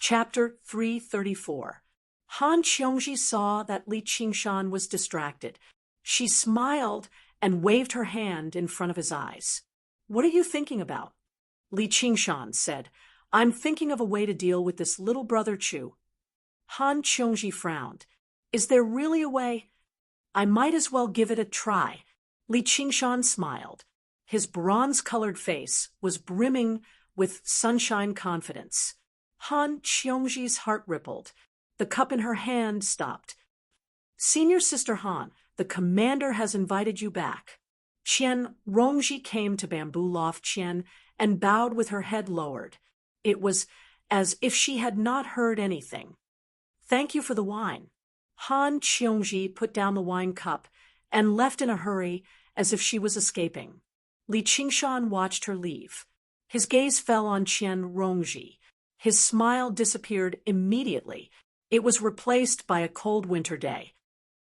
Chapter 334. Han Qiongji saw that Li Qingshan was distracted. She smiled and waved her hand in front of his eyes. "What are you thinking about?" Li Qingshan said, "I'm thinking of a way to deal with this little brother Chu." Han Qiongji frowned. "Is there really a way?" "I might as well give it a try." Li Qingshan smiled. His bronze-colored face was brimming with sunshine confidence. Han Qiongji's heart rippled. The cup in her hand stopped. "Senior Sister Han, the commander has invited you back." Qian Rongji came to Bamboo Loft Qian and bowed with her head lowered. It was as if she had not heard anything. "Thank you for the wine." Han Qiongji put down the wine cup and left in a hurry as if she was escaping. Li Qingshan watched her leave. His gaze fell on Qian Rongji. His smile disappeared immediately. It was replaced by a cold winter day.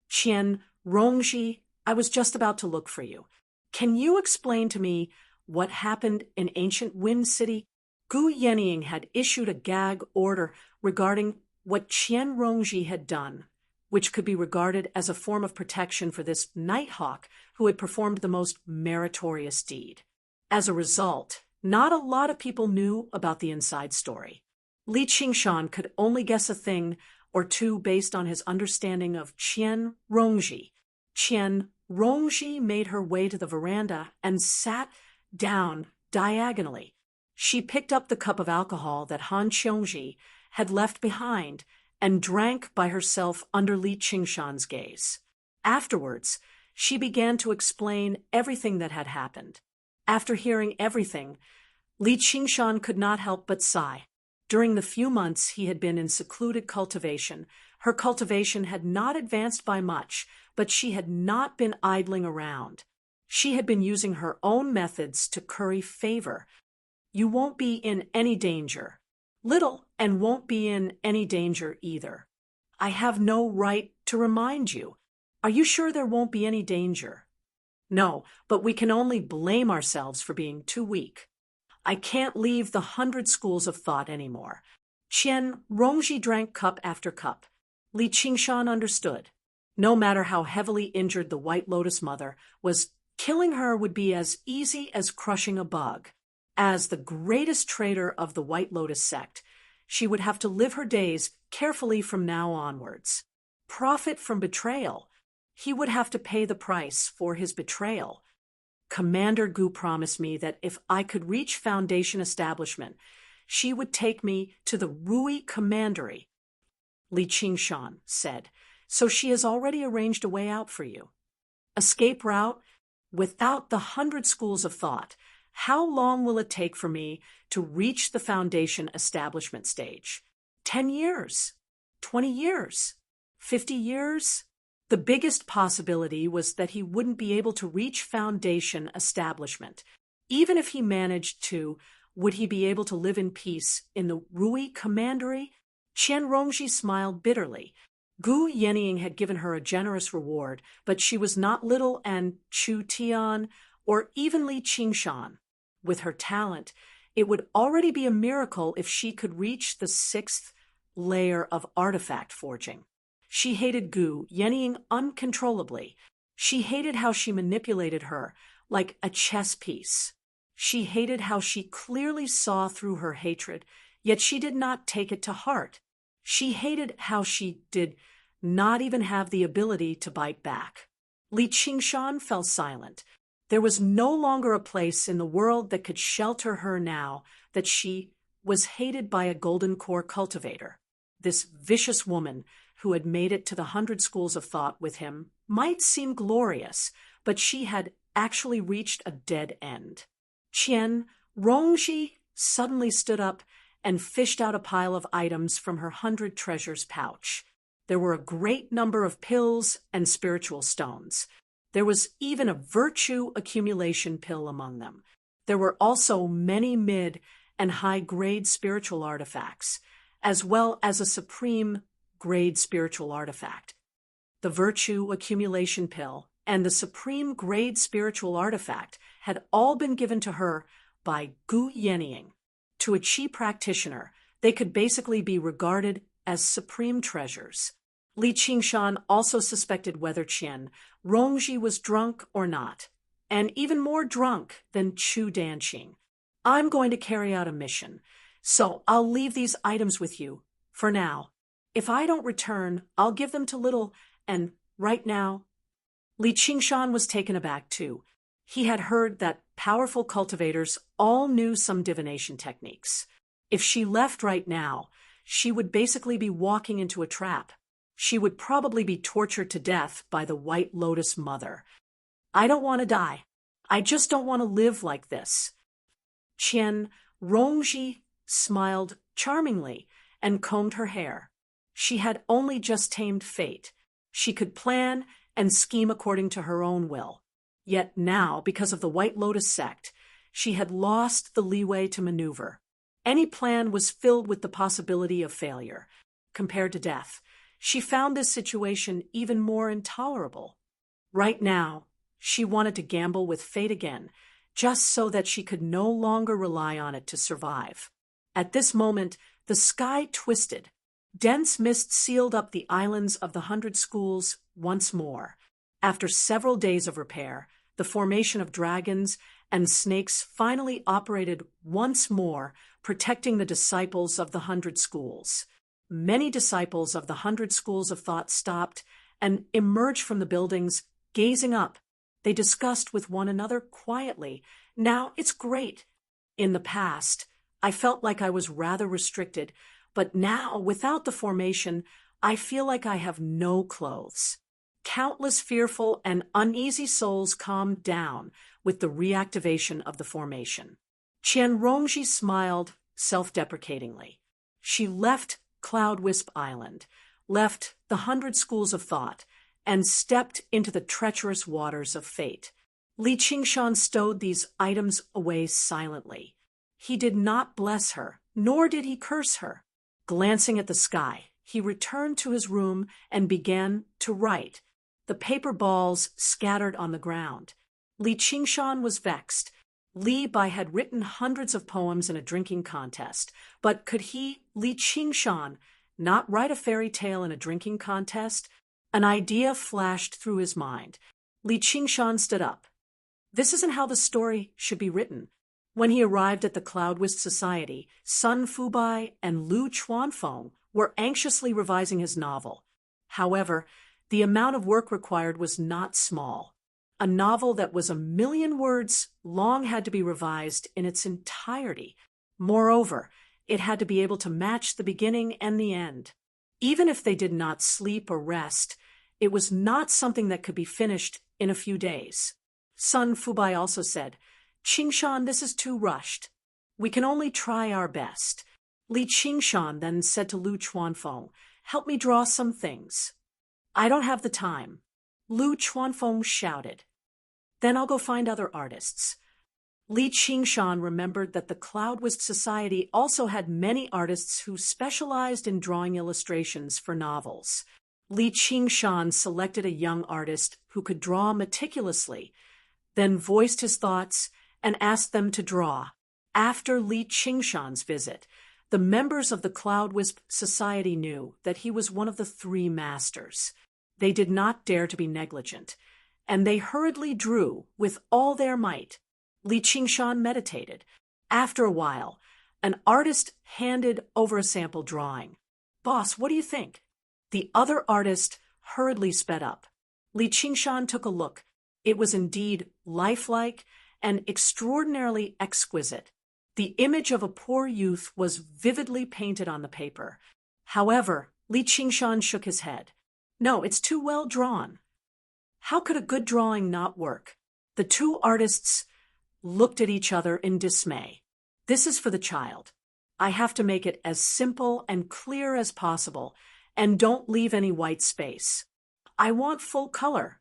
"Qian Rongji, I was just about to look for you. Can you explain to me what happened in ancient Wind City?" Gu Yenying had issued a gag order regarding what Qian Rongji had done, which could be regarded as a form of protection for this nighthawk who had performed the most meritorious deed. As a result, not a lot of people knew about the inside story. Li Qingshan could only guess a thing or two based on his understanding of Qian Rongji. Qian Rongji made her way to the veranda and sat down diagonally. She picked up the cup of alcohol that Han Qiongji had left behind and drank by herself under Li Qingshan's gaze. Afterwards, she began to explain everything that had happened. After hearing everything, Li Qingshan could not help but sigh. During the few months he had been in secluded cultivation, her cultivation had not advanced by much, but she had not been idling around. She had been using her own methods to curry favor. "You won't be in any danger." "Little, and won't be in any danger either." "I have no right to remind you." "Are you sure there won't be any danger?" "No, but we can only blame ourselves for being too weak." "I can't leave the 100 schools of thought anymore." Qian Rongji drank cup after cup. Li Qingshan understood. No matter how heavily injured the White Lotus Mother was, killing her would be as easy as crushing a bug. As the greatest traitor of the White Lotus sect, she would have to live her days carefully from now onwards. Profit from betrayal. He would have to pay the price for his betrayal. Commander Gu promised me that if I could reach Foundation establishment, she would take me to the Rui Commandery. Li Qingshan said, "So she has already arranged a way out for you." "Escape route? Without the 100 schools of thought, how long will it take for me to reach the Foundation establishment stage? 10 years? 20 years? 50 years? The biggest possibility was that he wouldn't be able to reach Foundation establishment. Even if he managed to, would he be able to live in peace in the Rui Commandery? Qian Rongji smiled bitterly. Gu Yenying had given her a generous reward, but she was not little, and Chu Tian or even Li Qingshan. With her talent, it would already be a miracle if she could reach the 6th layer of artifact forging. She hated Gu Yenying uncontrollably. She hated how she manipulated her like a chess piece. She hated how she clearly saw through her hatred, yet she did not take it to heart. She hated how she did not even have the ability to bite back. Li Qingshan fell silent. There was no longer a place in the world that could shelter her now that she was hated by a golden core cultivator. This vicious woman who had made it to the 100 schools of thought with him might seem glorious, but she had actually reached a dead end. Qian Rongji suddenly stood up and fished out a pile of items from her 100 treasures pouch. There were a great number of pills and spiritual stones. There was even a virtue accumulation pill among them. There were also many mid and high-grade spiritual artifacts, as well as a supreme-grade spiritual artifact. The virtue accumulation pill and the supreme-grade spiritual artifact had all been given to her by Gu Yenying. To a Qi practitioner, They could basically be regarded as supreme treasures. Li Qingshan also suspected whether Qian Rongji was drunk or not, and even more drunk than Chu Danqing. I'm going to carry out a mission, so I'll leave these items with you, for now. If I don't return, I'll give them to Little, and right now. Li Qingshan was taken aback too. He had heard that powerful cultivators all knew some divination techniques. If she left right now, she would basically be walking into a trap. She would probably be tortured to death by the White Lotus Mother. I don't want to die. I just don't want to live like this. Qian Rongji smiled charmingly and combed her hair. She had only just tamed fate. She could plan and scheme according to her own will. Yet now, because of the White Lotus sect, she had lost the leeway to maneuver. Any plan was filled with the possibility of failure. Compared to death, she found this situation even more intolerable. Right now, she wanted to gamble with fate again, just so that she could no longer rely on it to survive. At this moment, the sky twisted. Dense mist sealed up the islands of the 100 Schools once more. After several days of repair, the formation of dragons and snakes finally operated once more, protecting the disciples of the 100 Schools. Many disciples of the 100 Schools of Thought stopped and emerged from the buildings, gazing up. They discussed with one another quietly. Now it's great. In the past, I felt like I was rather restricted, but now, without the formation, I feel like I have no clothes. Countless fearful and uneasy souls calmed down with the reactivation of the formation. Qian Rongji smiled self-deprecatingly. She left Cloud Wisp Island, left the 100 Schools of Thought, and stepped into the treacherous waters of fate. Li Qingshan stowed these items away silently. He did not bless her, nor did he curse her. Glancing at the sky, he returned to his room and began to write. The paper balls scattered on the ground. Li Qingshan was vexed. Li Bai had written hundreds of poems in a drinking contest, but could he, Li Qingshan, not write a fairy tale in a drinking contest? An idea flashed through his mind. Li Qingshan stood up. This isn't how the story should be written. When he arrived at the Cloud Wisp Society, Sun Fubai and Lu Chuanfeng were anxiously revising his novel. However, the amount of work required was not small. A novel that was 1,000,000 words long had to be revised in its entirety. Moreover, it had to be able to match the beginning and the end. Even if they did not sleep or rest, it was not something that could be finished in a few days. Sun Fubai also said, Qingshan, this is too rushed. We can only try our best. Li Qingshan then said to Lu Chuanfeng, help me draw some things. I don't have the time. Lu Chuanfeng shouted. Then I'll go find other artists. Li Qingshan remembered that the Cloud Wisp Society also had many artists who specialized in drawing illustrations for novels. Li Qingshan selected a young artist who could draw meticulously, then voiced his thoughts and asked them to draw. After Li Qingshan's visit, the members of the Cloud Wisp Society knew that he was one of the 3 masters. They did not dare to be negligent, and they hurriedly drew with all their might. Li Qingshan meditated. After a while, an artist handed over a sample drawing. Boss, what do you think? The other artist hurriedly sped up. Li Qingshan took a look. It was indeed lifelike and extraordinarily exquisite. The image of a poor youth was vividly painted on the paper. However, Li Qingshan shook his head. No, it's too well drawn. How could a good drawing not work? The 2 artists looked at each other in dismay. This is for the child. I have to make it as simple and clear as possible, and don't leave any white space. I want full color.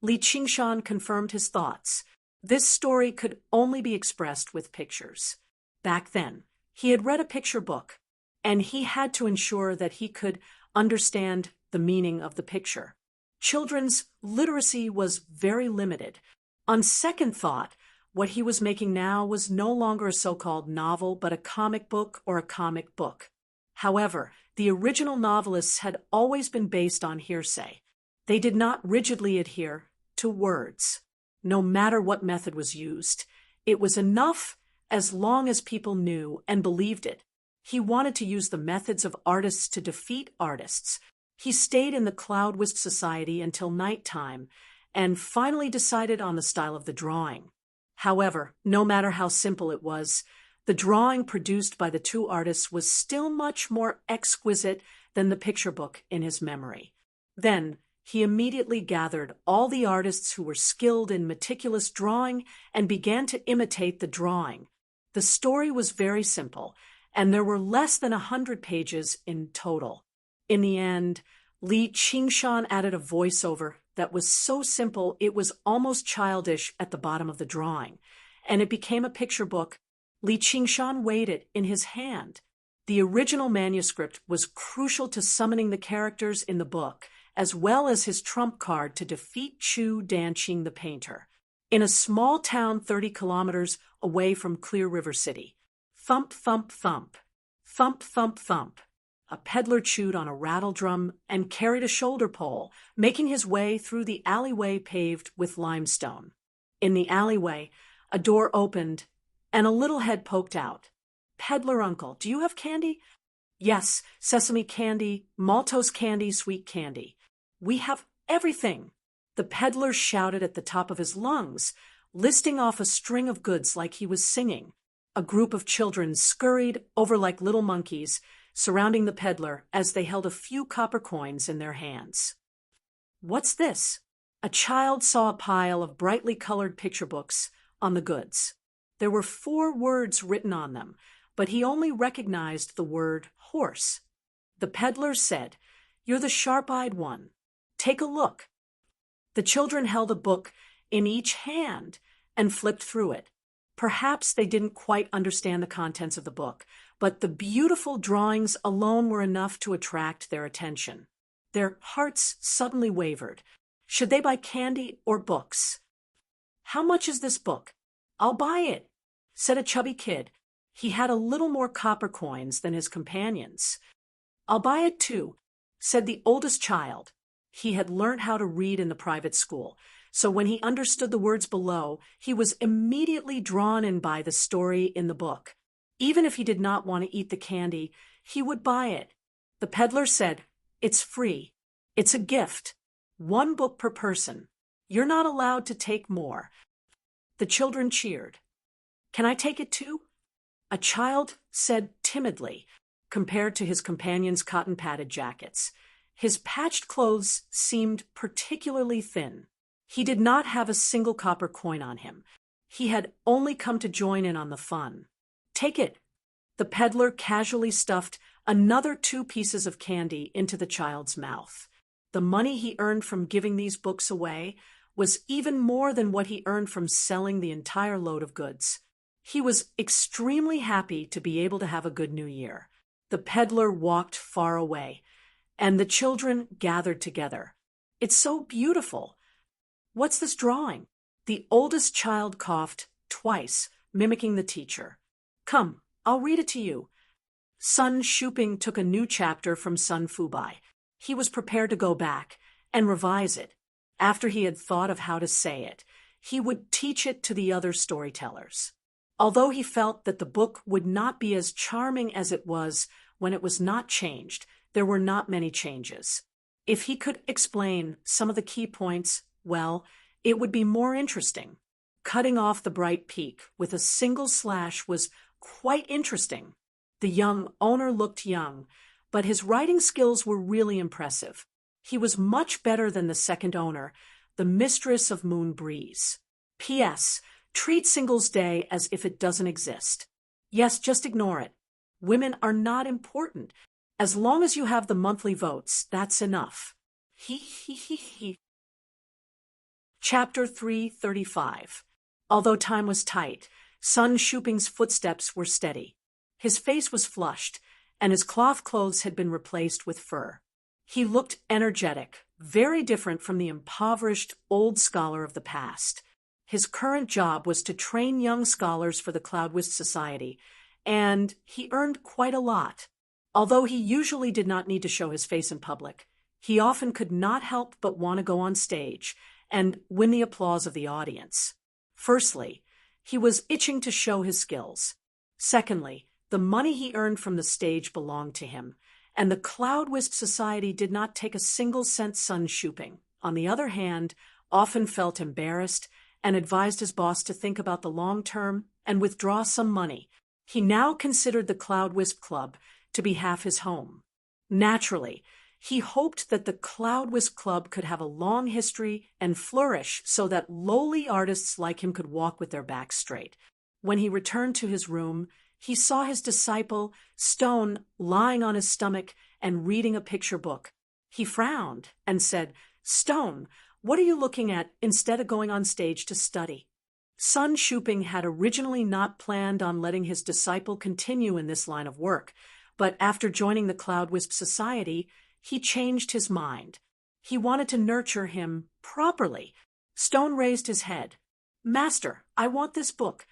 Li Qingshan confirmed his thoughts. This story could only be expressed with pictures. Back then, he had read a picture book, and he had to ensure that he could understand the meaning of the picture. Children's literacy was very limited. On second thought, What he was making now was no longer a so-called novel, but a comic book or a comic book. However, the original novelists had always been based on hearsay. They did not rigidly adhere to words, no matter what method was used. It was enough as long as people knew and believed it. He wanted to use the methods of artists to defeat artists. He stayed in the Cloud Whisk Society until nighttime and finally decided on the style of the drawing. However, no matter how simple it was, the drawing produced by the two artists was still much more exquisite than the picture book in his memory. Then, he immediately gathered all the artists who were skilled in meticulous drawing and began to imitate the drawing. The story was very simple, and there were less than 100 pages in total. In the end, Li Qingshan added a voiceover that was so simple it was almost childish at the bottom of the drawing, and it became a picture book. Li Qingshan weighed it in his hand. The original manuscript was crucial to summoning the characters in the book, as well as his trump card to defeat Chu Danqing the painter. In a small town 30 kilometers away from Clear River City, thump, thump, thump, thump, thump, thump, a peddler chewed on a rattle drum and carried a shoulder pole, making his way through the alleyway paved with limestone. In the alleyway, a door opened and a little head poked out. "Peddler uncle, do you have candy?" "Yes, sesame candy, maltose candy, sweet candy. We have everything," the peddler shouted at the top of his lungs, listing off a string of goods like he was singing. A group of children scurried over like little monkeys, surrounding the peddler as they held a few copper coins in their hands. "What's this?" A child saw a pile of brightly colored picture books on the goods. There were 4 words written on them, but he only recognized the word horse. The peddler said, "You're the sharp-eyed one. Take a look." The children held a book in each hand and flipped through it. Perhaps they didn't quite understand the contents of the book, but the beautiful drawings alone were enough to attract their attention. Their hearts suddenly wavered. Should they buy candy or books? "How much is this book?" "I'll buy it," said a chubby kid. He had a little more copper coins than his companions. "I'll buy it too," said the oldest child. He had learned how to read in the private school, so when he understood the words below, he was immediately drawn in by the story in the book. Even if he did not want to eat the candy, he would buy it. The peddler said, "It's free. It's a gift. 1 book per person. You're not allowed to take more." The children cheered. "Can I take it too?" A child said timidly, compared to his companions' cotton-padded jackets. His patched clothes seemed particularly thin. He did not have a single copper coin on him. He had only come to join in on the fun. "Take it." The peddler casually stuffed another 2 pieces of candy into the child's mouth. The money he earned from giving these books away was even more than what he earned from selling the entire load of goods. He was extremely happy to be able to have a good New Year. The peddler walked far away, and the children gathered together. "It's so beautiful. What's this drawing?" The oldest child coughed twice, mimicking the teacher. "Come, I'll read it to you." Sun Shuping took a new chapter from Sun Fubai. He was prepared to go back and revise it. After he had thought of how to say it, he would teach it to the other storytellers. Although he felt that the book would not be as charming as it was when it was not changed, there were not many changes. If he could explain some of the key points, well, it would be more interesting. Cutting off the bright peak with a single slash was quite interesting. The young owner looked young, but his writing skills were really impressive. He was much better than the second owner, the mistress of Moon Breeze. P.S. Treat Singles Day as if it doesn't exist. Yes, just ignore it. Women are not important. As long as you have the monthly votes, that's enough. He. Chapter 335. Although time was tight, Sun Shuping's footsteps were steady. His face was flushed, and his cloth clothes had been replaced with fur. He looked energetic, very different from the impoverished old scholar of the past. His current job was to train young scholars for the Cloudwist Society, and he earned quite a lot. Although he usually did not need to show his face in public, he often could not help but want to go on stage and win the applause of the audience. Firstly, he was itching to show his skills. Secondly, the money he earned from the stage belonged to him, and the Cloudwist Society did not take a single cent Sun Shuping, on the other hand, often felt embarrassed and advised his boss to think about the long term and withdraw some money. He now considered the Cloudwisp Club to be half his home. Naturally, he hoped that the Cloudwisp Club could have a long history and flourish so that lowly artists like him could walk with their backs straight. When he returned to his room, he saw his disciple, Stone, lying on his stomach and reading a picture book. He frowned and said, "Stone, what are you looking at instead of going on stage to study?" Sun Shuping had originally not planned on letting his disciple continue in this line of work, but after joining the Cloudwisp Society, he changed his mind. He wanted to nurture him properly. Stone raised his head. "Master, I want this book."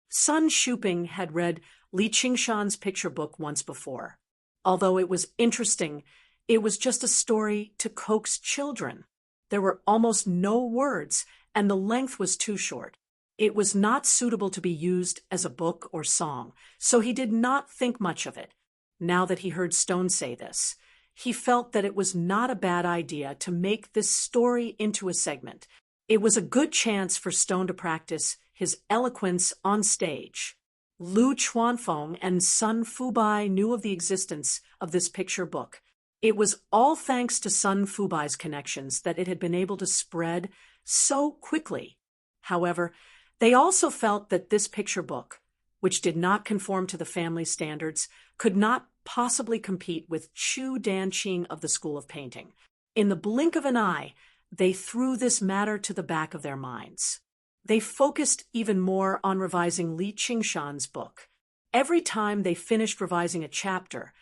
Sun Shuping had read Li Qingshan's picture book once before. Although it was interesting, it was just a story to coax children. There were almost no words, and the length was too short. It was not suitable to be used as a book or song, so he did not think much of it. Now that he heard Stone say this, he felt that it was not a bad idea to make this story into a segment. It was a good chance for Stone to practice his eloquence on stage. Lu Chuanfeng and Sun Fubai knew of the existence of this picture book. It was all thanks to Sun Fubai's connections that it had been able to spread so quickly. However, they also felt that this picture book, which did not conform to the family standards, could not possibly compete with Chu Danqing of the School of Painting. In the blink of an eye, they threw this matter to the back of their minds. They focused even more on revising Li Qingshan's book. Every time they finished revising a chapter,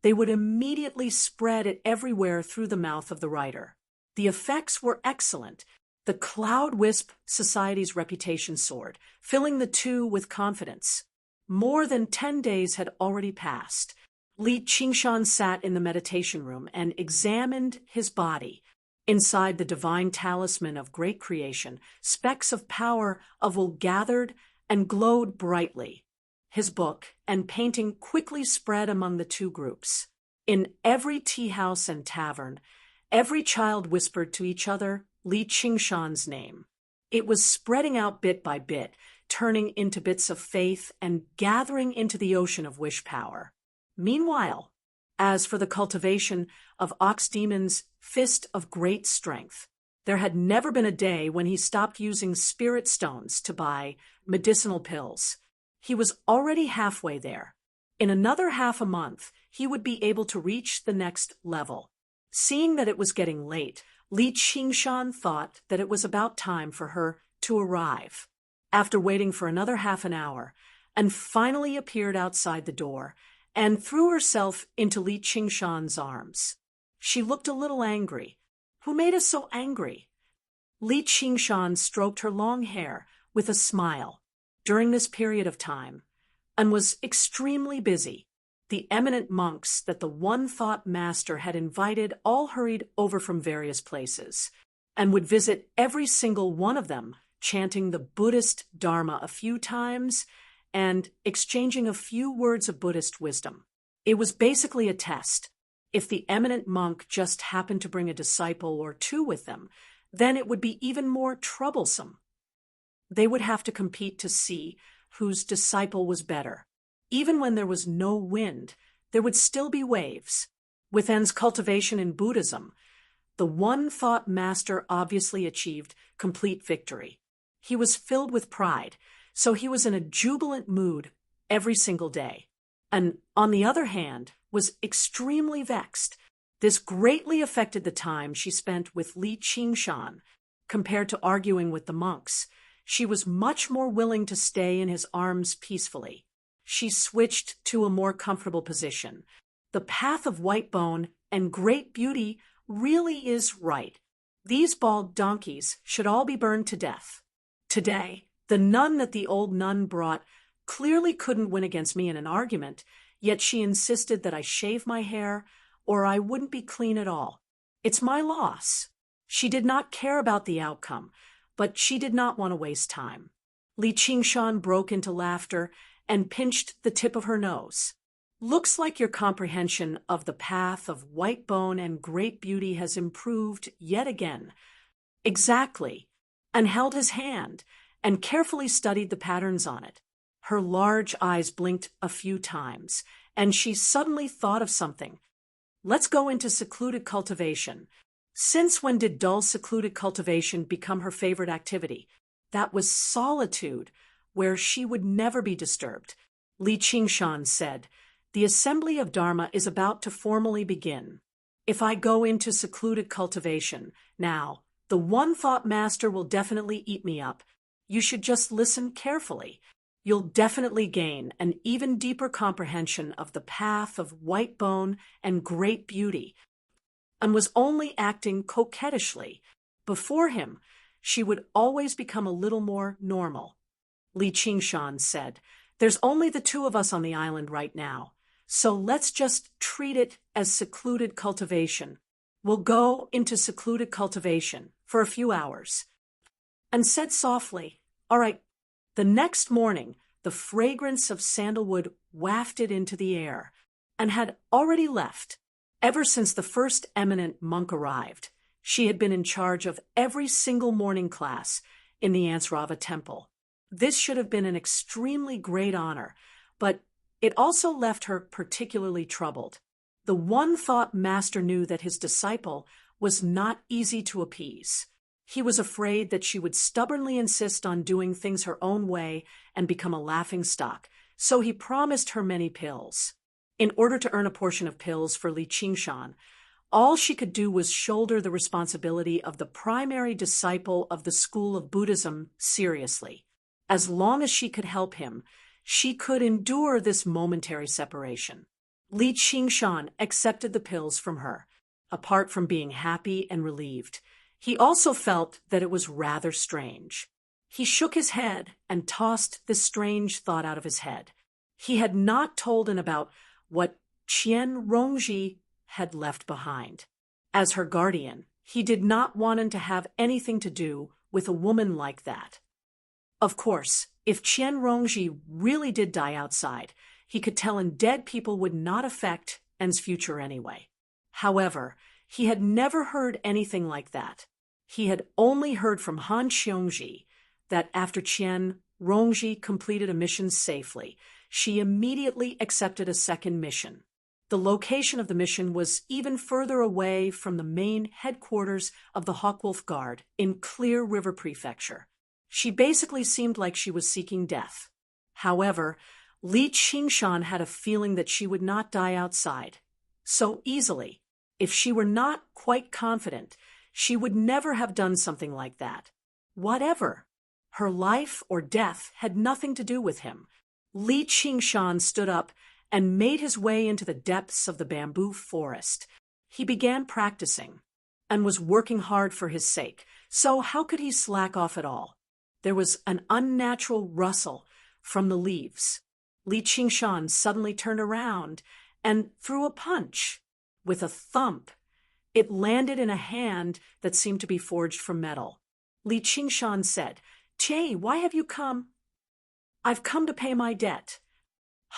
they would immediately spread it everywhere through the mouth of the writer. The effects were excellent. The Cloudwisp Society's reputation soared, filling the two with confidence. More than 10 days had already passed. Li Qingshan sat in the meditation room and examined his body. Inside the divine talisman of great creation, specks of power of will gathered and glowed brightly. His book and painting quickly spread among the two groups. In every tea house and tavern, every child whispered to each other Li Qingshan's name. It was spreading out bit by bit, turning into bits of faith and gathering into the ocean of wish power. Meanwhile, as for the cultivation of Ox Demon's fist of great strength, there had never been a day when he stopped using spirit stones to buy medicinal pills. He was already halfway there. In another half a month, he would be able to reach the next level. Seeing that it was getting late, Li Qingshan thought that it was about time for her to arrive. After waiting for another half an hour, and finally appeared outside the door, and threw herself into Li Qingshan's arms. She looked a little angry. "Who made us so angry?" Li Qingshan stroked her long hair with a smile. During this period of time, and was extremely busy, the eminent monks that the one-thought master had invited all hurried over from various places, and would visit every single one of them, chanting the Buddhist Dharma a few times and exchanging a few words of Buddhist wisdom. It was basically a test. If the eminent monk just happened to bring a disciple or two with them, then it would be even more troublesome. They would have to compete to see whose disciple was better. Even when there was no wind, there would still be waves. With En's cultivation in Buddhism, the one-thought master obviously achieved complete victory. He was filled with pride, so he was in a jubilant mood every single day. And, on the other hand, was extremely vexed. This greatly affected the time she spent with Li Qingshan. Compared to arguing with the monks, she was much more willing to stay in his arms peacefully. She switched to a more comfortable position. The path of white bone and great beauty really is right. These bald donkeys should all be burned to death. Today, the nun that the old nun brought clearly couldn't win against me in an argument, yet she insisted that I shave my hair or I wouldn't be clean at all. It's my loss. She did not care about the outcome, but she did not want to waste time. Li Qingshan broke into laughter and pinched the tip of her nose. Looks like your comprehension of the path of white bone and great beauty has improved yet again. Exactly. And held his hand and carefully studied the patterns on it. Her large eyes blinked a few times, and she suddenly thought of something. Let's go into secluded cultivation. Since when did dull secluded cultivation become her favorite activity? That was solitude, where she would never be disturbed. Li Qingshan said, "The assembly of Dharma is about to formally begin. If I go into secluded cultivation, now, the one-thought master will definitely eat me up. You should just listen carefully. You'll definitely gain an even deeper comprehension of the path of white bone and great beauty," and was only acting coquettishly. Before him, she would always become a little more normal. Li Qingshan said, "There's only the two of us on the island right now, so let's just treat it as secluded cultivation. We'll go into secluded cultivation for a few hours." And said softly, "All right." The next morning, the fragrance of sandalwood wafted into the air, and had already left. Ever since the first eminent monk arrived, she had been in charge of every single morning class in the Ansrava temple. This should have been an extremely great honor, but it also left her particularly troubled. The one-thought master knew that his disciple was not easy to appease. He was afraid that she would stubbornly insist on doing things her own way and become a laughingstock, so he promised her many pills. In order to earn a portion of pills for Li Qingshan, all she could do was shoulder the responsibility of the primary disciple of the school of Buddhism seriously. As long as she could help him, she could endure this momentary separation. Li Qingshan accepted the pills from her, apart from being happy and relieved. He also felt that it was rather strange. He shook his head and tossed this strange thought out of his head. He had not told An about what Qian Rongji had left behind. As her guardian, he did not want An to have anything to do with a woman like that. Of course, if Qian Rongji really did die outside, he could tell An dead people would not affect An's future anyway. However, he had never heard anything like that. He had only heard from Han Xiongji that after Qian Rongji completed a mission safely, she immediately accepted a second mission. The location of the mission was even further away from the main headquarters of the Hawkwolf Guard in Clear River Prefecture. She basically seemed like she was seeking death. However, Li Qingshan had a feeling that she would not die outside so easily. If she were not quite confident, she would never have done something like that. Whatever. Her life or death had nothing to do with him. Li Qingshan stood up and made his way into the depths of the bamboo forest. He began practicing and was working hard for his sake, so how could he slack off at all? There was an unnatural rustle from the leaves. Li Qingshan suddenly turned around and threw a punch. With a thump, it landed in a hand that seemed to be forged from metal. Li Qingshan said, "Tie, why have you come?" "I've come to pay my debt."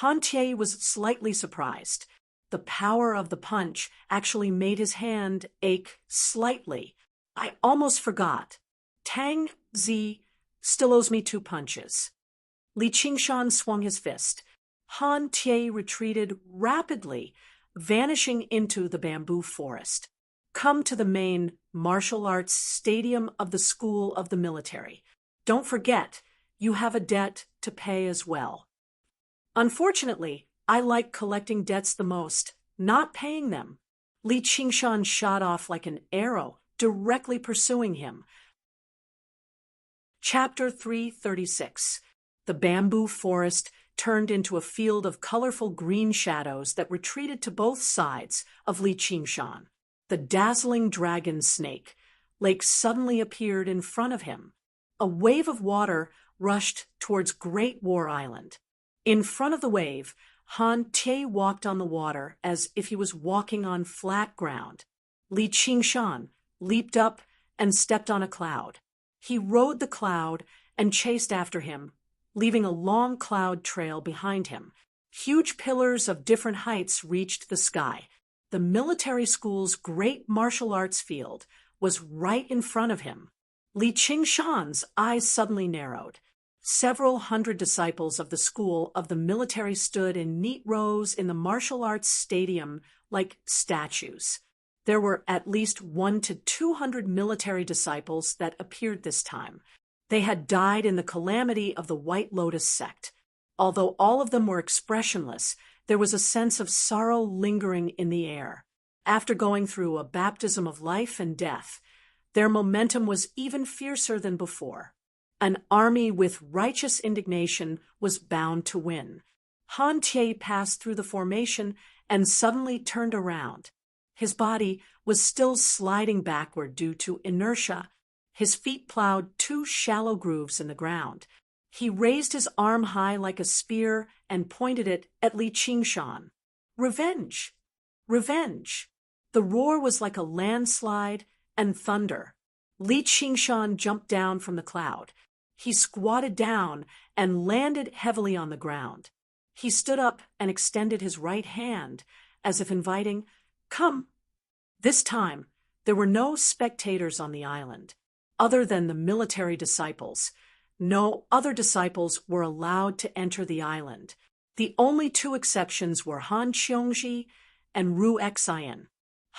Han Tie was slightly surprised. The power of the punch actually made his hand ache slightly. "I almost forgot. Tang Zi still owes me 2 punches." Li Qingshan swung his fist. Han Tie retreated rapidly, vanishing into the bamboo forest. "Come to the main martial arts stadium of the School of the Military. Don't forget, you have a debt to pay as well." "Unfortunately, I like collecting debts the most, not paying them." Li Qingshan shot off like an arrow, directly pursuing him. Chapter 336. The bamboo forest turned into a field of colorful green shadows that retreated to both sides of Li Qingshan. The dazzling dragon snake lake suddenly appeared in front of him. A wave of water rushed towards Great War Island. In front of the wave, Han Tie walked on the water as if he was walking on flat ground. Li Qingshan leaped up and stepped on a cloud. He rode the cloud and chased after him, leaving a long cloud trail behind him. Huge pillars of different heights reached the sky. The military school's great martial arts field was right in front of him. Li Qingshan's eyes suddenly narrowed. Several hundred disciples of the school of the military stood in neat rows in the martial arts stadium like statues. There were at least 100 to 200 military disciples that appeared this time. They had died in the calamity of the White Lotus sect. Although all of them were expressionless, there was a sense of sorrow lingering in the air. After going through a baptism of life and death, their momentum was even fiercer than before. An army with righteous indignation was bound to win. Han Tie passed through the formation and suddenly turned around. His body was still sliding backward due to inertia. His feet plowed 2 shallow grooves in the ground. He raised his arm high like a spear and pointed it at Li Qingshan. Revenge! Revenge! The roar was like a landslide and thunder. Li Qingshan jumped down from the cloud. He squatted down and landed heavily on the ground. He stood up and extended his right hand, as if inviting, "Come." This time, there were no spectators on the island, other than the military disciples. No other disciples were allowed to enter the island. The only 2 exceptions were Han Qiongji and Ru Xian.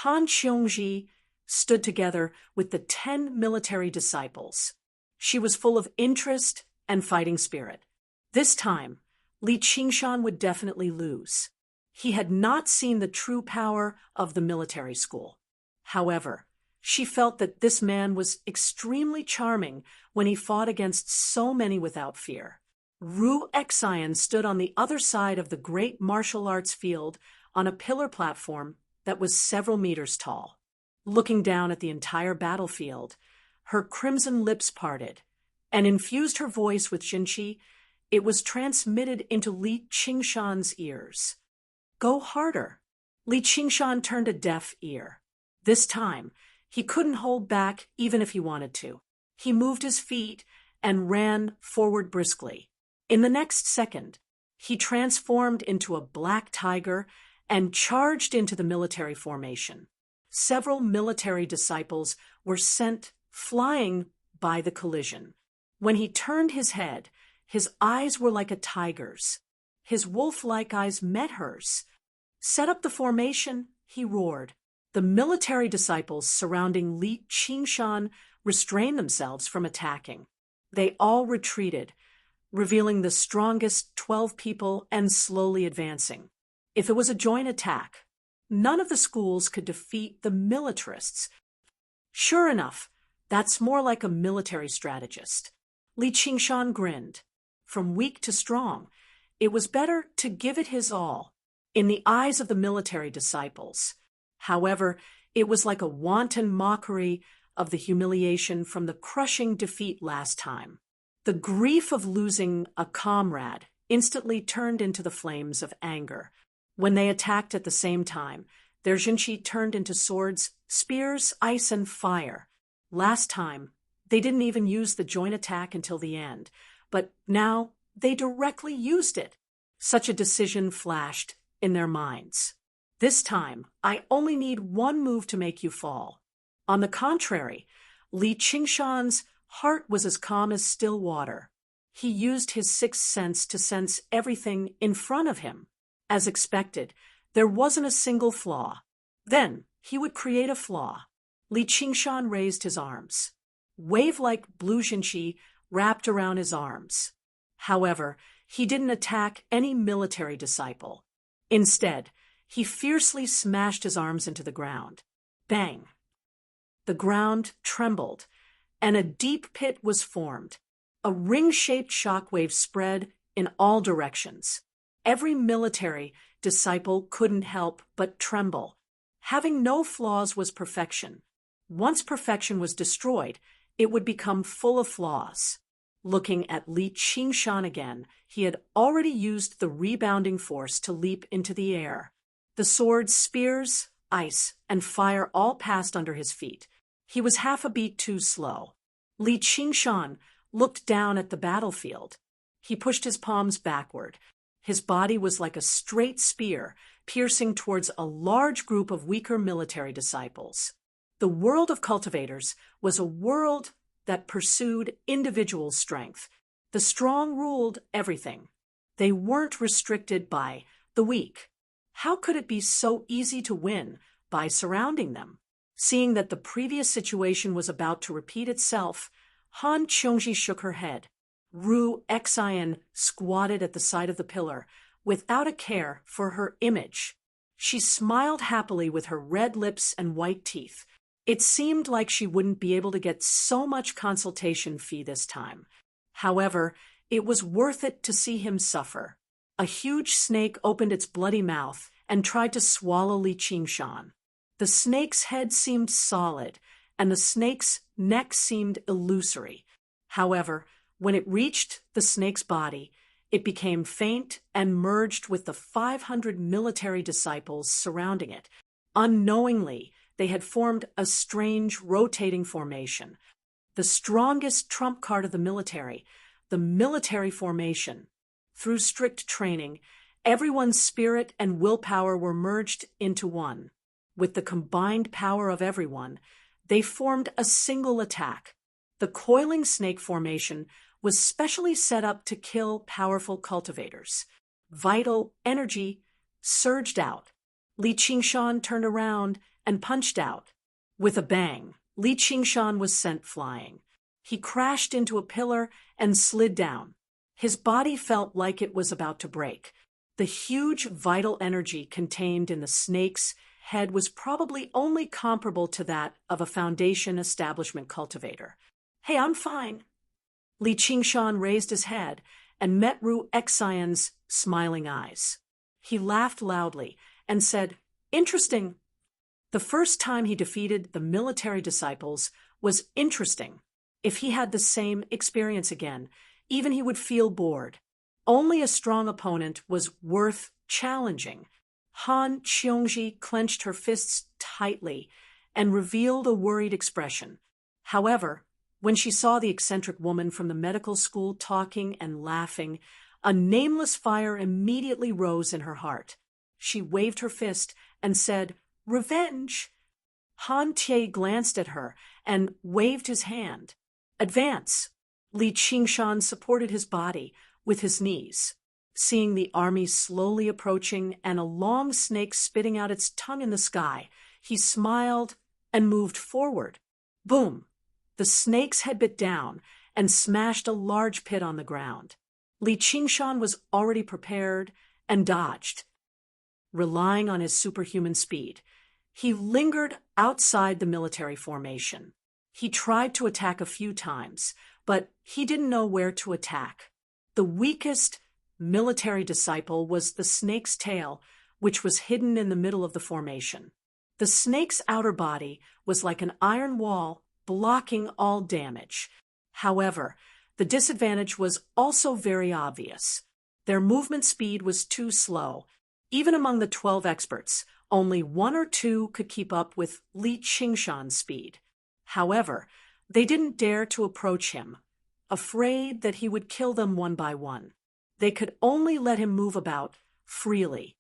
Han Qiongji stood together with the 10 military disciples. She was full of interest and fighting spirit. This time, Li Qingshan would definitely lose. He had not seen the true power of the military school. However, she felt that this man was extremely charming when he fought against so many without fear. Ru Xian stood on the other side of the great martial arts field on a pillar platform that was several meters tall. Looking down at the entire battlefield, her crimson lips parted and infused her voice with Jinqi. It was transmitted into Li Qingshan's ears. "Go harder." Li Qingshan turned a deaf ear. This time, he couldn't hold back even if he wanted to. He moved his feet and ran forward briskly. In the next second, he transformed into a black tiger and charged into the military formation. Several military disciples were sent flying by the collision. When he turned his head, his eyes were like a tiger's. His wolf-like eyes met hers. "Set up the formation," he roared. The military disciples surrounding Li Qingshan restrained themselves from attacking. They all retreated, revealing the strongest 12 people and slowly advancing. If it was a joint attack, none of the schools could defeat the militarists. Sure enough, that's more like a military strategist. Li Qingshan grinned. From weak to strong, it was better to give it his all, in the eyes of the military disciples. However, it was like a wanton mockery of the humiliation from the crushing defeat last time. The grief of losing a comrade instantly turned into the flames of anger. When they attacked at the same time, their Jinqi turned into swords, spears, ice, and fire. Last time, they didn't even use the joint attack until the end, but now they directly used it. Such a decision flashed in their minds. This time, I only need one move to make you fall. On the contrary, Li Qingshan's heart was as calm as still water. He used his 6th sense to sense everything in front of him. As expected, there wasn't a single flaw. Then he would create a flaw. Li Qingshan raised his arms. Wave-like blue Jinqi wrapped around his arms. However, he didn't attack any military disciple. Instead, he fiercely smashed his arms into the ground. Bang! The ground trembled, and a deep pit was formed. A ring-shaped shockwave spread in all directions. Every military disciple couldn't help but tremble. Having no flaws was perfection. Once perfection was destroyed, it would become full of flaws. Looking at Li Qingshan again, he had already used the rebounding force to leap into the air. The swords, spears, ice, and fire all passed under his feet. He was half a beat too slow. Li Qingshan looked down at the battlefield. He pushed his palms backward. His body was like a straight spear, piercing towards a large group of weaker military disciples. The world of cultivators was a world that pursued individual strength. The strong ruled everything. They weren't restricted by the weak. How could it be so easy to win by surrounding them? Seeing that the previous situation was about to repeat itself, Han Qiongji shook her head. Ru Xian squatted at the side of the pillar, without a care for her image. She smiled happily with her red lips and white teeth. It seemed like she wouldn't be able to get so much consultation fee this time. However, it was worth it to see him suffer. A huge snake opened its bloody mouth and tried to swallow Li Qingshan. The snake's head seemed solid, and the snake's neck seemed illusory. However, when it reached the snake's body, it became faint and merged with the 500 military disciples surrounding it. Unknowingly, they had formed a strange rotating formation. The strongest trump card of the military formation. Through strict training, everyone's spirit and willpower were merged into one. With the combined power of everyone, they formed a single attack. The coiling snake formation was specially set up to kill powerful cultivators. Vital energy surged out. Li Qingshan turned around and punched out. With a bang, Li Qingshan was sent flying. He crashed into a pillar and slid down. His body felt like it was about to break. The huge vital energy contained in the snake's head was probably only comparable to that of a Foundation establishment cultivator. "Hey, I'm fine." Li Qingshan raised his head and met Ru Xian's smiling eyes. He laughed loudly and said, "Interesting." The first time he defeated the military disciples was interesting. If he had the same experience again, even he would feel bored. Only a strong opponent was worth challenging. Han Qiongji clenched her fists tightly and revealed a worried expression. However, when she saw the eccentric woman from the medical school talking and laughing, a nameless fire immediately rose in her heart. She waved her fist and said, "Revenge!" Han Tie glanced at her and waved his hand. "Advance!" Li Qingshan supported his body with his knees. Seeing the army slowly approaching and a long snake spitting out its tongue in the sky, he smiled and moved forward. Boom! The snake's head bit down and smashed a large pit on the ground. Li Qingshan was already prepared and dodged. Relying on his superhuman speed, he lingered outside the military formation. He tried to attack a few times, but he didn't know where to attack. The weakest military disciple was the snake's tail, which was hidden in the middle of the formation. The snake's outer body was like an iron wall, blocking all damage. However, the disadvantage was also very obvious. Their movement speed was too slow. Even among the 12 experts, only 1 or 2 could keep up with Li Qingshan's speed. However, they didn't dare to approach him, afraid that he would kill them one by one. They could only let him move about freely.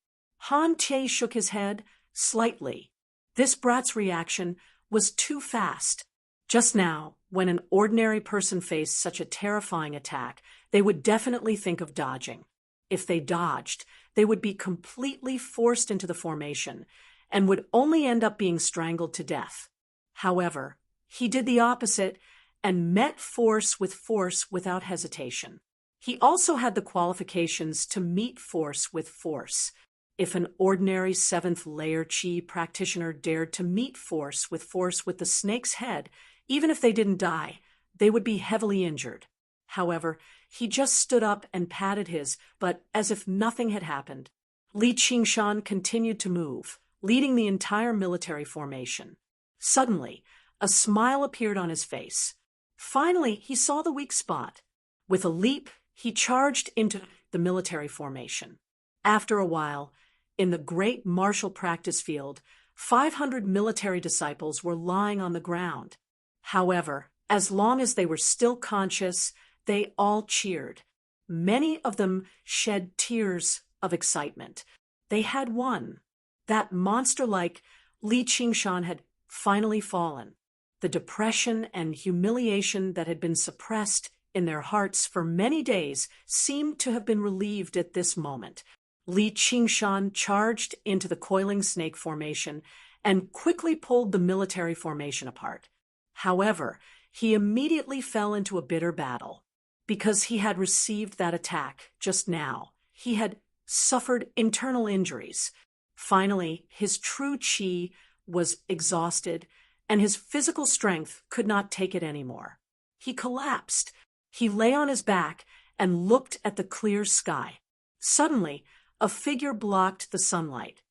Han Tie shook his head slightly. This brat's reaction was too fast. Just now, when an ordinary person faced such a terrifying attack, they would definitely think of dodging. If they dodged, they would be completely forced into the formation and would only end up being strangled to death. However, he did the opposite and met force without hesitation. He also had the qualifications to meet force with force. If an ordinary 7th layer Qi practitioner dared to meet force with the snake's head, even if they didn't die, they would be heavily injured. However, he just stood up and patted his, but as if nothing had happened. Li Qingshan continued to move, leading the entire military formation. Suddenly, a smile appeared on his face. Finally, he saw the weak spot. With a leap, he charged into the military formation. After a while, in the great martial practice field, 500 military disciples were lying on the ground. However, as long as they were still conscious, they all cheered. Many of them shed tears of excitement. They had won. That monster-like Li Qingshan had finally fallen. The depression and humiliation that had been suppressed in their hearts for many days seemed to have been relieved at this moment. Li Qingshan charged into the coiling snake formation and quickly pulled the military formation apart. However, he immediately fell into a bitter battle. Because he had received that attack just now, he had suffered internal injuries. Finally, his true qi was exhausted, and his physical strength could not take it anymore. He collapsed. He lay on his back and looked at the clear sky. Suddenly, a figure blocked the sunlight.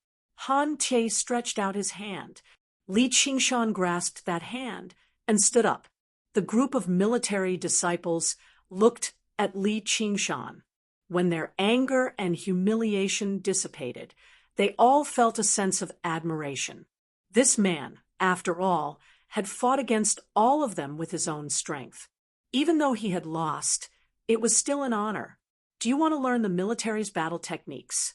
Han Tie stretched out his hand. Li Qingshan grasped that hand and stood up. The group of military disciples looked at Li Qingshan. When their anger and humiliation dissipated, they all felt a sense of admiration. This man, after all, had fought against all of them with his own strength. Even though he had lost, it was still an honor. Do you want to learn the military's battle techniques?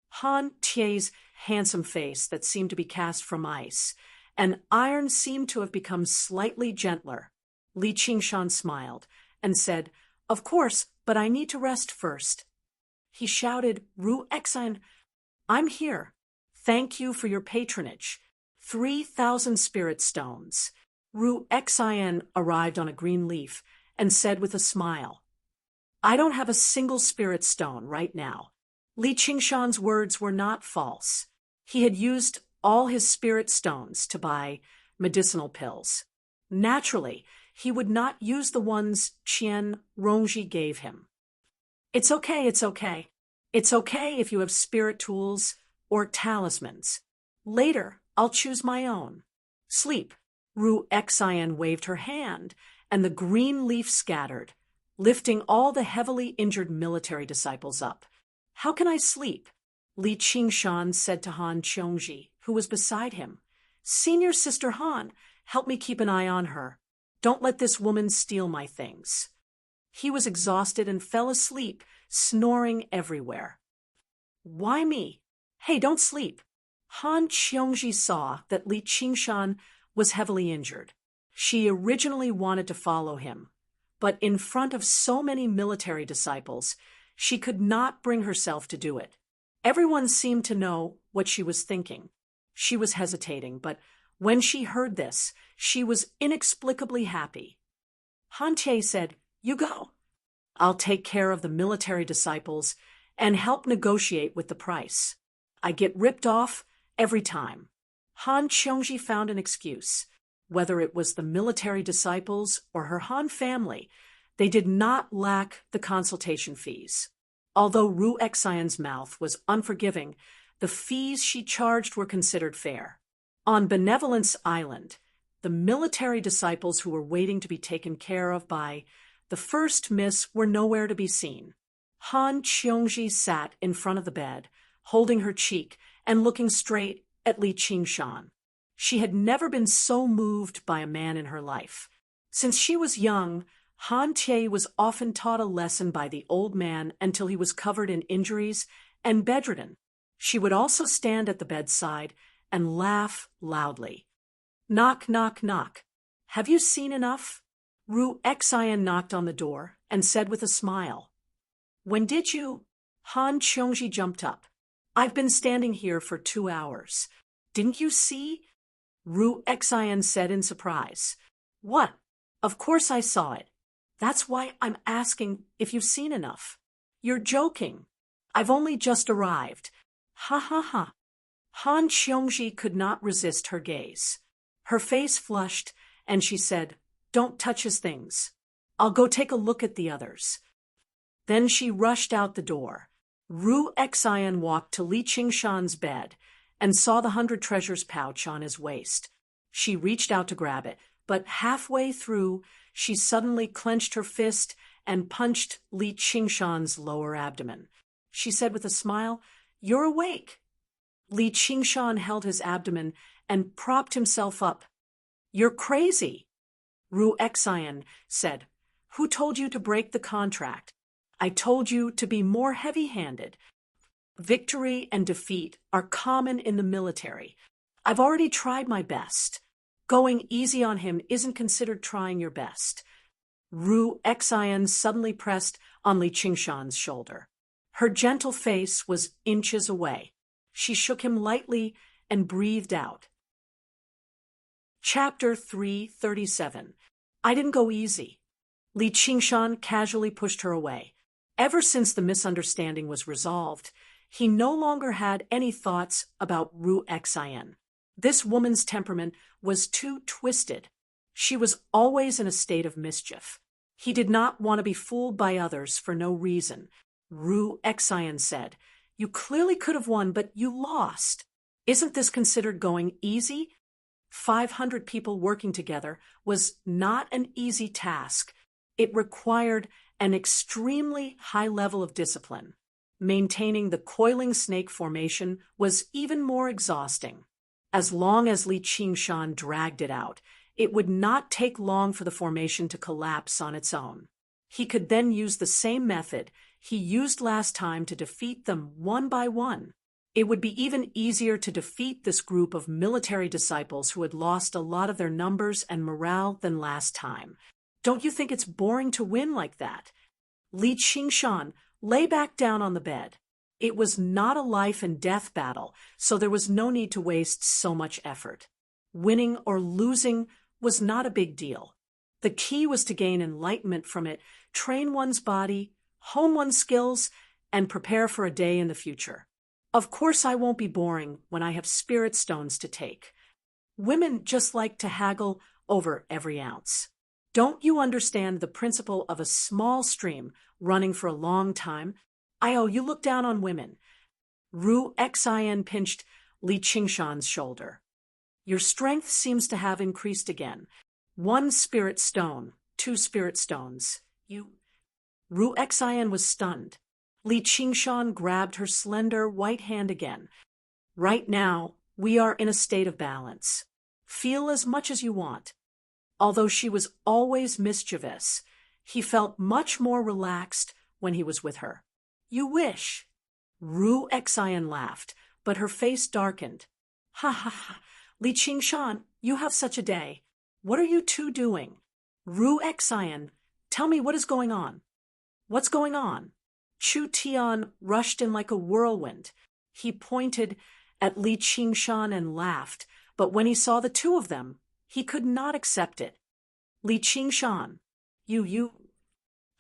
Han Tie's handsome face that seemed to be cast from ice, and iron seemed to have become slightly gentler. Li Qingshan smiled and said, "Of course, but I need to rest first." He shouted, "Ru Exine, I'm here. Thank you for your patronage. 3,000 spirit stones." Ru Exine arrived on a green leaf and said with a smile, "I don't have a single spirit stone right now." Li Qingshan's words were not false. He had used all his spirit stones to buy medicinal pills. Naturally, he would not use the ones Qian Rongji gave him. It's okay. It's okay if you have spirit tools or talismans. Later, I'll choose my own. Sleep." Ru Exine waved her hand, and the green leaf scattered, lifting all the heavily injured military disciples up. "How can I sleep?" Li Qingshan said to Han Qiongji, who was beside him. "Senior Sister Han, help me keep an eye on her. Don't let this woman steal my things." He was exhausted and fell asleep, snoring everywhere. "Why me? Hey, don't sleep." Han Qiongji saw that Li Qingshan was heavily injured. She originally wanted to follow him, but in front of so many military disciples, she could not bring herself to do it. Everyone seemed to know what she was thinking. She was hesitating, but when she heard this, she was inexplicably happy. Han Tie said, "You go. I'll take care of the military disciples and help negotiate with the price. I get ripped off every time." Han Qiongji found an excuse. Whether it was the military disciples or her Han family, they did not lack the consultation fees. Although Ru Exine's mouth was unforgiving, the fees she charged were considered fair. On Benevolence Island, the military disciples who were waiting to be taken care of by the first miss were nowhere to be seen. Han Qiongji sat in front of the bed, holding her cheek and looking straight at Li Qingshan. She had never been so moved by a man in her life. Since she was young, Han Tie was often taught a lesson by the old man until he was covered in injuries and bedridden. She would also stand at the bedside and laugh loudly. "Knock, knock, knock. Have you seen enough?" Ru Exine knocked on the door and said with a smile. "When did you?" Han Qiongji jumped up. "I've been standing here for 2 hours. Didn't you see?" Ru Exine said in surprise. "What? Of course I saw it. That's why I'm asking if you've seen enough." "You're joking. I've only just arrived." "Ha ha ha." Han Qiongji could not resist her gaze. Her face flushed, and she said, "Don't touch his things. I'll go take a look at the others." Then she rushed out the door. Ru Exine walked to Li Qingshan's bed and saw the 100 treasures pouch on his waist. She reached out to grab it, but halfway through, she suddenly clenched her fist and punched Li Qingshan's lower abdomen. She said with a smile, "You're awake." Li Qingshan held his abdomen and propped himself up. "You're crazy," Ru Xian said. "Who told you to break the contract? I told you to be more heavy-handed. Victory and defeat are common in the military. I've already tried my best. Going easy on him isn't considered trying your best." Ru Xian suddenly pressed on Li Qingshan's shoulder. Her gentle face was inches away. She shook him lightly and breathed out. Chapter 337. I didn't go easy. Li Qingshan casually pushed her away. Ever since the misunderstanding was resolved, he no longer had any thoughts about Ru Xian. This woman's temperament was too twisted. She was always in a state of mischief. He did not want to be fooled by others for no reason. Ru Xian said, "You clearly could have won, but you lost. Isn't this considered going easy?" 500 people working together was not an easy task. It required an extremely high level of discipline. Maintaining the coiling snake formation was even more exhausting. As long as Li Qingshan dragged it out, it would not take long for the formation to collapse on its own. He could then use the same method he used last time to defeat them one by one. It would be even easier to defeat this group of military disciples who had lost a lot of their numbers and morale than last time. Don't you think it's boring to win like that? Li Qingshan, lay back down on the bed. It was not a life and death battle, so there was no need to waste so much effort. Winning or losing was not a big deal. The key was to gain enlightenment from it, train one's body, hone one's skills, and prepare for a day in the future. Of course I won't be boring when I have spirit stones to take. Women just like to haggle over every ounce. Don't you understand the principle of a small stream running for a long time? You look down on women. Ru Xian pinched Li Qingshan's shoulder. Your strength seems to have increased again. 1 spirit stone, 2 spirit stones. Ru Xian was stunned. Li Qingshan grabbed her slender white hand again. Right now, we are in a state of balance. Feel as much as you want. Although she was always mischievous, he felt much more relaxed when he was with her. You wish. Ru Xian laughed, but her face darkened. Ha ha ha. Li Qingshan, you have such a day. What are you two doing? Ru Xian, tell me what is going on. What's going on? Chu Tian rushed in like a whirlwind. He pointed at Li Qingshan and laughed, but when he saw the two of them, he could not accept it. Li Qingshan, you.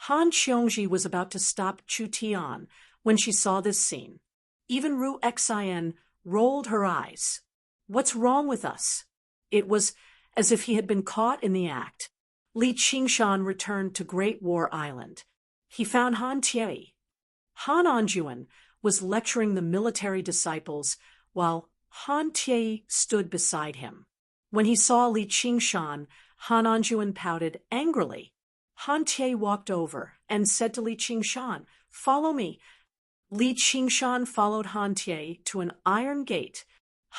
Han Qiongji was about to stop Chu Tian when she saw this scene. Even Ru Xian rolled her eyes. What's wrong with us? It was as if he had been caught in the act. Li Qingshan returned to Great War Island. He found Han Tie. Han Anjuan was lecturing the military disciples while Han Tie stood beside him. When he saw Li Qingshan, Han Anjuan pouted angrily. Han Tie walked over and said to Li Qingshan, "Follow me." Li Qingshan followed Han Tie to an iron gate.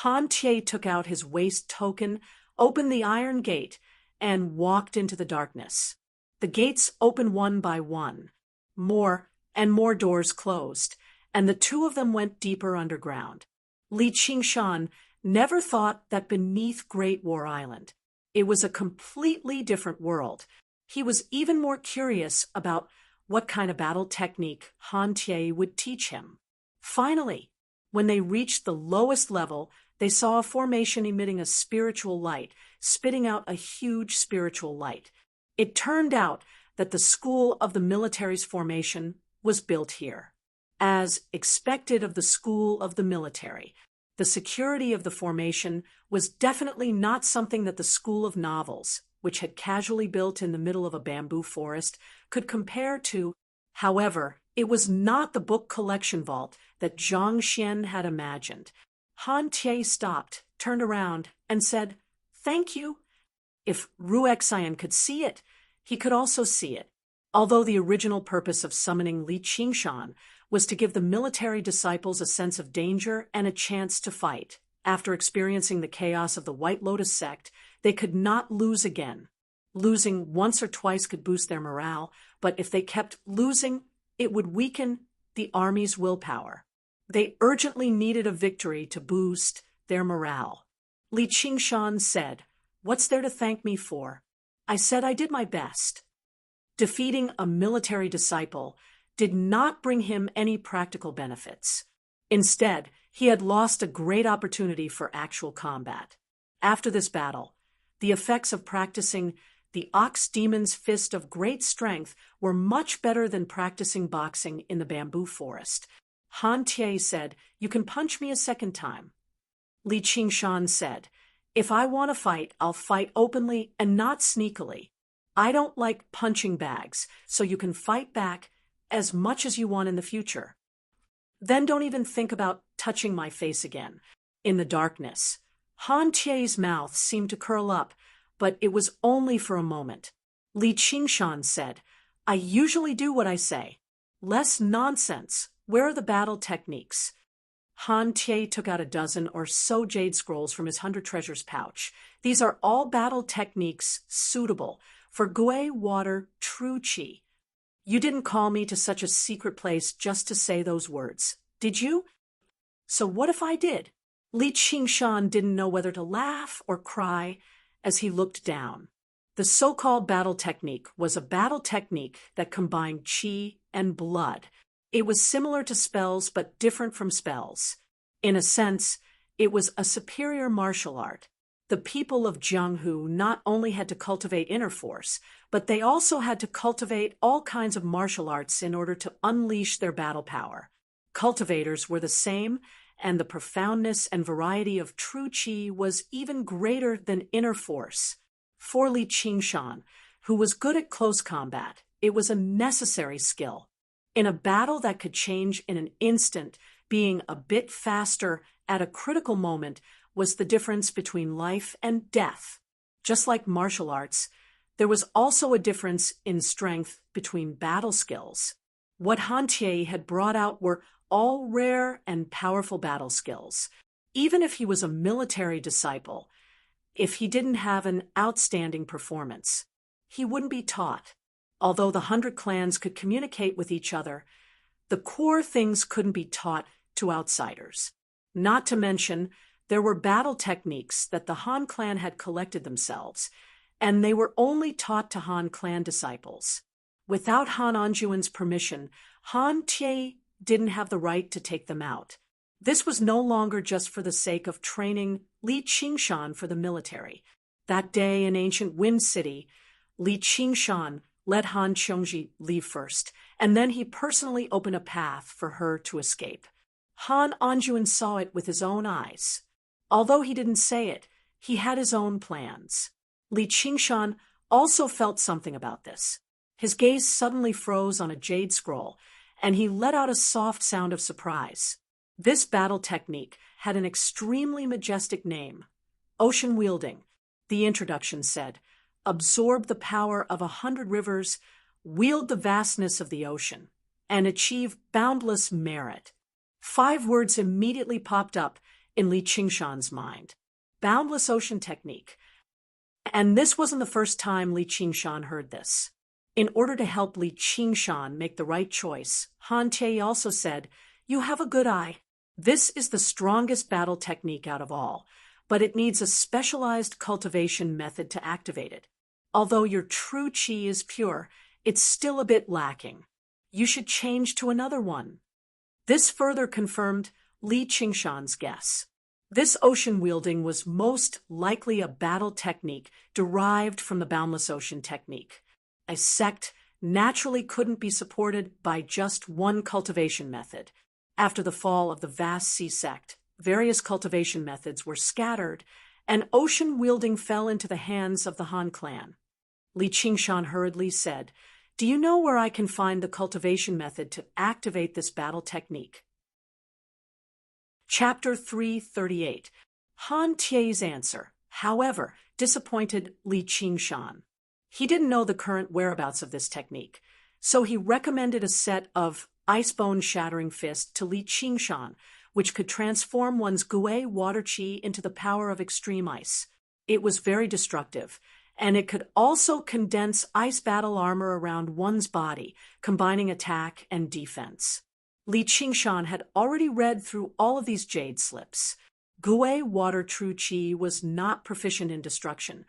Han Tie took out his waist token, opened the iron gate, and walked into the darkness. The gates opened one by one. More and more doors closed, and the two of them went deeper underground. Li Qingshan never thought that beneath Great War Island, it was a completely different world. He was even more curious about what kind of battle technique Han Tie would teach him. Finally, when they reached the lowest level, they saw a formation emitting a spiritual light, spitting out a huge spiritual light. It turned out that the school of the military's formation was built here. As expected of the school of the military, the security of the formation was definitely not something that the school of novels, which had casually built in the middle of a bamboo forest, could compare to. However, it was not the book collection vault that Zhang Xian had imagined. Han Tie stopped, turned around, and said, "Thank you." If Ruexian could see it, he could also see it. Although the original purpose of summoning Li Qingshan was to give the military disciples a sense of danger and a chance to fight, after experiencing the chaos of the White Lotus sect, they could not lose again. Losing once or twice could boost their morale, but if they kept losing, it would weaken the army's willpower. They urgently needed a victory to boost their morale. Li Qingshan said, "What's there to thank me for? I said I did my best." Defeating a military disciple did not bring him any practical benefits. Instead, he had lost a great opportunity for actual combat. After this battle, the effects of practicing the Ox Demon's Fist of Great Strength were much better than practicing boxing in the bamboo forest. Han Tie said, "You can punch me a second time." Li Qingshan said, "If I want to fight, I'll fight openly and not sneakily. I don't like punching bags, so you can fight back as much as you want in the future. Then don't even think about touching my face again." In the darkness, Han Tie's mouth seemed to curl up, but it was only for a moment. Li Qingshan said, "I usually do what I say. Less nonsense. Where are the battle techniques?" Han Tie took out a dozen or so jade scrolls from his 100 treasures pouch. "These are all battle techniques suitable for Gui Water True Qi. You didn't call me to such a secret place just to say those words, did you?" "So what if I did?" Li Qingshan didn't know whether to laugh or cry as he looked down. The so-called battle technique was a battle technique that combined qi and blood. It was similar to spells but different from spells. In a sense, it was a superior martial art. The people of Jianghu not only had to cultivate inner force, but they also had to cultivate all kinds of martial arts in order to unleash their battle power. Cultivators were the same, and the profoundness and variety of true qi was even greater than inner force. For Li Qingshan, who was good at close combat, it was a necessary skill. In a battle that could change in an instant, being a bit faster at a critical moment was the difference between life and death. Just like martial arts, there was also a difference in strength between battle skills. What Han Tie had brought out were all rare and powerful battle skills. Even if he was a military disciple, if he didn't have an outstanding performance, he wouldn't be taught. Although the 100 clans could communicate with each other, the core things couldn't be taught to outsiders. Not to mention, there were battle techniques that the Han clan had collected themselves, and they were only taught to Han clan disciples. Without Han Anjuan's permission, Han Tie didn't have the right to take them out. This was no longer just for the sake of training Li Qingshan for the military. That day in ancient Wind City, Li Qingshan let Han Qiongji leave first, and then he personally opened a path for her to escape. Han Anjuan saw it with his own eyes. Although he didn't say it, he had his own plans. Li Qingshan also felt something about this. His gaze suddenly froze on a jade scroll, and he let out a soft sound of surprise. This battle technique had an extremely majestic name. Ocean Wielding, the introduction said. Absorb the power of 100 rivers, wield the vastness of the ocean, and achieve boundless merit. 5 words immediately popped up in Li Qingshan's mind. Boundless ocean technique. And this wasn't the first time Li Qingshan heard this. In order to help Li Qingshan make the right choice, Han Tie also said, "You have a good eye. This is the strongest battle technique out of all, but it needs a specialized cultivation method to activate it. Although your true qi is pure, it's still a bit lacking. You should change to another one." This further confirmed Li Qingshan's guess. This ocean wielding was most likely a battle technique derived from the boundless ocean technique. A sect naturally couldn't be supported by just one cultivation method. After the fall of the vast sea sect, various cultivation methods were scattered, and ocean wielding fell into the hands of the Han clan. Li Qingshan hurriedly said, "Do you know where I can find the cultivation method to activate this battle technique?" Chapter 338. Han Tie's Answer. However, disappointed Li Qingshan. He didn't know the current whereabouts of this technique, so he recommended a set of ice-bone shattering fist to Li Qingshan, which could transform one's Gui water qi into the power of extreme ice. It was very destructive, and it could also condense ice battle armor around one's body, combining attack and defense. Li Qingshan had already read through all of these jade slips. Gui water true qi was not proficient in destruction,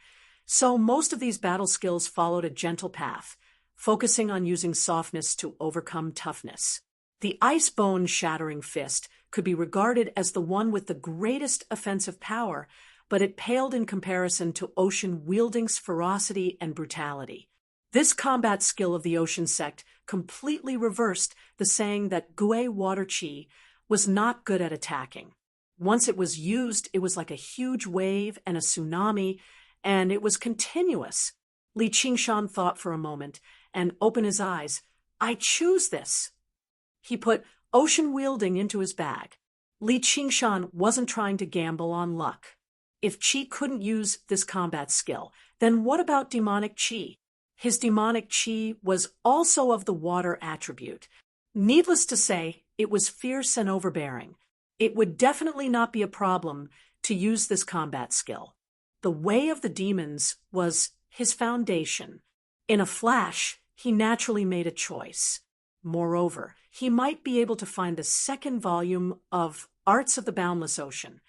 so most of these battle skills followed a gentle path, focusing on using softness to overcome toughness. The ice bone shattering fist could be regarded as the one with the greatest offensive power, but it paled in comparison to ocean wielding's ferocity and brutality. This combat skill of the ocean sect completely reversed the saying that Gui water qi was not good at attacking. Once it was used, it was like a huge wave and a tsunami, and it was continuous. Li Qingshan thought for a moment and opened his eyes. I choose this. He put ocean wielding into his bag. Li Qingshan wasn't trying to gamble on luck. If Qi couldn't use this combat skill, then what about demonic Qi? His demonic Qi was also of the water attribute. Needless to say, it was fierce and overbearing. It would definitely not be a problem to use this combat skill. The way of the demons was his foundation. In a flash, he naturally made a choice. Moreover, he might be able to find the second volume of Arts of the Boundless Ocean.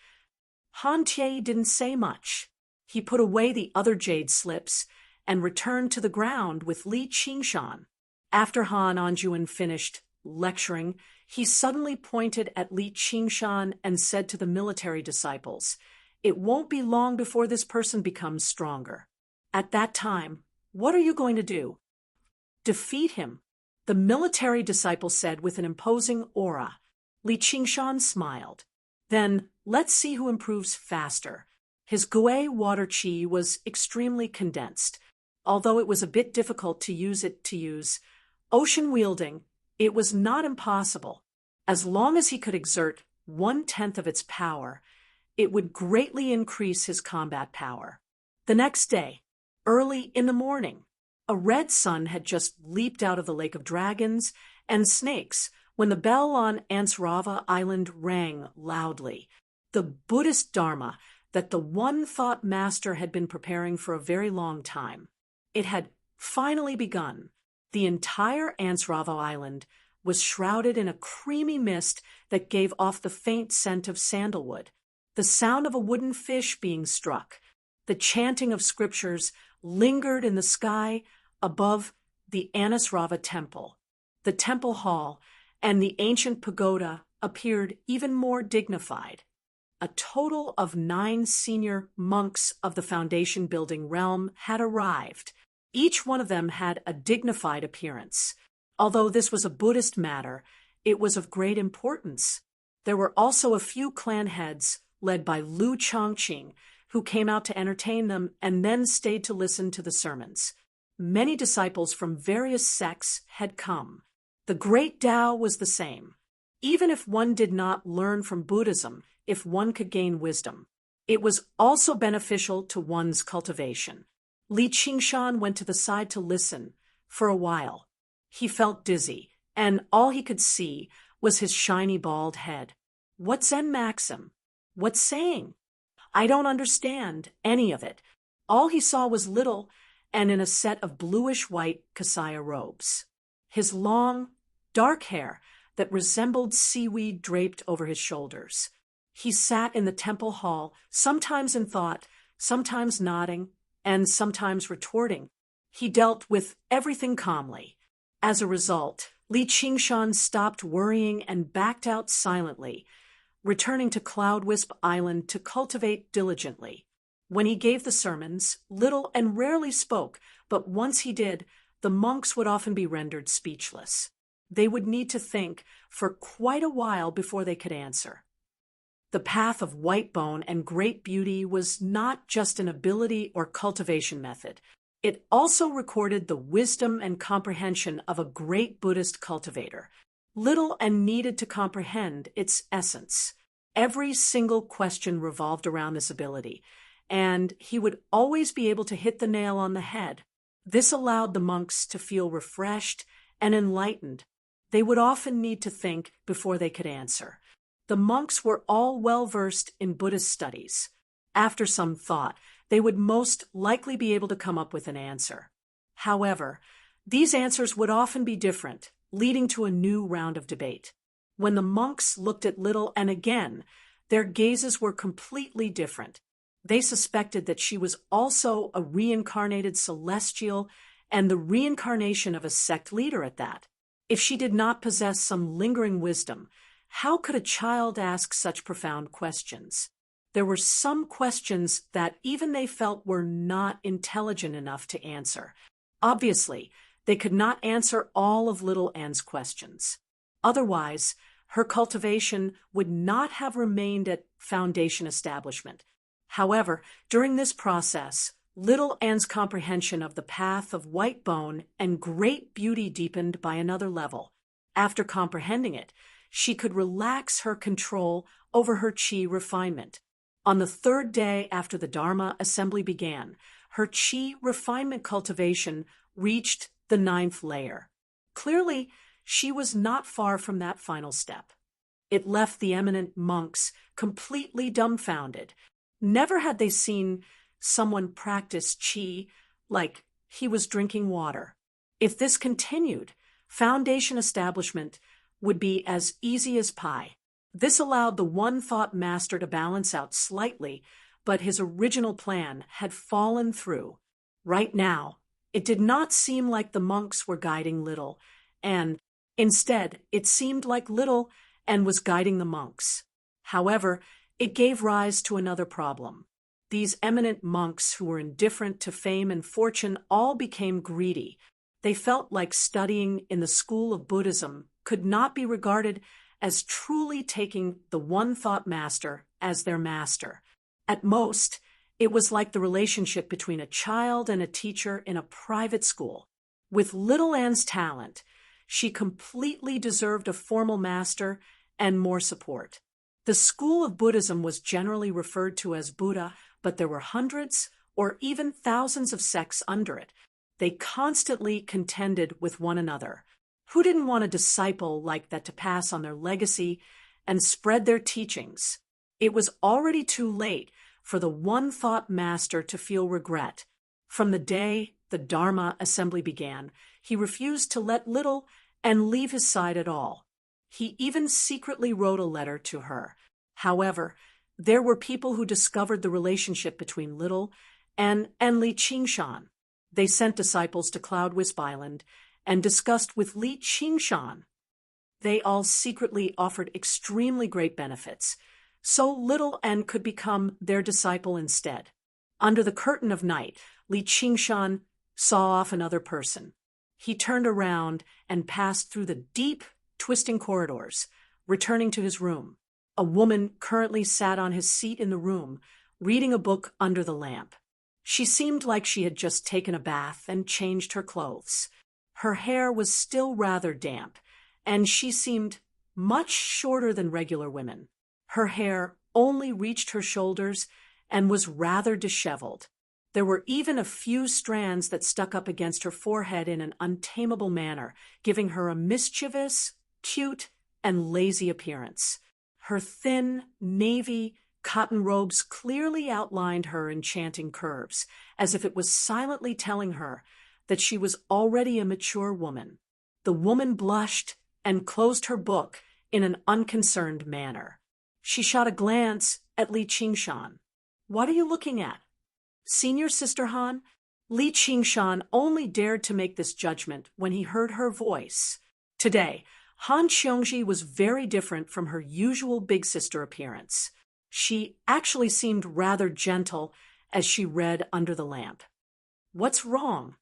Han Tie didn't say much. He put away the other jade slips and returned to the ground with Li Qingshan. After Han Anjuan finished lecturing, he suddenly pointed at Li Qingshan and said to the military disciples, "It won't be long before this person becomes stronger. At that time, what are you going to do?" "Defeat him," the military disciple said with an imposing aura. Li Qingshan smiled. "Then let's see who improves faster." His Gui water qi was extremely condensed. Although it was a bit difficult to use ocean wielding, it was not impossible. As long as he could exert 1/10 of its power, it would greatly increase his combat power. The next day, early in the morning, a red sun had just leaped out of the Lake of Dragons and Snakes when the bell on Ansrava Island rang loudly. The Buddhist Dharma that the One Thought Master had been preparing for a very long time. It had finally begun. The entire Ansrava Island was shrouded in a creamy mist that gave off the faint scent of sandalwood. The sound of a wooden fish being struck, the chanting of scriptures lingered in the sky above the Anasrava temple. The temple hall and the ancient pagoda appeared even more dignified. A total of 9 senior monks of the foundation building realm had arrived. Each one of them had a dignified appearance. Although this was a Buddhist matter, it was of great importance. There were also a few clan heads, led by Lu Chongqing, who came out to entertain them and then stayed to listen to the sermons. Many disciples from various sects had come. The Great Tao was the same. Even if one did not learn from Buddhism, if one could gain wisdom, it was also beneficial to one's cultivation. Li Qingshan went to the side to listen for a while. He felt dizzy, and all he could see was his shiny bald head. What Zen maxim? What saying? I don't understand any of it. All he saw was little and in a set of bluish-white Kasaya robes. His long, dark hair that resembled seaweed draped over his shoulders. He sat in the temple hall, sometimes in thought, sometimes nodding, and sometimes retorting. He dealt with everything calmly. As a result, Li Qingshan stopped worrying and backed out silently, returning to Cloudwisp Island to cultivate diligently. When he gave the sermons, little and rarely spoke, but once he did, the monks would often be rendered speechless. They would need to think for quite a while before they could answer. The path of white bone and great beauty was not just an ability or cultivation method. It also recorded the wisdom and comprehension of a great Buddhist cultivator, little and needed to comprehend its essence. Every single question revolved around this ability, and he would always be able to hit the nail on the head. This allowed the monks to feel refreshed and enlightened. They would often need to think before they could answer. The monks were all well-versed in Buddhist studies. After some thought, they would most likely be able to come up with an answer. However, these answers would often be different, leading to a new round of debate. When the monks looked at Little, and again, their gazes were completely different. They suspected that she was also a reincarnated celestial, and the reincarnation of a sect leader at that. If she did not possess some lingering wisdom, how could a child ask such profound questions? There were some questions that even they felt were not intelligent enough to answer. Obviously, they could not answer all of Little Anne's questions. Otherwise, her cultivation would not have remained at foundation establishment. However, during this process, Little Anne's comprehension of the path of white bone and great beauty deepened by another level. After comprehending it, she could relax her control over her chi refinement. On the third day after the Dharma assembly began, her chi refinement cultivation reached the 9th layer. Clearly, she was not far from that final step. It left the eminent monks completely dumbfounded. Never had they seen someone practice chi like he was drinking water. If this continued, foundation establishment would be as easy as pie. This allowed the one-thought master to balance out slightly, but his original plan had fallen through. Right now, it did not seem like the monks were guiding Little, and instead, it seemed like Little and was guiding the monks. However, it gave rise to another problem. These eminent monks who were indifferent to fame and fortune all became greedy. They felt like studying in the school of Buddhism could not be regarded as truly taking the one-thought master as their master. At most, it was like the relationship between a child and a teacher in a private school. With Little Anne's talent, she completely deserved a formal master and more support. The school of Buddhism was generally referred to as Buddha, but there were hundreds or even thousands of sects under it. They constantly contended with one another. Who didn't want a disciple like that to pass on their legacy and spread their teachings? It was already too late for the one-thought master to feel regret. From the day the Dharma assembly began, he refused to let Little and leave his side at all. He even secretly wrote a letter to her. However, there were people who discovered the relationship between Little and Li Qingshan. They sent disciples to Cloud Wisp Island and discussed with Li Qingshan. They all secretly offered extremely great benefits, so Little Anne could become their disciple instead. Under the curtain of night, Li Qingshan saw off another person. He turned around and passed through the deep, twisting corridors, returning to his room. A woman currently sat on his seat in the room, reading a book under the lamp. She seemed like she had just taken a bath and changed her clothes. Her hair was still rather damp, and she seemed much shorter than regular women. Her hair only reached her shoulders and was rather disheveled. There were even a few strands that stuck up against her forehead in an untamable manner, giving her a mischievous, cute, and lazy appearance. Her thin, navy cotton robes clearly outlined her enchanting curves, as if it was silently telling her that she was already a mature woman. The woman blushed and closed her book in an unconcerned manner. She shot a glance at Li Qingshan. "What are you looking at?" "Senior Sister Han?" Li Qingshan only dared to make this judgment when he heard her voice. Today, Han Qiongji was very different from her usual big sister appearance. She actually seemed rather gentle as she read under the lamp. "What's wrong?"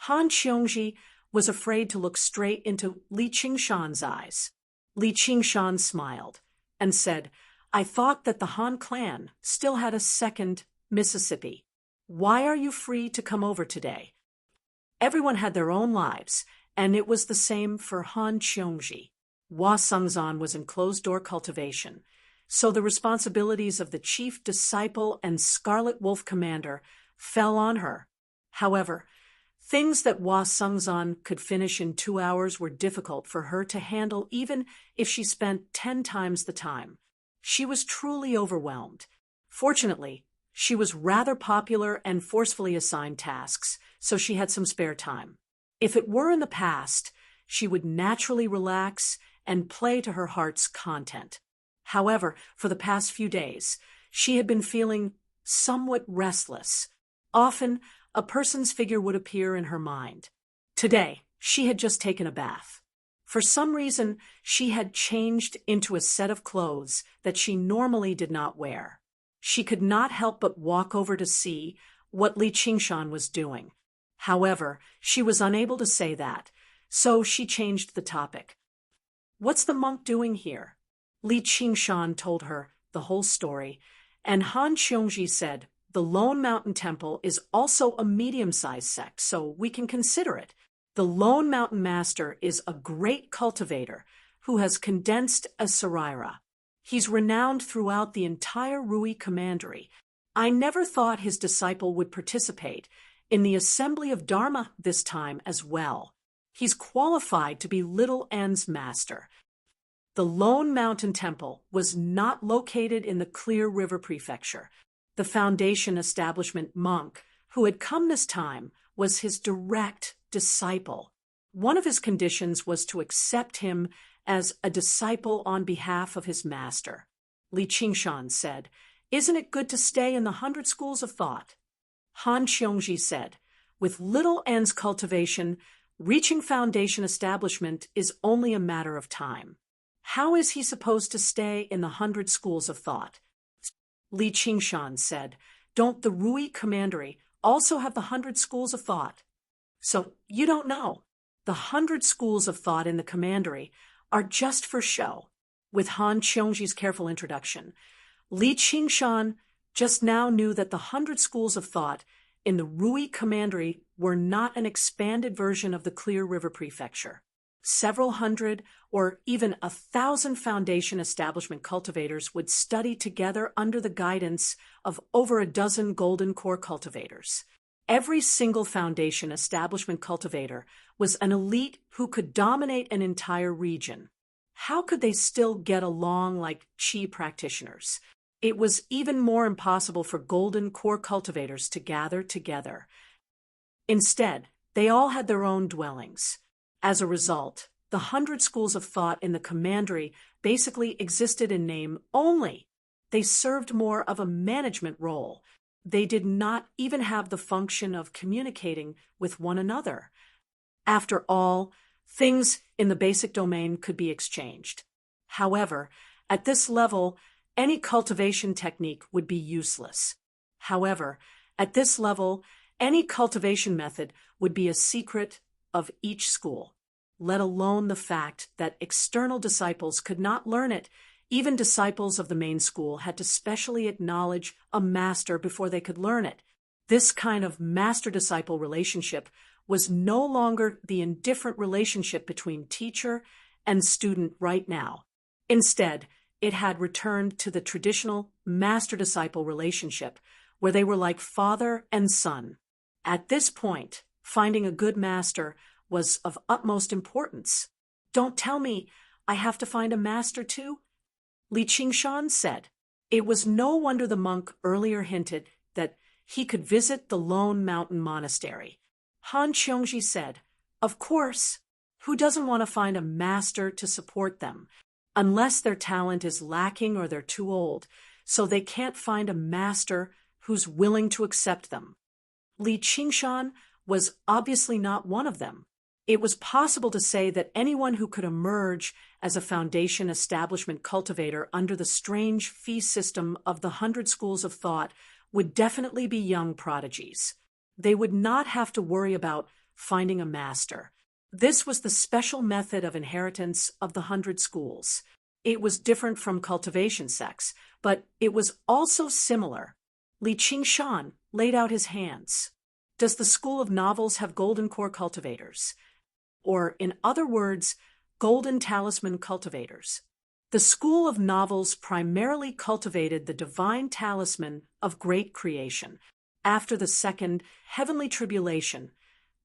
Han Qiongji was afraid to look straight into Li Qingshan's eyes. Li Qingshan smiled and said, "I thought that the Han clan still had a second Mississippi. Why are you free to come over today?" Everyone had their own lives, and it was the same for Han Qiongji. Hua Sengzan was in closed-door cultivation. so the responsibilities of the chief disciple and Scarlet Wolf commander fell on her. However, things that Hua Sungzan could finish in 2 hours were difficult for her to handle even if she spent 10 times the time. She was truly overwhelmed. Fortunately, she was rather popular and forcefully assigned tasks, so she had some spare time. If it were in the past, she would naturally relax and play to her heart's content. However, for the past few days, she had been feeling somewhat restless. Often, a person's figure would appear in her mind. Today, she had just taken a bath. For some reason, she had changed into a set of clothes that she normally did not wear. She could not help but walk over to see what Li Qingshan was doing. However, she was unable to say that, so she changed the topic. "What's the monk doing here?" Li Qingshan told her the whole story, and Han Qiongji said, "The Lone Mountain Temple is also a medium-sized sect, so we can consider it. The Lone Mountain Master is a great cultivator who has condensed a Saraira. He's renowned throughout the entire Rui Commandery. I never thought his disciple would participate in the Assembly of Dharma this time as well. He's qualified to be Little N's master." The Lone Mountain Temple was not located in the Clear River Prefecture. The Foundation establishment monk who had come this time was his direct disciple. One of his conditions was to accept him as a disciple on behalf of his master. Li Qingshan said, "Isn't it good to stay in the 100 schools of thought?" Han Qiongji said, "With Little N's cultivation, reaching Foundation establishment is only a matter of time. How is he supposed to stay in the 100 schools of thought?" Li Qingshan said, "Don't the Rui Commandery also have the 100 schools of thought?" "So you don't know. The 100 schools of thought in the commandery are just for show." With Han Qiongji's careful introduction, Li Qingshan just now knew that the 100 schools of thought in the Rui Commandery were not an expanded version of the Clear River Prefecture. Several hundred or even 1,000 Foundation establishment cultivators would study together under the guidance of over a dozen Golden Core cultivators. Every single Foundation establishment cultivator was an elite who could dominate an entire region. How could they still get along like Qi practitioners? It was even more impossible for Golden Core cultivators to gather together. Instead, they all had their own dwellings. As a result, the 100 schools of thought in the commandery basically existed in name only. They served more of a management role. They did not even have the function of communicating with one another. After all, things in the basic domain could be exchanged. However, at this level, any cultivation technique would be useless. However, at this level, any cultivation method would be a secret of each school, let alone the fact that external disciples could not learn it. Even disciples of the main school had to specially acknowledge a master before they could learn it. This kind of master-disciple relationship was no longer the indifferent relationship between teacher and student right now. Instead, it had returned to the traditional master-disciple relationship, where they were like father and son. At this point, finding a good master was of utmost importance. "Don't tell me I have to find a master too?" Li Qingshan said. It was no wonder the monk earlier hinted that he could visit the Lone Mountain Monastery. Han Qiongji said, "Of course. Who doesn't want to find a master to support them? Unless their talent is lacking or they're too old, so they can't find a master who's willing to accept them." Li Qingshan was obviously not one of them. It was possible to say that anyone who could emerge as a Foundation establishment cultivator under the strange fee system of the 100 schools of thought would definitely be young prodigies. They would not have to worry about finding a master. This was the special method of inheritance of the 100 schools. It was different from cultivation sects, but it was also similar. Li Qingshan laid out his hands. Does the School of Novels have Golden Core cultivators? Or, in other words, Golden Talisman cultivators? The school of novels primarily cultivated the divine talisman of great creation. After the second heavenly tribulation,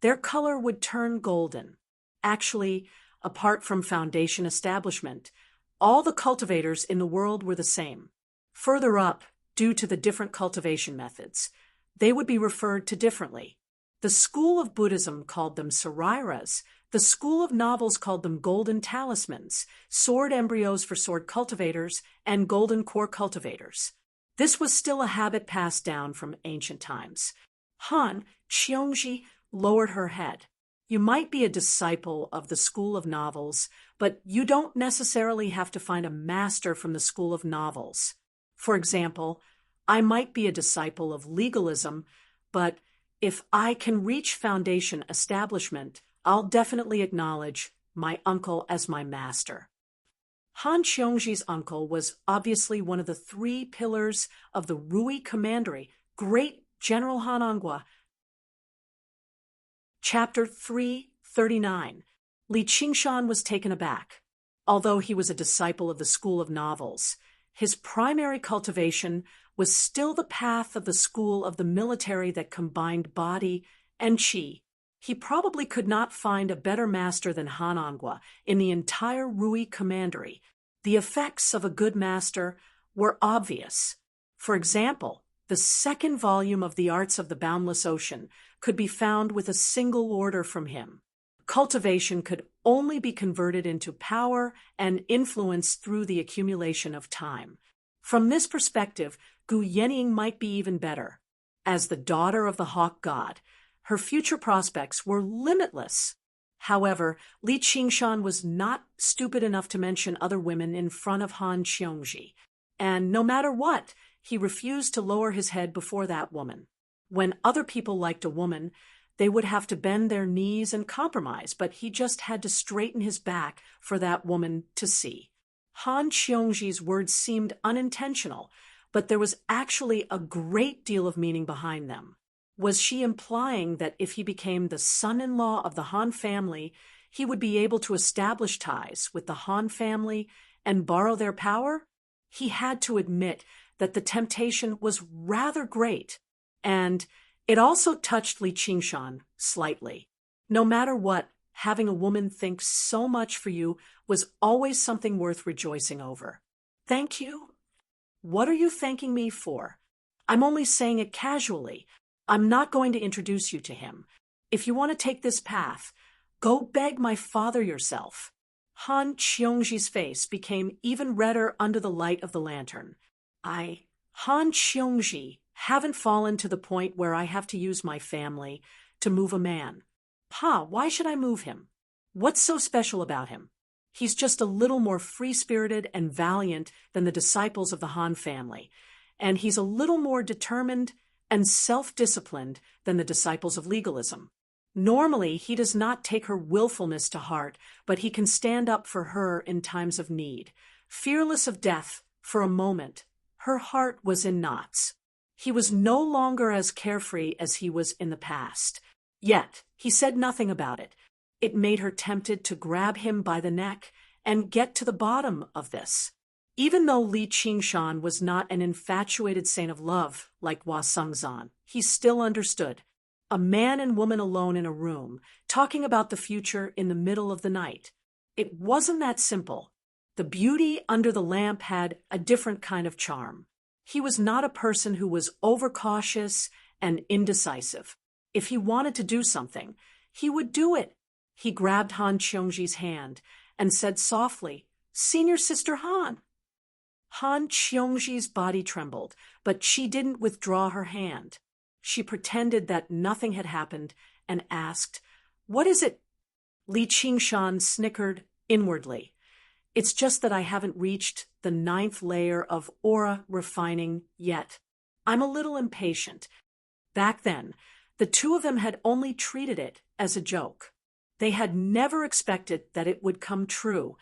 their color would turn golden. Actually, apart from foundation establishment, all the cultivators in the world were the same. Further up, due to the different cultivation methods, they would be referred to differently. The school of Buddhism called them sarairas. The school of novels called them golden talismans, sword embryos for sword cultivators, and golden core cultivators. This was still a habit passed down from ancient times. Han Qiongji lowered her head. You might be a disciple of the school of novels, but you don't necessarily have to find a master from the school of novels. For example, I might be a disciple of legalism, but if I can reach foundation establishment, I'll definitely acknowledge my uncle as my master. Han Qiongji's uncle was obviously one of the 3 pillars of the Rui Commandery, Great General Han Anghua. Chapter 339. Li Qingshan was taken aback. Although he was a disciple of the school of novels, his primary cultivation was still the path of the school of the military that combined body and qi. He probably could not find a better master than Han Anghua in the entire Rui Commandery. The effects of a good master were obvious. For example, the 2nd volume of The Arts of the Boundless Ocean could be found with a single order from him. Cultivation could only be converted into power and influence through the accumulation of time. From this perspective, Gu Yenying might be even better. As the daughter of the hawk god, her future prospects were limitless. However, Li Qingshan was not stupid enough to mention other women in front of Han Qiongji, and no matter what, he refused to lower his head before that woman. When other people liked a woman, they would have to bend their knees and compromise, but he just had to straighten his back for that woman to see. Han Qiongji's words seemed unintentional, but there was actually a great deal of meaning behind them. Was she implying that if he became the son-in-law of the Han family, he would be able to establish ties with the Han family and borrow their power? He had to admit that the temptation was rather great, and it also touched Li Qingshan slightly. No matter what, having a woman think so much for you was always something worth rejoicing over. Thank you? What are you thanking me for? I'm only saying it casually. I'm not going to introduce you to him. If you want to take this path, go beg my father yourself. Han Qiongji's face became even redder under the light of the lantern. Han Qiongji, haven't fallen to the point where I have to use my family to move a man. Pa, why should I move him? What's so special about him? He's just a little more free-spirited and valiant than the disciples of the Han family, and he's a little more determined and self-disciplined than the disciples of legalism. Normally, he does not take her willfulness to heart, but he can stand up for her in times of need. Fearless of death, for a moment, her heart was in knots. He was no longer as carefree as he was in the past. Yet, he said nothing about it. It made her tempted to grab him by the neck and get to the bottom of this. Even though Li Qingshan was not an infatuated saint of love like Hua Sengzan, he still understood. A man and woman alone in a room, talking about the future in the middle of the night. It wasn't that simple. The beauty under the lamp had a different kind of charm. He was not a person who was overcautious and indecisive. If he wanted to do something, he would do it. He grabbed Han Qiongji's hand and said softly, "Senior Sister Han." Han Qiongji's body trembled, but she didn't withdraw her hand. She pretended that nothing had happened and asked, "What is it?" Li Qingshan snickered inwardly. "It's just that I haven't reached the 9th layer of aura refining yet. I'm a little impatient." Back then, the two of them had only treated it as a joke. They had never expected that it would come true.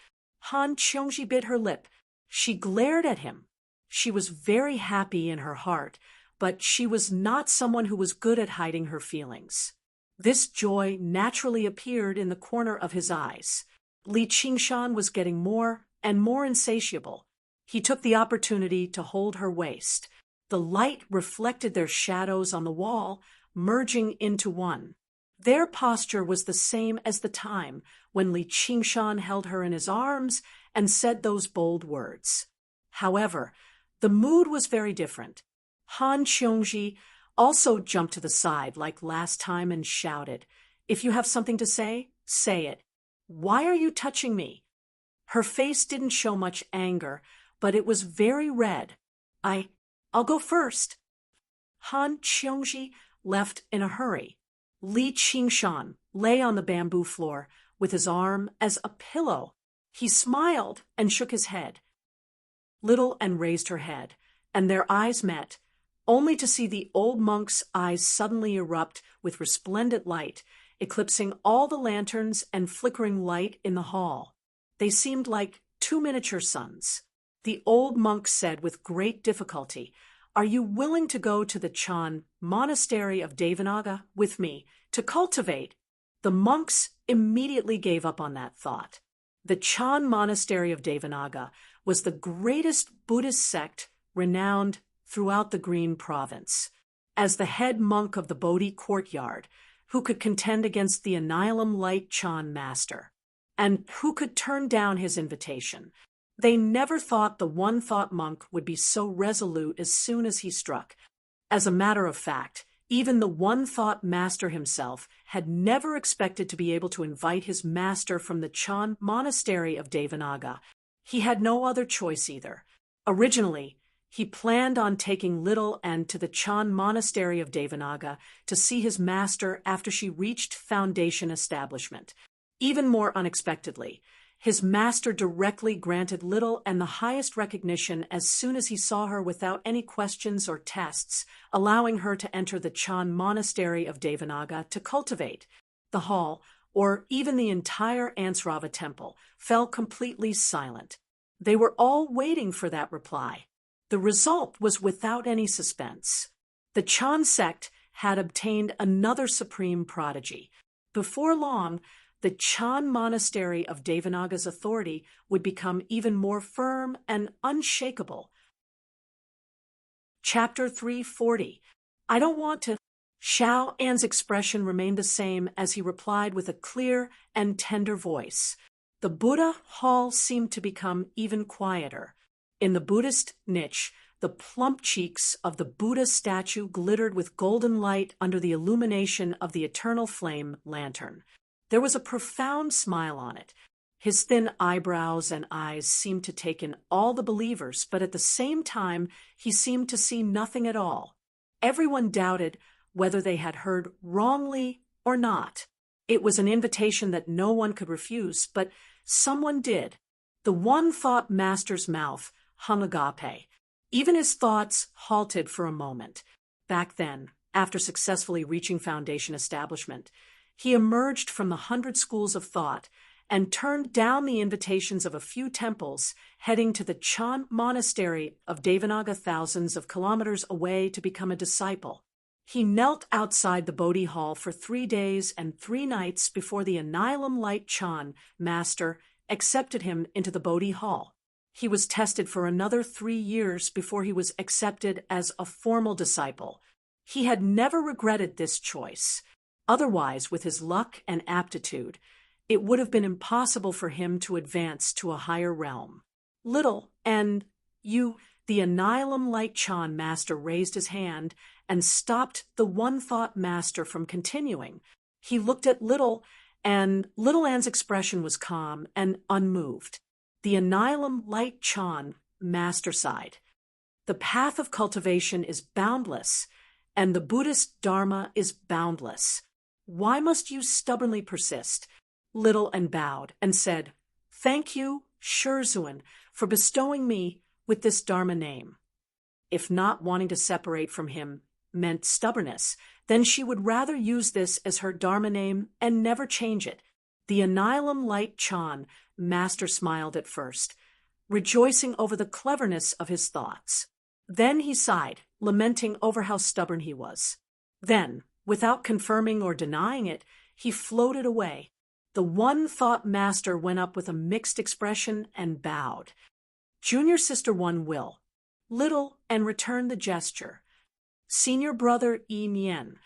Han Qiongji bit her lip. She glared at him. She was very happy in her heart, but she was not someone who was good at hiding her feelings. This joy naturally appeared in the corner of his eyes. Li Qingshan was getting more and more insatiable. He took the opportunity to hold her waist. The light reflected their shadows on the wall, merging into one. Their posture was the same as the time when Li Qingshan held her in his arms and said those bold words. However, the mood was very different. Han Qiongji also jumped to the side like last time and shouted, "If you have something to say, say it. Why are you touching me?" Her face didn't show much anger, but it was very red. I'll go first." Han Qiongji left in a hurry. Li Qingshan lay on the bamboo floor with his arm as a pillow. He smiled and shook his head. Little Anne raised her head, and their eyes met, only to see the old monk's eyes suddenly erupt with resplendent light, eclipsing all the lanterns and flickering light in the hall. They seemed like two miniature suns. The old monk said with great difficulty, "Are you willing to go to the Chan monastery of Devanaga with me to cultivate?" The monks immediately gave up on that thought. The Chan monastery of Devanaga was the greatest Buddhist sect renowned throughout the Green Province. As the head monk of the Bodhi courtyard, who could contend against the Annihilum Light Chan master, and who could turn down his invitation, they never thought the one-thought monk would be so resolute as soon as he struck. As a matter of fact, even the one-thought master himself had never expected to be able to invite his master from the Chan monastery of Devanaga. He had no other choice either. Originally, he planned on taking Little Anne to the Chan monastery of Devanaga to see his master after she reached foundation establishment. Even more unexpectedly, his master directly granted Little Anne the highest recognition as soon as he saw her without any questions or tests, allowing her to enter the Chan monastery of Devanaga to cultivate. The hall, or even the entire Ansrava temple, fell completely silent. They were all waiting for that reply. The result was without any suspense. The Chan sect had obtained another supreme prodigy. Before long, the Chan monastery of Devanaga's authority would become even more firm and unshakable. Chapter 340. I don't want to. Xiao An's expression remained the same as he replied with a clear and tender voice. The Buddha hall seemed to become even quieter. In the Buddhist niche, the plump cheeks of the Buddha statue glittered with golden light under the illumination of the eternal flame lantern. There was a profound smile on it. His thin eyebrows and eyes seemed to take in all the believers, but at the same time, he seemed to see nothing at all. Everyone doubted whether they had heard wrongly or not. It was an invitation that no one could refuse, but someone did. The one-thought master's mouth hung agape. Even his thoughts halted for a moment. Back then, after successfully reaching foundation establishment, he emerged from the 100 schools of thought and turned down the invitations of a few temples, heading to the Chan monastery of Devanaga thousands of kilometers away to become a disciple. He knelt outside the Bodhi hall for 3 days and 3 nights before the Annihilum Light Chan master accepted him into the Bodhi hall. He was tested for another 3 years before he was accepted as a formal disciple. He had never regretted this choice. Otherwise, with his luck and aptitude, it would have been impossible for him to advance to a higher realm. Little and you, the Annihilum Light Chan master raised his hand and stopped the one-thought master from continuing. He looked at Little, and Little Anne's expression was calm and unmoved. The Annihilum Light Chan master sighed. The path of cultivation is boundless, and the Buddhist Dharma is boundless. Why must you stubbornly persist? Little Anne bowed and said, "Thank you, Shurzuan, for bestowing me with this Dharma name." If not wanting to separate from him meant stubbornness, then she would rather use this as her Dharma name and never change it. The Annihilum Light Chan master smiled at first, rejoicing over the cleverness of his thoughts. Then he sighed, lamenting over how stubborn he was. Then, without confirming or denying it, he floated away. The One Thought Master went up with a mixed expression and bowed. Junior Sister One will, little, and returned the gesture. Senior Brother Yi Mian,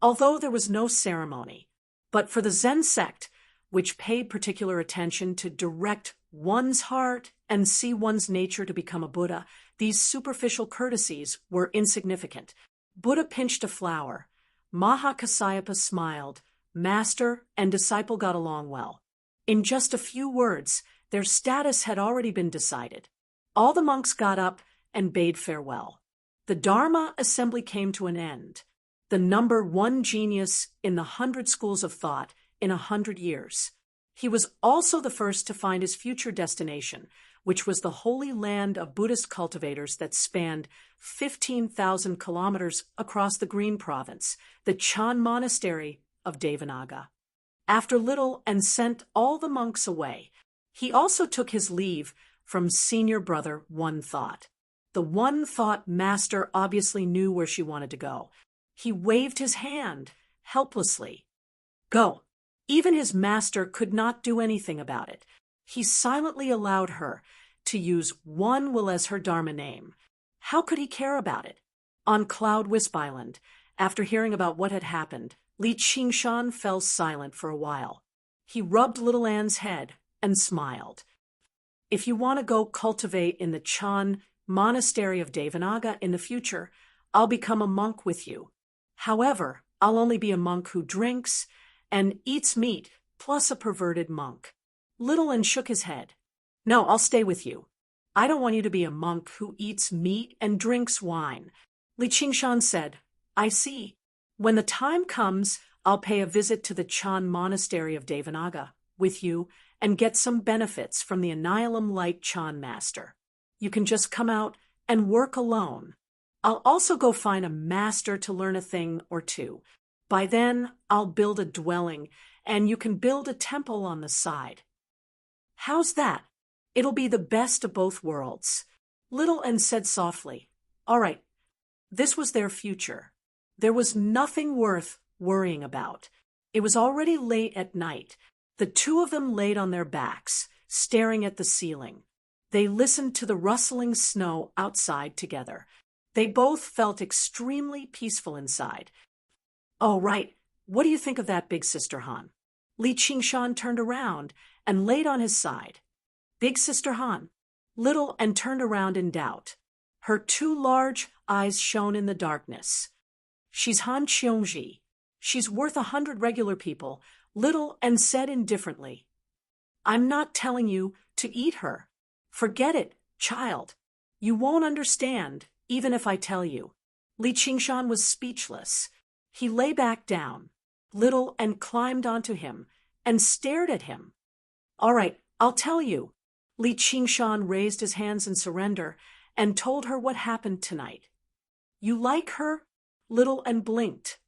although there was no ceremony. But for the Zen sect, which paid particular attention to direct one's heart and see one's nature to become a Buddha, these superficial courtesies were insignificant. Buddha pinched a flower. Mahakassapa smiled. Master and disciple got along well. In just a few words, their status had already been decided. All the monks got up and bade farewell. The Dharma assembly came to an end. The number one genius in the 100 schools of thought in 100 years. He was also the first to find his future destination, which was the holy land of Buddhist cultivators that spanned 15,000 kilometers across the Green Province, the Chan Monastery of Devanaga. After little and sent all the monks away, he also took his leave from Senior Brother One Thought. The One Thought Master obviously knew where she wanted to go. He waved his hand, helplessly. Go. Even his master could not do anything about it. He silently allowed her to use One Will as her Dharma name. How could he care about it? On Cloud Wisp Island, after hearing about what had happened, Li Qingshan fell silent for a while. He rubbed Little Anne's head and smiled. If you want to go cultivate in the Chan Monastery of Devanaga in the future, I'll become a monk with you. However, I'll only be a monk who drinks and eats meat, plus a perverted monk. Little Anne shook his head. No, I'll stay with you. I don't want you to be a monk who eats meat and drinks wine. Li Qingshan said, I see. When the time comes, I'll pay a visit to the Chan Monastery of Devanaga with you and get some benefits from the Annihilum Light Chan Master. You can just come out and work alone. I'll also go find a master to learn a thing or two. By then, I'll build a dwelling, and you can build a temple on the side. How's that? It'll be the best of both worlds. Little Anne said softly, All right. This was their future. There was nothing worth worrying about. It was already late at night. The two of them laid on their backs, staring at the ceiling. They listened to the rustling snow outside together. They both felt extremely peaceful inside. Oh, right. What do you think of that, Big Sister Han? Li Qingshan turned around and laid on his side. Big Sister Han. Little Anne turned around in doubt. Her two large eyes shone in the darkness. She's Han Qiongji. She's worth 100 regular people, Little Anne said indifferently. I'm not telling you to eat her. Forget it, child. You won't understand, even if I tell you. Li Qingshan was speechless. He lay back down. Little Anne climbed onto him and stared at him. All right, I'll tell you. Li Qingshan raised his hands in surrender and told her what happened tonight. You like her? Little Anne blinked.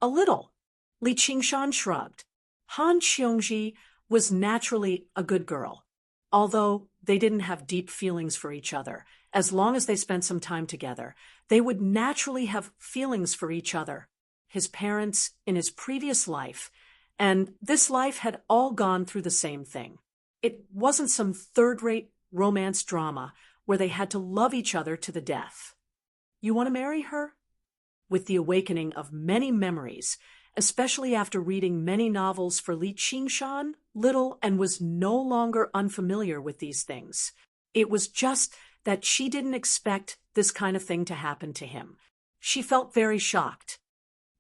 A little. Li Qingshan shrugged. Han Qiongji was naturally a good girl, although they didn't have deep feelings for each other. As long as they spent some time together, they would naturally have feelings for each other. His parents in his previous life, and this life had all gone through the same thing. It wasn't some third-rate romance drama where they had to love each other to the death. You want to marry her? With the awakening of many memories, especially after reading many novels for Li Qingshan, Little Anne was no longer unfamiliar with these things. It was just that she didn't expect this kind of thing to happen to him. She felt very shocked.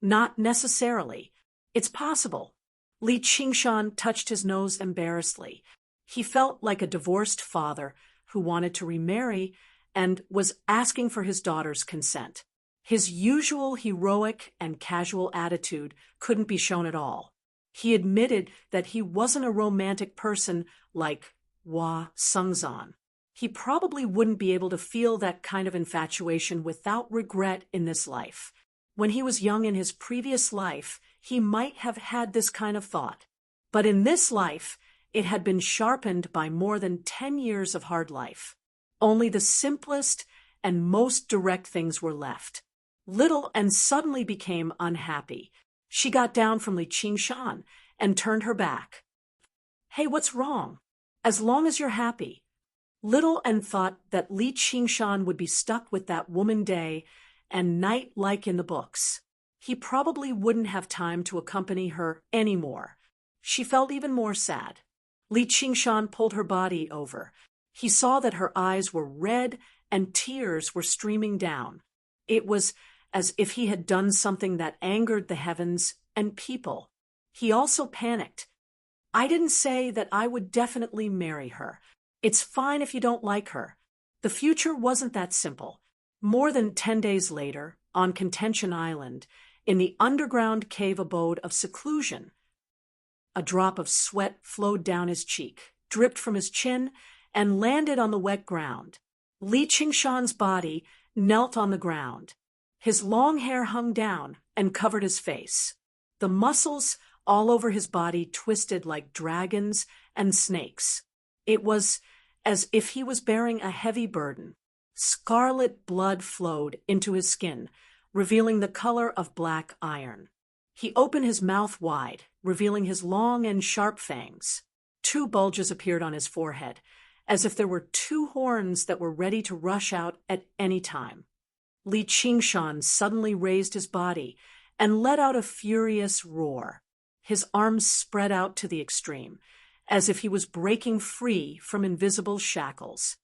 Not necessarily. It's possible. Li Qingshan touched his nose embarrassedly. He felt like a divorced father who wanted to remarry and was asking for his daughter's consent. His usual heroic and casual attitude couldn't be shown at all. He admitted that he wasn't a romantic person like Hua Sungzan. He probably wouldn't be able to feel that kind of infatuation without regret in this life. When he was young in his previous life, he might have had this kind of thought. But in this life, it had been sharpened by more than 10 years of hard life. Only the simplest and most direct things were left. Little Anne suddenly became unhappy. She got down from Li Qingshan and turned her back. Hey, what's wrong? As long as you're happy. Little and thought that Li Qingshan would be stuck with that woman day and night like in the books. He probably wouldn't have time to accompany her anymore. She felt even more sad. Li Qingshan pulled her body over. He saw that her eyes were red and tears were streaming down. It was as if he had done something that angered the heavens and people. He also panicked. I didn't say that I would definitely marry her. It's fine if you don't like her. The future wasn't that simple. More than 10 days later, on Contention Island, in the underground cave abode of seclusion, a drop of sweat flowed down his cheek, dripped from his chin, and landed on the wet ground. Li Qingshan's body knelt on the ground. His long hair hung down and covered his face. The muscles all over his body twisted like dragons and snakes. It was as if he was bearing a heavy burden. Scarlet blood flowed into his skin, revealing the color of black iron. He opened his mouth wide, revealing his long and sharp fangs. 2 bulges appeared on his forehead, as if there were 2 horns that were ready to rush out at any time. Li Qingshan suddenly raised his body and let out a furious roar. His arms spread out to the extreme, as if he was breaking free from invisible shackles.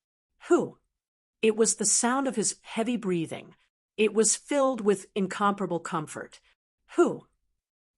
Who? It was the sound of his heavy breathing. It was filled with incomparable comfort. Who?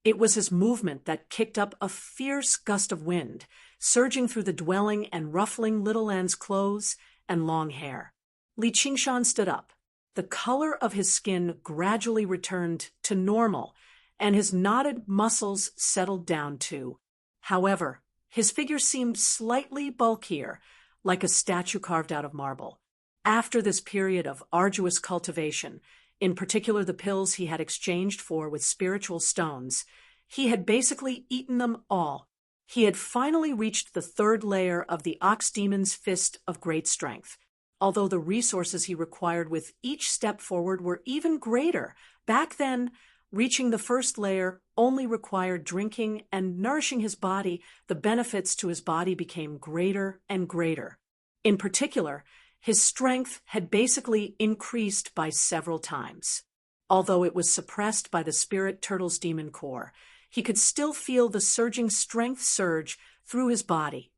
It was his movement that kicked up a fierce gust of wind, surging through the dwelling and ruffling Little An's clothes and long hair. Li Qingshan stood up. The color of his skin gradually returned to normal, and his knotted muscles settled down too. However, his figure seemed slightly bulkier, like a statue carved out of marble. After this period of arduous cultivation, in particular the pills he had exchanged for with spiritual stones, he had basically eaten them all. He had finally reached the 3rd layer of the ox demon's fist of great strength. Although the resources he required with each step forward were even greater, back then, reaching the 1st layer only required drinking and nourishing his body. The benefits to his body became greater and greater. In particular, his strength had basically increased by several times. Although it was suppressed by the spirit turtle's demon core, he could still feel the surging strength surge through his body,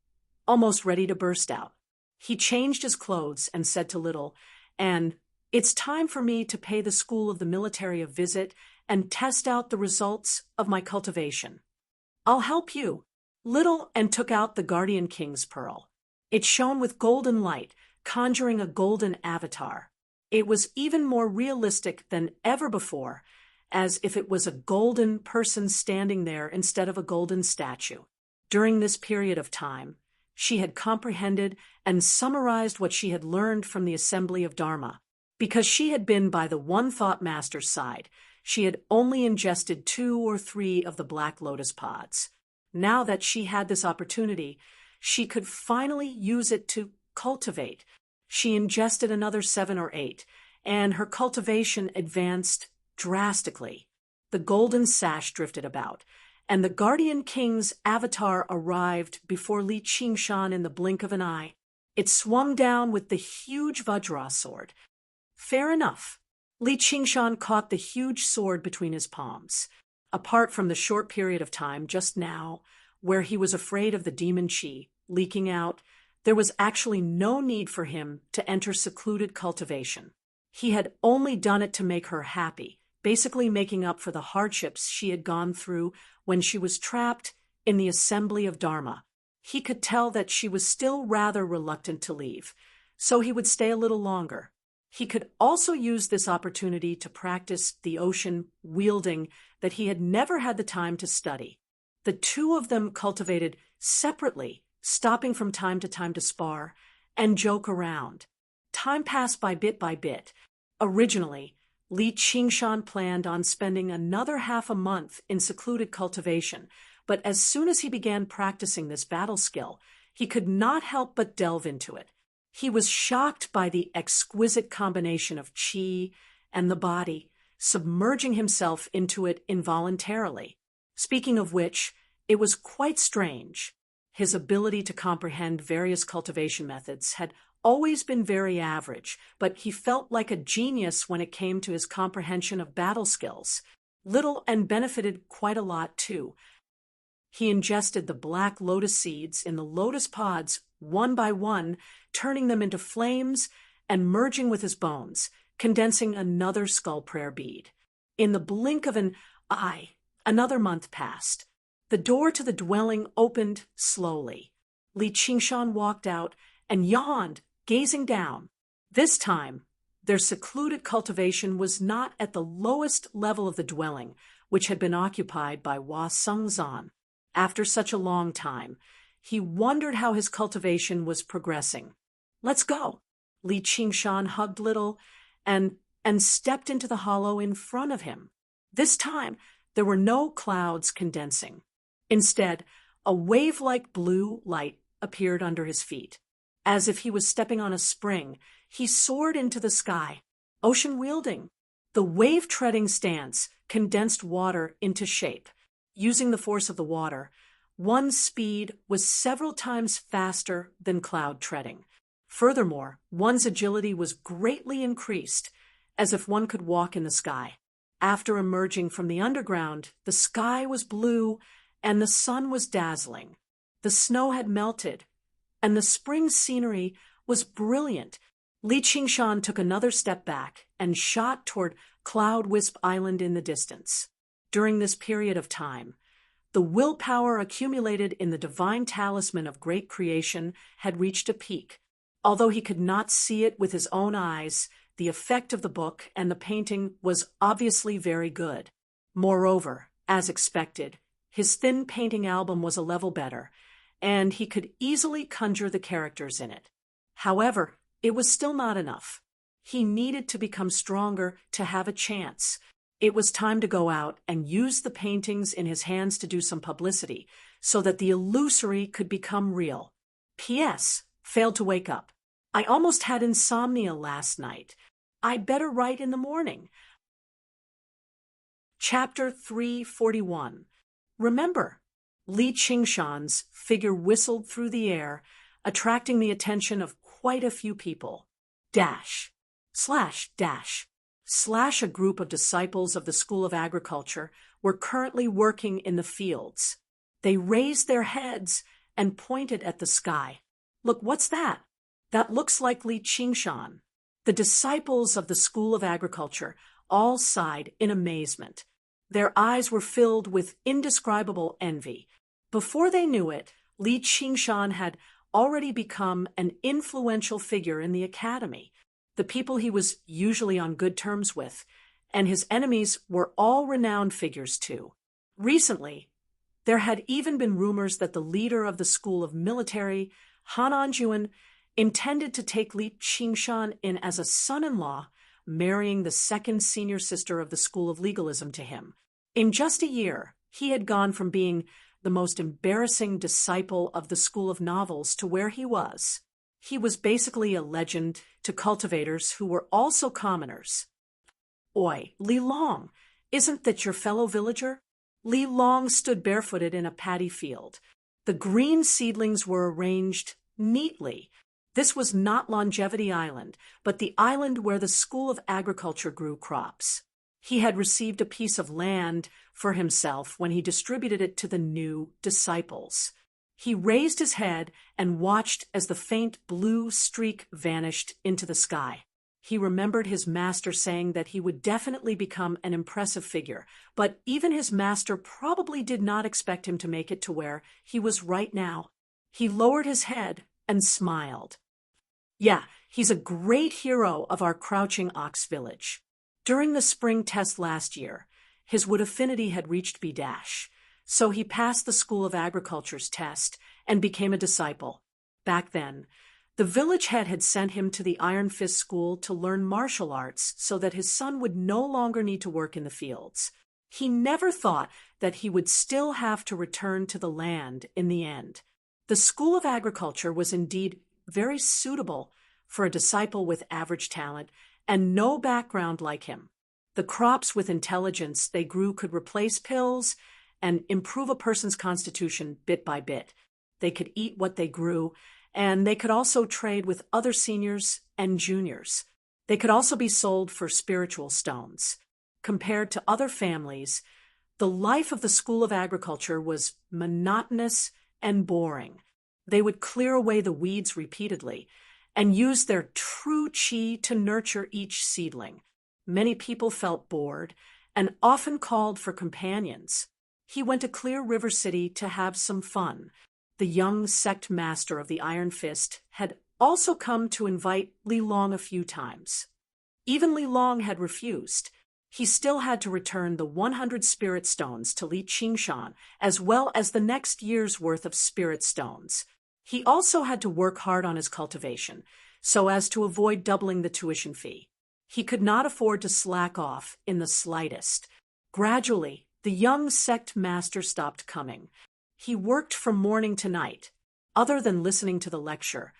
almost ready to burst out. He changed his clothes and said to Little, "And it's time for me to pay the school of the military a visit and test out the results of my cultivation. I'll help you." Little and took out the Guardian King's pearl. It shone with golden light, conjuring a golden avatar. It was even more realistic than ever before, as if it was a golden person standing there instead of a golden statue. During this period of time, she had comprehended and summarized what she had learned from the Assembly of Dharma. Because she had been by the One Thought Master's side, she had only ingested 2 or 3 of the black lotus pods. Now that she had this opportunity, she could finally use it to cultivate. She ingested another 7 or 8, and her cultivation advanced drastically. The golden sash drifted about, and the Guardian King's avatar arrived before Li Qingshan in the blink of an eye. It swung down with the huge Vajra sword. Fair enough. Li Qingshan caught the huge sword between his palms. Apart from the short period of time just now, where he was afraid of the demon chi leaking out, there was actually no need for him to enter secluded cultivation. He had only done it to make her happy, basically making up for the hardships she had gone through when she was trapped in the Assembly of Dharma. He could tell that she was still rather reluctant to leave, so he would stay a little longer. He could also use this opportunity to practice the ocean wielding that he had never had the time to study. The 2 of them cultivated separately, stopping from time to spar and joke around. Time passed by bit. Originally, Li Qingshan planned on spending another half a month in secluded cultivation, but as soon as he began practicing this battle skill, he could not help but delve into it. He was shocked by the exquisite combination of qi and the body, submerging himself into it involuntarily. Speaking of which, it was quite strange. His ability to comprehend various cultivation methods had always been very average, but he felt like a genius when it came to his comprehension of battle skills. Little and benefited quite a lot, too. He ingested the black lotus seeds in the lotus pods one by one, turning them into flames and merging with his bones, condensing another skull prayer bead. In the blink of an eye, another month passed. The door to the dwelling opened slowly. Li Qingshan walked out and yawned, gazing down. This time, their secluded cultivation was not at the lowest level of the dwelling, which had been occupied by Hua Sengzan. After such a long time, he wondered how his cultivation was progressing. "Let's go." Li Qingshan hugged Little and stepped into the hollow in front of him. This time, there were no clouds condensing. Instead, a wave-like blue light appeared under his feet. As if he was stepping on a spring, he soared into the sky, ocean-wielding. The wave-treading stance condensed water into shape. Using the force of the water, one's speed was several times faster than cloud treading. Furthermore, one's agility was greatly increased, as if one could walk in the sky. After emerging from the underground, the sky was blue and the sun was dazzling. The snow had melted, and the spring scenery was brilliant. Li Qingshan took another step back and shot toward Cloud Wisp Island in the distance. During this period of time, the willpower accumulated in the divine talisman of great creation had reached a peak. Although he could not see it with his own eyes, the effect of the book and the painting was obviously very good. Moreover, as expected, his thin painting album was a level better, and he could easily conjure the characters in it. However, it was still not enough. He needed to become stronger to have a chance. It was time to go out and use the paintings in his hands to do some publicity, so that the illusory could become real. P.S. Failed to wake up. I almost had insomnia last night. I'd better write in the morning. Chapter 341. Remember, Li Qingshan's figure whistled through the air, attracting the attention of quite a few people. Dash, slash, dash. Slash, a group of disciples of the School of Agriculture, were currently working in the fields. They raised their heads and pointed at the sky. "Look, what's that?" "That looks like Li Qingshan." The disciples of the School of Agriculture all sighed in amazement. Their eyes were filled with indescribable envy. Before they knew it, Li Qingshan had already become an influential figure in the academy. The people he was usually on good terms with, and his enemies were all renowned figures too. Recently, there had even been rumors that the leader of the School of Military, Han Anjuan, intended to take Li Qingshan in as a son-in-law, marrying the second senior sister of the School of Legalism to him. In just a year, he had gone from being the most embarrassing disciple of the School of Novels to where he was. He was basically a legend to cultivators who were also commoners. "Oi, Li Long, isn't that your fellow villager?" Li Long stood barefooted in a paddy field. The green seedlings were arranged neatly. This was not Longevity Island, but the island where the School of Agriculture grew crops. He had received a piece of land for himself when he distributed it to the new disciples. He raised his head and watched as the faint blue streak vanished into the sky. He remembered his master saying that he would definitely become an impressive figure, but even his master probably did not expect him to make it to where he was right now. He lowered his head and smiled. "Yeah, he's a great hero of our Crouching Ox village. During the spring test last year, his wood affinity had reached B-, so he passed the School of Agriculture's test and became a disciple. Back then, the village head had sent him to the Iron Fist School to learn martial arts so that his son would no longer need to work in the fields. He never thought that he would still have to return to the land in the end. The School of Agriculture was indeed very suitable for a disciple with average talent and no background like him. The crops with intelligence they grew could replace pills and improve a person's constitution bit by bit. they could eat what they grew, and they could also trade with other seniors and juniors. They could also be sold for spiritual stones. Compared to other families, the life of the School of Agriculture was monotonous and boring. They would clear away the weeds repeatedly and use their true chi to nurture each seedling. Many people felt bored and often called for companions. He went to Clear River City to have some fun. The young sect master of the Iron Fist had also come to invite Li Long a few times. Even Li Long had refused. He still had to return the 100 spirit stones to Li Qingshan, as well as the next year's worth of spirit stones. He also had to work hard on his cultivation, so as to avoid doubling the tuition fee. He could not afford to slack off in the slightest. Gradually, the young sect master stopped coming. He worked from morning to night. Other than listening to the lecture,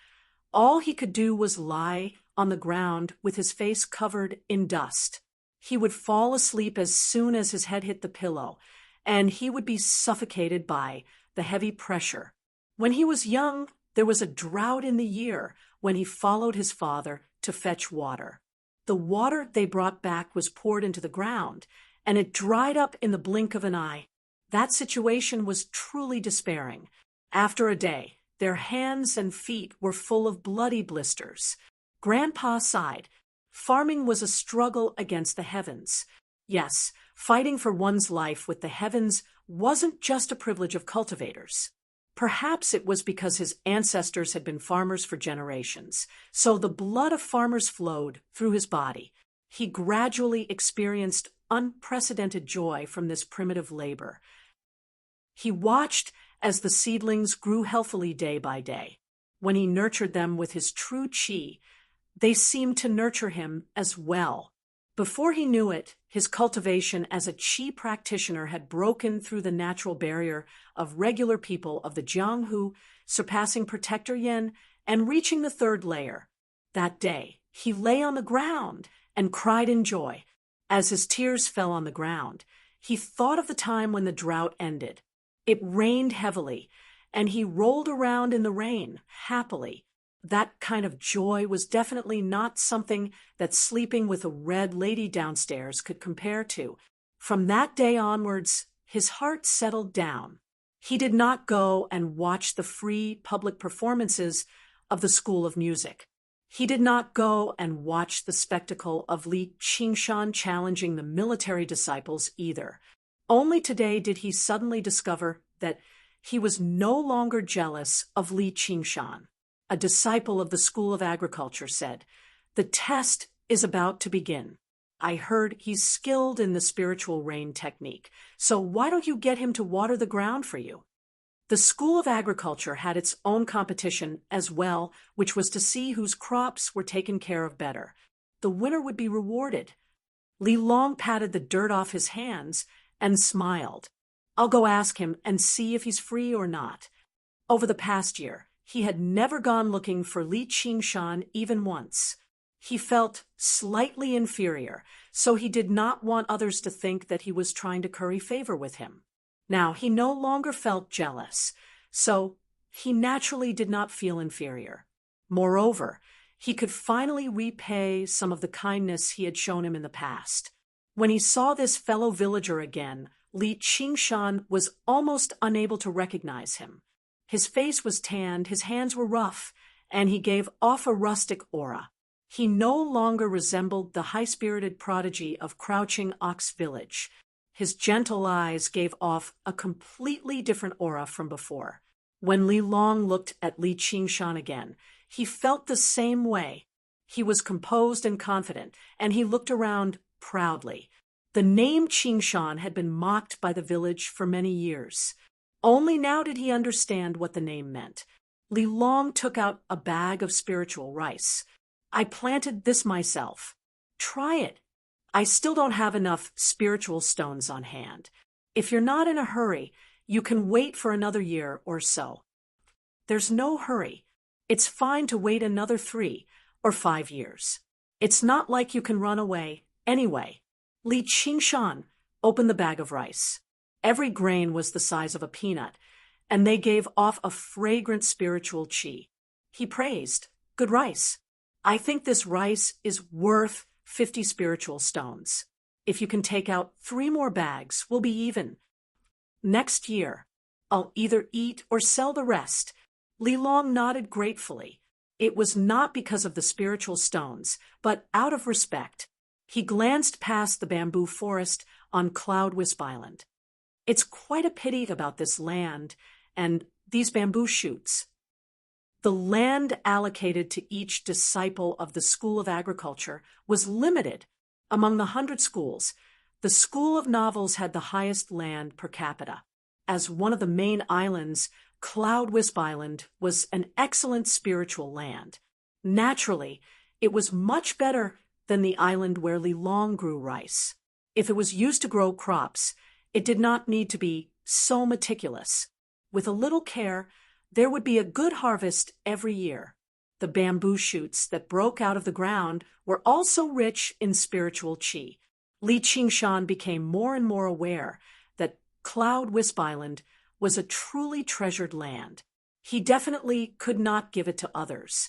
all he could do was lie on the ground with his face covered in dust. He would fall asleep as soon as his head hit the pillow, and he would be suffocated by the heavy pressure. When he was young, there was a drought in the year when he followed his father to fetch water. The water they brought back was poured into the ground, and it dried up in the blink of an eye. That situation was truly despairing. After a day, their hands and feet were full of bloody blisters. Grandpa sighed. Farming was a struggle against the heavens. Yes, fighting for one's life with the heavens wasn't just a privilege of cultivators. Perhaps it was because his ancestors had been farmers for generations, so the blood of farmers flowed through his body. He gradually experienced unprecedented joy from this primitive labor. He watched as the seedlings grew healthily day by day. When he nurtured them with his true chi, they seemed to nurture him as well. Before he knew it, his cultivation as a chi practitioner had broken through the natural barrier of regular people of the Jianghu, surpassing Protector Yin and reaching the third layer. That day, he lay on the ground and cried in joy. As his tears fell on the ground, he thought of the time when the drought ended. It rained heavily, and he rolled around in the rain happily. That kind of joy was definitely not something that sleeping with a red lady downstairs could compare to. From that day onwards, his heart settled down. He did not go and watch the free public performances of the School of Music. He did not go and watch the spectacle of Li Qingshan challenging the military disciples either. Only today did he suddenly discover that he was no longer jealous of Li Qingshan. A disciple of the School of Agriculture said, "The test is about to begin. I heard he's skilled in the spiritual rain technique, so why don't you get him to water the ground for you?" The School of Agriculture had its own competition as well, which was to see whose crops were taken care of better. The winner would be rewarded. Li Long patted the dirt off his hands and smiled. "I'll go ask him and see if he's free or not." Over the past year, he had never gone looking for Li Qingshan even once. He felt slightly inferior, so he did not want others to think that he was trying to curry favor with him. Now, he no longer felt jealous, so he naturally did not feel inferior. Moreover, he could finally repay some of the kindness he had shown him in the past. When he saw this fellow villager again, Li Qingshan was almost unable to recognize him. His face was tanned, his hands were rough, and he gave off a rustic aura. He no longer resembled the high-spirited prodigy of Crouching Ox Village. His gentle eyes gave off a completely different aura from before. When Li Long looked at Li Qingshan again, he felt the same way. He was composed and confident, and he looked around proudly. The name Qingshan had been mocked by the village for many years. Only now did he understand what the name meant. Li Long took out a bag of spiritual rice. "I planted this myself. Try it. I still don't have enough spiritual stones on hand. If you're not in a hurry, you can wait for another year or so." There's no hurry. It's fine to wait another 3 or 5 years. It's not like you can run away anyway. Li Qingshan opened the bag of rice. Every grain was the size of a peanut, and they gave off a fragrant spiritual qi. He praised, "Good rice. I think this rice is worth 50 spiritual stones. If you can take out 3 more bags, we'll be even. Next year, I'll either eat or sell the rest." Li Long nodded gratefully. It was not because of the spiritual stones, but out of respect. He glanced past the bamboo forest on Cloud Wisp Island. It's quite a pity about this land and these bamboo shoots. The land allocated to each disciple of the School of Agriculture was limited. Among the 100 schools, the School of Novels had the highest land per capita. As one of the main islands, Cloud Wisp Island was an excellent spiritual land. Naturally, it was much better than the island where Li Long grew rice. If it was used to grow crops, it did not need to be so meticulous. With a little care, there would be a good harvest every year. The bamboo shoots that broke out of the ground were also rich in spiritual qi. Li Qingshan became more and more aware that Cloud Wisp Island was a truly treasured land. He definitely could not give it to others.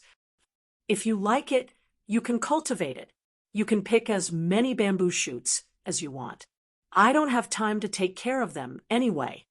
If you like it, you can cultivate it. You can pick as many bamboo shoots as you want. I don't have time to take care of them anyway.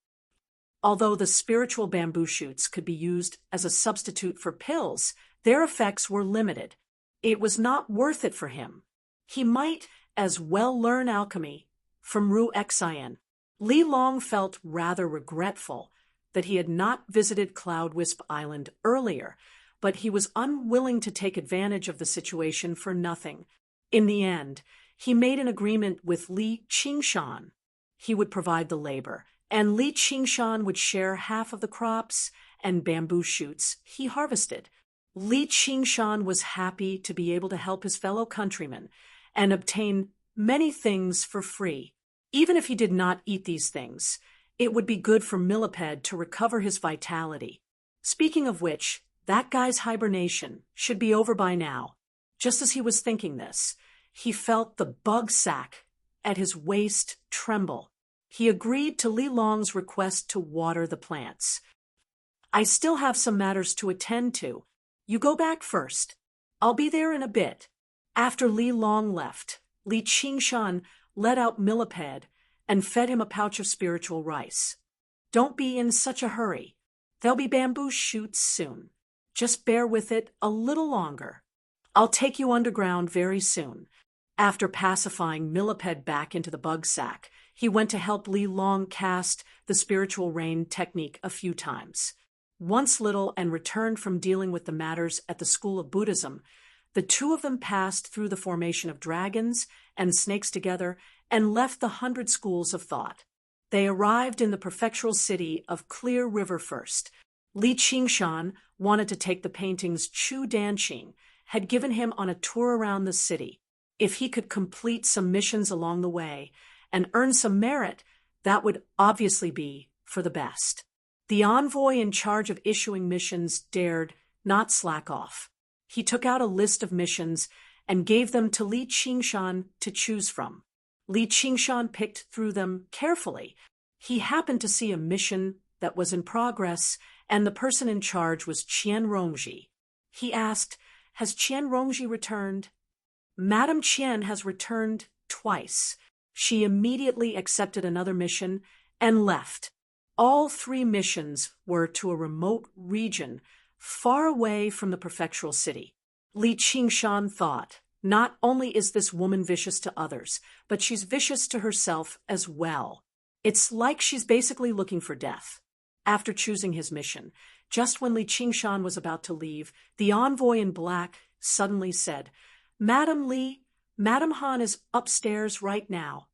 Although the spiritual bamboo shoots could be used as a substitute for pills, their effects were limited. It was not worth it for him. He might as well learn alchemy from Ru Xian. Li Long felt rather regretful that he had not visited Cloud Wisp Island earlier, but he was unwilling to take advantage of the situation for nothing. In the end, he made an agreement with Li Qingshan. He would provide the labor, and Li Qingshan would share half of the crops and bamboo shoots he harvested. Li Qingshan was happy to be able to help his fellow countrymen and obtain many things for free. Even if he did not eat these things, it would be good for Millipede to recover his vitality. Speaking of which, that guy's hibernation should be over by now. Just as he was thinking this, he felt the bug sac at his waist tremble. He agreed to Li Long's request to water the plants. "I still have some matters to attend to. You go back first. I'll be there in a bit." After Li Long left, Li Qingshan let out Millipede and fed him a pouch of spiritual rice. "Don't be in such a hurry. There'll be bamboo shoots soon. Just bear with it a little longer. I'll take you underground very soon." After pacifying Millipede back into the bug sack, he went to help Li Long cast the spiritual rain technique a few times. Once little and returned from dealing with the matters at the School of Buddhism, the two of them passed through the formation of dragons and snakes together and left the 100 schools of thought. They arrived in the prefectural city of Clear River first. Li Qingshan wanted to take the paintings Chu Danqing had given him on a tour around the city. If he could complete some missions along the way and earn some merit, that would obviously be for the best. The envoy in charge of issuing missions dared not slack off. He took out a list of missions and gave them to Li Qingshan to choose from. Li Qingshan picked through them carefully. He happened to see a mission that was in progress, and the person in charge was Qian Rongji. He asked, "Has Qian Rongji returned?" "Madame Qian has returned twice." She immediately accepted another mission and left. All 3 missions were to a remote region far away from the prefectural city. Li Qingshan thought, not only is this woman vicious to others, but she's vicious to herself as well. It's like she's basically looking for death. After choosing his mission, just when Li Qingshan was about to leave, the envoy in black suddenly said, "Madam Li, Madam Han is upstairs right now."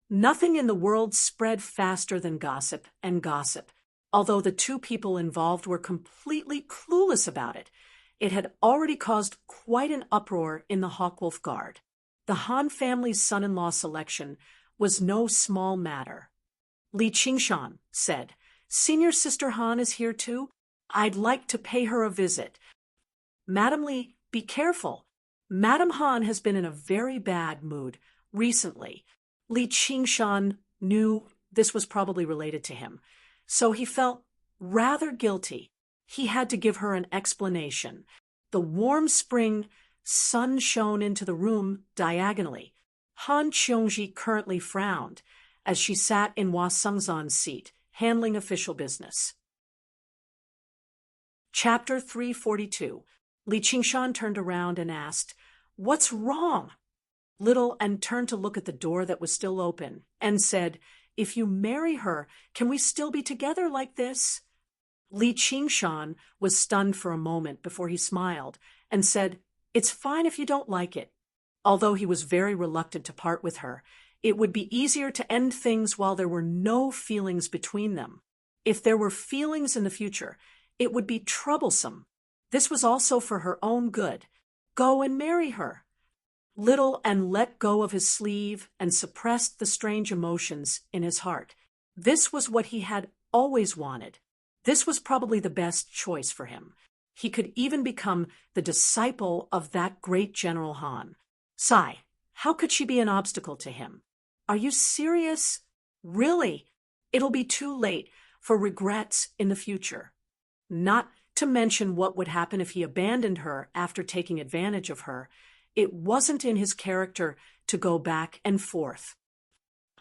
Nothing in the world spread faster than gossip and gossip. Although the 2 people involved were completely clueless about it, it had already caused quite an uproar in the Hawkwolf Guard. The Han family's son-in-law selection was no small matter. Li Qingshan said, "Senior Sister Han is here too. I'd like to pay her a visit." "Madam Li, be careful. Madam Han has been in a very bad mood recently." Li Qingshan knew this was probably related to him, so he felt Rather guilty, he had to give her an explanation. The warm spring sun shone into the room diagonally. Han Qiongji currently frowned as she sat in Hua Sengzan's seat, handling official business. Chapter 342. Li Qingshan turned around and asked, "What's wrong?" Little and turned to look at the door that was still open and said, "If you marry her, can we still be together like this?" Li Qingshan was stunned for a moment before he smiled and said, "It's fine if you don't like it." Although he was very reluctant to part with her, it would be easier to end things while there were no feelings between them. If there were feelings in the future, it would be troublesome. This was also for her own good. Go and marry her. Little and let go of his sleeve and suppressed the strange emotions in his heart. This was what he had always wanted. This was probably the best choice for him. He could even become the disciple of that great General Han. Sigh, how could she be an obstacle to him? Are you serious? Really? It'll be too late for regrets in the future. Not to mention what would happen if he abandoned her after taking advantage of her. It wasn't in his character to go back and forth.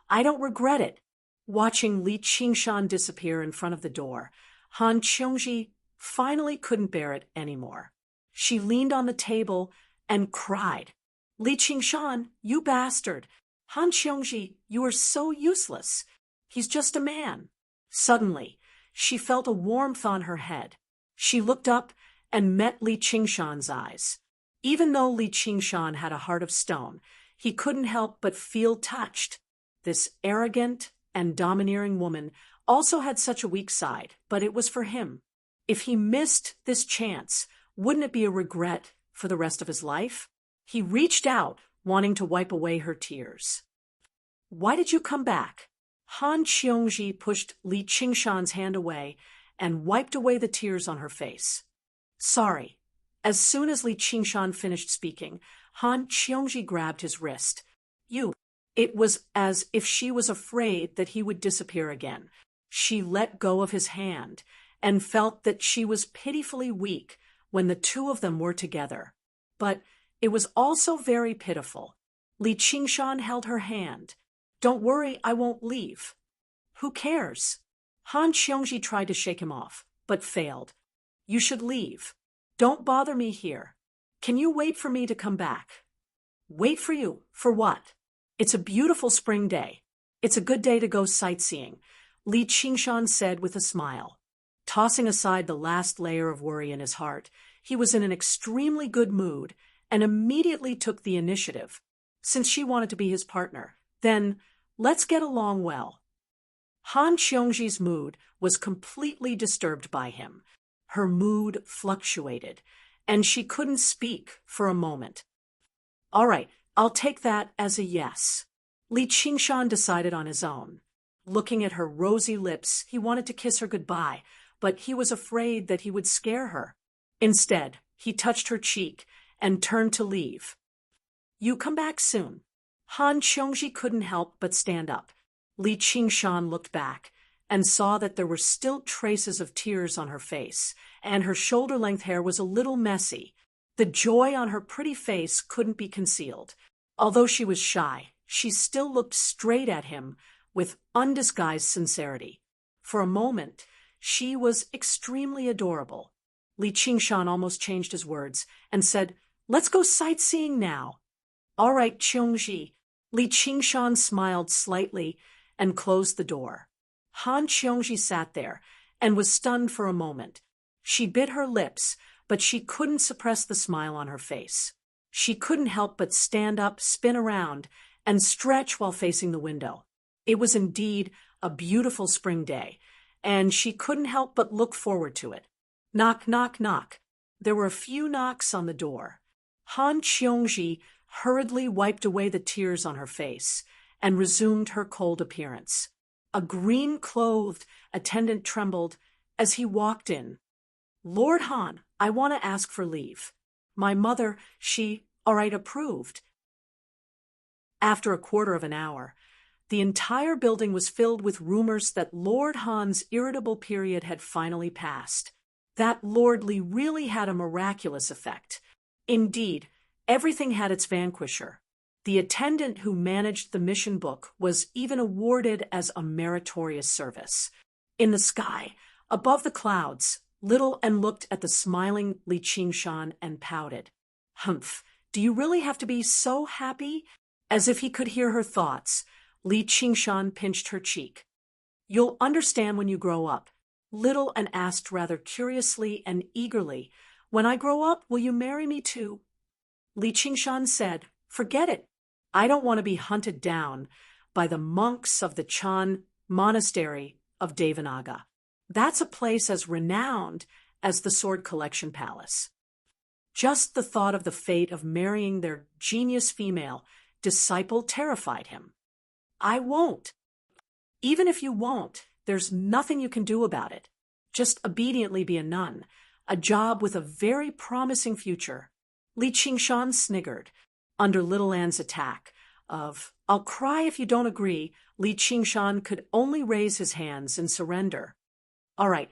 I don't regret it. Watching Li Qingshan disappear in front of the door, Han Qiongji finally couldn't bear it anymore. She leaned on the table and cried, "Li Qingshan, you bastard! Han Qiongji, you are so useless. He's just a man." Suddenly, she felt a warmth on her head. She looked up and met Li Qingshan's eyes. Even though Li Qingshan had a heart of stone, he couldn't help but feel touched. This arrogant and domineering woman also had such a weak side, but it was for him. If he missed this chance, wouldn't it be a regret for the rest of his life? He reached out, wanting to wipe away her tears. "Why did you come back?" Han Qiongji pushed Li Qingshan's hand away and wiped away the tears on her face. "Sorry." As soon as Li Qingshan finished speaking, Han Qiongji grabbed his wrist. "You." It was as if she was afraid that he would disappear again. She let go of his hand and felt that she was pitifully weak when the two of them were together. But it was also very pitiful. Li Qingshan held her hand. "Don't worry, I won't leave." "Who cares?" Han Qiongji tried to shake him off, but failed. "You should leave. Don't bother me here. Can you wait for me to come back?" "Wait for you? For what?" "It's a beautiful spring day. It's a good day to go sightseeing," Li Qingshan said with a smile. Tossing aside the last layer of worry in his heart, he was in an extremely good mood and immediately took the initiative. Since she wanted to be his partner, then let's get along well. Han Qiongji's mood was completely disturbed by him. Her mood fluctuated, and she couldn't speak for a moment. "All right, I'll take that as a yes," Li Qingshan decided on his own. Looking at her rosy lips, he wanted to kiss her goodbye, but he was afraid that he would scare her. Instead, he touched her cheek and turned to leave. "You come back soon." Han Qiongji couldn't help but stand up. Li Qingshan looked back and saw that there were still traces of tears on her face, and her shoulder-length hair was a little messy. The joy on her pretty face couldn't be concealed. Although she was shy, she still looked straight at him with undisguised sincerity. For a moment, she was extremely adorable. Li Qingshan almost changed his words and said, "Let's go sightseeing now." "All right, Qiongji." Li Qingshan smiled slightly and closed the door. Han Qiongji sat there and was stunned for a moment. She bit her lips, but she couldn't suppress the smile on her face. She couldn't help but stand up, spin around, and stretch while facing the window. It was indeed a beautiful spring day, and she couldn't help but look forward to it. Knock, knock, knock. There were a few knocks on the door. Han Qiongji hurriedly wiped away the tears on her face and resumed her cold appearance. A green-clothed attendant trembled as he walked in. "Lord Han, I want to ask for leave. My mother, all right, approved." After a quarter of an hour, The entire building was filled with rumors that Lord Han's irritable period had finally passed. That lordly really had a miraculous effect. Indeed, everything had its vanquisher. The attendant who managed the mission book was even awarded as a meritorious service. In the sky, above the clouds, Little and looked at the smiling Li Qingshan and pouted. Humph, do you really have to be so happy? As if he could hear her thoughts, Li Qingshan pinched her cheek. You'll understand when you grow up, Little and asked rather curiously and eagerly, when I grow up, will you marry me too? Li Qingshan said, forget it. I don't want to be hunted down by the monks of the Chan monastery of Devanaga. That's a place as renowned as the Sword Collection Palace. Just the thought of the fate of marrying their genius female disciple terrified him. I won't. Even if you won't, there's nothing you can do about it. Just obediently be a nun, a job with a very promising future. Li Qingshan sniggered under Little Anne's attack of, I'll cry if you don't agree. Li Qingshan could only raise his hands and surrender. All right,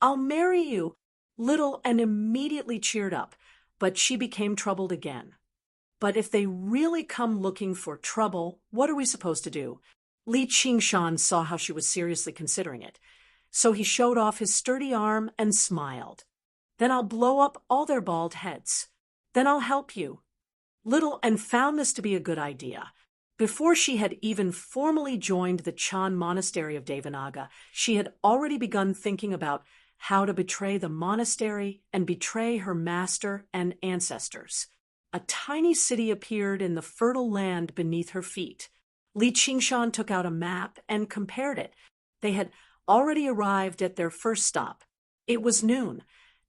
I'll marry you. Little Anne immediately cheered up, but she became troubled again. But if they really come looking for trouble, what are we supposed to do? Li Qingshan saw how she was seriously considering it, so he showed off his sturdy arm and smiled. Then I'll blow up all their bald heads. Then I'll help you. Little Anne found this to be a good idea. Before she had even formally joined the Chan monastery of Devanaga, she had already begun thinking about how to betray the monastery and betray her master and ancestors. A tiny city appeared in the fertile land beneath her feet. Li Qingshan took out a map and compared it. They had already arrived at their first stop. It was noon,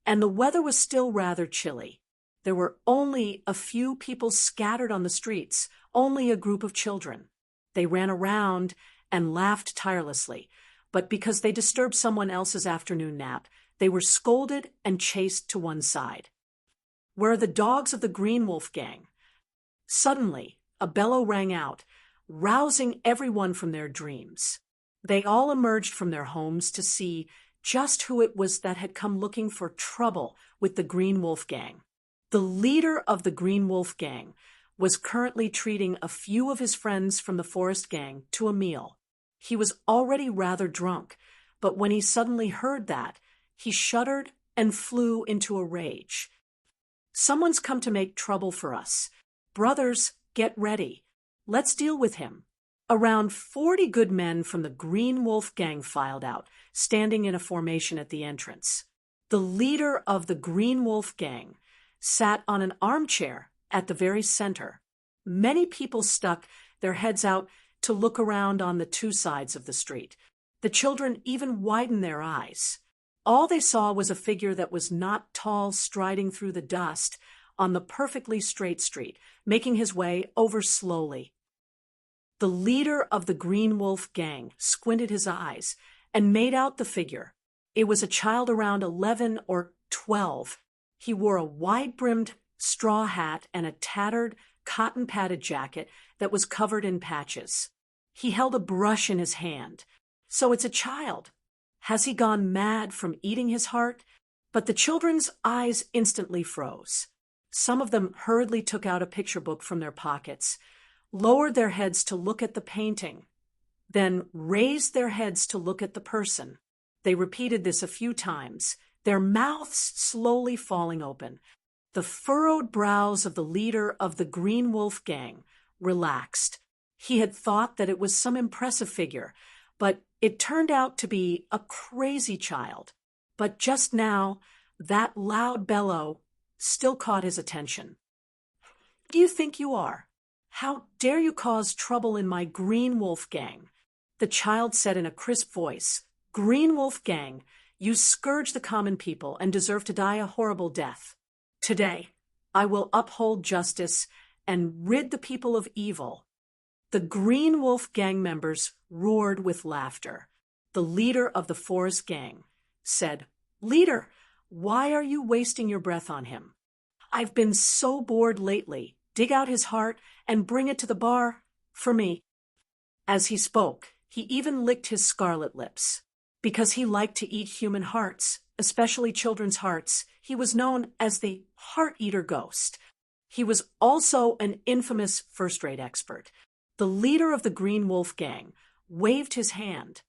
and the weather was still rather chilly. There were only a few people scattered on the streets, only a group of children. They ran around and laughed tirelessly, but because they disturbed someone else's afternoon nap, they were scolded and chased to one side. Where are the dogs of the Green Wolf gang? Suddenly, a bellow rang out, rousing everyone from their dreams. They all emerged from their homes to see just who it was that had come looking for trouble with the Green Wolf gang. The leader of the Green Wolf gang was currently treating a few of his friends from the Forest gang to a meal. He was already rather drunk, but when he suddenly heard that, he shuddered and flew into a rage. Someone's come to make trouble for us. Brothers, get ready. Let's deal with him. Around 40 good men from the Green Wolf gang filed out, standing in a formation at the entrance. The leader of the Green Wolf gang sat on an armchair at the very center. Many people stuck their heads out to look around on the two sides of the street. The children even widened their eyes. All they saw was a figure that was not tall, striding through the dust on the perfectly straight street, making his way over slowly. The leader of the Green Wolf gang squinted his eyes and made out the figure. It was a child around 11 or 12. He wore a wide-brimmed straw hat and a tattered, cotton-padded jacket that was covered in patches. He held a brush in his hand. So it's a child. Has he gone mad from eating his heart? But the children's eyes instantly froze. Some of them hurriedly took out a picture book from their pockets, lowered their heads to look at the painting, then raised their heads to look at the person. They repeated this a few times, their mouths slowly falling open. The furrowed brows of the leader of the Green Wolf gang relaxed. He had thought that it was some impressive figure, but it turned out to be a crazy child. But just now, that loud bellow still caught his attention. Who do you think you are? How dare you cause trouble in my Green Wolf gang? The child said in a crisp voice, Green Wolf gang, you scourge the common people and deserve to die a horrible death. Today, I will uphold justice and rid the people of evil. The Green Wolf gang members roared with laughter. The leader of the Forest gang said, Leader, why are you wasting your breath on him? I've been so bored lately. Dig out his heart and bring it to the bar for me. As he spoke, he even licked his scarlet lips. Because he liked to eat human hearts, especially children's hearts, he was known as the heart-eater ghost. He was also an infamous first-rate expert. The leader of the Green Wolf gang waved his hand.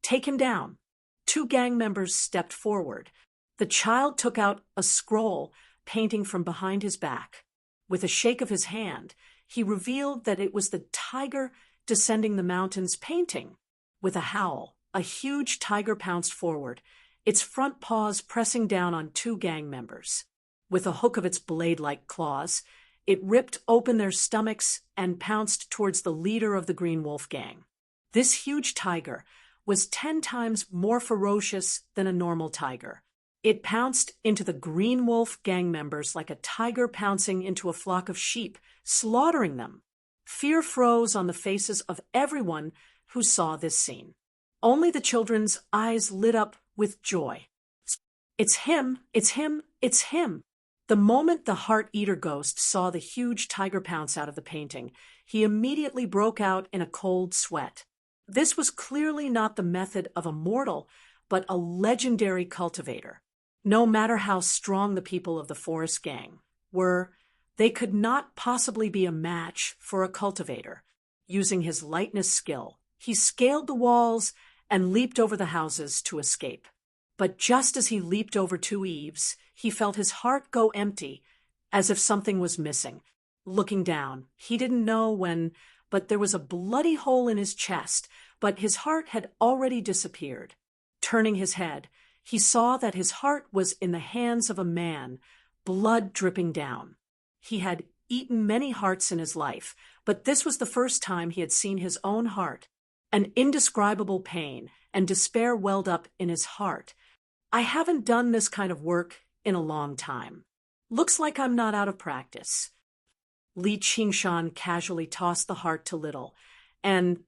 "Take him down." Two gang members stepped forward. The child took out a scroll painting from behind his back. With a shake of his hand, he revealed that it was the tiger descending the mountains painting. With a howl, a huge tiger pounced forward, its front paws pressing down on two gang members. With a hook of its blade-like claws, it ripped open their stomachs and pounced towards the leader of the Green Wolf gang. This huge tiger was 10 times more ferocious than a normal tiger. It pounced into the Green Wolf gang members like a tiger pouncing into a flock of sheep, slaughtering them. Fear froze on the faces of everyone who saw this scene. Only the children's eyes lit up with joy. "It's him! It's him! It's him!" The moment the heart-eater ghost saw the huge tiger pounce out of the painting, he immediately broke out in a cold sweat. This was clearly not the method of a mortal, but a legendary cultivator. No matter how strong the people of the forest gang were, they could not possibly be a match for a cultivator. Using his lightness skill, he scaled the walls and leaped over the houses to escape. But just as he leaped over two eaves, he felt his heart go empty, as if something was missing. Looking down, he didn't know when, but there was a bloody hole in his chest, but his heart had already disappeared. Turning his head, he saw that his heart was in the hands of a man, blood dripping down. He had eaten many hearts in his life, but this was the first time he had seen his own heart. An indescribable pain and despair welled up in his heart. "I haven't done this kind of work in a long time. Looks like I'm not out of practice." Li Qingshan casually tossed the heart to Little and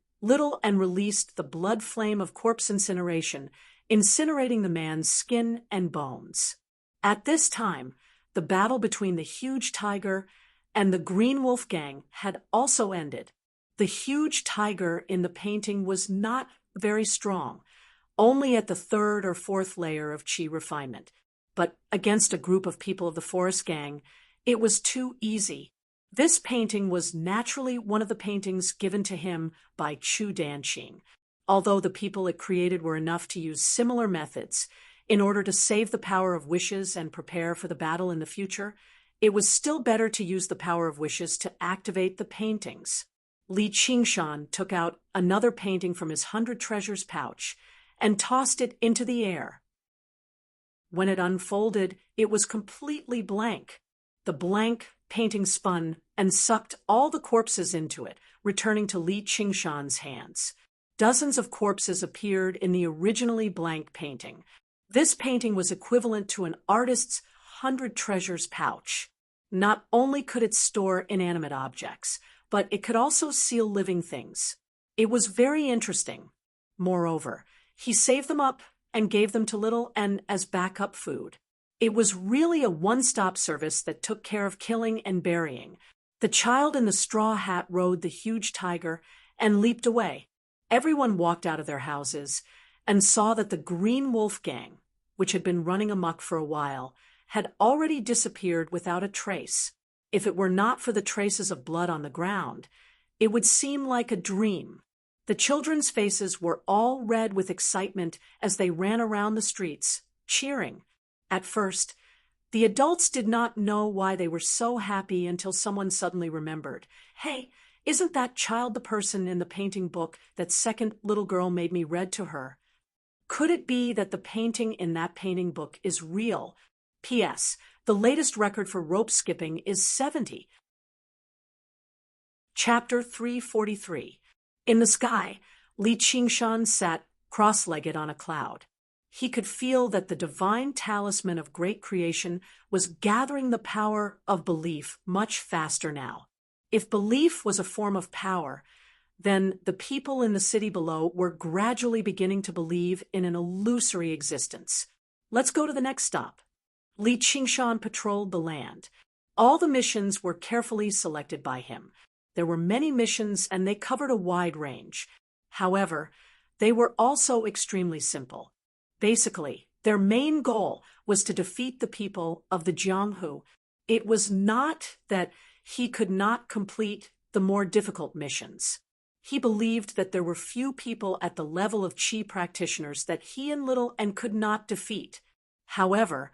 released the blood flame of corpse incineration, incinerating the man's skin and bones. At this time, the battle between the huge tiger and the Green Wolf gang had also ended. The huge tiger in the painting was not very strong, only at the 3rd or 4th layer of chi refinement. But against a group of people of the forest gang, it was too easy. This painting was naturally one of the paintings given to him by Chu Danqing. Although the people it created were enough to use similar methods in order to save the power of wishes and prepare for the battle in the future, it was still better to use the power of wishes to activate the paintings. Li Qingshan took out another painting from his 100 treasures pouch and tossed it into the air. When it unfolded, it was completely blank. The blank painting spun and sucked all the corpses into it, returning to Li Qingshan's hands. Dozens of corpses appeared in the originally blank painting. This painting was equivalent to an artist's 100 treasures pouch. Not only could it store inanimate objects, but it could also seal living things. It was very interesting. Moreover, he saved them up and gave them to Little and as backup food. It was really a one-stop service that took care of killing and burying. The child in the straw hat rode the huge tiger and leaped away. Everyone walked out of their houses and saw that the Green Wolf gang, which had been running amok for a while, had already disappeared without a trace. If it were not for the traces of blood on the ground, it would seem like a dream. The children's faces were all red with excitement as they ran around the streets, cheering. At first, the adults did not know why they were so happy until someone suddenly remembered. "Hey, isn't that child the person in the painting book that second little girl made me read to her? Could it be that the painting in that painting book is real? P.S. The latest record for rope skipping is 70. Chapter 343. In the sky, Li Qingshan sat cross-legged on a cloud. He could feel that the divine talisman of great creation was gathering the power of belief much faster now. If belief was a form of power, then the people in the city below were gradually beginning to believe in an illusory existence. Let's go to the next stop. Li Qingshan patrolled the land. All the missions were carefully selected by him. There were many missions and they covered a wide range. However, they were also extremely simple. Basically, their main goal was to defeat the people of the Jianghu. It was not that he could not complete the more difficult missions. He believed that there were few people at the level of Qi practitioners that he and could not defeat. However,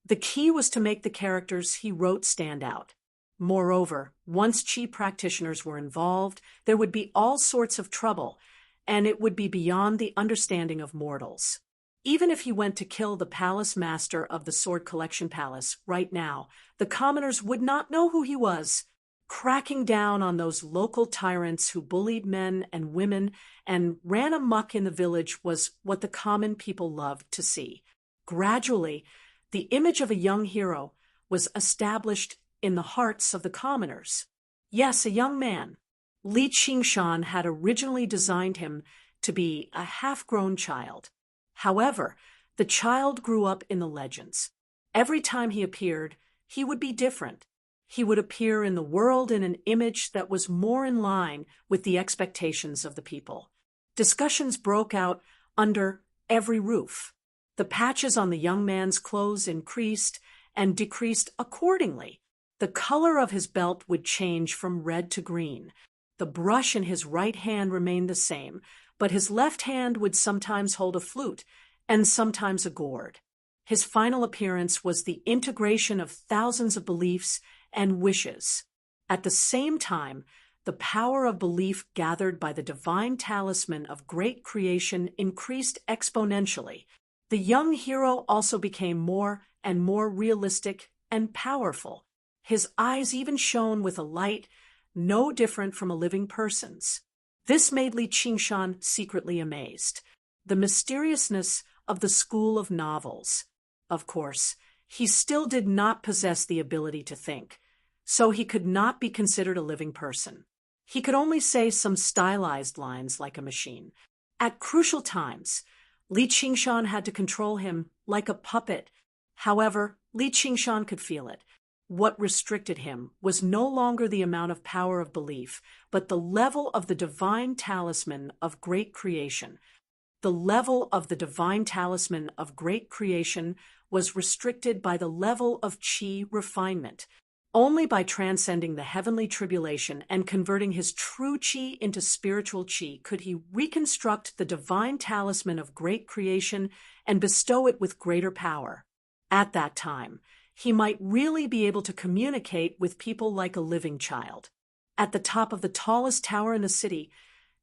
the key was to make the characters he wrote stand out. Moreover, once Qi practitioners were involved, there would be all sorts of trouble, and it would be beyond the understanding of mortals. Even if he went to kill the palace master of the Sword Collection Palace right now, the commoners would not know who he was. Cracking down on those local tyrants who bullied men and women and ran amok in the village was what the common people loved to see. Gradually, the image of a young hero was established in the hearts of the commoners. Yes, a young man. Li Qingshan had originally designed him to be a half-grown child. However, the child grew up in the legends. Every time he appeared, he would be different. He would appear in the world in an image that was more in line with the expectations of the people. Discussions broke out under every roof. The patches on the young man's clothes increased and decreased accordingly. The color of his belt would change from red to green. The brush in his right hand remained the same, but his left hand would sometimes hold a flute and sometimes a gourd. His final appearance was the integration of thousands of beliefs and wishes. At the same time, the power of belief gathered by the divine talisman of great creation increased exponentially. The young hero also became more and more realistic and powerful. His eyes even shone with a light no different from a living person's. This made Li Qingshan secretly amazed. The mysteriousness of the school of novels. Of course, he still did not possess the ability to think, so he could not be considered a living person. He could only say some stylized lines like a machine. At crucial times, Li Qingshan had to control him like a puppet. However, Li Qingshan could feel it. What restricted him was no longer the amount of power of belief, but the level of the divine talisman of great creation. The level of the divine talisman of great creation was restricted by the level of Qi refinement. Only by transcending the heavenly tribulation and converting his true Qi into spiritual Qi could he reconstruct the divine talisman of great creation and bestow it with greater power. At that time, he might really be able to communicate with people like a living child. At the top of the tallest tower in the city,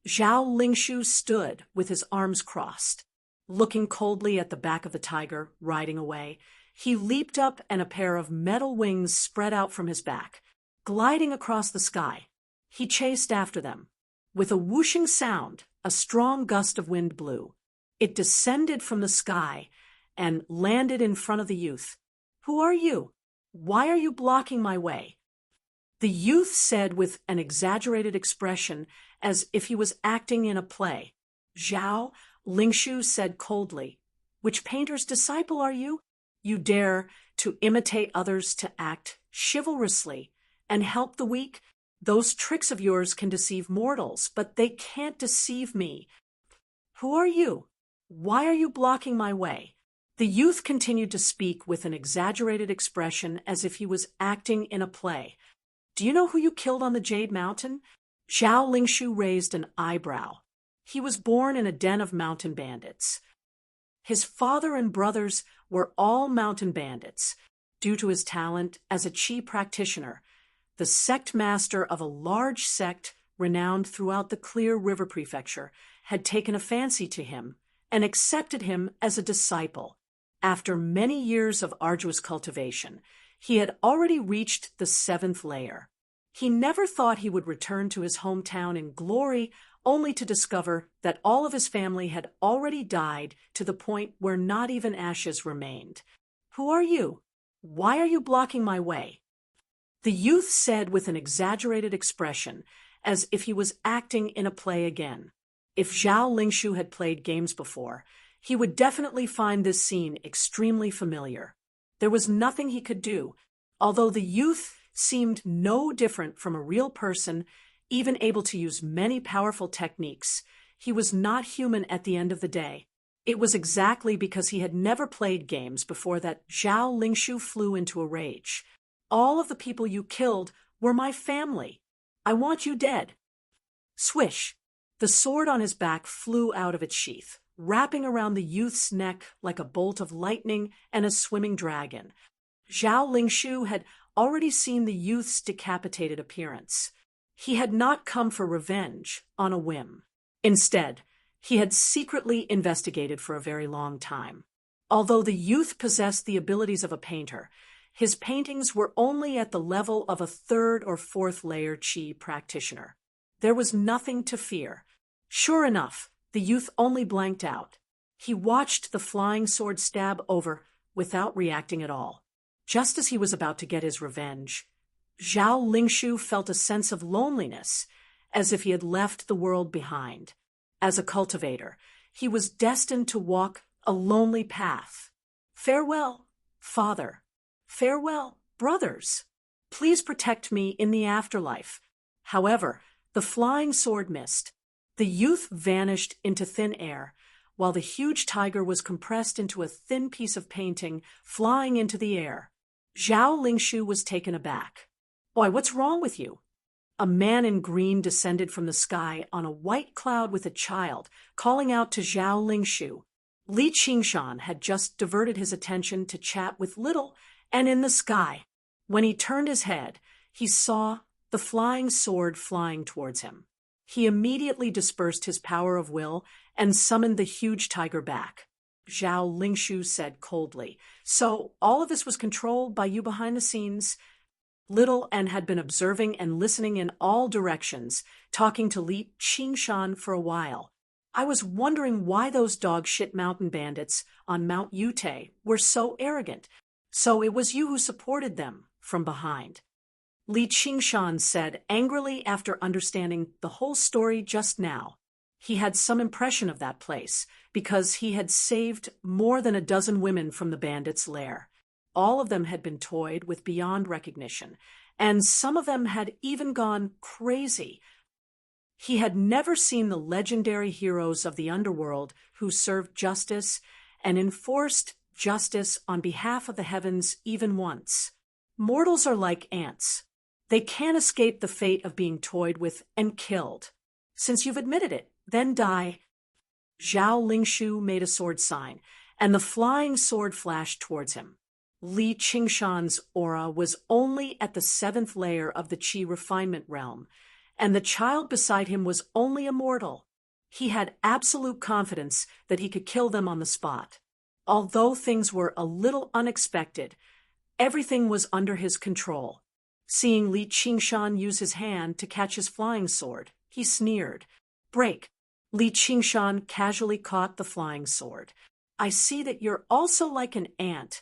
Zhao Lingshu stood with his arms crossed. Looking coldly at the back of the tiger riding away, he leaped up and a pair of metal wings spread out from his back. Gliding across the sky, he chased after them. With a whooshing sound, a strong gust of wind blew. It descended from the sky and landed in front of the youth. "Who are you? Why are you blocking my way?" The youth said with an exaggerated expression as if he was acting in a play. "Zhao," Lingshu said coldly, "which painter's disciple are you? You dare to imitate others to act chivalrously and help the weak? Those tricks of yours can deceive mortals, but they can't deceive me. Who are you? Why are you blocking my way?" The youth continued to speak with an exaggerated expression as if he was acting in a play. "Do you know who you killed on the Jade Mountain?" Zhao Lingshu raised an eyebrow. He was born in a den of mountain bandits. His father and brothers were all mountain bandits. Due to his talent as a Qi practitioner, the sect master of a large sect renowned throughout the Clear River Prefecture had taken a fancy to him and accepted him as a disciple. After many years of arduous cultivation, he had already reached the 7th layer. He never thought he would return to his hometown in glory, only to discover that all of his family had already died to the point where not even ashes remained. "Who are you? Why are you blocking my way?" The youth said with an exaggerated expression, as if he was acting in a play again. If Zhao Lingshu had played games before, he would definitely find this scene extremely familiar. There was nothing he could do. Although the youth seemed no different from a real person, even able to use many powerful techniques, he was not human at the end of the day. It was exactly because he had never played games before that Zhao Lingshu flew into a rage. All of the people you killed were my family. I want you dead. Swish! The sword on his back flew out of its sheath, wrapping around the youth's neck like a bolt of lightning and a swimming dragon. Zhao Lingshu had already seen the youth's decapitated appearance. He had not come for revenge on a whim. Instead, he had secretly investigated for a very long time. Although the youth possessed the abilities of a painter, his paintings were only at the level of a third or fourth layer Qi practitioner. There was nothing to fear. Sure enough, the youth only blanked out. He watched the flying sword stab over without reacting at all. Just as he was about to get his revenge, Zhao Lingshu felt a sense of loneliness, as if he had left the world behind. As a cultivator, he was destined to walk a lonely path. Farewell, father. Farewell, brothers. Please protect me in the afterlife. However, the flying sword missed. The youth vanished into thin air, while the huge tiger was compressed into a thin piece of painting, flying into the air. Zhao Lingshu was taken aback. Why, what's wrong with you? A man in green descended from the sky on a white cloud with a child, calling out to Zhao Lingshu. Li Qingshan had just diverted his attention to chat with Little, and in the sky. When he turned his head, he saw the flying sword flying towards him. He immediately dispersed his power of will and summoned the huge tiger back. Zhao Lingshu said coldly, "So all of this was controlled by you behind the scenes?" Little and had been observing and listening in all directions, talking to Li Qingshan for a while. I was wondering why those dog-shit mountain bandits on Mount Yute were so arrogant. So it was you who supported them from behind. Li Qingshan said angrily after understanding the whole story just now. He had some impression of that place, because he had saved more than a dozen women from the bandits' lair. All of them had been toyed with beyond recognition, and some of them had even gone crazy. He had never seen the legendary heroes of the underworld who served justice and enforced justice on behalf of the heavens even once. Mortals are like ants. They can't escape the fate of being toyed with and killed. Since you've admitted it, then die. Zhao Lingshu made a sword sign, and the flying sword flashed towards him. Li Qingshan's aura was only at the 7th layer of the Qi refinement realm, and the child beside him was only a mortal. He had absolute confidence that he could kill them on the spot. Although things were a little unexpected, everything was under his control. Seeing Li Qingshan use his hand to catch his flying sword, he sneered. "Break." Li Qingshan casually caught the flying sword. "I see that you're also like an ant."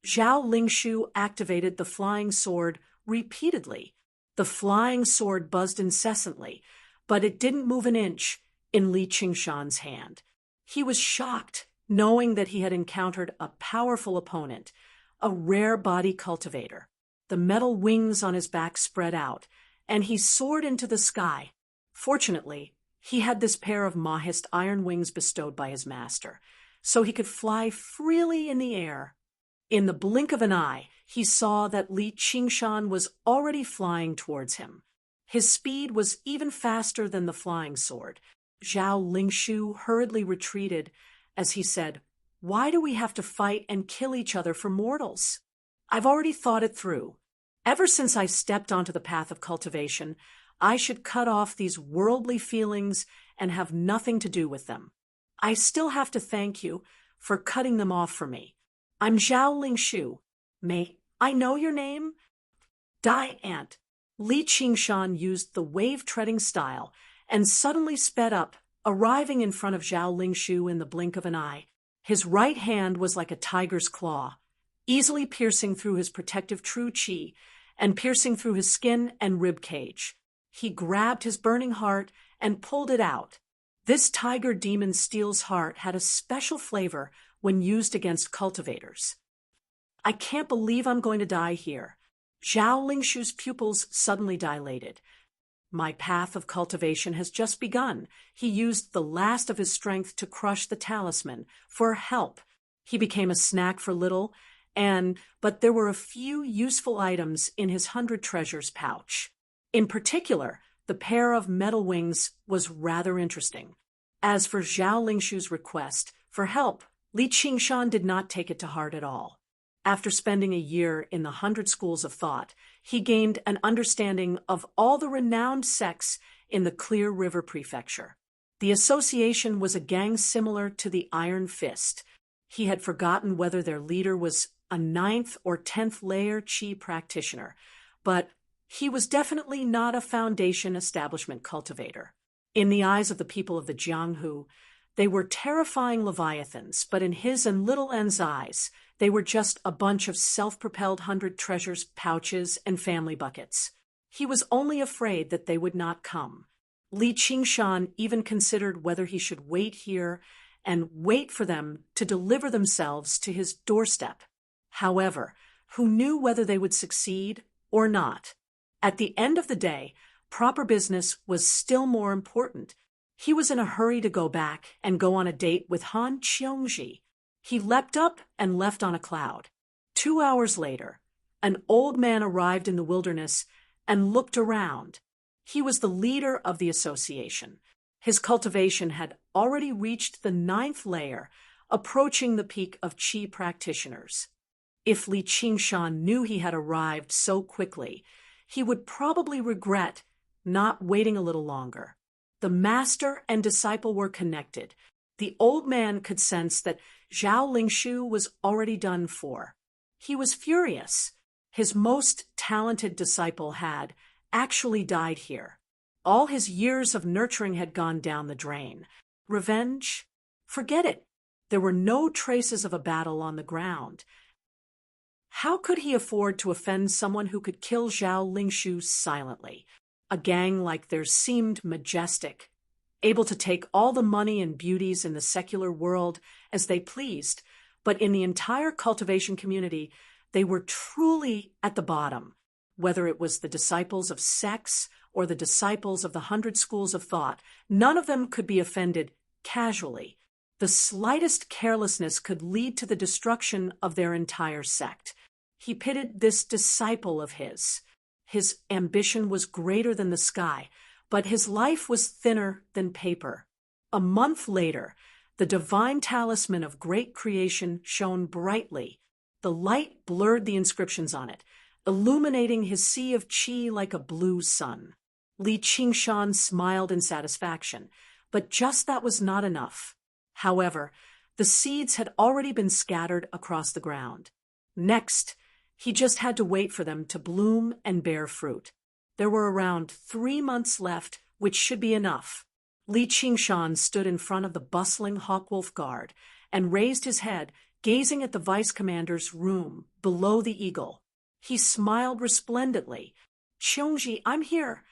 Zhao Lingshu activated the flying sword repeatedly. The flying sword buzzed incessantly, but it didn't move an inch in Li Qingshan's hand. He was shocked, knowing that he had encountered a powerful opponent, a rare body cultivator. The metal wings on his back spread out, and he soared into the sky. Fortunately, he had this pair of Mahist iron wings bestowed by his master, so he could fly freely in the air. In the blink of an eye, he saw that Li Qingshan was already flying towards him. His speed was even faster than the flying sword. Zhao Lingshu hurriedly retreated as he said, "Why do we have to fight and kill each other for mortals? I've already thought it through. Ever since I stepped onto the path of cultivation, I should cut off these worldly feelings and have nothing to do with them. I still have to thank you for cutting them off for me. I'm Zhao Lingshu. May I know your name?" "Die, Ant." Li Qingshan used the wave-treading style and suddenly sped up, arriving in front of Zhao Lingshu in the blink of an eye. His right hand was like a tiger's claw, easily piercing through his protective true Qi and piercing through his skin and rib cage. He grabbed his burning heart and pulled it out. This tiger demon steel's heart had a special flavor when used against cultivators. "I can't believe I'm going to die here." Zhao Lingshu's pupils suddenly dilated. My path of cultivation has just begun. He used the last of his strength to crush the talisman. For help. He became a snack for little, but there were a few useful items in his 100 treasures pouch. In particular, the pair of metal wings was rather interesting. As for Zhao Lingshu's request for help, Li Qingshan did not take it to heart at all. After spending a year in the 100 schools of thought, he gained an understanding of all the renowned sects in the Clear River Prefecture. The association was a gang similar to the Iron Fist. He had forgotten whether their leader was a 9th or 10th layer Qi practitioner, but he was definitely not a foundation establishment cultivator. In the eyes of the people of the Jianghu, they were terrifying leviathans, but in his and Little N's eyes, they were just a bunch of self-propelled 100 treasures pouches and family buckets. He was only afraid that they would not come. Li Qingshan even considered whether he should wait here and wait for them to deliver themselves to his doorstep. However, who knew whether they would succeed or not? At the end of the day, proper business was still more important. He was in a hurry to go back and go on a date with Han Qiongji. He leapt up and left on a cloud. 2 hours later, an old man arrived in the wilderness and looked around. He was the leader of the association. His cultivation had already reached the 9th layer, approaching the peak of Qi practitioners. If Li Qingshan knew he had arrived so quickly, he would probably regret not waiting a little longer. The master and disciple were connected. The old man could sense that Zhao Lingshu was already done for. He was furious. His most talented disciple had actually died here. All his years of nurturing had gone down the drain. Revenge? Forget it. There were no traces of a battle on the ground. How could he afford to offend someone who could kill Zhao Lingshu silently? A gang like theirs seemed majestic, able to take all the money and beauties in the secular world as they pleased, but in the entire cultivation community, they were truly at the bottom. Whether it was the disciples of sects or the disciples of the 100 schools of thought, none of them could be offended casually. The slightest carelessness could lead to the destruction of their entire sect. He pitied this disciple of his. His ambition was greater than the sky, but his life was thinner than paper. A month later, the divine talisman of great creation shone brightly. The light blurred the inscriptions on it, illuminating his sea of qi like a blue sun. Li Qingshan smiled in satisfaction, but just that was not enough. However, the seeds had already been scattered across the ground. Next, he just had to wait for them to bloom and bear fruit. There were around 3 months left, which should be enough. Li Qingshan stood in front of the bustling Hawkwolf Guard and raised his head, gazing at the vice commander's room below the eagle. He smiled resplendently. "Qiongji, I'm here."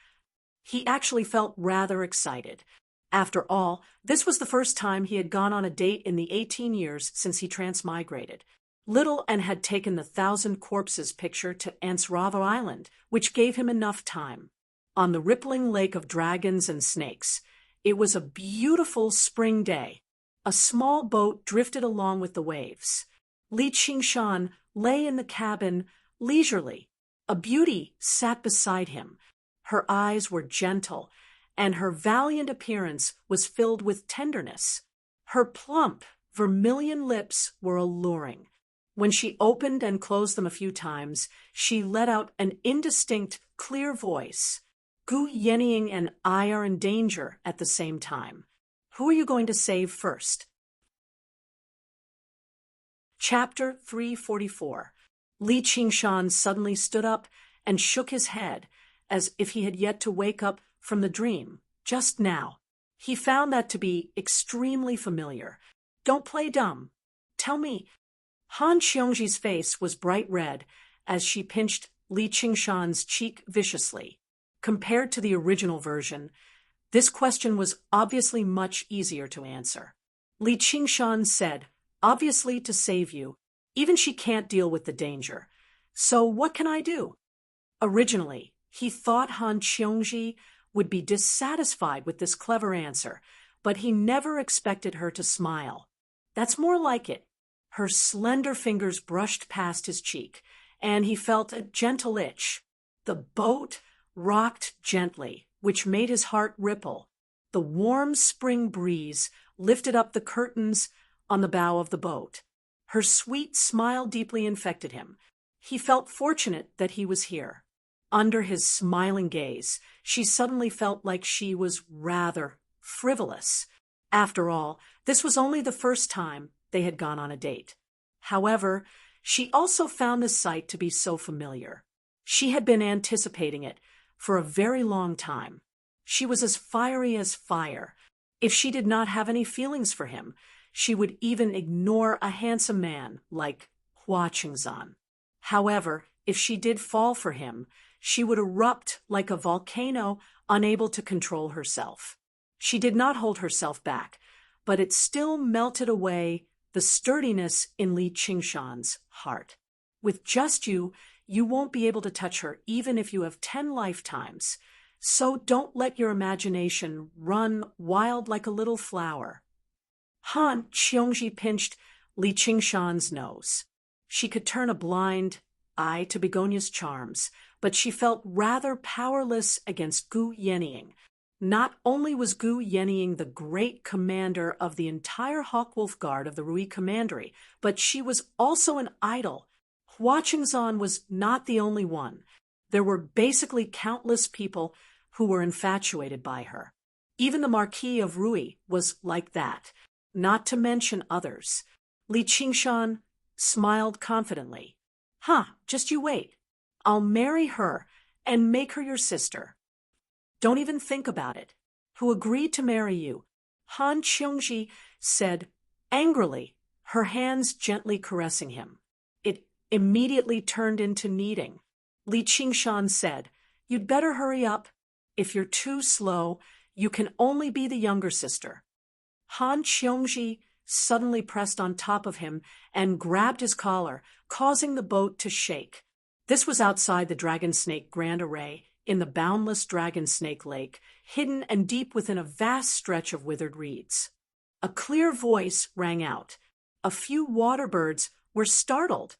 He actually felt rather excited. After all, this was the first time he had gone on a date in the 18 years since he transmigrated. Little and had taken the 1,000 corpses picture to Ansrava Island, which gave him enough time. On the rippling lake of dragons and snakes, it was a beautiful spring day. A small boat drifted along with the waves. Li Qingshan lay in the cabin leisurely. A beauty sat beside him. Her eyes were gentle, and her valiant appearance was filled with tenderness. Her plump, vermilion lips were alluring. When she opened and closed them a few times, she let out an indistinct, clear voice. Gu Yenying and I are in danger at the same time. Who are you going to save first? Chapter 344. Li Qingshan suddenly stood up and shook his head, as if he had yet to wake up from the dream, just now. He found that to be extremely familiar. Don't play dumb. Tell me. Han Qiongji's face was bright red as she pinched Li Qingshan's cheek viciously. Compared to the original version, this question was obviously much easier to answer. Li Qingshan said, "Obviously to save you. Even she can't deal with the danger. So what can I do?" Originally, he thought Han Qiongji would be dissatisfied with this clever answer, but he never expected her to smile. That's more like it. Her slender fingers brushed past his cheek, and he felt a gentle itch. The boat rocked gently, which made his heart ripple. The warm spring breeze lifted up the curtains on the bow of the boat. Her sweet smile deeply infected him. He felt fortunate that he was here. Under his smiling gaze, she suddenly felt like she was rather frivolous. After all, this was only the first time they had gone on a date. However, she also found the sight to be so familiar. She had been anticipating it for a very long time. She was as fiery as fire. If she did not have any feelings for him, she would even ignore a handsome man like Hua Qingzhan. However, if she did fall for him, she would erupt like a volcano, unable to control herself. She did not hold herself back, but it still melted away the sturdiness in Li Qingshan's heart. With just you, you won't be able to touch her even if you have 10 lifetimes. So don't let your imagination run wild like a little flower. Han Qiongji pinched Li Qingshan's nose. She could turn a blind eye to Begonia's charms, but she felt rather powerless against Gu Yenying. Not only was Gu Yenying the great commander of the entire Hawkwolf Guard of the Rui Commandery, but she was also an idol. Hua Qingzhan was not the only one. There were basically countless people who were infatuated by her. Even the Marquis of Rui was like that, not to mention others. Li Qingshan smiled confidently. Just you wait. I'll marry her and make her your sister. Don't even think about it. Who agreed to marry you? Han Qiongji said angrily, her hands gently caressing him. It immediately turned into kneading. Li Qingshan said, "You'd better hurry up. If you're too slow, you can only be the younger sister." Han Qiongji suddenly pressed on top of him and grabbed his collar, causing the boat to shake. This was outside the Dragon Snake Grand Array, in the boundless Dragon Snake Lake, hidden and deep within a vast stretch of withered reeds. A clear voice rang out. A few water birds were startled.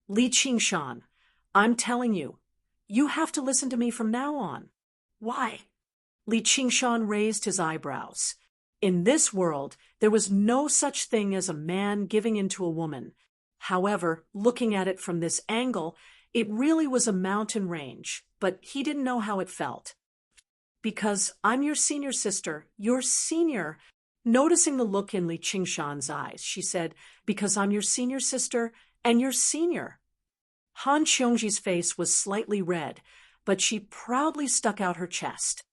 "Li Qingshan, I'm telling you, you have to listen to me from now on." "Why?" Li Qingshan raised his eyebrows. In this world, there was no such thing as a man giving in to a woman. However, looking at it from this angle, it really was a mountain range, but he didn't know how it felt. "Because I'm your senior sister, your senior." Noticing the look in Li Qingshan's eyes, she said, "Because I'm your senior sister and your senior." Han Qiongji's face was slightly red, but she proudly stuck out her chest.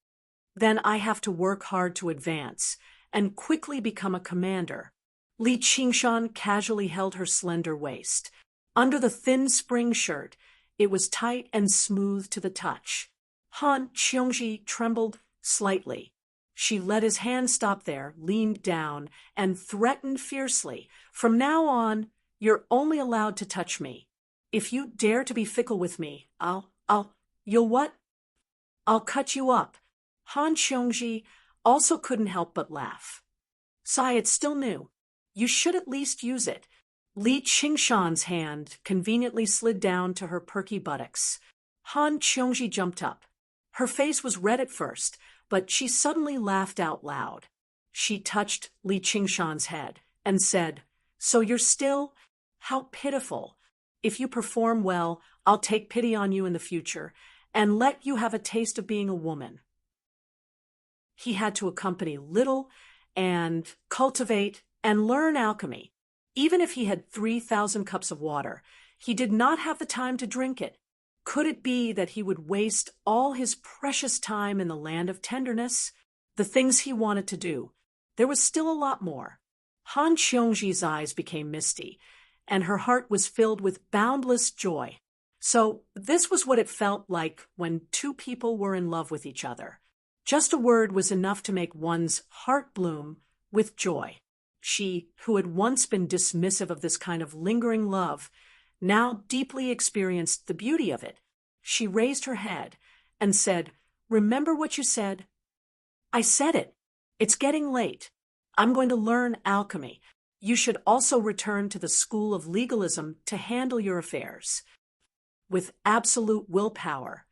"Then I have to work hard to advance and quickly become a commander." Li Qingshan casually held her slender waist. Under the thin spring shirt, it was tight and smooth to the touch. Han Qiongji trembled slightly. She let his hand stop there, leaned down, and threatened fiercely, "From now on, you're only allowed to touch me. If you dare to be fickle with me, you'll what? I'll cut you up." Han Qiongji also couldn't help but laugh. "Sai, it's still new. You should at least use it." Li Qingshan's hand conveniently slid down to her perky buttocks. Han Qiongji jumped up. Her face was red at first, but she suddenly laughed out loud. She touched Li Qingshan's head and said, "So you're still? How pitiful. If you perform well, I'll take pity on you in the future and let you have a taste of being a woman." He had to accompany Little and cultivate and learn alchemy. Even if he had 3,000 cups of water, he did not have the time to drink it. Could it be that he would waste all his precious time in the land of tenderness? The things he wanted to do. There was still a lot more. Han Qiongji's eyes became misty, and her heart was filled with boundless joy. So this was what it felt like when two people were in love with each other. Just a word was enough to make one's heart bloom with joy. She, who had once been dismissive of this kind of lingering love, now deeply experienced the beauty of it. She raised her head and said, Remember what you said? I said it. It's getting late. I'm going to learn alchemy. You should also return to the school of legalism to handle your affairs. With absolute willpower,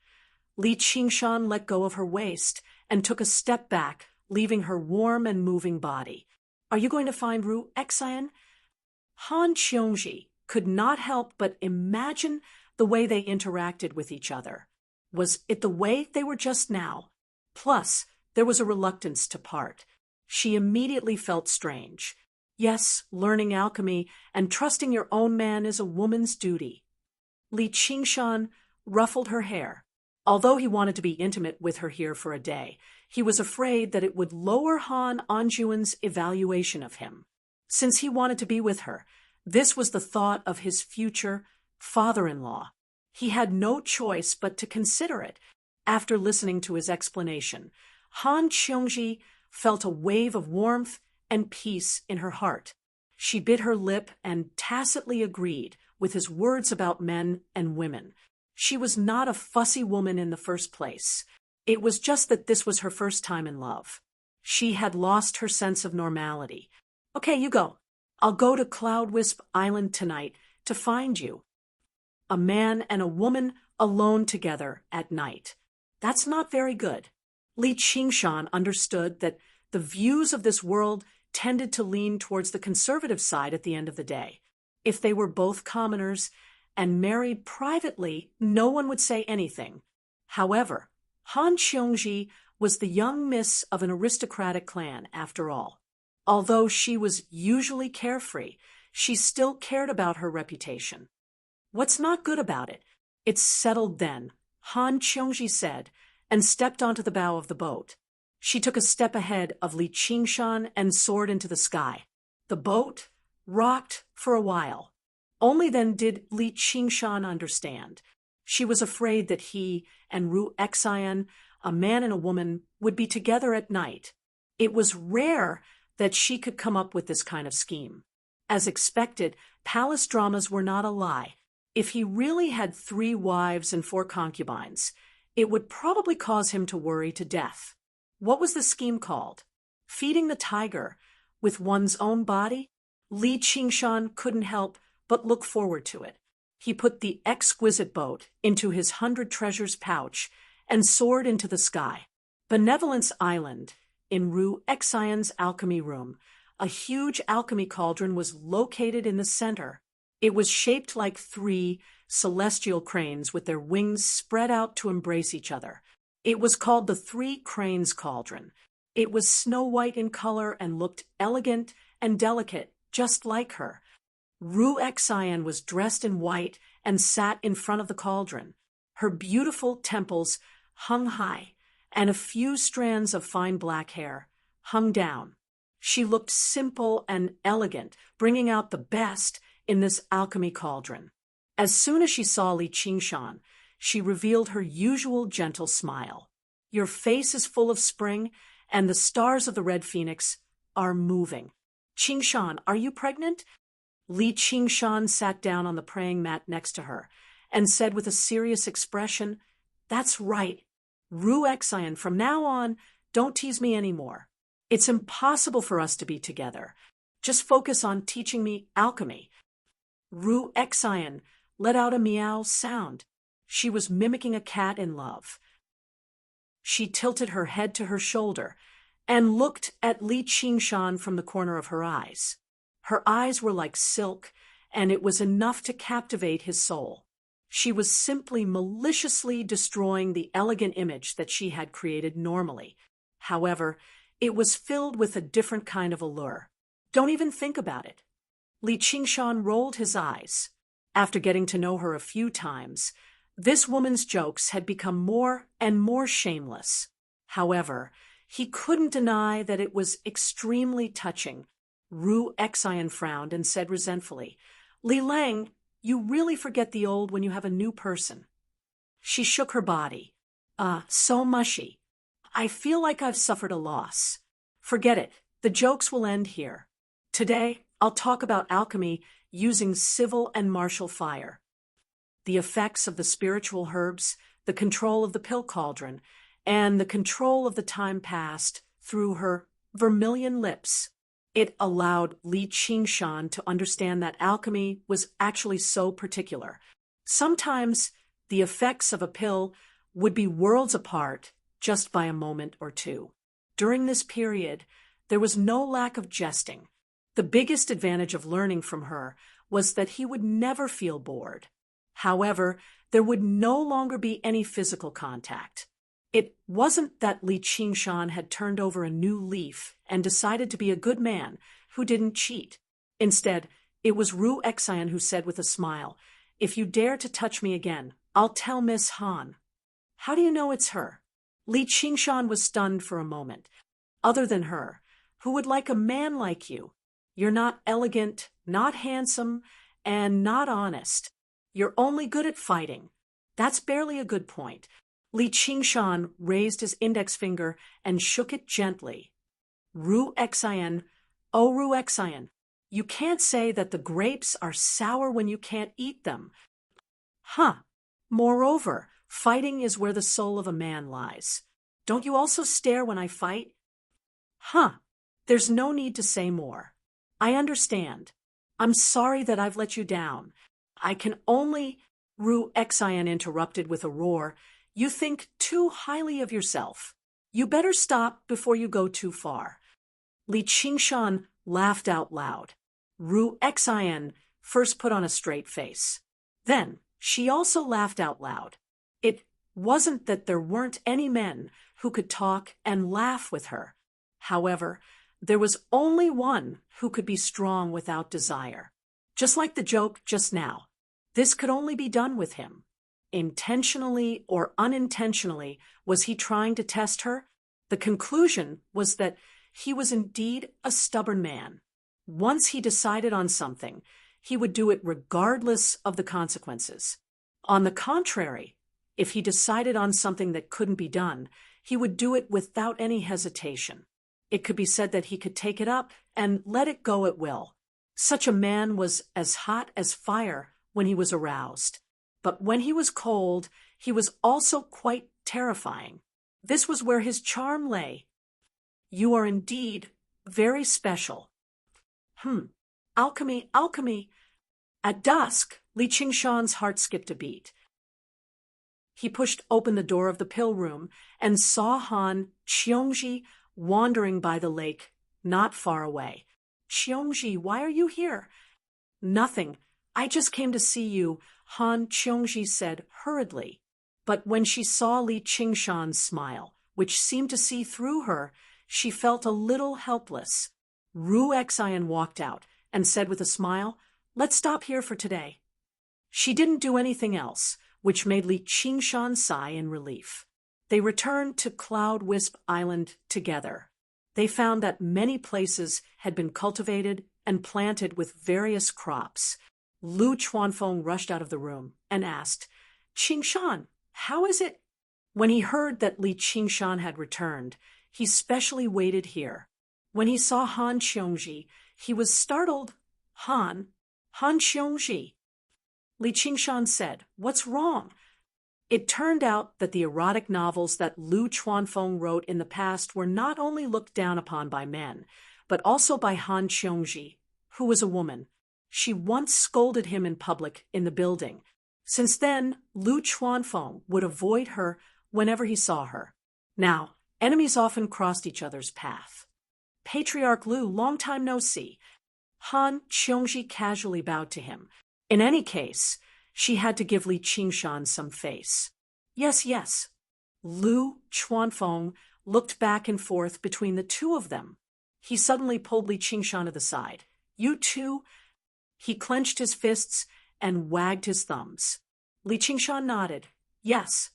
Li Qingshan let go of her waist and took a step back, leaving her warm and moving body. Are you going to find Ru Xian? Han Qiongji could not help but imagine the way they interacted with each other. Was it the way they were just now? Plus, there was a reluctance to part. She immediately felt strange. Yes, learning alchemy and trusting your own man is a woman's duty. Li Qingshan ruffled her hair. Although he wanted to be intimate with her here for a day, he was afraid that it would lower Han Anjuan's evaluation of him. Since he wanted to be with her, this was the thought of his future father-in-law. He had no choice but to consider it. After listening to his explanation, Han Qiongji felt a wave of warmth and peace in her heart. She bit her lip and tacitly agreed with his words about men and women. She was not a fussy woman in the first place. It was just that this was her first time in love. She had lost her sense of normality. Okay, you go. I'll go to Cloudwisp Island tonight to find you. A man and a woman alone together at night. That's not very good. Li Qingshan understood that the views of this world tended to lean towards the conservative side at the end of the day. If they were both commoners and married privately, no one would say anything. However, Han Qiongji was the young miss of an aristocratic clan, after all. Although she was usually carefree, she still cared about her reputation. What's not good about it? It's settled then, Han Qiongji said, and stepped onto the bow of the boat. She took a step ahead of Li Qingshan and soared into the sky. The boat rocked for a while. Only then did Li Qingshan understand. She was afraid that he and Ru Xian, a man and a woman, would be together at night. It was rare that she could come up with this kind of scheme. As expected, palace dramas were not a lie. If he really had 3 wives and 4 concubines, it would probably cause him to worry to death. What was the scheme called? Feeding the tiger with one's own body? Li Qingshan couldn't help but look forward to it. He put the exquisite boat into his 100 treasures pouch and soared into the sky. Benevolence Island, in Ru Xian's alchemy room, a huge alchemy cauldron was located in the center. It was shaped like 3 celestial cranes with their wings spread out to embrace each other. It was called the 3 Cranes Cauldron. It was snow white in color and looked elegant and delicate, just like her. Ru Xian was dressed in white and sat in front of the cauldron. Her beautiful temples hung high, and a few strands of fine black hair hung down. She looked simple and elegant, bringing out the best in this alchemy cauldron. As soon as she saw Li Qingshan, she revealed her usual gentle smile. Your face is full of spring, and the stars of the red phoenix are moving. Qingshan, are you pregnant? Li Qingshan sat down on the praying mat next to her and said with a serious expression, That's right. Ru Xian, from now on, don't tease me anymore. It's impossible for us to be together. Just focus on teaching me alchemy. Ru Xian let out a meow sound. She was mimicking a cat in love. She tilted her head to her shoulder and looked at Li Qingshan from the corner of her eyes. Her eyes were like silk, and it was enough to captivate his soul. She was simply maliciously destroying the elegant image that she had created normally. However, it was filled with a different kind of allure. Don't even think about it. Li Qingshan rolled his eyes. After getting to know her a few times, this woman's jokes had become more and more shameless. However, he couldn't deny that it was extremely touching. Ru Xian frowned and said resentfully, Li Lang, you really forget the old when you have a new person. She shook her body. So mushy. I feel like I've suffered a loss. Forget it. The jokes will end here. Today, I'll talk about alchemy using civil and martial fire. The effects of the spiritual herbs, the control of the pill cauldron, and the control of the time passed through her vermilion lips. It allowed Li Qingshan to understand that alchemy was actually so particular. Sometimes the effects of a pill would be worlds apart just by a moment or two. During this period, there was no lack of jesting. The biggest advantage of learning from her was that he would never feel bored. However, there would no longer be any physical contact. It wasn't that Li Qingshan had turned over a new leaf and decided to be a good man who didn't cheat. Instead, it was Ru Xian who said with a smile, "If you dare to touch me again, I'll tell Miss Han." "How do you know it's her?" Li Qingshan was stunned for a moment. "Other than her, who would like a man like you? You're not elegant, not handsome, and not honest. You're only good at fighting. That's barely a good point." Li Qingshan raised his index finger and shook it gently. "Ru Xian, oh Ru Xian, you can't say that the grapes are sour when you can't eat them." "Huh. Moreover, fighting is where the soul of a man lies. Don't you also stare when I fight?" "Huh. There's no need to say more. I understand. I'm sorry that I've let you down. I can only—" Ru Xian interrupted with a roar. "You think too highly of yourself. You better stop before you go too far." Li Qingshan laughed out loud. Ru Xian first put on a straight face. Then she also laughed out loud. It wasn't that there weren't any men who could talk and laugh with her. However, there was only one who could be strong without desire. Just like the joke just now, this could only be done with him. Intentionally or unintentionally, was he trying to test her? The conclusion was that he was indeed a stubborn man. Once he decided on something, he would do it regardless of the consequences. On the contrary, if he decided on something that couldn't be done, he would do it without any hesitation. It could be said that he could take it up and let it go at will. Such a man was as hot as fire when he was aroused. But when he was cold, he was also quite terrifying. This was where his charm lay. "You are indeed very special." Alchemy, alchemy. At dusk, Li Qingshan's heart skipped a beat. He pushed open the door of the pill room and saw Han Qiongji wandering by the lake not far away. "Qiongji, why are you here?" "Nothing. I just came to see you," Han Qiongji said hurriedly. But when she saw Li Qingshan's smile, which seemed to see through her, she felt a little helpless. Ru Xian walked out and said with a smile, "Let's stop here for today." She didn't do anything else, which made Li Qingshan sigh in relief. They returned to Cloud Wisp Island together. They found that many places had been cultivated and planted with various crops. Lu Chuanfeng rushed out of the room and asked, "Qingshan, how is it?" When he heard that Li Qingshan had returned, he specially waited here. When he saw Han Qiongji, he was startled. Han Qiongji." Li Qingshan said, "What's wrong?" It turned out that the erotic novels that Lu Chuanfeng wrote in the past were not only looked down upon by men, but also by Han Qiongji, who was a woman. She once scolded him in public in the building. Since then, Lu Chuanfeng would avoid her whenever he saw her. Now, enemies often crossed each other's path. "Patriarch Lu, long time no see." Han Qiongji casually bowed to him. In any case, she had to give Li Qingshan some face. Yes, yes. Lu Chuanfeng looked back and forth between the two of them. He suddenly pulled Li Qingshan to the side. "You two?" He clenched his fists and wagged his thumbs. Li Qingshan nodded. "Yes."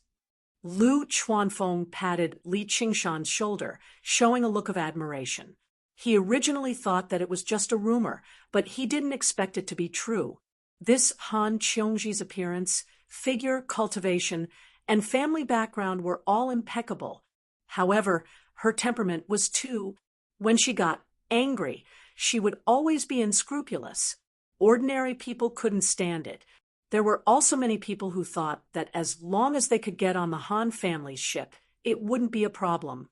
Lu Chuanfeng patted Li Qingshan's shoulder, showing a look of admiration. He originally thought that it was just a rumor, but he didn't expect it to be true. This Han Qiongji's appearance, figure, cultivation, and family background were all impeccable. However, her temperament was too. When she got angry, she would always be unscrupulous. Ordinary people couldn't stand it. There were also many people who thought that as long as they could get on the Han family's ship, it wouldn't be a problem.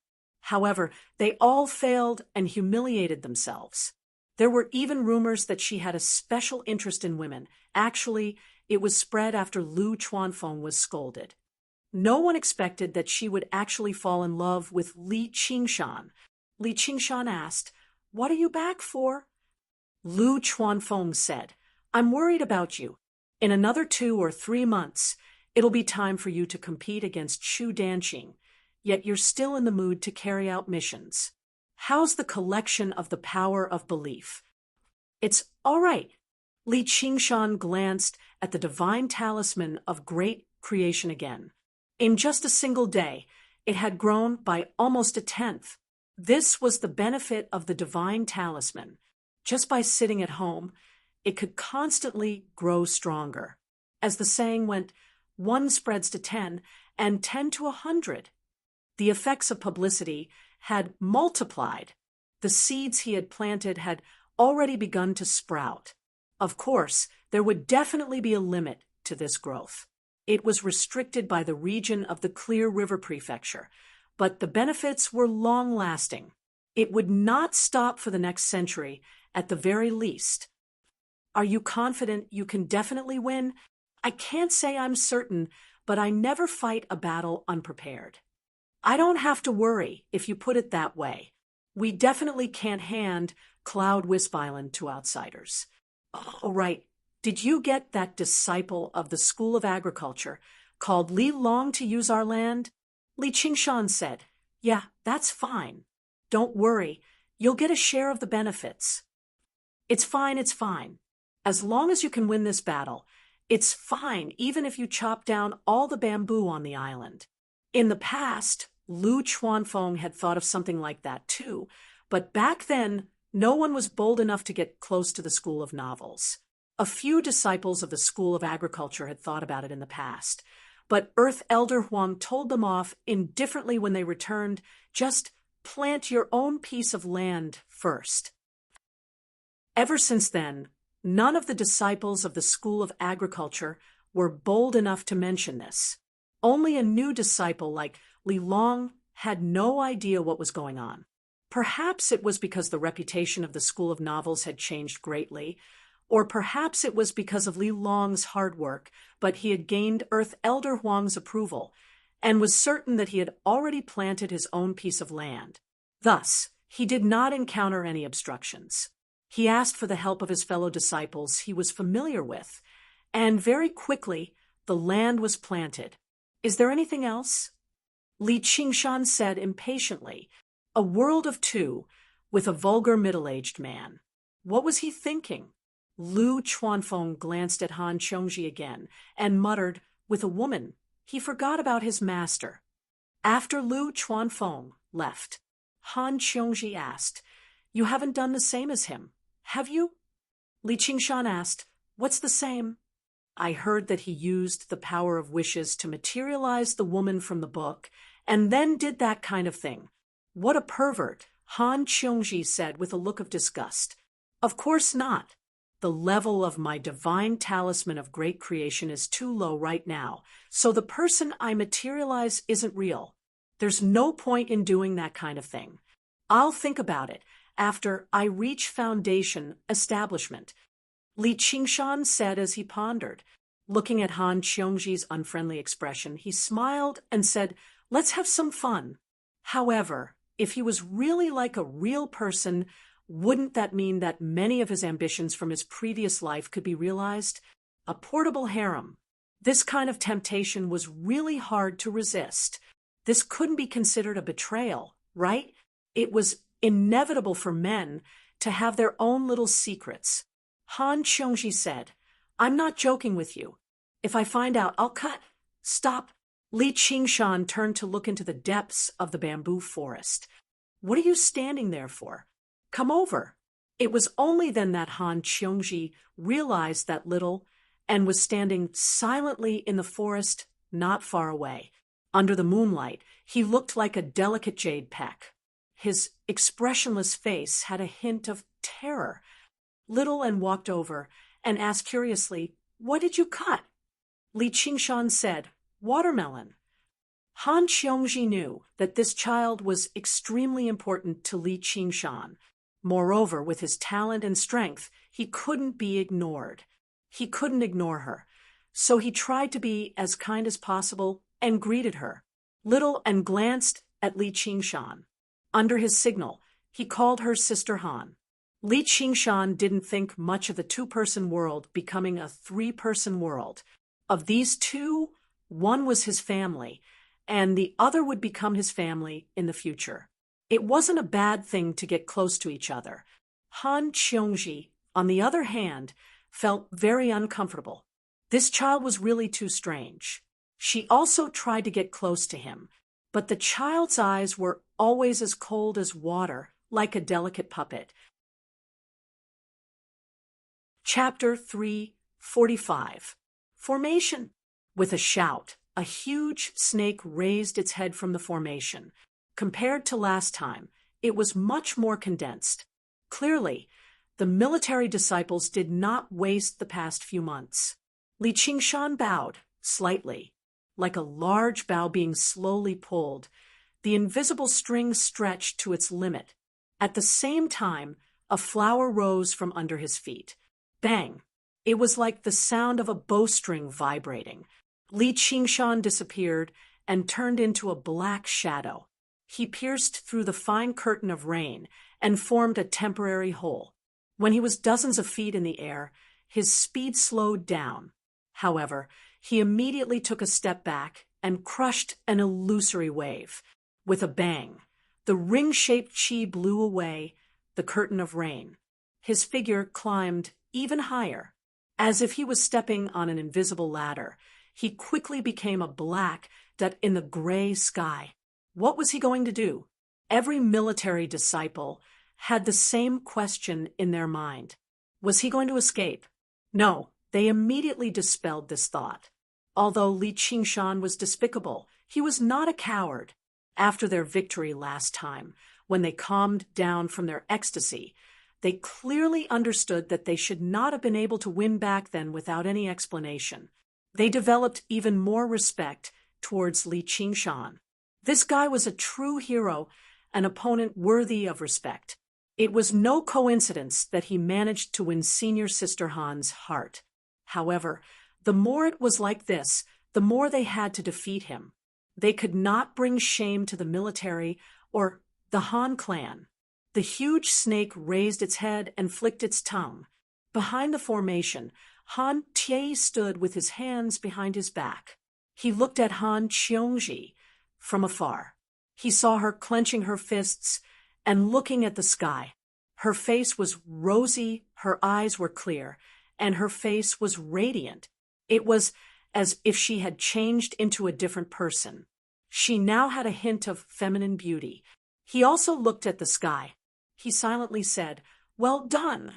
However, they all failed and humiliated themselves. There were even rumors that she had a special interest in women. Actually, it was spread after Lu Chuanfeng was scolded. No one expected that she would actually fall in love with Li Qingshan. Li Qingshan asked, "What are you back for?" Lu Chuanfeng said, "I'm worried about you. In another 2 or 3 months, it'll be time for you to compete against Chu Danqing, yet you're still in the mood to carry out missions. How's the collection of the power of belief?" "It's all right." Li Qingshan glanced at the divine talisman of great creation again. In just a single day, it had grown by almost 1/10. This was the benefit of the divine talisman. Just by sitting at home, it could constantly grow stronger. As the saying went, 1 spreads to 10, and 10 to 100. The effects of publicity had multiplied. The seeds he had planted had already begun to sprout. Of course, there would definitely be a limit to this growth. It was restricted by the region of the Clear River Prefecture, but the benefits were long-lasting. It would not stop for the next century, at the very least. "Are you confident you can definitely win?" "I can't say I'm certain, but I never fight a battle unprepared." "I don't have to worry, if you put it that way. We definitely can't hand Cloud Wisp Island to outsiders." "Oh, right. Did you get that disciple of the School of Agriculture called Li Long to use our land?" Li Qingshan said, "Yeah, that's fine. Don't worry, you'll get a share of the benefits." It's fine. As long as you can win this battle, it's fine even if you chop down all the bamboo on the island." In the past, Lu Chuanfeng had thought of something like that too, but back then, no one was bold enough to get close to the School of Novels. A few disciples of the School of Agriculture had thought about it in the past, but Earth Elder Huang told them off indifferently when they returned. Just plant your own piece of land first. Ever since then, none of the disciples of the School of Agriculture were bold enough to mention this. Only a new disciple like Li Long had no idea what was going on. Perhaps it was because the reputation of the School of Novels had changed greatly, or perhaps it was because of Li Long's hard work, but he had gained Earth Elder Huang's approval and was certain that he had already planted his own piece of land. Thus, he did not encounter any obstructions. He asked for the help of his fellow disciples he was familiar with, and very quickly the land was planted. "Is there anything else?" Li Qingshan said impatiently. A world of 2, with a vulgar middle-aged man. What was he thinking? Lu Chuanfeng glanced at Han Qiongji again and muttered, "With a woman, he forgot about his master." After Lu Chuanfeng left, Han Qiongji asked, "You haven't done the same as him, have you?" Li Qingshan asked, "What's the same?" "I heard that he used the power of wishes to materialize the woman from the book, and then did that kind of thing." "What a pervert," Han Qiongji said with a look of disgust. "Of course not. The level of my divine talisman of great creation is too low right now, so the person I materialize isn't real. There's no point in doing that kind of thing. I'll think about it after I reach foundation establishment," Li Qingshan said as he pondered. Looking at Han Qiongji's unfriendly expression, he smiled and said, "Let's have some fun." However, if he was really like a real person, wouldn't that mean that many of his ambitions from his previous life could be realized? A portable harem. This kind of temptation was really hard to resist. This couldn't be considered a betrayal, right? It was inevitable for men to have their own little secrets. Han Qiongji said, "I'm not joking with you. If I find out, I'll cut." "Stop." Li Qingshan turned to look into the depths of the bamboo forest. "What are you standing there for? Come over." It was only then that Han Qiongji realized that little and was standing silently in the forest not far away. Under the moonlight, he looked like a delicate jade peck. His expressionless face had a hint of terror. Little and walked over and asked curiously, "What did you cut?" Li Qingshan said, "Watermelon." Han Qiongji knew that this child was extremely important to Li Qingshan. Moreover, with his talent and strength, he couldn't be ignored. He couldn't ignore her. So he tried to be as kind as possible and greeted her, little and glanced at Li Qingshan. Under his signal, he called her Sister Han. Li Qingshan didn't think much of the two-person world becoming a three-person world. Of these two, one was his family, and the other would become his family in the future. It wasn't a bad thing to get close to each other. Han Qiongji, on the other hand, felt very uncomfortable. This child was really too strange. She also tried to get close to him, but the child's eyes were always as cold as water, like a delicate puppet. Chapter 3:45. Formation. With a shout, a huge snake raised its head from the formation. Compared to last time, it was much more condensed. Clearly, the military disciples did not waste the past few months. Li Qingshan bowed, slightly, like a large bow being slowly pulled. The invisible string stretched to its limit. At the same time, a flower rose from under his feet. Bang! It was like the sound of a bowstring vibrating. Li Qingshan disappeared and turned into a black shadow. He pierced through the fine curtain of rain and formed a temporary hole. When he was dozens of feet in the air, his speed slowed down. However, he immediately took a step back and crushed an illusory wave. With a bang, the ring-shaped chi blew away the curtain of rain. His figure climbed even higher. As if he was stepping on an invisible ladder, he quickly became a black dot in the gray sky. What was he going to do? Every military disciple had the same question in their mind. Was he going to escape? No, they immediately dispelled this thought. Although Li Qingshan was despicable, he was not a coward. After their victory last time, when they calmed down from their ecstasy, they clearly understood that they should not have been able to win back then without any explanation. They developed even more respect towards Li Qingshan. This guy was a true hero, an opponent worthy of respect. It was no coincidence that he managed to win Senior Sister Han's heart. However, the more it was like this, the more they had to defeat him. They could not bring shame to the military or the Han clan. The huge snake raised its head and flicked its tongue. Behind the formation, Han Tie stood with his hands behind his back. He looked at Han Qiongji from afar. He saw her clenching her fists and looking at the sky. Her face was rosy, her eyes were clear, and her face was radiant. It was as if she had changed into a different person. She now had a hint of feminine beauty. He also looked at the sky. He silently said, "Well done."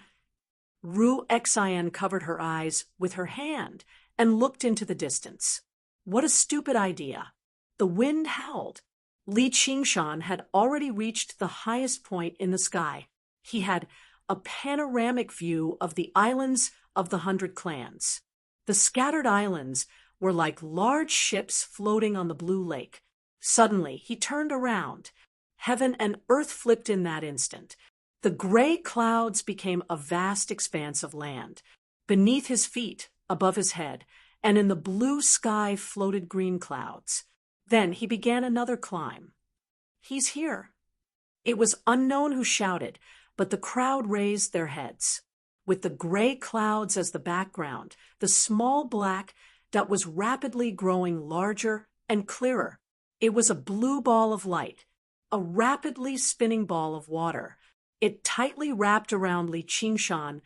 Ru Xian covered her eyes with her hand and looked into the distance. What a stupid idea. The wind howled. Li Qingshan had already reached the highest point in the sky. He had a panoramic view of the islands of the 100 clans. The scattered islands were like large ships floating on the blue lake. Suddenly, he turned around. Heaven and earth flipped in that instant. The gray clouds became a vast expanse of land. Beneath his feet, above his head, and in the blue sky floated green clouds. Then he began another climb. "He's here." It was unknown who shouted, but the crowd raised their heads. With the gray clouds as the background, the small black dot was rapidly growing larger and clearer. It was a blue ball of light, a rapidly spinning ball of water. It tightly wrapped around Li Qingshan,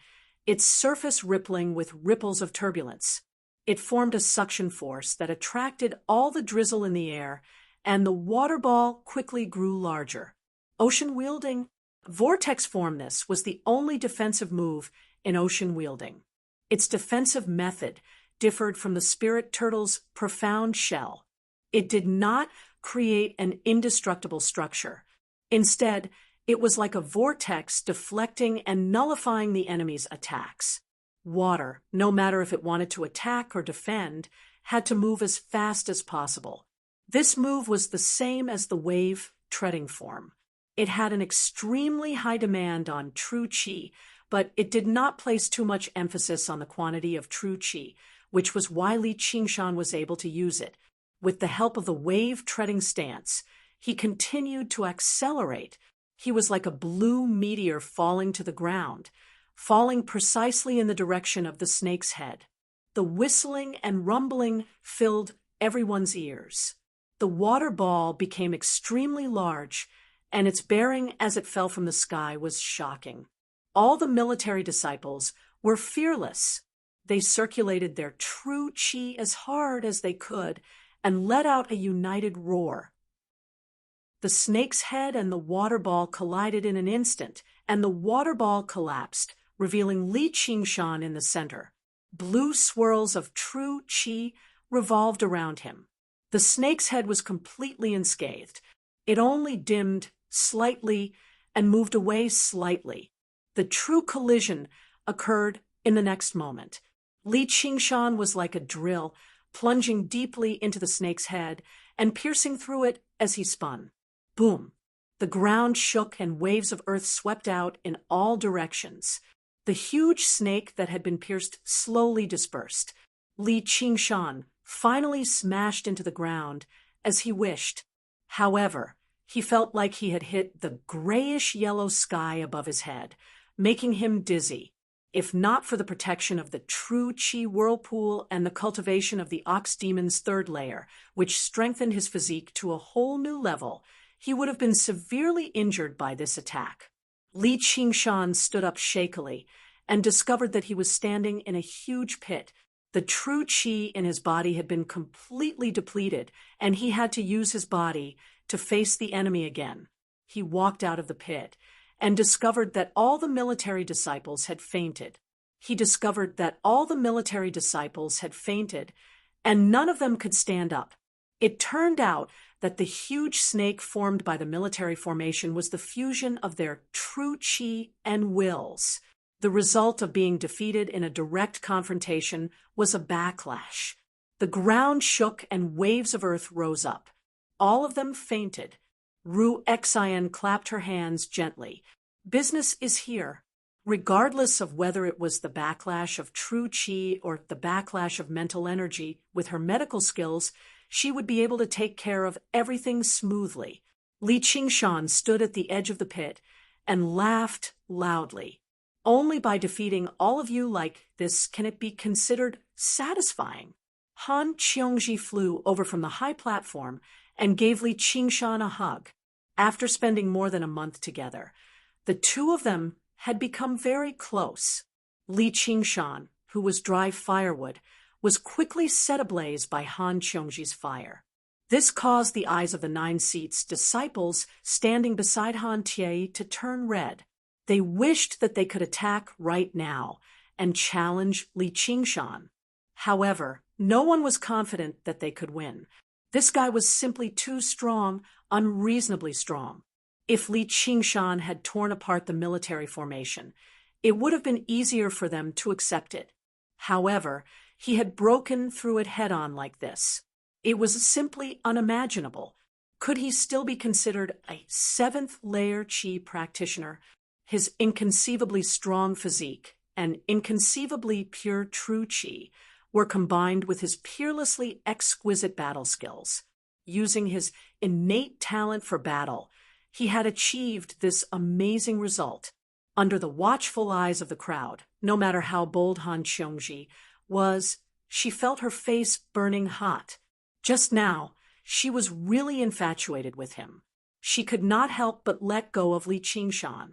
its surface rippling with ripples of turbulence. It formed a suction force that attracted all the drizzle in the air, and the water ball quickly grew larger. Ocean wielding. Vortex formness was the only defensive move in ocean wielding. Its defensive method differed from the spirit turtle's profound shell. It did not create an indestructible structure. Instead, it was like a vortex deflecting and nullifying the enemy's attacks. Water, no matter if it wanted to attack or defend, had to move as fast as possible. This move was the same as the wave treading form. It had an extremely high demand on true qi, but it did not place too much emphasis on the quantity of true qi, which was why Li Qingshan was able to use it. With the help of the wave-treading stance, he continued to accelerate. He was like a blue meteor falling to the ground, falling precisely in the direction of the snake's head. The whistling and rumbling filled everyone's ears. The water ball became extremely large, and its bearing as it fell from the sky was shocking. All the military disciples were fearless. They circulated their true qi as hard as they could and let out a united roar. The snake's head and the water ball collided in an instant, and the water ball collapsed, revealing Li Qingshan in the center. Blue swirls of true qi revolved around him. The snake's head was completely unscathed. It only dimmed slightly and moved away slightly. The true collision occurred in the next moment. Li Qingshan was like a drill, plunging deeply into the snake's head and piercing through it as he spun. Boom! The ground shook and waves of earth swept out in all directions. The huge snake that had been pierced slowly dispersed. Li Qingshan finally smashed into the ground as he wished. However, he felt like he had hit the grayish-yellow sky above his head, making him dizzy. If not for the protection of the true qi whirlpool and the cultivation of the ox demon's third layer, which strengthened his physique to a whole new level, he would have been severely injured by this attack. Li Qingshan stood up shakily and discovered that he was standing in a huge pit. The true qi in his body had been completely depleted, and he had to use his body to face the enemy again. He walked out of the pit and discovered that all the military disciples had fainted. And none of them could stand up. It turned out that the huge snake formed by the military formation was the fusion of their true qi and wills. The result of being defeated in a direct confrontation was a backlash. The ground shook and waves of earth rose up. All of them fainted. Ru Xian clapped her hands gently. Business is here. Regardless of whether it was the backlash of true qi or the backlash of mental energy, with her medical skills, she would be able to take care of everything smoothly. Li Qingshan stood at the edge of the pit and laughed loudly. Only by defeating all of you like this can it be considered satisfying. Han Qiongji flew over from the high platform and gave Li Qingshan a hug. After spending more than a month together, the two of them had become very close. Li Qingshan, who was dry firewood, was quickly set ablaze by Han Qiongji's fire. This caused the eyes of the 9 seats disciples standing beside Han Tie to turn red. They wished that they could attack right now and challenge Li Qingshan. However, no one was confident that they could win. This guy was simply too strong, unreasonably strong. If Li Qingshan had torn apart the military formation, it would have been easier for them to accept it. However, he had broken through it head-on like this. It was simply unimaginable. Could he still be considered a 7th-layer qi practitioner? His inconceivably strong physique and inconceivably pure true qi were combined with his peerlessly exquisite battle skills. Using his innate talent for battle, he had achieved this amazing result. Under the watchful eyes of the crowd, no matter how bold Han Qiongji was, she felt her face burning hot. Just now, she was really infatuated with him. She could not help but let go of Li Qingshan.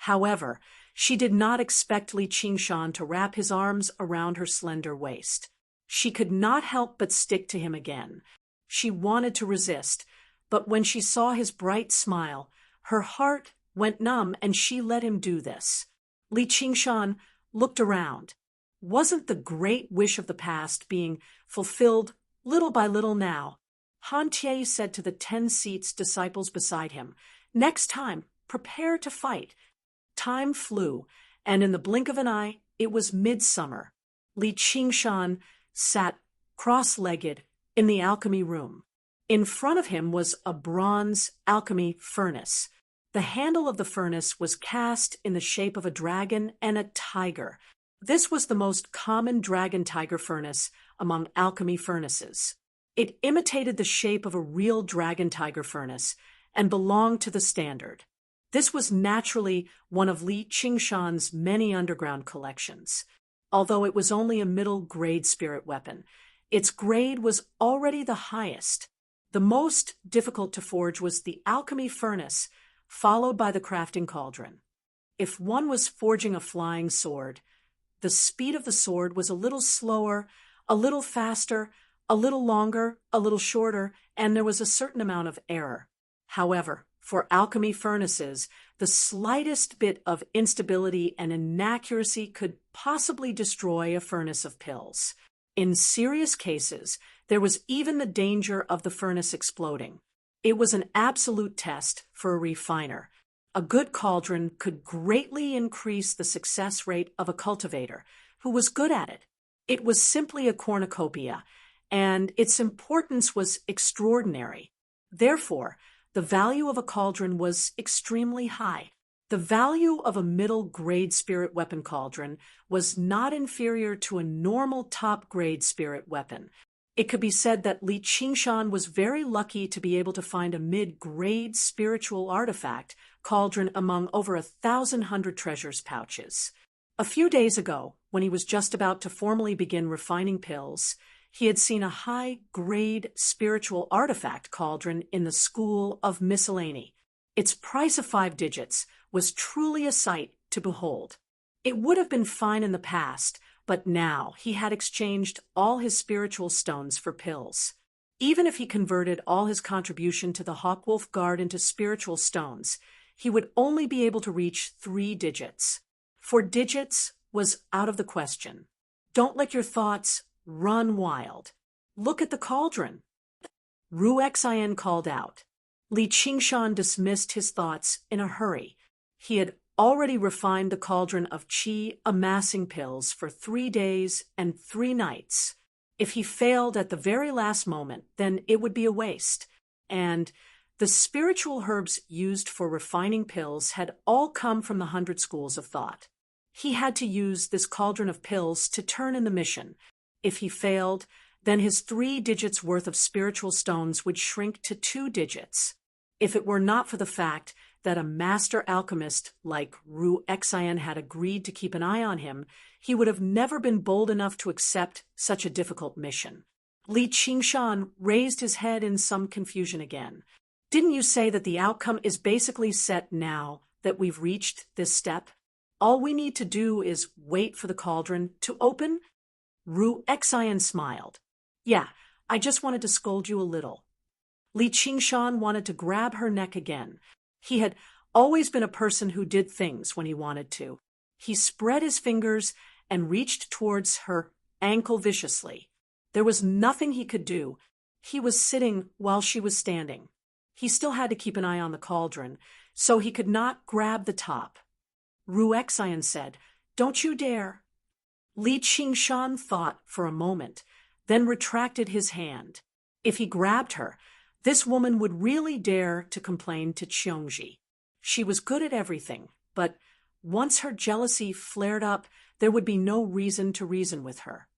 However, she did not expect Li Qingshan to wrap his arms around her slender waist. She could not help but stick to him again. She wanted to resist, but when she saw his bright smile, her heart went numb and she let him do this. Li Qingshan looked around. Wasn't the great wish of the past being fulfilled little by little now? Han Tie said to the 10 seats disciples beside him, "Next time, prepare to fight." Time flew, and in the blink of an eye, it was midsummer. Li Qingshan sat cross-legged in the alchemy room. In front of him was a bronze alchemy furnace. The handle of the furnace was cast in the shape of a dragon and a tiger. This was the most common dragon-tiger furnace among alchemy furnaces. It imitated the shape of a real dragon-tiger furnace and belonged to the standard. This was naturally one of Li Qingshan's many underground collections. Although it was only a middle-grade spirit weapon, its grade was already the highest. The most difficult to forge was the alchemy furnace, followed by the crafting cauldron. If one was forging a flying sword, the speed of the sword was a little slower, a little faster, a little longer, a little shorter, and there was a certain amount of error. However, for alchemy furnaces, the slightest bit of instability and inaccuracy could possibly destroy a furnace of pills. In serious cases, there was even the danger of the furnace exploding. It was an absolute test for a refiner. A good cauldron could greatly increase the success rate of a cultivator who was good at it. It was simply a cornucopia, and its importance was extraordinary. Therefore, the value of a cauldron was extremely high. The value of a middle-grade spirit weapon cauldron was not inferior to a normal top-grade spirit weapon. It could be said that Li Qingshan was very lucky to be able to find a mid-grade spiritual artifact cauldron among over 1,100 treasures pouches. A few days ago, when he was just about to formally begin refining pills, he had seen a high-grade spiritual artifact cauldron in the School of Miscellany. Its price of 5 digits was truly a sight to behold. It would have been fine in the past, but now he had exchanged all his spiritual stones for pills. Even if he converted all his contribution to the Hawkwolf Guard into spiritual stones, he would only be able to reach 3 digits. 4 digits was out of the question. Don't let your thoughts run wild. Look at the cauldron. Ru Xian called out. Li Qingshan dismissed his thoughts in a hurry. He had already refined the cauldron of qi amassing pills for 3 days and 3 nights. If he failed at the very last moment, then it would be a waste. And the spiritual herbs used for refining pills had all come from the 100 schools of thought. He had to use this cauldron of pills to turn in the mission. If he failed, then his 3 digits worth of spiritual stones would shrink to 2 digits. If it were not for the fact that a master alchemist like Ru Xian had agreed to keep an eye on him, he would have never been bold enough to accept such a difficult mission. Li Qingshan raised his head in some confusion again. Didn't you say that the outcome is basically set now that we've reached this step? All we need to do is wait for the cauldron to open? Ru Xian smiled. Yeah, I just wanted to scold you a little. Li Qingshan wanted to grab her neck again. He had always been a person who did things when he wanted to. He spread his fingers and reached towards her ankle viciously. There was nothing he could do. He was sitting while she was standing. He still had to keep an eye on the cauldron, so he could not grab the top. Ru Xian said, "Don't you dare." Li Qingshan thought for a moment, then retracted his hand. If he grabbed her, this woman would really dare to complain to Qiongji. She was good at everything, but once her jealousy flared up, there would be no reason to reason with her.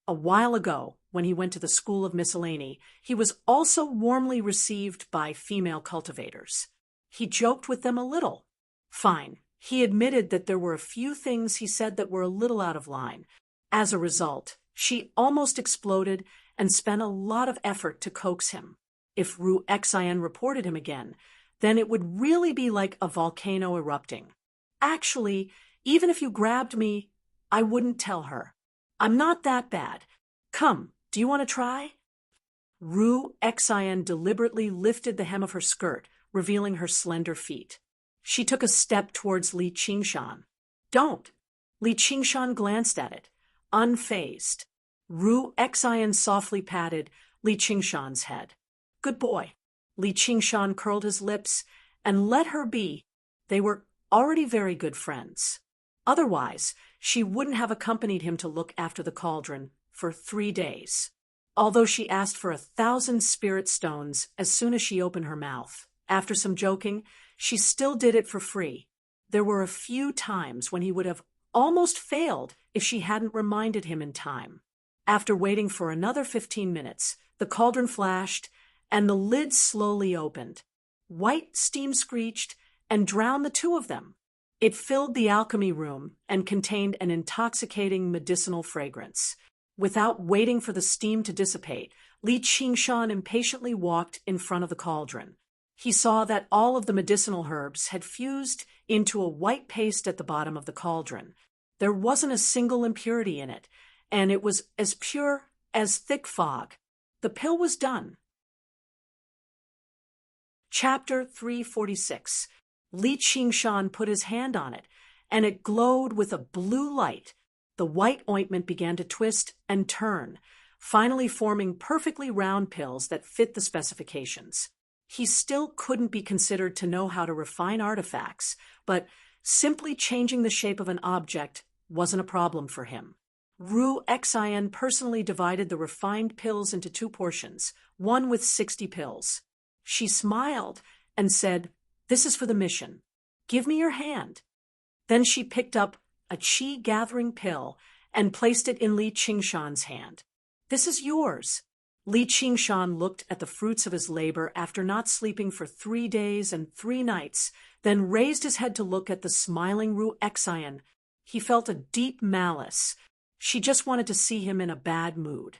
A while ago, when he went to the School of Miscellany, he was also warmly received by female cultivators. He joked with them a little. Fine. He admitted that there were a few things he said that were a little out of line. As a result, she almost exploded and spent a lot of effort to coax him. If Ru Xian reported him again, then it would really be like a volcano erupting. Actually, even if you grabbed me, I wouldn't tell her. I'm not that bad. Come, do you want to try? Ru Xian deliberately lifted the hem of her skirt, revealing her slender feet. She took a step towards Li Qingshan. Don't. Li Qingshan glanced at it, unfazed. Ru Xian softly patted Li Qingshan's head. Good boy. Li Qingshan curled his lips and let her be. They were already very good friends. Otherwise, she wouldn't have accompanied him to look after the cauldron for 3 days. although she asked for 1,000 spirit stones as soon as she opened her mouth. After some joking, she still did it for free. There were a few times when he would have almost failed if she hadn't reminded him in time. After waiting for another 15 minutes, the cauldron flashed, and the lid slowly opened. White steam screeched and drowned the two of them. It filled the alchemy room and contained an intoxicating medicinal fragrance. Without waiting for the steam to dissipate, Li Qingshan impatiently walked in front of the cauldron. He saw that all of the medicinal herbs had fused into a white paste at the bottom of the cauldron. There wasn't a single impurity in it, and it was as pure as thick fog. The pill was done. Chapter 346. Li Qingshan put his hand on it, and it glowed with a blue light. The white ointment began to twist and turn, finally forming perfectly round pills that fit the specifications. He still couldn't be considered to know how to refine artifacts, but simply changing the shape of an object wasn't a problem for him. Ru Xian personally divided the refined pills into 2 portions, one with 60 pills. She smiled and said, "This is for the mission. Give me your hand." Then she picked up a qi-gathering pill and placed it in Li Qingshan's hand. "This is yours." Li Qingshan looked at the fruits of his labor after not sleeping for 3 days and 3 nights, then raised his head to look at the smiling Ru Xian. He felt a deep malice. She just wanted to see him in a bad mood.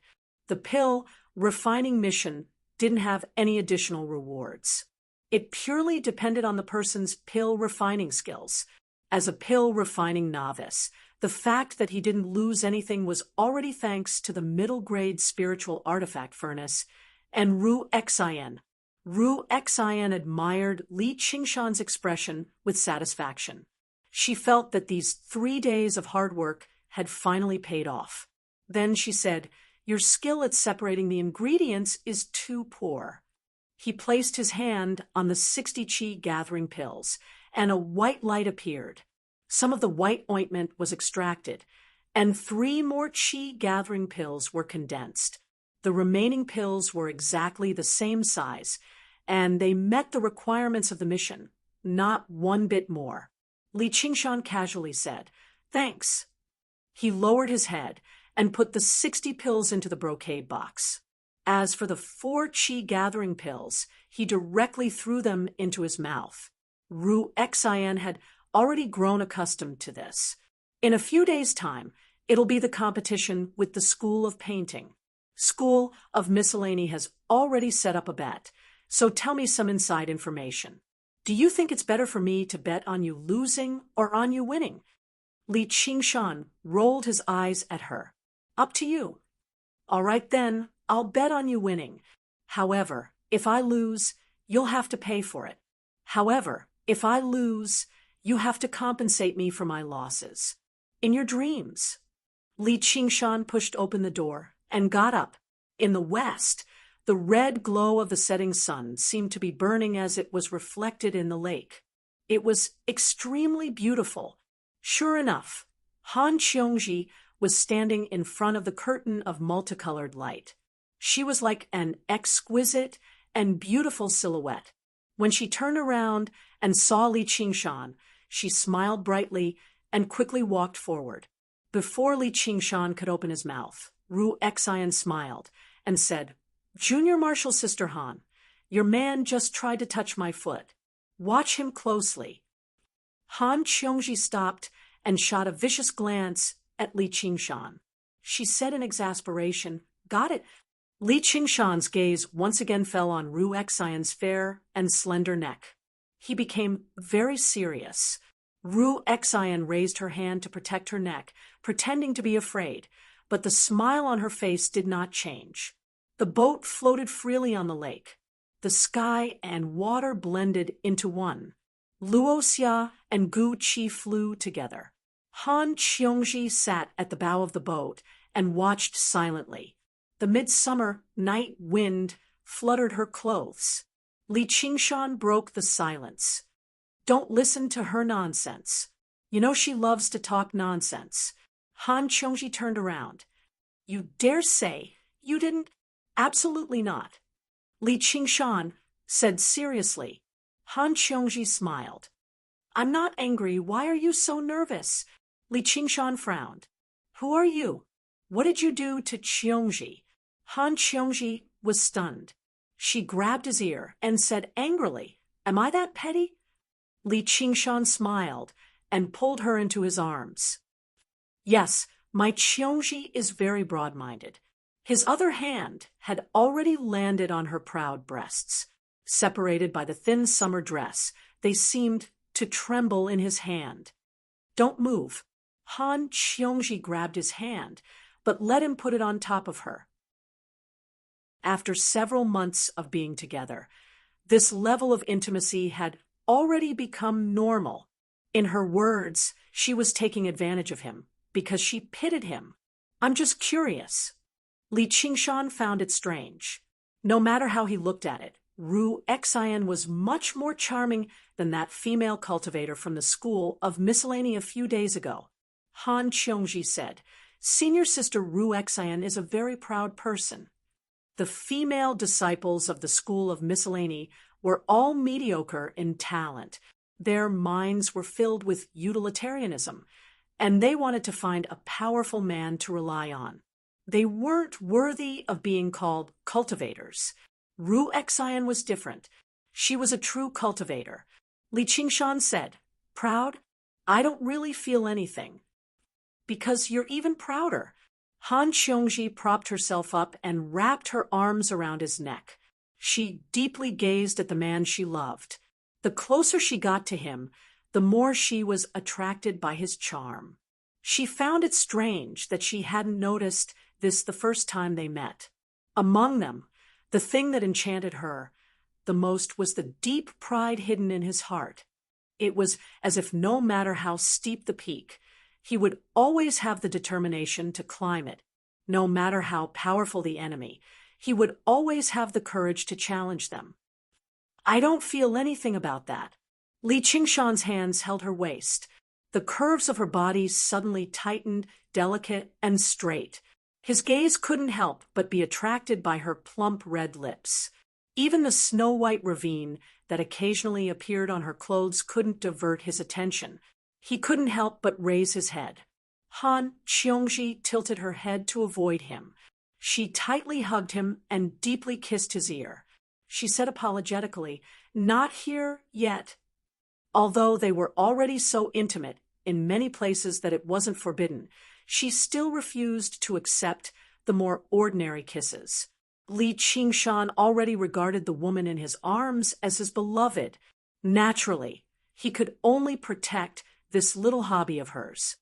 The pill refining mission didn't have any additional rewards. It purely depended on the person's pill refining skills. As a pill refining novice, the fact that he didn't lose anything was already thanks to the middle-grade spiritual artifact furnace and Ru Xian. Ru Xian admired Li Qingshan's expression with satisfaction. She felt that these 3 days of hard work had finally paid off. Then she said, "Your skill at separating the ingredients is too poor." He placed his hand on the 60 qi gathering pills, and a white light appeared. Some of the white ointment was extracted, and 3 more qi gathering pills were condensed. The remaining pills were exactly the same size, and they met the requirements of the mission, not one bit more. Li Qingshan casually said, "Thanks." He lowered his head and put the 60 pills into the brocade box. As for the 4 qi gathering pills, he directly threw them into his mouth. Ru Xian had already grown accustomed to this. In a few days' time, it'll be the competition with the School of Painting. School of Miscellany has already set up a bet, so tell me some inside information. Do you think it's better for me to bet on you losing or on you winning? Li Qingshan rolled his eyes at her. Up to you. All right then, I'll bet on you winning. However, if I lose, you'll have to pay for it. However, if I lose, you have to compensate me for my losses. In your dreams. Li Qingshan pushed open the door and got up. In the west, the red glow of the setting sun seemed to be burning as it was reflected in the lake. It was extremely beautiful. Sure enough, Han Qiongji was standing in front of the curtain of multicolored light. She was like an exquisite and beautiful silhouette. When she turned around and saw Li Qingshan, she smiled brightly and quickly walked forward. Before Li Qingshan could open his mouth, Ru Xian smiled and said, "Junior Marshal Sister Han, your man just tried to touch my foot. Watch him closely." Han Qiongji stopped and shot a vicious glance at Li Qingshan. She said in exasperation, "Got it." Li Qingshan's gaze once again fell on Ru Xian's fair and slender neck. He became very serious. Ru Xian raised her hand to protect her neck, pretending to be afraid, but the smile on her face did not change. The boat floated freely on the lake. The sky and water blended into one. Luoxia and Gu Qi flew together. Han Qiongji sat at the bow of the boat and watched silently. The midsummer night wind fluttered her clothes. Li Qingshan broke the silence. "Don't listen to her nonsense. You know she loves to talk nonsense." Han Qiongji turned around. "You dare say you didn't..." Absolutely not. Li Qingshan said seriously. Han Qiongji smiled. I'm not angry. Why are you so nervous? Li Qingshan frowned. Who are you? What did you do to Qiongji? Han Qiongji was stunned. She grabbed his ear and said angrily, Am I that petty? Li Qingshan smiled and pulled her into his arms. Yes, my Qiongji is very broad-minded. His other hand had already landed on her proud breasts. Separated by the thin summer dress, they seemed to tremble in his hand. Don't move. Han Qiongji grabbed his hand, but let him put it on top of her. After several months of being together, this level of intimacy had already become normal. In her words, she was taking advantage of him because she pitied him. I'm just curious. Li Qingshan found it strange. No matter how he looked at it, Ru Xian was much more charming than that female cultivator from the school of miscellany a few days ago. Han Qiongji said, Senior Sister Ru Xian is a very proud person. The female disciples of the school of miscellany were all mediocre in talent. Their minds were filled with utilitarianism, and they wanted to find a powerful man to rely on. They weren't worthy of being called cultivators. Ru Xian was different. She was a true cultivator. Li Qingshan said, Proud? I don't really feel anything. Because you're even prouder. Han Qiongji propped herself up and wrapped her arms around his neck. She deeply gazed at the man she loved. The closer she got to him, the more she was attracted by his charm. She found it strange that she hadn't noticed this the first time they met. Among them, the thing that enchanted her the most was the deep pride hidden in his heart. It was as if no matter how steep the peak, he would always have the determination to climb it. No matter how powerful the enemy, he would always have the courage to challenge them. I don't feel anything about that. Li Qingshan's hands held her waist. The curves of her body suddenly tightened, delicate and straight. His gaze couldn't help but be attracted by her plump red lips. Even the snow-white ravine that occasionally appeared on her clothes couldn't divert his attention. He couldn't help but raise his head. Han Qiongji tilted her head to avoid him. She tightly hugged him and deeply kissed his ear. She said apologetically, Not here yet. Although they were already so intimate in many places that it wasn't forbidden, she still refused to accept the more ordinary kisses. Li Qingshan already regarded the woman in his arms as his beloved. Naturally, he could only protect this little hobby of hers.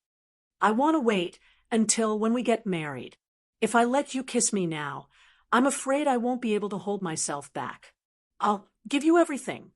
I want to wait until when we get married. If I let you kiss me now, I'm afraid I won't be able to hold myself back. I'll give you everything.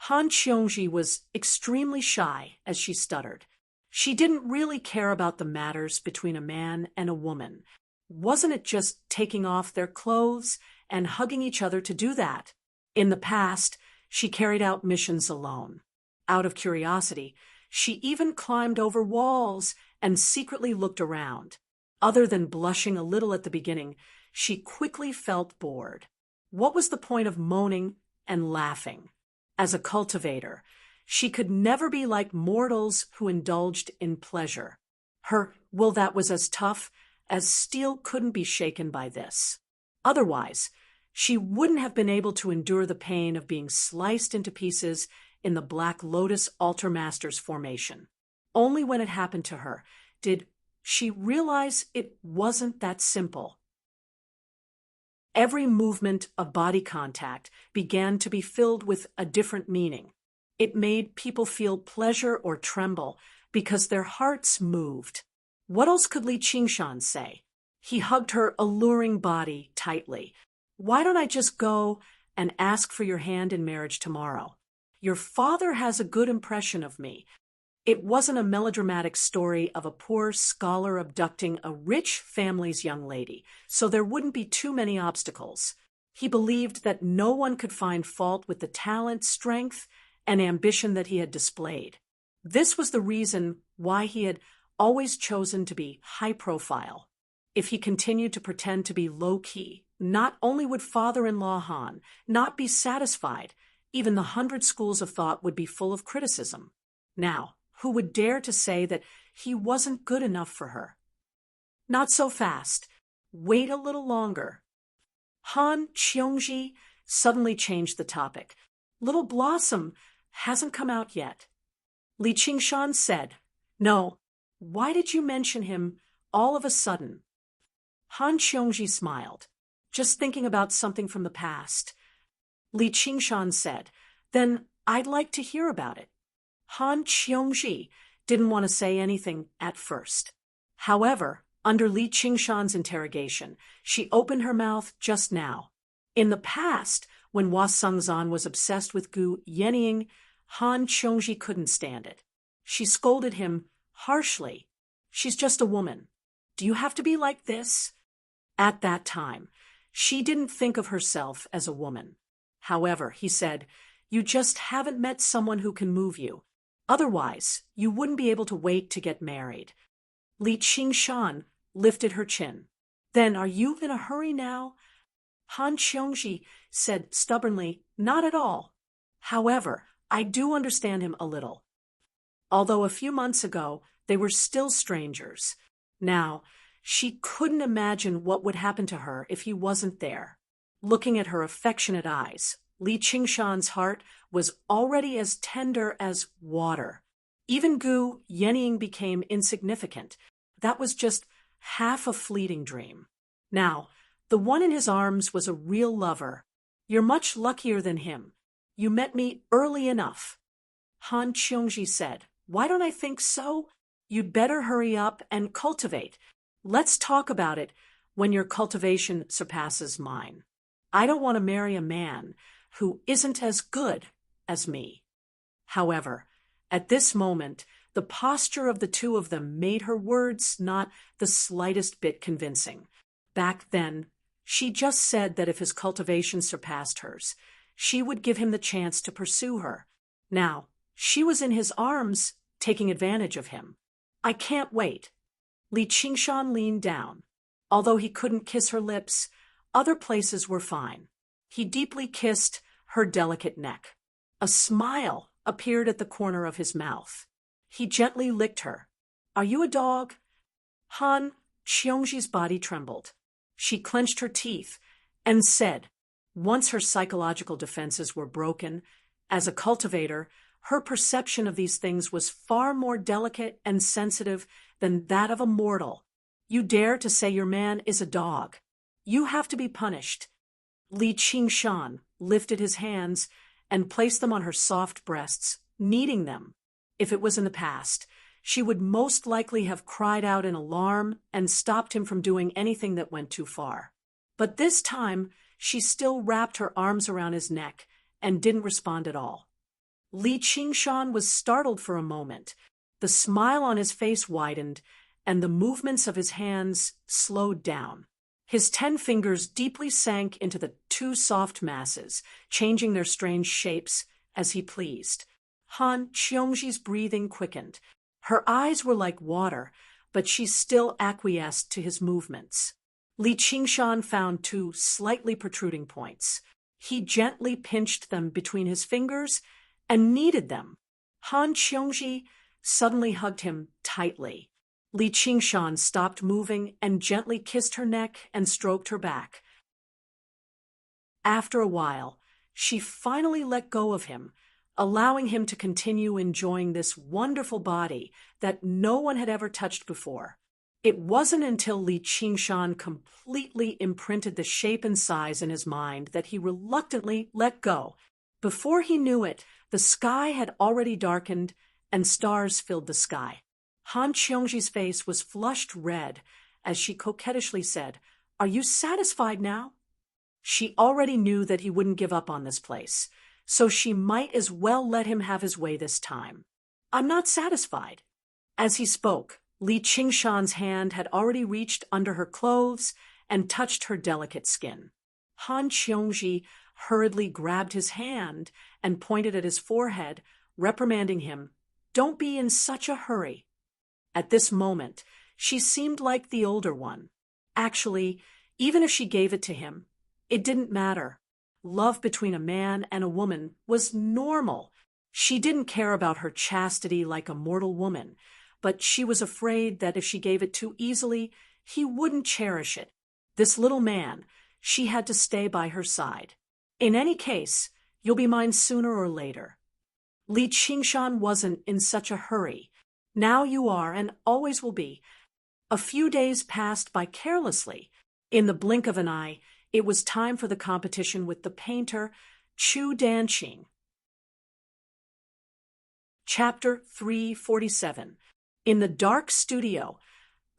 Han Qiongji was extremely shy as she stuttered. She didn't really care about the matters between a man and a woman. Wasn't it just taking off their clothes and hugging each other to do that? In the past, she carried out missions alone. Out of curiosity, she even climbed over walls and secretly looked around. Other than blushing a little at the beginning, she quickly felt bored. What was the point of moaning and laughing? As a cultivator, she could never be like mortals who indulged in pleasure. Her will that was as tough as steel couldn't be shaken by this. Otherwise, she wouldn't have been able to endure the pain of being sliced into pieces in the Black Lotus Altar Master's formation. Only when it happened to her did she realize it wasn't that simple. Every movement of body contact began to be filled with a different meaning. It made people feel pleasure or tremble because their hearts moved. What else could Li Qingshan say? He hugged her alluring body tightly. Why don't I just go and ask for your hand in marriage tomorrow? Your father has a good impression of me. It wasn't a melodramatic story of a poor scholar abducting a rich family's young lady, so there wouldn't be too many obstacles. He believed that no one could find fault with the talent, strength, and ambition that he had displayed. This was the reason why he had always chosen to be high profile. If he continued to pretend to be low-key, not only would father-in-law Han not be satisfied, even the 100 schools of thought would be full of criticism. Now, who would dare to say that he wasn't good enough for her? Not so fast. Wait a little longer. Han Cheongji suddenly changed the topic. Little Blossom hasn't come out yet. Li Qingshan said, "No, why did you mention him all of a sudden?" Han Cheongji smiled, just thinking about something from the past. Li Qingshan said, "Then I'd like to hear about it." Han Cheongji didn't want to say anything at first. However, under Li Qingshan's interrogation, she opened her mouth just now. In the past, when Hua Sengzan was obsessed with Gu Yenying, Han Cheongji couldn't stand it. She scolded him harshly. "She's just a woman. Do you have to be like this?" At that time, she didn't think of herself as a woman. However, he said, "You just haven't met someone who can move you. Otherwise, you wouldn't be able to wait to get married." Li Qingshan lifted her chin. "Then are you in a hurry now?" Han Cheongji said stubbornly, "Not at all. However, I do understand him a little." Although a few months ago they were still strangers, now she couldn't imagine what would happen to her if he wasn't there. Looking at her affectionate eyes, Li Qingshan's heart was already as tender as water. Even Gu Yenying became insignificant. That was just half a fleeting dream. Now, the one in his arms was a real lover. "You're much luckier than him. You met me early enough." Han Cheongji said, "Why don't I think so? You'd better hurry up and cultivate. Let's talk about it when your cultivation surpasses mine. I don't want to marry a man who isn't as good as me." However, at this moment, the posture of the two of them made her words not the slightest bit convincing. Back then, she just said that if his cultivation surpassed hers, she would give him the chance to pursue her. Now, she was in his arms, taking advantage of him. "I can't wait." Li Qingshan leaned down. Although he couldn't kiss her lips, other places were fine. He deeply kissed her delicate neck. A smile appeared at the corner of his mouth. He gently licked her. "Are you a dog?" Han Cheongji's body trembled. She clenched her teeth and said, once her psychological defenses were broken, as a cultivator, her perception of these things was far more delicate and sensitive than that of a mortal. "You dare to say your man is a dog. You have to be punished." Li Qingshan lifted his hands and placed them on her soft breasts, kneading them. If it was in the past, she would most likely have cried out in alarm and stopped him from doing anything that went too far. But this time, she still wrapped her arms around his neck and didn't respond at all. Li Qingshan was startled for a moment. The smile on his face widened, and the movements of his hands slowed down. His 10 fingers deeply sank into the two soft masses, changing their strange shapes as he pleased. Han Cheongji's breathing quickened. Her eyes were like water, but she still acquiesced to his movements. Li Qingshan found 2 slightly protruding points. He gently pinched them between his fingers and kneaded them. Han Cheongji suddenly hugged him tightly. Li Qingshan stopped moving and gently kissed her neck and stroked her back. After a while, she finally let go of him, allowing him to continue enjoying this wonderful body that no one had ever touched before. It wasn't until Li Qingshan completely imprinted the shape and size in his mind that he reluctantly let go. Before he knew it, the sky had already darkened and stars filled the sky. Han Cheongji's face was flushed red as she coquettishly said, "Are you satisfied now?" She already knew that he wouldn't give up on this place, so she might as well let him have his way this time. "I'm not satisfied." As he spoke, Li Qingshan's hand had already reached under her clothes and touched her delicate skin. Han Cheongji hurriedly grabbed his hand and pointed at his forehead, reprimanding him, "Don't be in such a hurry." At this moment, she seemed like the older one. Actually, Even if she gave it to him, it didn't matter. Love between a man and a woman was normal. She didn't care about her chastity like a mortal woman, but she was afraid that if she gave it too easily, he wouldn't cherish it. This little man, she had to stay by her side. In any case, you'll be mine sooner or later. Li Qingshan wasn't in such a hurry. Now you are and always will be. A few days passed by carelessly. In the blink of an eye, it was time for the competition with the painter, Chu Danqing. Chapter 347. In the dark studio,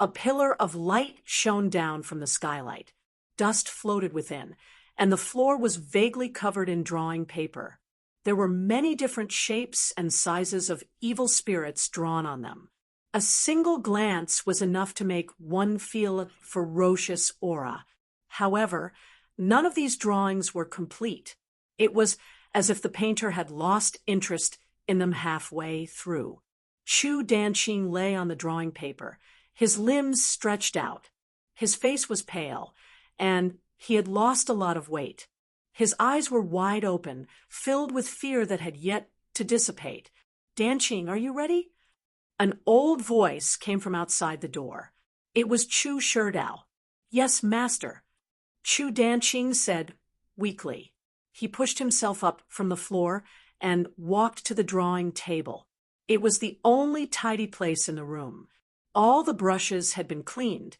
a pillar of light shone down from the skylight. Dust floated within, and the floor was vaguely covered in drawing paper. There were many different shapes and sizes of evil spirits drawn on them. A single glance was enough to make one feel a ferocious aura. However, none of these drawings were complete. It was as if the painter had lost interest in them halfway through. Chu Danqing lay on the drawing paper, his limbs stretched out. His face was pale, and he had lost a lot of weight. His eyes were wide open, filled with fear that had yet to dissipate. "Danqing, are you ready?" An old voice came from outside the door. It was Chu Sherdao. "Yes, master," Chu Danqing said weakly. He pushed himself up from the floor and walked to the drawing table. It was the only tidy place in the room. All the brushes had been cleaned,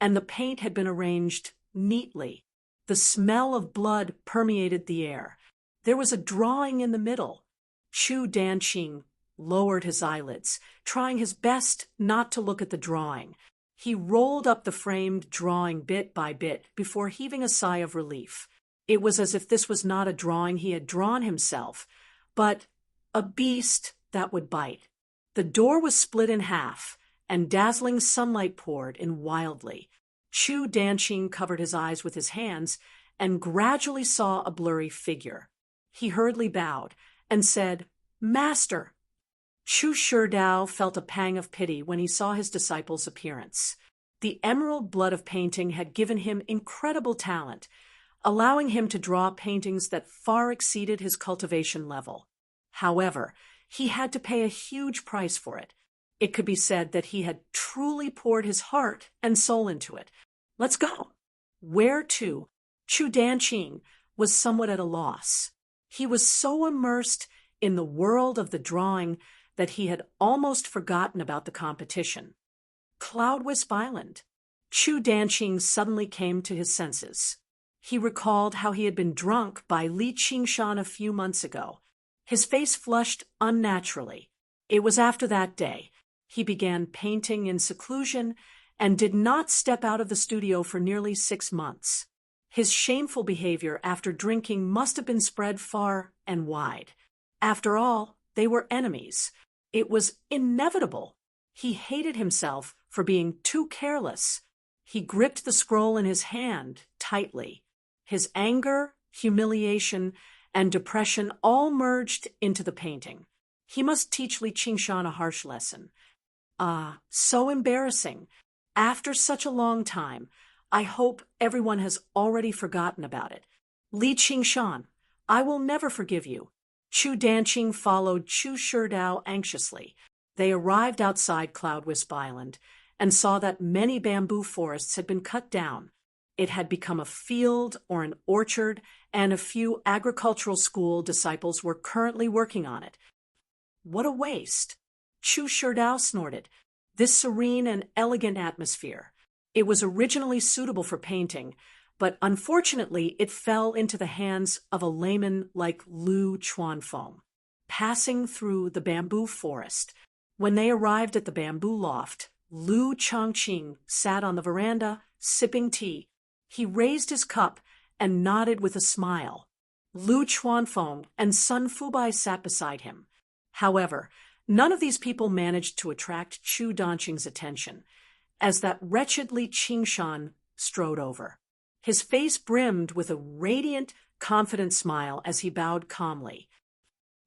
and the paint had been arranged neatly. The smell of blood permeated the air. There was a drawing in the middle. Chu Danqing lowered his eyelids, trying his best not to look at the drawing. He rolled up the framed drawing bit by bit before heaving a sigh of relief. It was as if this was not a drawing he had drawn himself, but a beast that would bite. The door was split in half, and dazzling sunlight poured in wildly. Chu Danqing covered his eyes with his hands and gradually saw a blurry figure. He hurriedly bowed and said, "Master." Chu Sherdao felt a pang of pity when he saw his disciple's appearance. The emerald blood of painting had given him incredible talent, allowing him to draw paintings that far exceeded his cultivation level. However, he had to pay a huge price for it. It could be said that he had truly poured his heart and soul into it. "Let's go." Where to? Chu Danqing was somewhat at a loss. He was so immersed in the world of the drawing that he had almost forgotten about the competition. Cloudwisp Island. Chu Danqing suddenly came to his senses. He recalled how he had been drunk by Li Qingshan a few months ago. His face flushed unnaturally. It was after that day. He began painting in seclusion and did not step out of the studio for nearly 6 months. His shameful behavior after drinking must have been spread far and wide. After all, they were enemies. It was inevitable. He hated himself for being too careless. He gripped the scroll in his hand tightly. His anger, humiliation, and depression all merged into the painting. He must teach Li Qingshan a harsh lesson. So embarrassing. After such a long time, I hope everyone has already forgotten about it. Li Qingshan, I will never forgive you. Chu Danqing followed Chu Sherdao anxiously. They arrived outside Cloudwisp Island and saw that many bamboo forests had been cut down. It had become a field or an orchard, and a few agricultural school disciples were currently working on it. What a waste! Chu Sherdao snorted. This serene and elegant atmosphere. It was originally suitable for painting, but unfortunately it fell into the hands of a layman like Lu Chuanfeng. Passing through the bamboo forest, when they arrived at the bamboo loft, Lu Changqing sat on the veranda, sipping tea. He raised his cup and nodded with a smile. Lu Chuanfeng and Sun Fubai sat beside him. However, none of these people managed to attract Chu Danqing's attention, as that wretched Li Qingshan strode over. His face brimmed with a radiant, confident smile as he bowed calmly.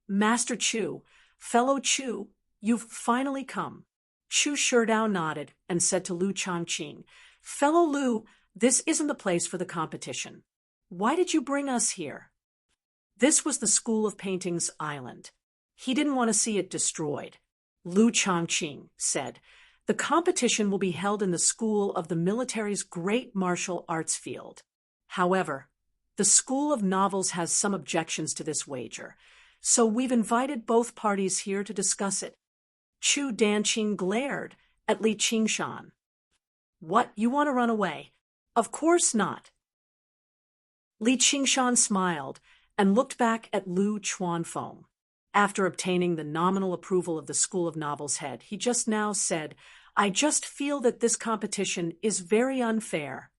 "Master Chu, fellow Chu, you've finally come." Chu Sherdao nodded and said to Lu Changqing, "Fellow Lu, This isn't the place for the competition. Why did you bring us here? This was the School of Painting's island. He didn't want to see it destroyed. Lu Changqing said, "The competition will be held in the school of the military's great martial arts field. However, the School of Novels has some objections to this wager, so we've invited both parties here to discuss it." Chu Danqing glared at Li Qingshan. "What, you want to run away?" "Of course not." Li Qingshan smiled and looked back at Lu Chuanfeng. After obtaining the nominal approval of the School of Novels head, he just now said, "I just feel that this competition is very unfair."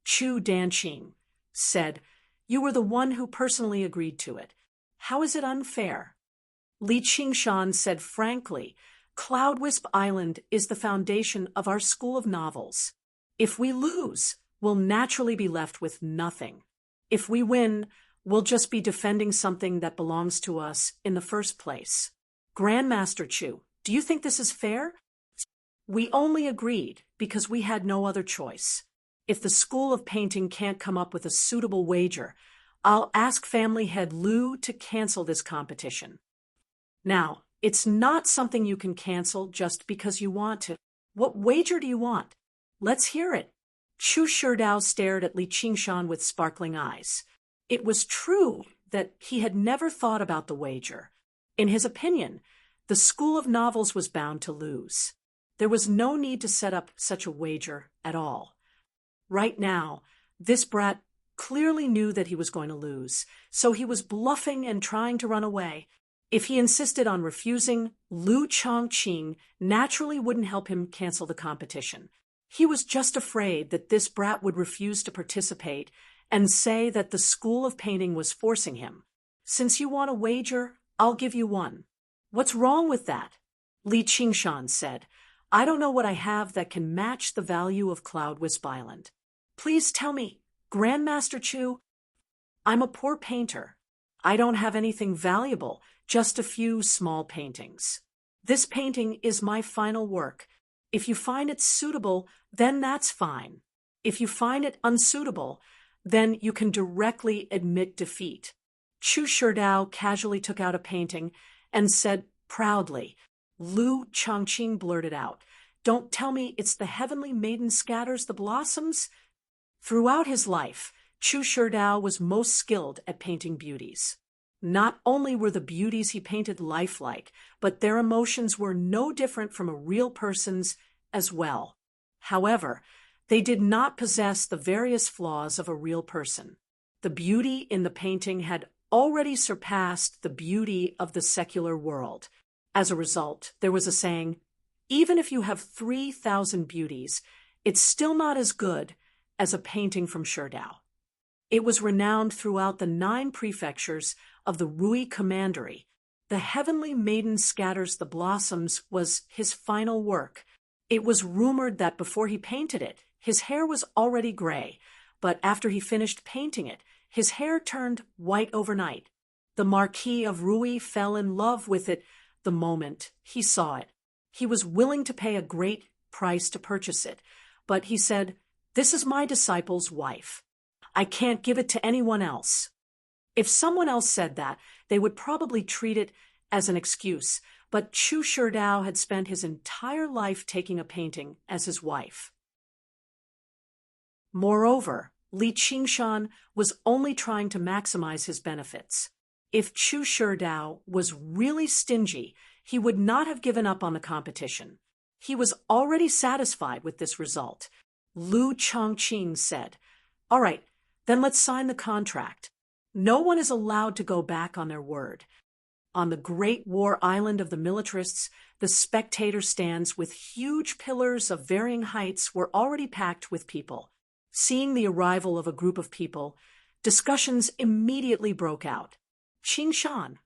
Chu Danqing said, "You were the one who personally agreed to it. How is it unfair?" Li Qingshan said frankly, "Cloudwisp Island is the foundation of our School of Novels. If we lose, we'll naturally be left with nothing. If we win, we'll just be defending something that belongs to us in the first place. Grandmaster Chu, do you think this is fair?" "We only agreed because we had no other choice. If the School of Painting can't come up with a suitable wager, I'll ask family head Lu to cancel this competition." "Now, it's not something you can cancel just because you want to. What wager do you want? Let's hear it." Chu Sherdao stared at Li Qingshan with sparkling eyes. It was true that he had never thought about the wager. In his opinion, the School of Novels was bound to lose. There was no need to set up such a wager at all. Right now, this brat clearly knew that he was going to lose, so he was bluffing and trying to run away. If he insisted on refusing, Lu Changqing naturally wouldn't help him cancel the competition. He was just afraid that this brat would refuse to participate and say that the School of Painting was forcing him. "Since you want a wager, I'll give you one." "What's wrong with that?" Li Qingshan said, "I don't know what I have that can match the value of Cloudwisp Island. Please tell me, Grandmaster Chu." "I'm a poor painter. I don't have anything valuable, just a few small paintings. This painting is my final work. If you find it suitable, then that's fine. If you find it unsuitable, then you can directly admit defeat." Chu Sherdao casually took out a painting and said proudly. Lu Changqing blurted out, "Don't tell me it's the heavenly maiden scatters the blossoms?" Throughout his life, Chu Sherdao was most skilled at painting beauties. Not only were the beauties he painted lifelike, but their emotions were no different from a real person's as well. However, they did not possess the various flaws of a real person. The beauty in the painting had already surpassed the beauty of the secular world. As a result, there was a saying, "Even if you have 3,000 beauties, it's still not as good as a painting from Sherdao." It was renowned throughout the 9 prefectures of the Rui Commandery. The Heavenly Maiden Scatters the Blossoms was his final work. It was rumored that before he painted it, his hair was already gray, but after he finished painting it, his hair turned white overnight. The Marquis of Rui fell in love with it the moment he saw it. He was willing to pay a great price to purchase it, but he said, "This is my disciple's wife. I can't give it to anyone else." If someone else said that, they would probably treat it as an excuse, but Chu Sherdao had spent his entire life taking a painting as his wife. Moreover, Li Qingshan was only trying to maximize his benefits. If Chu Sherdao was really stingy, he would not have given up on the competition. He was already satisfied with this result. Lu Changqing said, "All right, then let's sign the contract. No one is allowed to go back on their word." On the Great War Island of the militarists, the spectator stands with huge pillars of varying heights were already packed with people. Seeing the arrival of a group of people, discussions immediately broke out. Qingshan,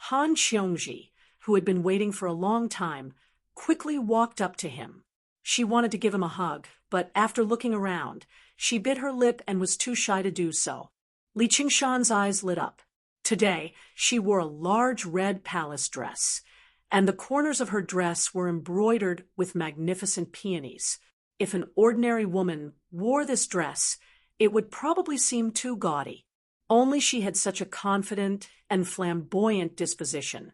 Han Xiongji, who had been waiting for a long time, quickly walked up to him. She wanted to give him a hug, but after looking around, she bit her lip and was too shy to do so. Li Qingshan's eyes lit up. Today, she wore a large red palace dress, and the corners of her dress were embroidered with magnificent peonies. If an ordinary woman wore this dress, it would probably seem too gaudy. Only she had such a confident and flamboyant disposition,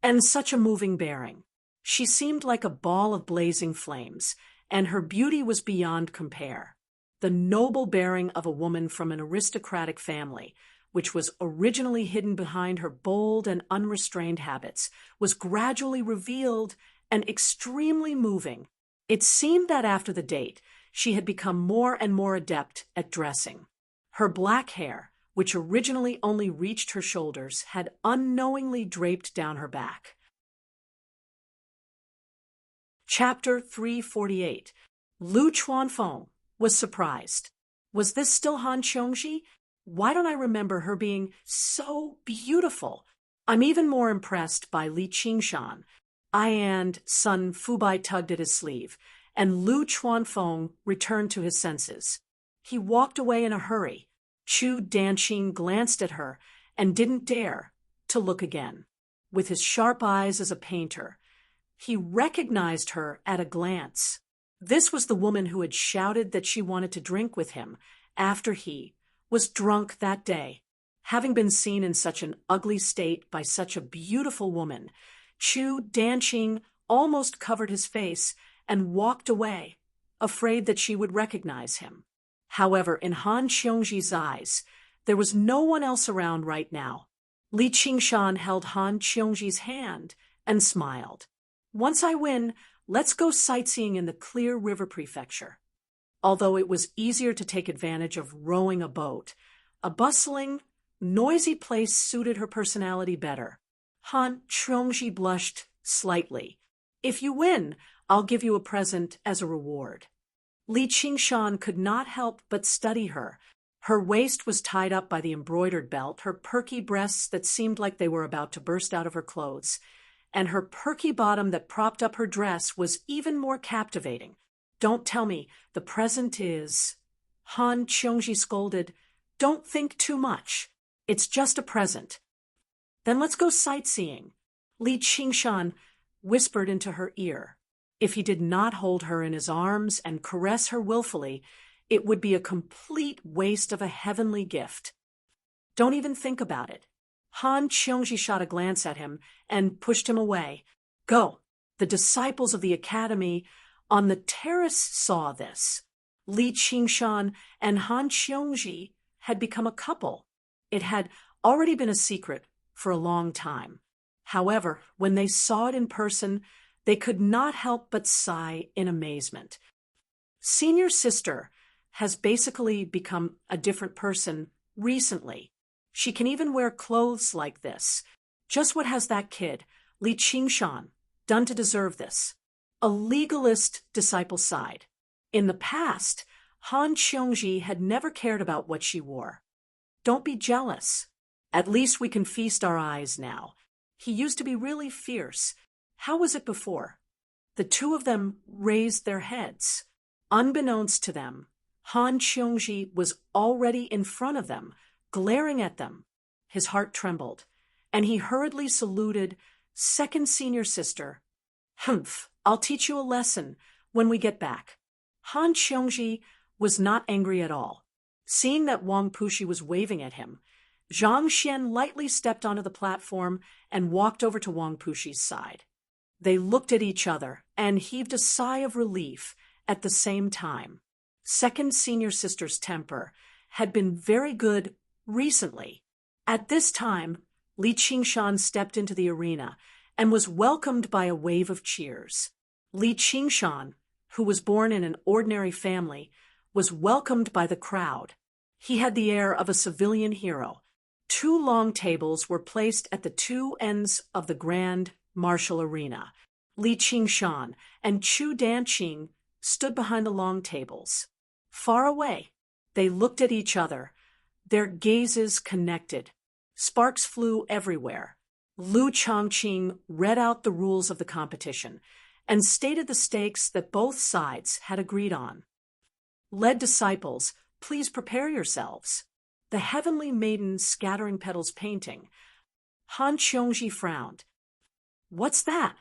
and such a moving bearing. She seemed like a ball of blazing flames, and her beauty was beyond compare. The noble bearing of a woman from an aristocratic family, which was originally hidden behind her bold and unrestrained habits, was gradually revealed and extremely moving. It seemed that after the date, she had become more and more adept at dressing. Her black hair, which originally only reached her shoulders, had unknowingly draped down her back. Chapter 348. Lu Chuanfeng was surprised. Was this still Han Qiongji? Why don't I remember her being so beautiful? I'm even more impressed by Li Qingshan. And Sun Fubai tugged at his sleeve, and Lu Chuanfeng returned to his senses. He walked away in a hurry. Chu Danqing glanced at her and didn't dare to look again. With his sharp eyes as a painter, he recognized her at a glance. This was the woman who had shouted that she wanted to drink with him after he was drunk that day. Having been seen in such an ugly state by such a beautiful woman, Chu Danqing almost covered his face and walked away, afraid that she would recognize him. However, in Han Qiongji's eyes, there was no one else around right now. Li Qingshan held Han Qiongji's hand and smiled. Once I win, let's go sightseeing in the Clear River Prefecture. Although it was easier to take advantage of rowing a boat, a bustling, noisy place suited her personality better. Han Qiongji blushed slightly. If you win, I'll give you a present as a reward. Li Qingshan could not help but study her. Her waist was tied up by the embroidered belt, her perky breasts that seemed like they were about to burst out of her clothes, and her perky bottom that propped up her dress was even more captivating. Don't tell me the present is... Han Qiongji scolded. Don't think too much. It's just a present. Then let's go sightseeing. Li Qingshan whispered into her ear. If he did not hold her in his arms and caress her willfully, it would be a complete waste of a heavenly gift. Don't even think about it. Han Qiongji shot a glance at him and pushed him away. Go. The disciples of the academy on the terrace saw this. Li Qingshan and Han Qiongji had become a couple. It had already been a secret for a long time. However, when they saw it in person, they could not help but sigh in amazement. Senior sister has basically become a different person recently. She can even wear clothes like this. Just what has that kid, Li Qingshan, done to deserve this? A legalist disciple sighed. In the past, Han Qiongji had never cared about what she wore. Don't be jealous. At least we can feast our eyes now. He used to be really fierce. How was it before? The two of them raised their heads. Unbeknownst to them, Han Qiongji was already in front of them, glaring at them. His heart trembled, and he hurriedly saluted second senior sister. Humph, I'll teach you a lesson when we get back. Han Qiongji was not angry at all. Seeing that Wang Puxi was waving at him, Zhang Xian lightly stepped onto the platform and walked over to Wang Puxi's side. They looked at each other and heaved a sigh of relief at the same time. Second senior sister's temper had been very good recently. At this time, Li Qingshan stepped into the arena and was welcomed by a wave of cheers. Li Qingshan, who was born in an ordinary family, was welcomed by the crowd. He had the air of a civilian hero. 2 long tables were placed at the 2 ends of the grand martial arena. Li Qingshan and Chu Danqing stood behind the long tables. Far away, they looked at each other. Their gazes connected. Sparks flew everywhere. Lu Chongqing read out the rules of the competition and stated the stakes that both sides had agreed on. Lead disciples, please prepare yourselves. The heavenly maiden scattering petals painting. Han Qiongji frowned. What's that?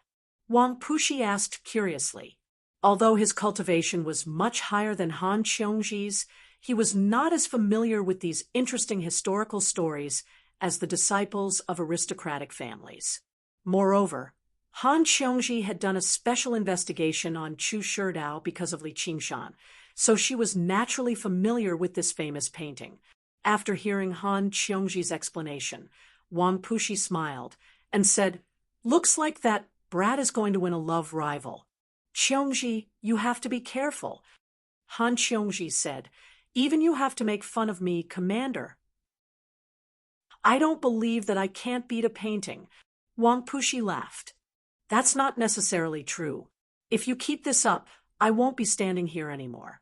Wang Puxi asked curiously. Although his cultivation was much higher than Han Qiongji's, he was not as familiar with these interesting historical stories as the disciples of aristocratic families. Moreover, Han Qiongji had done a special investigation on Chu Shidao because of Li Qingshan, so she was naturally familiar with this famous painting. After hearing Han Qiongji's explanation, Wang Puxi smiled and said, "Looks like that brat is going to win a love rival. Qiongji, you have to be careful." Han Qiongji said, "Even you have to make fun of me, Commander." "I don't believe that I can't beat a painting." Wang Puxi laughed. "That's not necessarily true. If you keep this up, I won't be standing here anymore."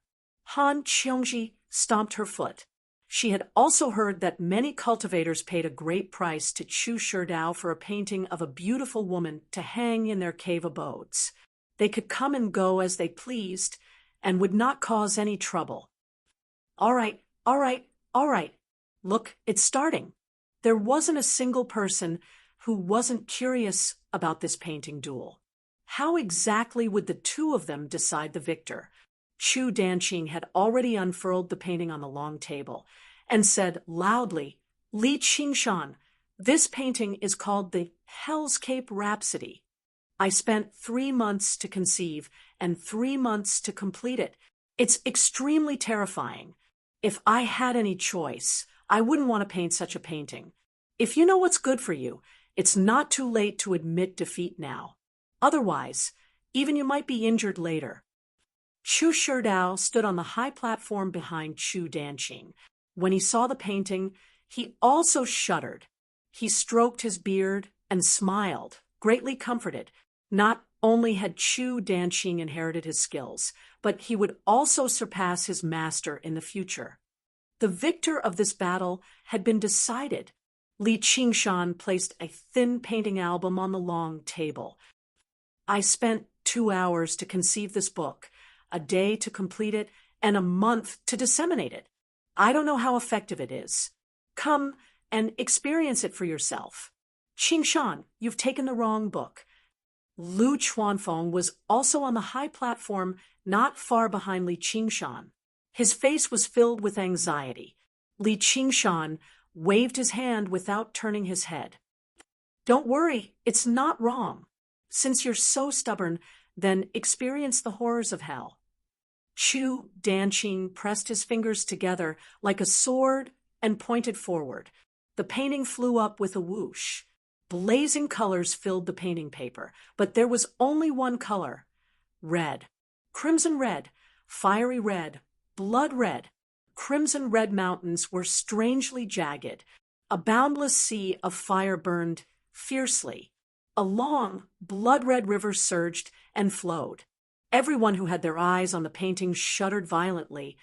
Han Qiongji stomped her foot. She had also heard that many cultivators paid a great price to Chu Shidao for a painting of a beautiful woman to hang in their cave abodes. They could come and go as they pleased and would not cause any trouble. All right. Look, it's starting." There wasn't a single person who wasn't curious about this painting duel. How exactly would the two of them decide the victor? Chu Danqing had already unfurled the painting on the long table and said loudly, "Li Qingshan, this painting is called the Hell's Cape Rhapsody. I spent 3 months to conceive and 3 months to complete it. It's extremely terrifying. If I had any choice, I wouldn't want to paint such a painting. If you know what's good for you, it's not too late to admit defeat now. Otherwise, even you might be injured later." Chu Shidao stood on the high platform behind Chu Danqing. When he saw the painting, he also shuddered. He stroked his beard and smiled, greatly comforted. Not only had Chu Danqing inherited his skills, but he would also surpass his master in the future. The victor of this battle had been decided. Li Qingshan placed a thin painting album on the long table. "I spent 2 hours to conceive this book, a day to complete it, and a month to disseminate it. I don't know how effective it is. Come and experience it for yourself. Qingshan, you've taken the wrong book." Lu Chuanfeng was also on the high platform not far behind Li Qingshan. His face was filled with anxiety. Li Qingshan waved his hand without turning his head. "Don't worry, it's not wrong. Since you're so stubborn, then experience the horrors of hell." Chu Danqing pressed his fingers together like a sword and pointed forward. The painting flew up with a whoosh. Blazing colors filled the painting paper, but there was only one color: red. Crimson red, fiery red, blood red. Crimson red mountains were strangely jagged. A boundless sea of fire burned fiercely. A long, blood-red river surged and flowed. Everyone who had their eyes on the painting shuddered violently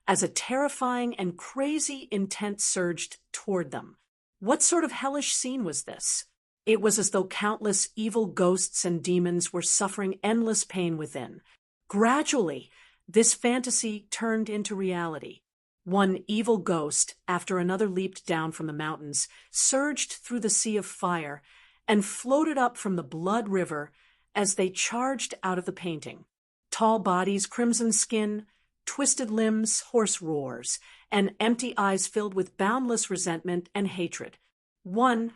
as a terrifying and crazy intent surged toward them. What sort of hellish scene was this? It was as though countless evil ghosts and demons were suffering endless pain within. Gradually, this fantasy turned into reality. One evil ghost after another leaped down from the mountains, surged through the sea of fire, and floated up from the blood river as they charged out of the painting. Tall bodies, crimson skin, twisted limbs, hoarse roars, and empty eyes filled with boundless resentment and hatred. 1,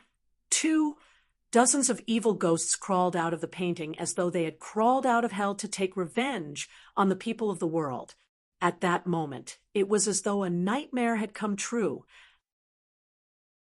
2, dozens of evil ghosts crawled out of the painting as though they had crawled out of hell to take revenge on the people of the world. At that moment, it was as though a nightmare had come true.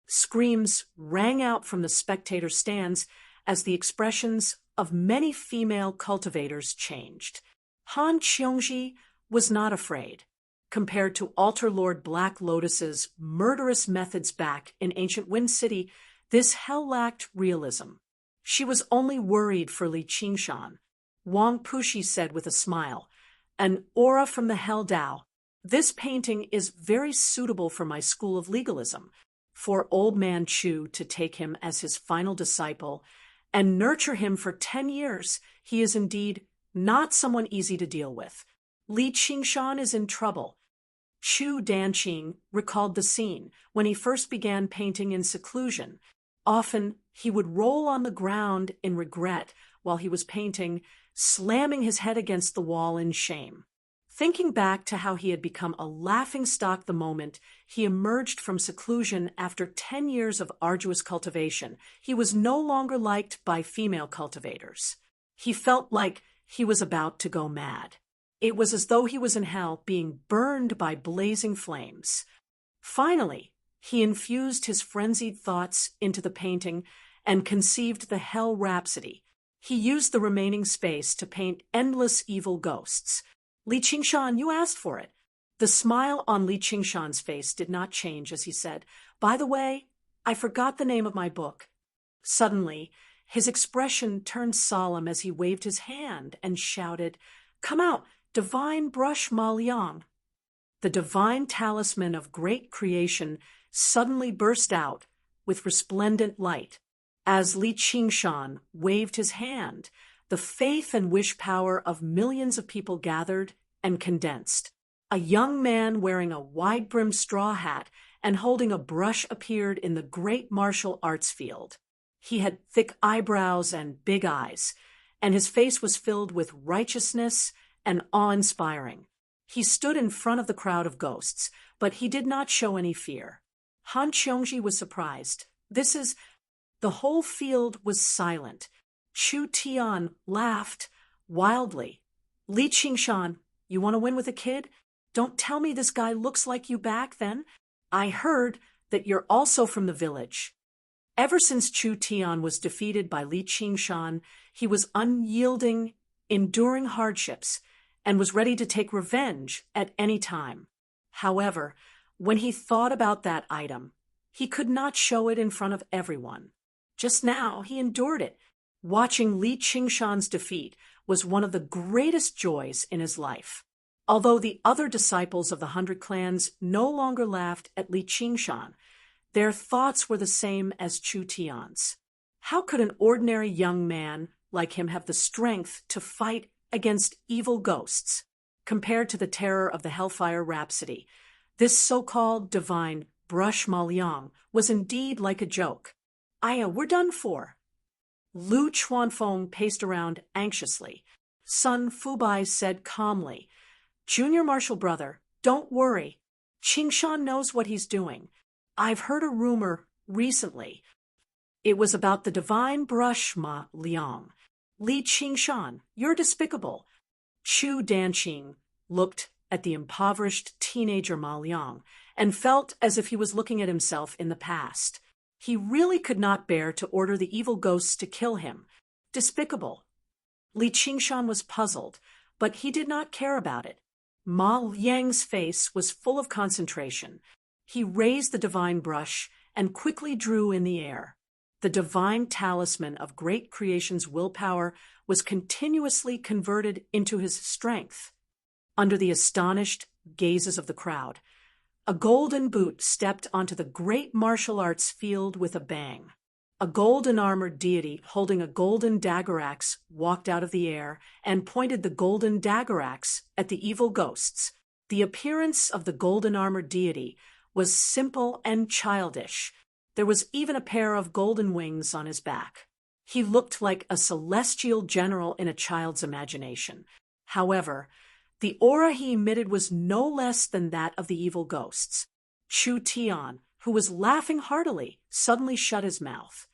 Screams rang out from the spectator stands as the expressions of many female cultivators changed. Han Qiongji was not afraid. Compared to Altar Lord Black Lotus's murderous methods back in ancient Wind City, this hell lacked realism. She was only worried for Li Qingshan. Wang Puxi said with a smile, "An aura from the Hell Dao. This painting is very suitable for my school of legalism, for old man Chu to take him as his final disciple and nurture him for 10 years. He is indeed not someone easy to deal with. Li Qingshan is in trouble." Chu Danqing recalled the scene when he first began painting in seclusion. Often he would roll on the ground in regret while he was painting, slamming his head against the wall in shame. Thinking back to how he had become a laughingstock the moment he emerged from seclusion after 10 years of arduous cultivation, he was no longer liked by female cultivators. He felt like he was about to go mad. It was as though he was in hell being burned by blazing flames. Finally, he infused his frenzied thoughts into the painting and conceived the Hell Rhapsody. He used the remaining space to paint endless evil ghosts. Li Qingshan, you asked for it. The smile on Li Qingshan's face did not change as he said, "By the way, I forgot the name of my book." Suddenly, his expression turned solemn as he waved his hand and shouted, "Come out, divine brush Ma Liang." The divine talisman of great creation suddenly burst out with resplendent light. As Li Qingshan waved his hand, the faith and wish power of millions of people gathered and condensed. A young man wearing a wide-brimmed straw hat and holding a brush appeared in the great martial arts field. He had thick eyebrows and big eyes, and his face was filled with righteousness and awe-inspiring. He stood in front of the crowd of ghosts, but he did not show any fear. Han Qiongji was surprised. The whole field was silent. Chu Tian laughed wildly. "Li Qingshan, you want to win with a kid? Don't tell me this guy looks like you back then. I heard that you're also from the village." Ever since Chu Tian was defeated by Li Qingshan, he was unyielding, enduring hardships, and was ready to take revenge at any time. However, when he thought about that item, he could not show it in front of everyone. Just now, he endured it. Watching Li Qingshan's defeat was one of the greatest joys in his life. Although the other disciples of the 100 Clans no longer laughed at Li Qingshan, their thoughts were the same as Chu Tian's. How could an ordinary young man like him have the strength to fight against evil ghosts? Compared to the terror of the Hellfire Rhapsody, this so-called divine brush Ma Liang was indeed like a joke. "Aya, we're done for." Lu Chuanfeng paced around anxiously. Sun Fubai said calmly, "Junior Marshal Brother, don't worry. Qingshan knows what he's doing. I've heard a rumor recently. It was about the divine brush Ma Liang. Li Qingshan, you're despicable." Chu Danqing looked at the impoverished teenager Ma Liang and felt as if he was looking at himself in the past. He really could not bear to order the evil ghosts to kill him. Despicable. Li Qingshan was puzzled, but he did not care about it. Ma Liang's face was full of concentration. He raised the divine brush and quickly drew in the air. The divine talisman of great creation's willpower was continuously converted into his strength. Under the astonished gazes of the crowd, a golden boot stepped onto the great martial arts field with a bang. A golden-armored deity holding a golden dagger axe walked out of the air and pointed the golden dagger axe at the evil ghosts. The appearance of the golden-armored deity was simple and childish. There was even a pair of golden wings on his back. He looked like a celestial general in a child's imagination. However, the aura he emitted was no less than that of the evil ghosts. Chu Tian, who was laughing heartily, suddenly shut his mouth.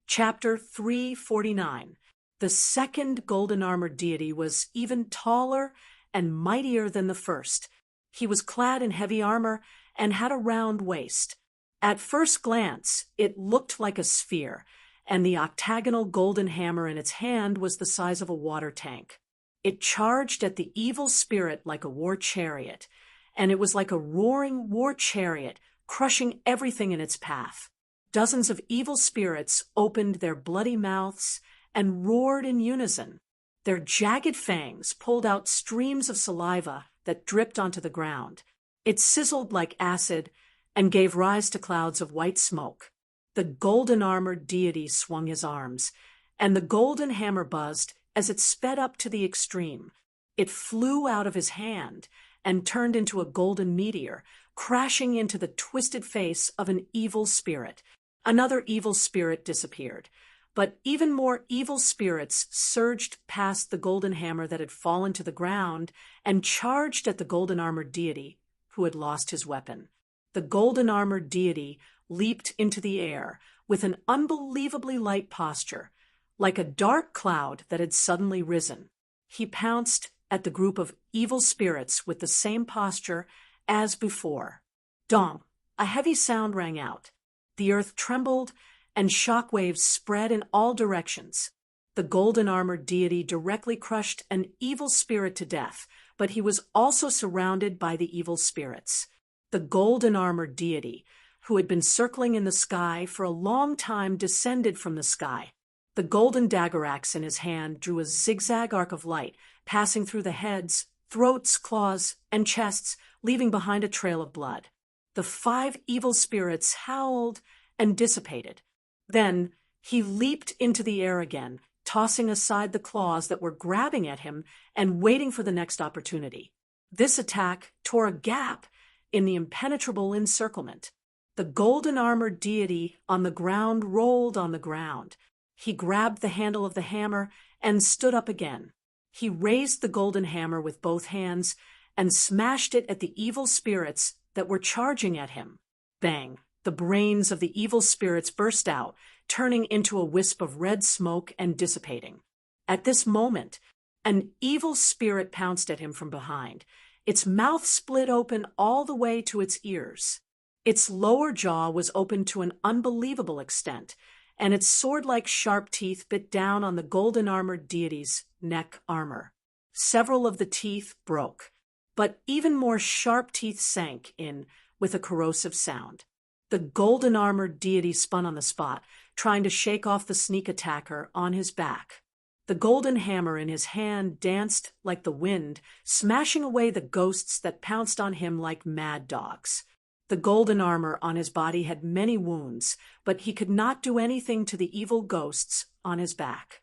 Chapter 349. The second golden-armored deity was even taller and mightier than the first. He was clad in heavy armor and had a round waist. At first glance, it looked like a sphere, and the octagonal golden hammer in its hand was the size of a water tank. It charged at the evil spirit like a war chariot, and it was like a roaring war chariot, crushing everything in its path. Dozens of evil spirits opened their bloody mouths and roared in unison. Their jagged fangs pulled out streams of saliva that dripped onto the ground. It sizzled like acid and gave rise to clouds of white smoke. The golden-armored deity swung his arms, and the golden hammer buzzed as it sped up to the extreme. It flew out of his hand and turned into a golden meteor, crashing into the twisted face of an evil spirit. Another evil spirit disappeared, But even more evil spirits surged past the golden hammer that had fallen to the ground and charged at the golden-armored deity, who had lost his weapon. The golden-armored deity leaped into the air with an unbelievably light posture, like a dark cloud that had suddenly risen. He pounced at the group of evil spirits with the same posture as before. Dong! A heavy sound rang out. The earth trembled, and shock waves spread in all directions. The golden-armored deity directly crushed an evil spirit to death, but he was also surrounded by the evil spirits. The golden-armored deity, who had been circling in the sky for a long time, descended from the sky. The golden dagger axe in his hand drew a zigzag arc of light, passing through the heads, throats, claws, and chests, leaving behind a trail of blood. The 5 evil spirits howled and dissipated. Then he leaped into the air again, tossing aside the claws that were grabbing at him and waiting for the next opportunity. This attack tore a gap in the impenetrable encirclement. The golden-armored deity on the ground rolled on the ground. He grabbed the handle of the hammer and stood up again. He raised the golden hammer with both hands and smashed it at the evil spirits that were charging at him. Bang! The brains of the evil spirits burst out, turning into a wisp of red smoke and dissipating. At this moment, an evil spirit pounced at him from behind. Its mouth split open all the way to its ears. Its lower jaw was open to an unbelievable extent, and its sword-like sharp teeth bit down on the golden-armored deity's neck armor. Several of the teeth broke, but even more sharp teeth sank in with a corrosive sound. The golden-armored deity spun on the spot, trying to shake off the sneak attacker on his back. The golden hammer in his hand danced like the wind, smashing away the ghosts that pounced on him like mad dogs. The golden armor on his body had many wounds, but he could not do anything to the evil ghosts on his back.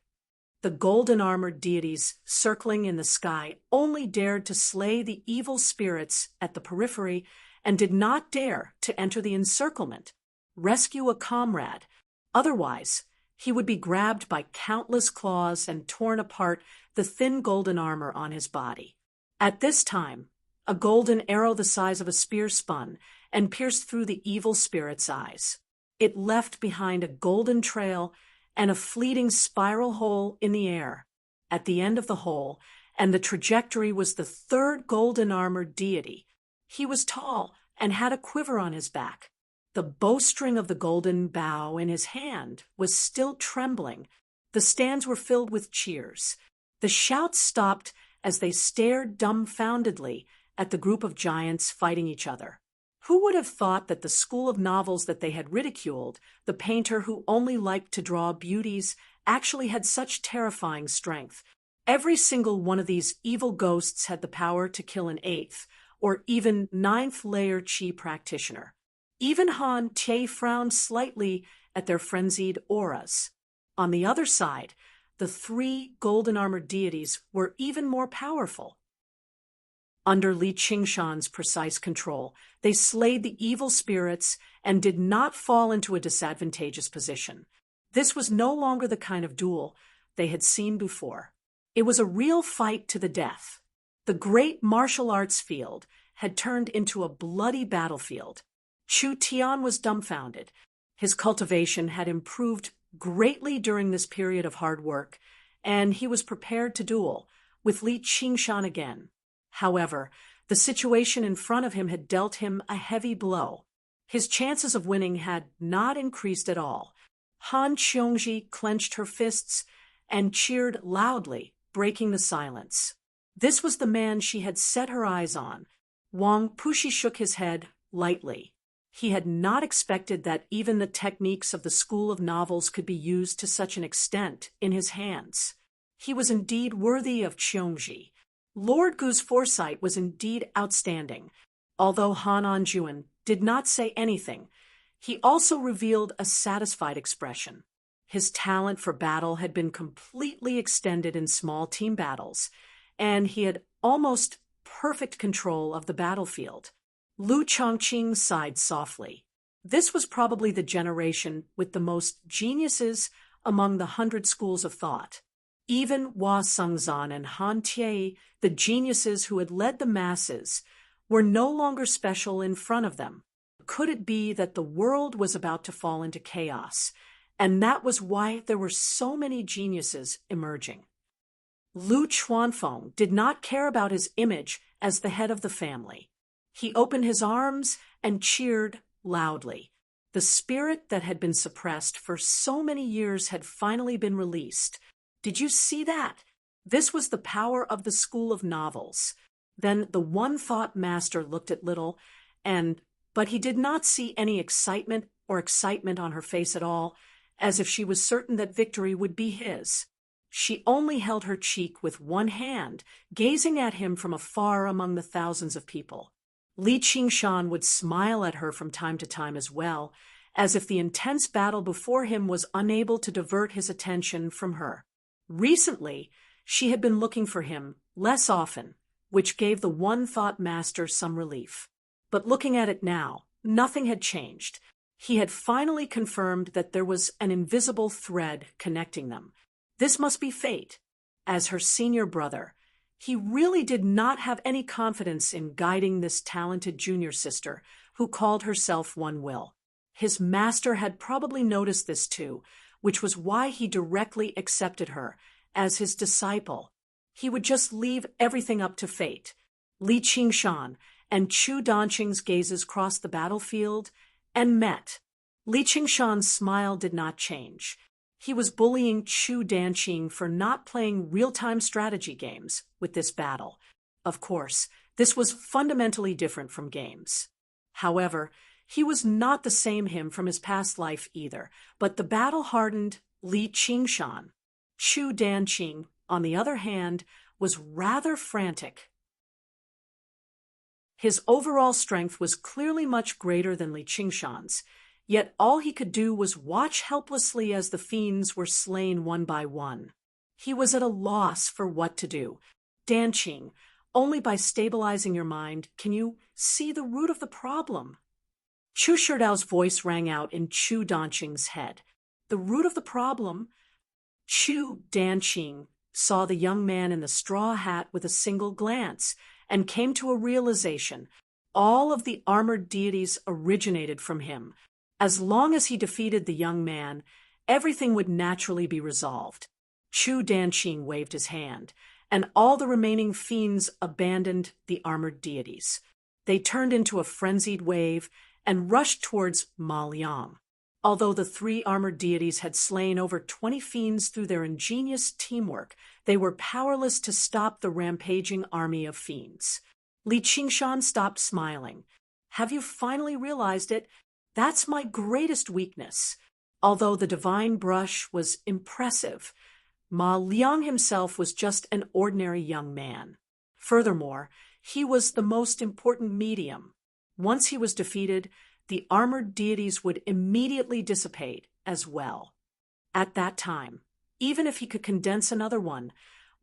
The golden-armored deities circling in the sky only dared to slay the evil spirits at the periphery and did not dare to enter the encirclement, rescue a comrade. Otherwise, he would be grabbed by countless claws and torn apart the thin golden armor on his body. At this time, a golden arrow the size of a spear spun and pierced through the evil spirit's eyes. It left behind a golden trail and a fleeting spiral hole in the air. At the end of the hole, and the trajectory, was the 3rd golden-armored deity. He was tall and had a quiver on his back. The bowstring of the golden bow in his hand was still trembling. The stands were filled with cheers. The shouts stopped as they stared dumbfoundedly at the group of giants fighting each other. Who would have thought that the school of novels that they had ridiculed, the painter who only liked to draw beauties, actually had such terrifying strength? Every single one of these evil ghosts had the power to kill an 8th, or even 9th-layer chi practitioner. Even Han Tie frowned slightly at their frenzied auras. On the other side, the 3 golden-armored deities were even more powerful. Under Li Qingshan's precise control, they slayed the evil spirits and did not fall into a disadvantageous position. This was no longer the kind of duel they had seen before. It was a real fight to the death. The great martial arts field had turned into a bloody battlefield. Chu Tian was dumbfounded. His cultivation had improved greatly during this period of hard work, and he was prepared to duel with Li Qingshan again. However, the situation in front of him had dealt him a heavy blow. His chances of winning had not increased at all. Han Qiongji clenched her fists and cheered loudly, breaking the silence. This was the man she had set her eyes on. Wang Puxi shook his head lightly. He had not expected that even the techniques of the school of novels could be used to such an extent in his hands. He was indeed worthy of Qiongji. Lord Gu's foresight was indeed outstanding. Although Han Anjuan did not say anything, he also revealed a satisfied expression. His talent for battle had been completely extended in small team battles, and he had almost perfect control of the battlefield. Lu Chongqing sighed softly. This was probably the generation with the most geniuses among the 100 schools of thought. Even Hua Sengzan and Han Tie, the geniuses who had led the masses, were no longer special in front of them. Could it be that the world was about to fall into chaos, and that was why there were so many geniuses emerging? Lu Chuanfeng did not care about his image as the head of the family. He opened his arms and cheered loudly. The spirit that had been suppressed for so many years had finally been released. Did you see that? This was the power of the school of novels. Then the one-thought master looked at Little, but he did not see any excitement on her face at all, as if she was certain that victory would be his. She only held her cheek with one hand, gazing at him from afar among the thousands of people. Li Qingshan would smile at her from time to time as well, as if the intense battle before him was unable to divert his attention from her. Recently, she had been looking for him less often, which gave the one-thought master some relief. But looking at it now, nothing had changed. He had finally confirmed that there was an invisible thread connecting them. This must be fate. As her senior brother, he really did not have any confidence in guiding this talented junior sister who called herself One Will. His master had probably noticed this too, which was why he directly accepted her as his disciple. He would just leave everything up to fate. Li Qingshan and Chu Danqing's gazes crossed the battlefield and met. Li Qingshan's smile did not change. He was bullying Chu Danqing for not playing real-time strategy games with this battle. Of course, this was fundamentally different from games. However, he was not the same him from his past life either, but the battle hardened Li Qingshan. Chu Danqing, on the other hand, was rather frantic. His overall strength was clearly much greater than Li Qingshan's, yet all he could do was watch helplessly as the fiends were slain one by one. He was at a loss for what to do. Danqing, only by stabilizing your mind can you see the root of the problem. Chu Shidao's voice rang out in Chu Danqing's head. The root of the problem? Chu Danqing saw the young man in the straw hat with a single glance and came to a realization. All of the armored deities originated from him. As long as he defeated the young man, everything would naturally be resolved. Chu Danqing waved his hand, and all the remaining fiends abandoned the armored deities. They turned into a frenzied wave and rushed towards Ma Liang. Although the 3 armored deities had slain over 20 fiends through their ingenious teamwork, they were powerless to stop the rampaging army of fiends. Li Qingshan stopped smiling. Have you finally realized it? That's my greatest weakness. Although the divine brush was impressive, Ma Liang himself was just an ordinary young man. Furthermore, he was the most important medium. Once he was defeated, the armored deities would immediately dissipate as well. At that time, even if he could condense another one,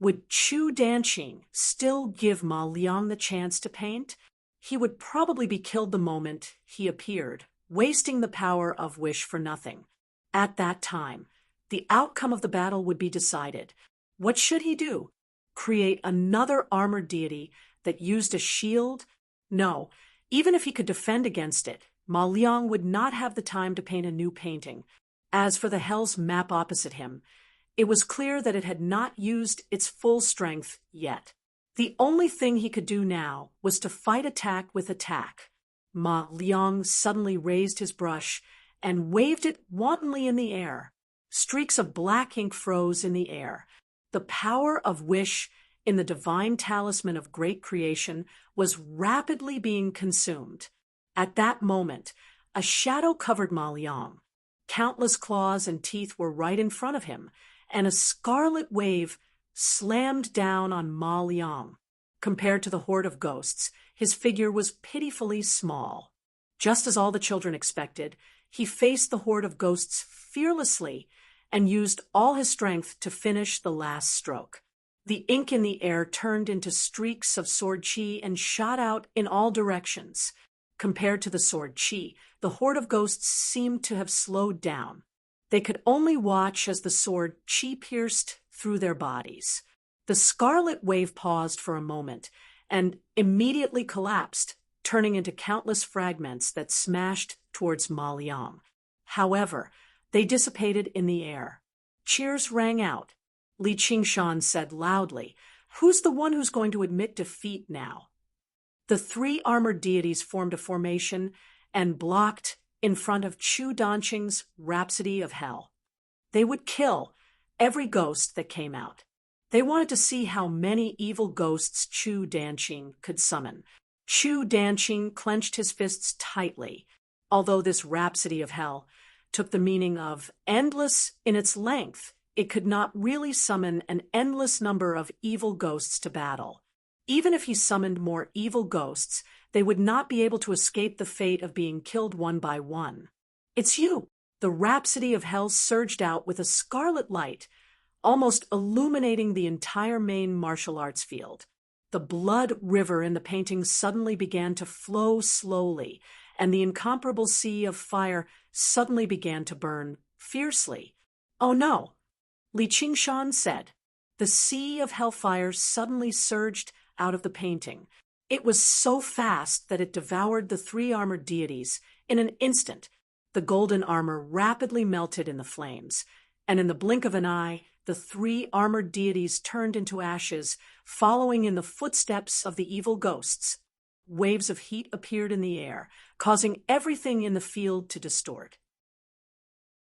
would Chu Danqing still give Ma Liang the chance to paint? He would probably be killed the moment he appeared, wasting the power of wish for nothing. At that time, the outcome of the battle would be decided. What should he do? Create another armored deity that used a shield? No, even if he could defend against it, Ma Liang would not have the time to paint a new painting. As for the Hell's map opposite him, it was clear that it had not used its full strength yet. The only thing he could do now was to fight attack with attack. Ma Liang suddenly raised his brush and waved it wantonly in the air. Streaks of black ink froze in the air. The power of wish in the divine talisman of great creation was rapidly being consumed. At that moment, a shadow covered Ma Liang. Countless claws and teeth were right in front of him, and a scarlet wave slammed down on Ma Liang. Compared to the horde of ghosts, his figure was pitifully small. Just as all the children expected, he faced the horde of ghosts fearlessly and used all his strength to finish the last stroke. The ink in the air turned into streaks of sword chi and shot out in all directions. Compared to the sword chi, the horde of ghosts seemed to have slowed down. They could only watch as the sword pierced through their bodies. The scarlet wave paused for a moment and immediately collapsed, turning into countless fragments that smashed towards Ma Liang. However, they dissipated in the air. Cheers rang out. Li Qingshan said loudly, "Who's the one who's going to admit defeat now?" The three armored deities formed a formation and blocked in front of Chu Danqing's Rhapsody of Hell. They would kill every ghost that came out. They wanted to see how many evil ghosts Chu Danqing could summon. Chu Danqing clenched his fists tightly, although this Rhapsody of Hell took the meaning of endless in its length. It could not really summon an endless number of evil ghosts to battle. Even if he summoned more evil ghosts, they would not be able to escape the fate of being killed one by one. "It's you!" The Rhapsody of Hell surged out with a scarlet light, almost illuminating the entire main martial arts field. The blood river in the painting suddenly began to flow slowly, and the incomparable sea of fire suddenly began to burn fiercely. "Oh no!" Li Qingshan said. The sea of hellfire suddenly surged out of the painting. It was so fast that it devoured the three armored deities in an instant. The golden armor rapidly melted in the flames, and in the blink of an eye, the three armored deities turned into ashes, following in the footsteps of the evil ghosts. Waves of heat appeared in the air, causing everything in the field to distort.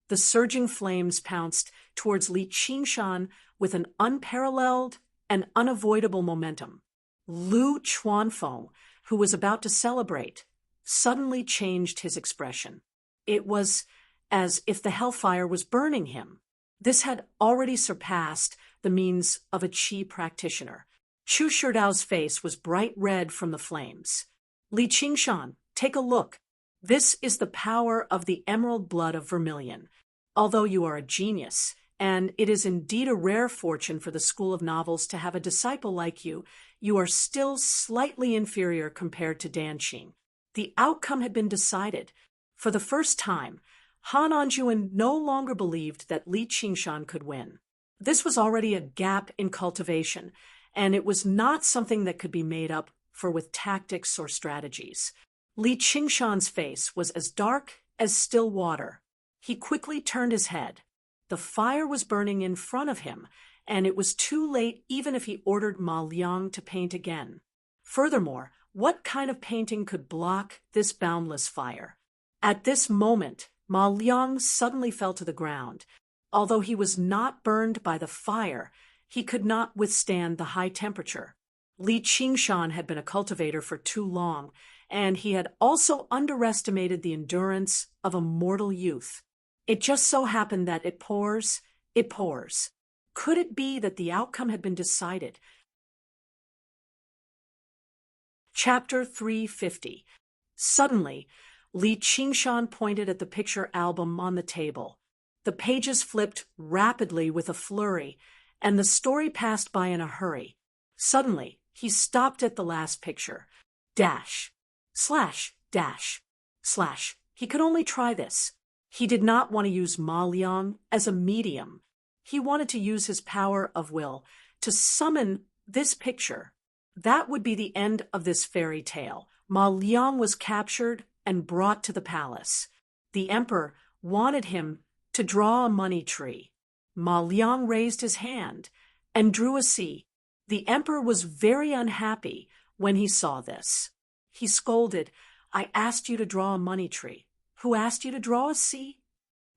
The surging flames pounced towards Li Qingshan with an unparalleled and unavoidable momentum. Lu Chuanfeng, who was about to celebrate, suddenly changed his expression. It was as if the hellfire was burning him. This had already surpassed the means of a qi practitioner. Chu Shidao's face was bright red from the flames. "Li Qingshan, take a look. This is the power of the emerald blood of vermilion. Although you are a genius, and it is indeed a rare fortune for the School of Novels to have a disciple like you, you are still slightly inferior compared to Danqing." The outcome had been decided. For the first time, Han Anjuan no longer believed that Li Qingshan could win. This was already a gap in cultivation, and it was not something that could be made up for with tactics or strategies. Li Qingshan's face was as dark as still water. He quickly turned his head. The fire was burning in front of him, and it was too late even if he ordered Ma Liang to paint again. Furthermore, what kind of painting could block this boundless fire? At this moment, Ma Liang suddenly fell to the ground. Although he was not burned by the fire, he could not withstand the high temperature. Li Qingshan had been a cultivator for too long, and he had also underestimated the endurance of a mortal youth. It just so happened that it pours. Could it be that the outcome had been decided? Chapter 350. Suddenly, Li Qingshan pointed at the picture album on the table. The pages flipped rapidly with a flurry, and the story passed by in a hurry. Suddenly, he stopped at the last picture. Dash. Slash. Dash. Slash. He could only try this. He did not want to use Ma Liang as a medium. He wanted to use his power of will to summon this picture. That would be the end of this fairy tale. Ma Liang was captured and brought to the palace. The emperor wanted him to draw a money tree. Ma Liang raised his hand and drew a C. The emperor was very unhappy when he saw this. He scolded, "I asked you to draw a money tree. Who asked you to draw a sea?"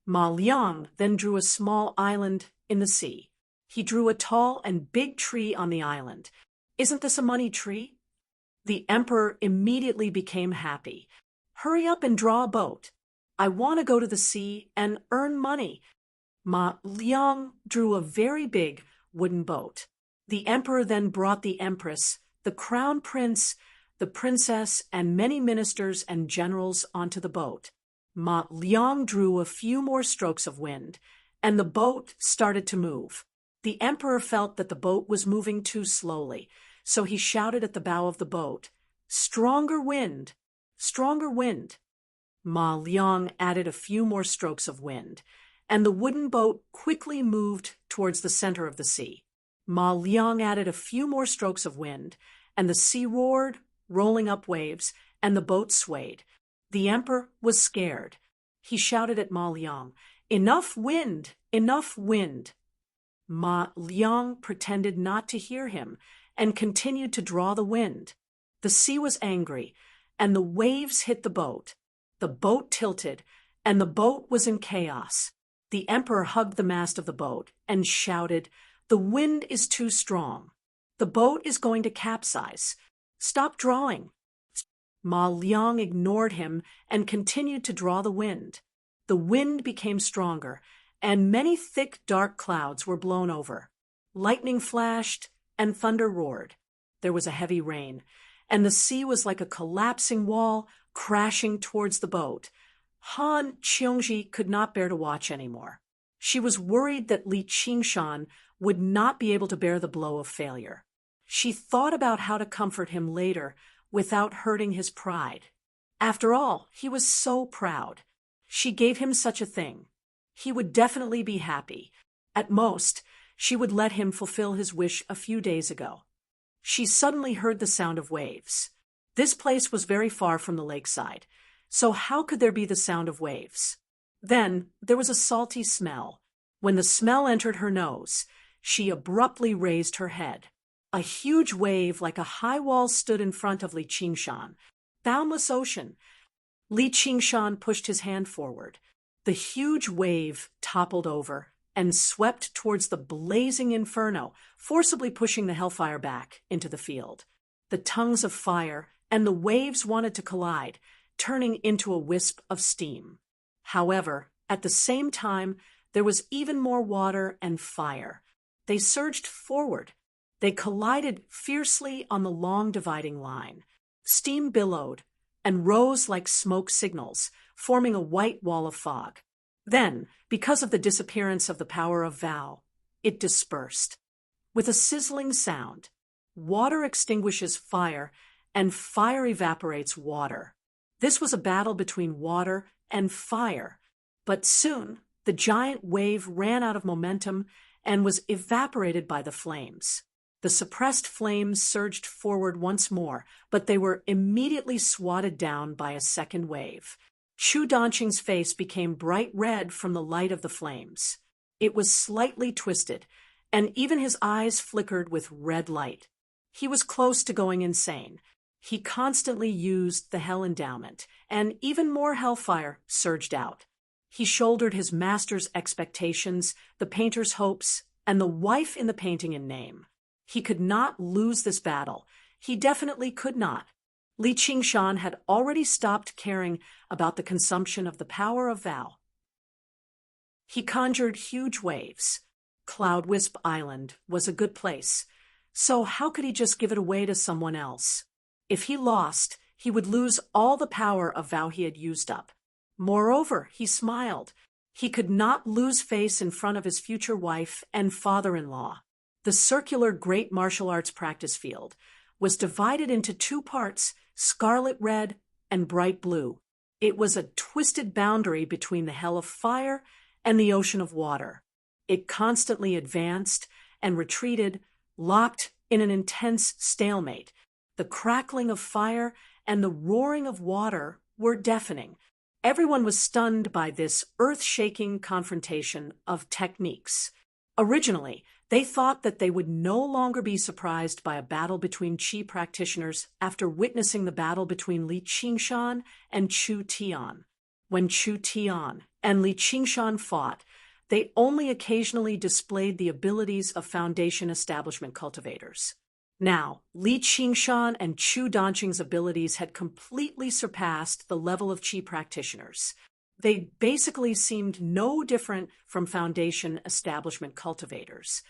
Ma Liang then drew a small island in the sea. He drew a tall and big tree on the island. "Isn't this a money tree?" The emperor immediately became happy. "Hurry up and draw a boat. I want to go to the sea and earn money." Ma Liang drew a very big wooden boat. The emperor then brought the empress, the crown prince, the princess, and many ministers and generals onto the boat. Ma Liang drew a few more strokes of wind, and the boat started to move. The emperor felt that the boat was moving too slowly, so he shouted at the bow of the boat, "Stronger wind! Stronger wind!" Ma Liang added a few more strokes of wind, and the wooden boat quickly moved towards the center of the sea. Ma Liang added a few more strokes of wind, and the sea roared, rolling up waves, and the boat swayed. The emperor was scared. He shouted at Ma Liang, "Enough wind! Enough wind!" Ma Liang pretended not to hear him and continued to draw the wind. The sea was angry, and the waves hit the boat. The boat tilted, and the boat was in chaos. The emperor hugged the mast of the boat and shouted, "The wind is too strong. The boat is going to capsize. Stop drawing." Ma Liang ignored him and continued to draw the wind. The wind became stronger, and many thick, dark clouds were blown over. Lightning flashed, and thunder roared. There was a heavy rain, and the sea was like a collapsing wall crashing towards the boat. Han Qiongji could not bear to watch anymore. She was worried that Li Qingshan would not be able to bear the blow of failure. She thought about how to comfort him later without hurting his pride. After all, he was so proud. She gave him such a thing. He would definitely be happy. At most, she would let him fulfill his wish a few days ago. She suddenly heard the sound of waves. This place was very far from the lakeside, so how could there be the sound of waves? Then there was a salty smell. When the smell entered her nose, she abruptly raised her head. A huge wave like a high wall stood in front of Li Qingshan. Boundless ocean. Li Qingshan pushed his hand forward. The huge wave toppled over and swept towards the blazing inferno, forcibly pushing the hellfire back into the field. The tongues of fire and the waves wanted to collide, turning into a wisp of steam. However, at the same time, there was even more water and fire. They surged forward. They collided fiercely on the long dividing line. Steam billowed and rose like smoke signals, forming a white wall of fog. Then, because of the disappearance of the power of Vow, it dispersed. With a sizzling sound, water extinguishes fire, and fire evaporates water. This was a battle between water and fire, but soon the giant wave ran out of momentum and was evaporated by the flames. The suppressed flames surged forward once more, but they were immediately swatted down by a second wave. Chu Danqing's face became bright red from the light of the flames. It was slightly twisted, and even his eyes flickered with red light. He was close to going insane. He constantly used the Hell Endowment, and even more hellfire surged out. He shouldered his master's expectations, the painter's hopes, and the wife in the painting in name. He could not lose this battle. He definitely could not. Li Qingshan had already stopped caring about the consumption of the power of Vow. He conjured huge waves. Cloud Wisp Island was a good place, so how could he just give it away to someone else? If he lost, he would lose all the power of Vow he had used up. Moreover, he smiled. He could not lose face in front of his future wife and father-in-law. The circular great martial arts practice field was divided into two parts, scarlet red and bright blue. It was a twisted boundary between the hell of fire and the ocean of water. It constantly advanced and retreated, locked in an intense stalemate. The crackling of fire and the roaring of water were deafening. Everyone was stunned by this earth-shaking confrontation of techniques. Originally, they thought that they would no longer be surprised by a battle between Qi practitioners after witnessing the battle between Li Qingshan and Chu Tian. When Chu Tian and Li Qingshan fought, they only occasionally displayed the abilities of Foundation establishment cultivators. Now, Li Qingshan and Chu Danqing's abilities had completely surpassed the level of Qi practitioners. They basically seemed no different from Foundation establishment cultivators.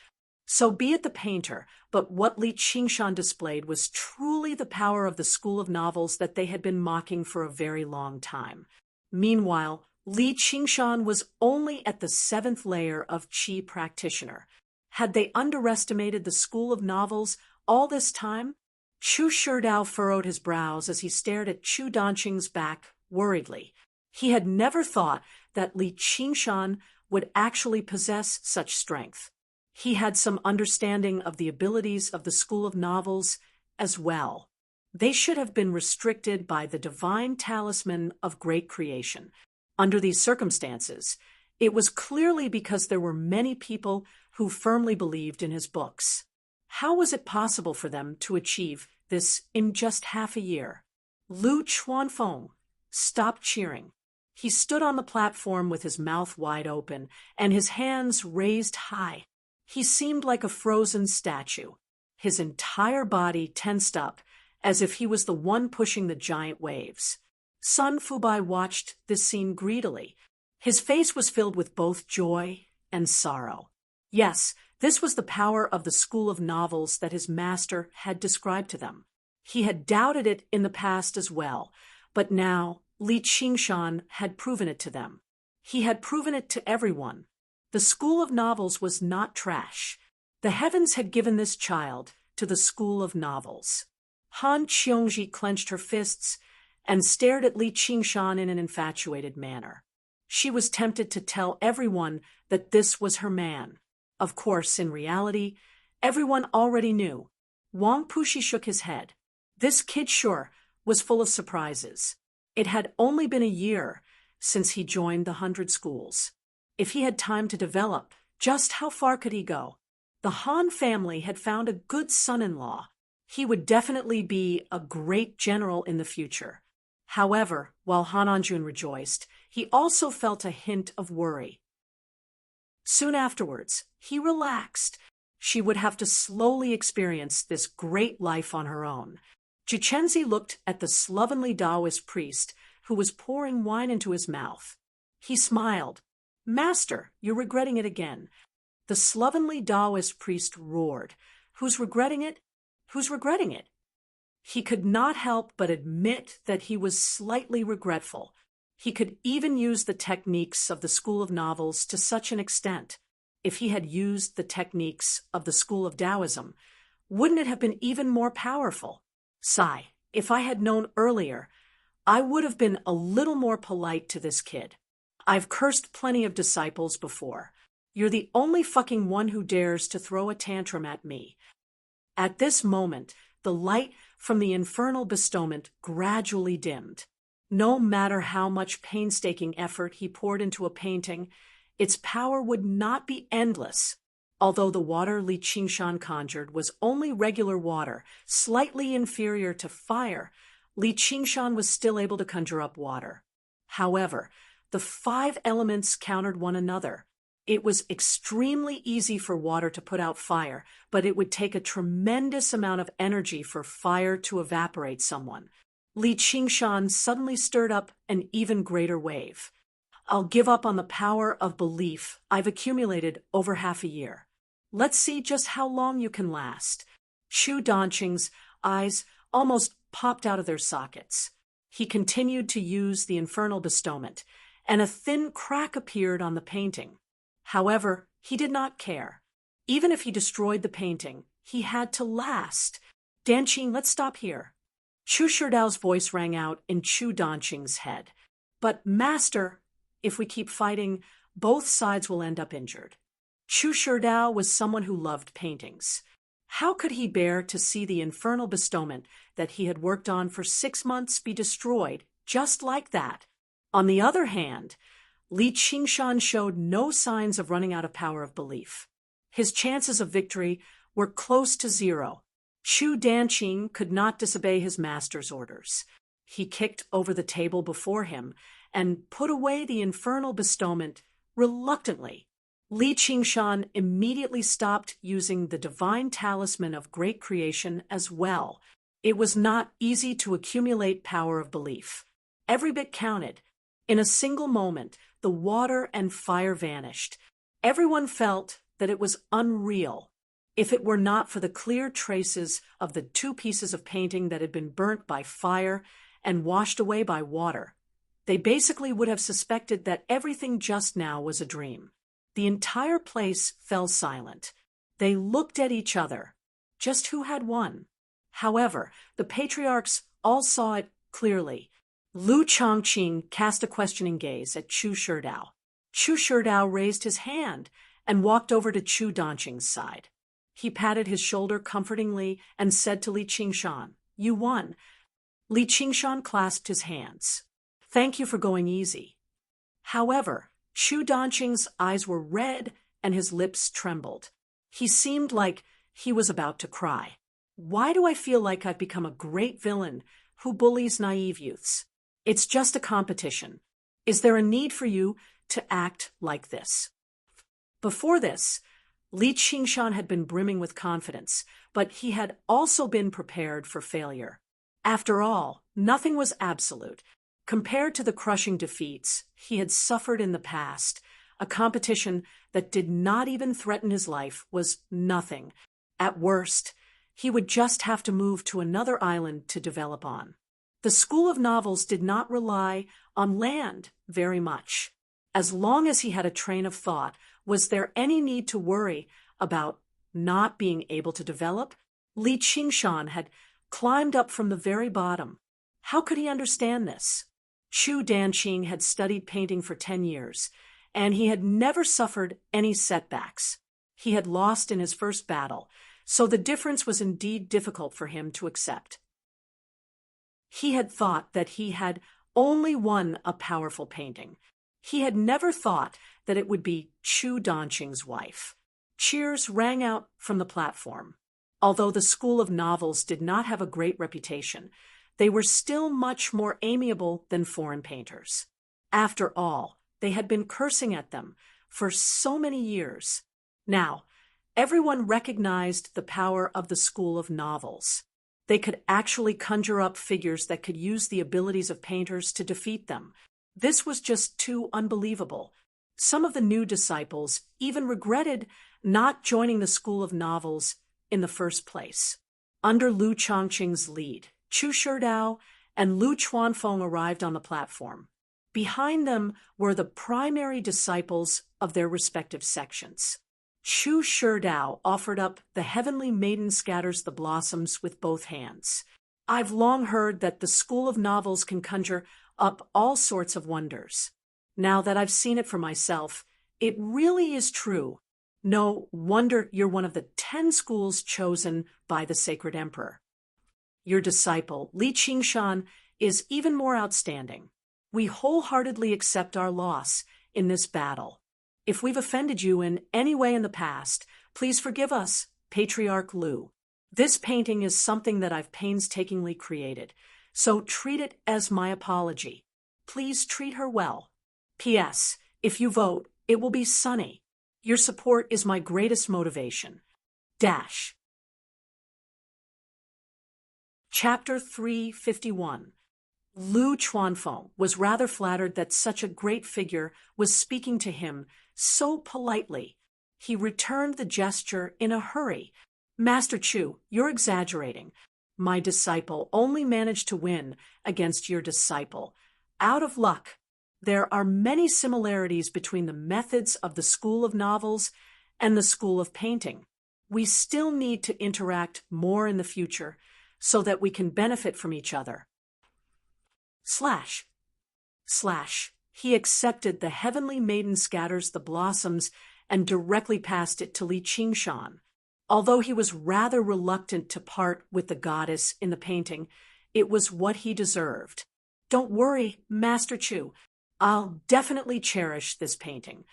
So be it the painter, but what Li Qingshan displayed was truly the power of the school of novels that they had been mocking for a very long time. Meanwhile, Li Qingshan was only at the 7th layer of Qi practitioner. Had they underestimated the school of novels all this time? Chu Sherdao furrowed his brows as he stared at Chu Danqing's back worriedly. He had never thought that Li Qingshan would actually possess such strength. He had some understanding of the abilities of the School of Novels as well. They should have been restricted by the divine talisman of great creation. Under these circumstances, it was clearly because there were many people who firmly believed in his books. How was it possible for them to achieve this in just half a year? Lu Chuanfeng stopped cheering. He stood on the platform with his mouth wide open and his hands raised high. He seemed like a frozen statue. His entire body tensed up as if he was the one pushing the giant waves. Sun Fubai watched this scene greedily. His face was filled with both joy and sorrow. Yes, this was the power of the School of Novels that his master had described to them. He had doubted it in the past as well, but now Li Qingshan had proven it to them. He had proven it to everyone. The School of Novels was not trash. The heavens had given this child to the School of Novels. Han Qiongji clenched her fists and stared at Li Qingshan in an infatuated manner. She was tempted to tell everyone that this was her man. Of course, in reality, everyone already knew. Wang Puxi shook his head. This kid sure was full of surprises. It had only been a year since he joined the 100 schools. If he had time to develop, just how far could he go? The Han family had found a good son-in-law. He would definitely be a great general in the future. However, while Han Anjun rejoiced, he also felt a hint of worry. Soon afterwards, he relaxed. She would have to slowly experience this great life on her own. Juchenzi looked at the slovenly Taoist priest who was pouring wine into his mouth. He smiled. "Master, you're regretting it again." The slovenly Taoist priest roared. "Who's regretting it? Who's regretting it?" He could not help but admit that he was slightly regretful. He could even use the techniques of the School of Novels to such an extent. If he had used the techniques of the School of Taoism, wouldn't it have been even more powerful? Sigh, if I had known earlier, I would have been a little more polite to this kid. I've cursed plenty of disciples before. You're the only fucking one who dares to throw a tantrum at me. At this moment, the light from the infernal bestowment gradually dimmed. No matter how much painstaking effort he poured into a painting, its power would not be endless. Although the water Li Qingshan conjured was only regular water, slightly inferior to fire, Li Qingshan was still able to conjure up water. However, the 5 elements countered one another. It was extremely easy for water to put out fire, but it would take a tremendous amount of energy for fire to evaporate someone. Li Qingshan suddenly stirred up an even greater wave. "I'll give up on the power of belief I've accumulated over half a year. Let's see just how long you can last." Chu Danqing's eyes almost popped out of their sockets. He continued to use the infernal bestowment, and a thin crack appeared on the painting. However, he did not care. Even if he destroyed the painting, he had to last. "Danqing, let's stop here." Chu Shidao's voice rang out in Chu Danqing's head. "But, Master, if we keep fighting, both sides will end up injured." Chu Shidao was someone who loved paintings. How could he bear to see the infernal bestowment that he had worked on for 6 months be destroyed just like that? On the other hand, Li Qingshan showed no signs of running out of power of belief. His chances of victory were close to 0. Chu Danqing could not disobey his master's orders. He kicked over the table before him and put away the infernal bestowment reluctantly. Li Qingshan immediately stopped using the divine talisman of great creation as well. It was not easy to accumulate power of belief. Every bit counted. In a single moment, the water and fire vanished. Everyone felt that it was unreal. If it were not for the clear traces of the 2 pieces of painting that had been burnt by fire and washed away by water, they basically would have suspected that everything just now was a dream. The entire place fell silent. They looked at each other. Just who had won? However, the patriarchs all saw it clearly. Lu Chongqing cast a questioning gaze at Chu Shidao. Chu Sherdao raised his hand and walked over to Chu Danqing's side. He patted his shoulder comfortingly and said to Li Qingshan, "You won." Li Qingshan clasped his hands. "Thank you for going easy." However, Chu Danqing's eyes were red and his lips trembled. He seemed like he was about to cry. "Why do I feel like I've become a great villain who bullies naive youths? It's just a competition. Is there a need for you to act like this?" Before this, Li Qingshan had been brimming with confidence, but he had also been prepared for failure. After all, nothing was absolute. Compared to the crushing defeats he had suffered in the past, a competition that did not even threaten his life was nothing. At worst, he would just have to move to another island to develop on. The School of Novels did not rely on land very much. As long as he had a train of thought, was there any need to worry about not being able to develop? Li Qingshan had climbed up from the very bottom. How could he understand this? Chu Danqing had studied painting for 10 years, and he had never suffered any setbacks. He had lost in his first battle, so the difference was indeed difficult for him to accept. He had thought that he had only won a powerful painting. He had never thought that it would be Chu Danqing's wife. Cheers rang out from the platform. Although the School of Novels did not have a great reputation, they were still much more amiable than foreign painters. After all, they had been cursing at them for so many years. Now, everyone recognized the power of the School of Novels. They could actually conjure up figures that could use the abilities of painters to defeat them. This was just too unbelievable. Some of the new disciples even regretted not joining the School of Novels in the first place. Under Lu Chongqing's lead, Chu Sherdao and Lu Chuanfeng arrived on the platform. Behind them were the primary disciples of their respective sections. Chu Sherdao offered up "The Heavenly Maiden Scatters the Blossoms" with both hands. "I've long heard that the School of Novels can conjure up all sorts of wonders. Now that I've seen it for myself, it really is true. No wonder you're one of the 10 schools chosen by the Sacred Emperor. Your disciple, Li Qingshan, is even more outstanding. We wholeheartedly accept our loss in this battle. If we've offended you in any way in the past, please forgive us, Patriarch Lu. This painting is something that I've painstakingly created, so treat it as my apology. Please treat her well. P.S. If you vote, it will be sunny. Your support is my greatest motivation. Dash." Chapter 351. Lu Chuanfeng was rather flattered that such a great figure was speaking to him so politely. He returned the gesture in a hurry. "Master Chu, you're exaggerating. My disciple only managed to win against your disciple. Out of luck. There are many similarities between the methods of the School of Novels and the School of Painting. We still need to interact more in the future so that we can benefit from each other." He accepted "The Heavenly Maiden Scatters the Blossoms" and directly passed it to Li Qingshan. Although he was rather reluctant to part with the goddess in the painting, it was what he deserved. "Don't worry, Master Chu. I'll definitely cherish this painting."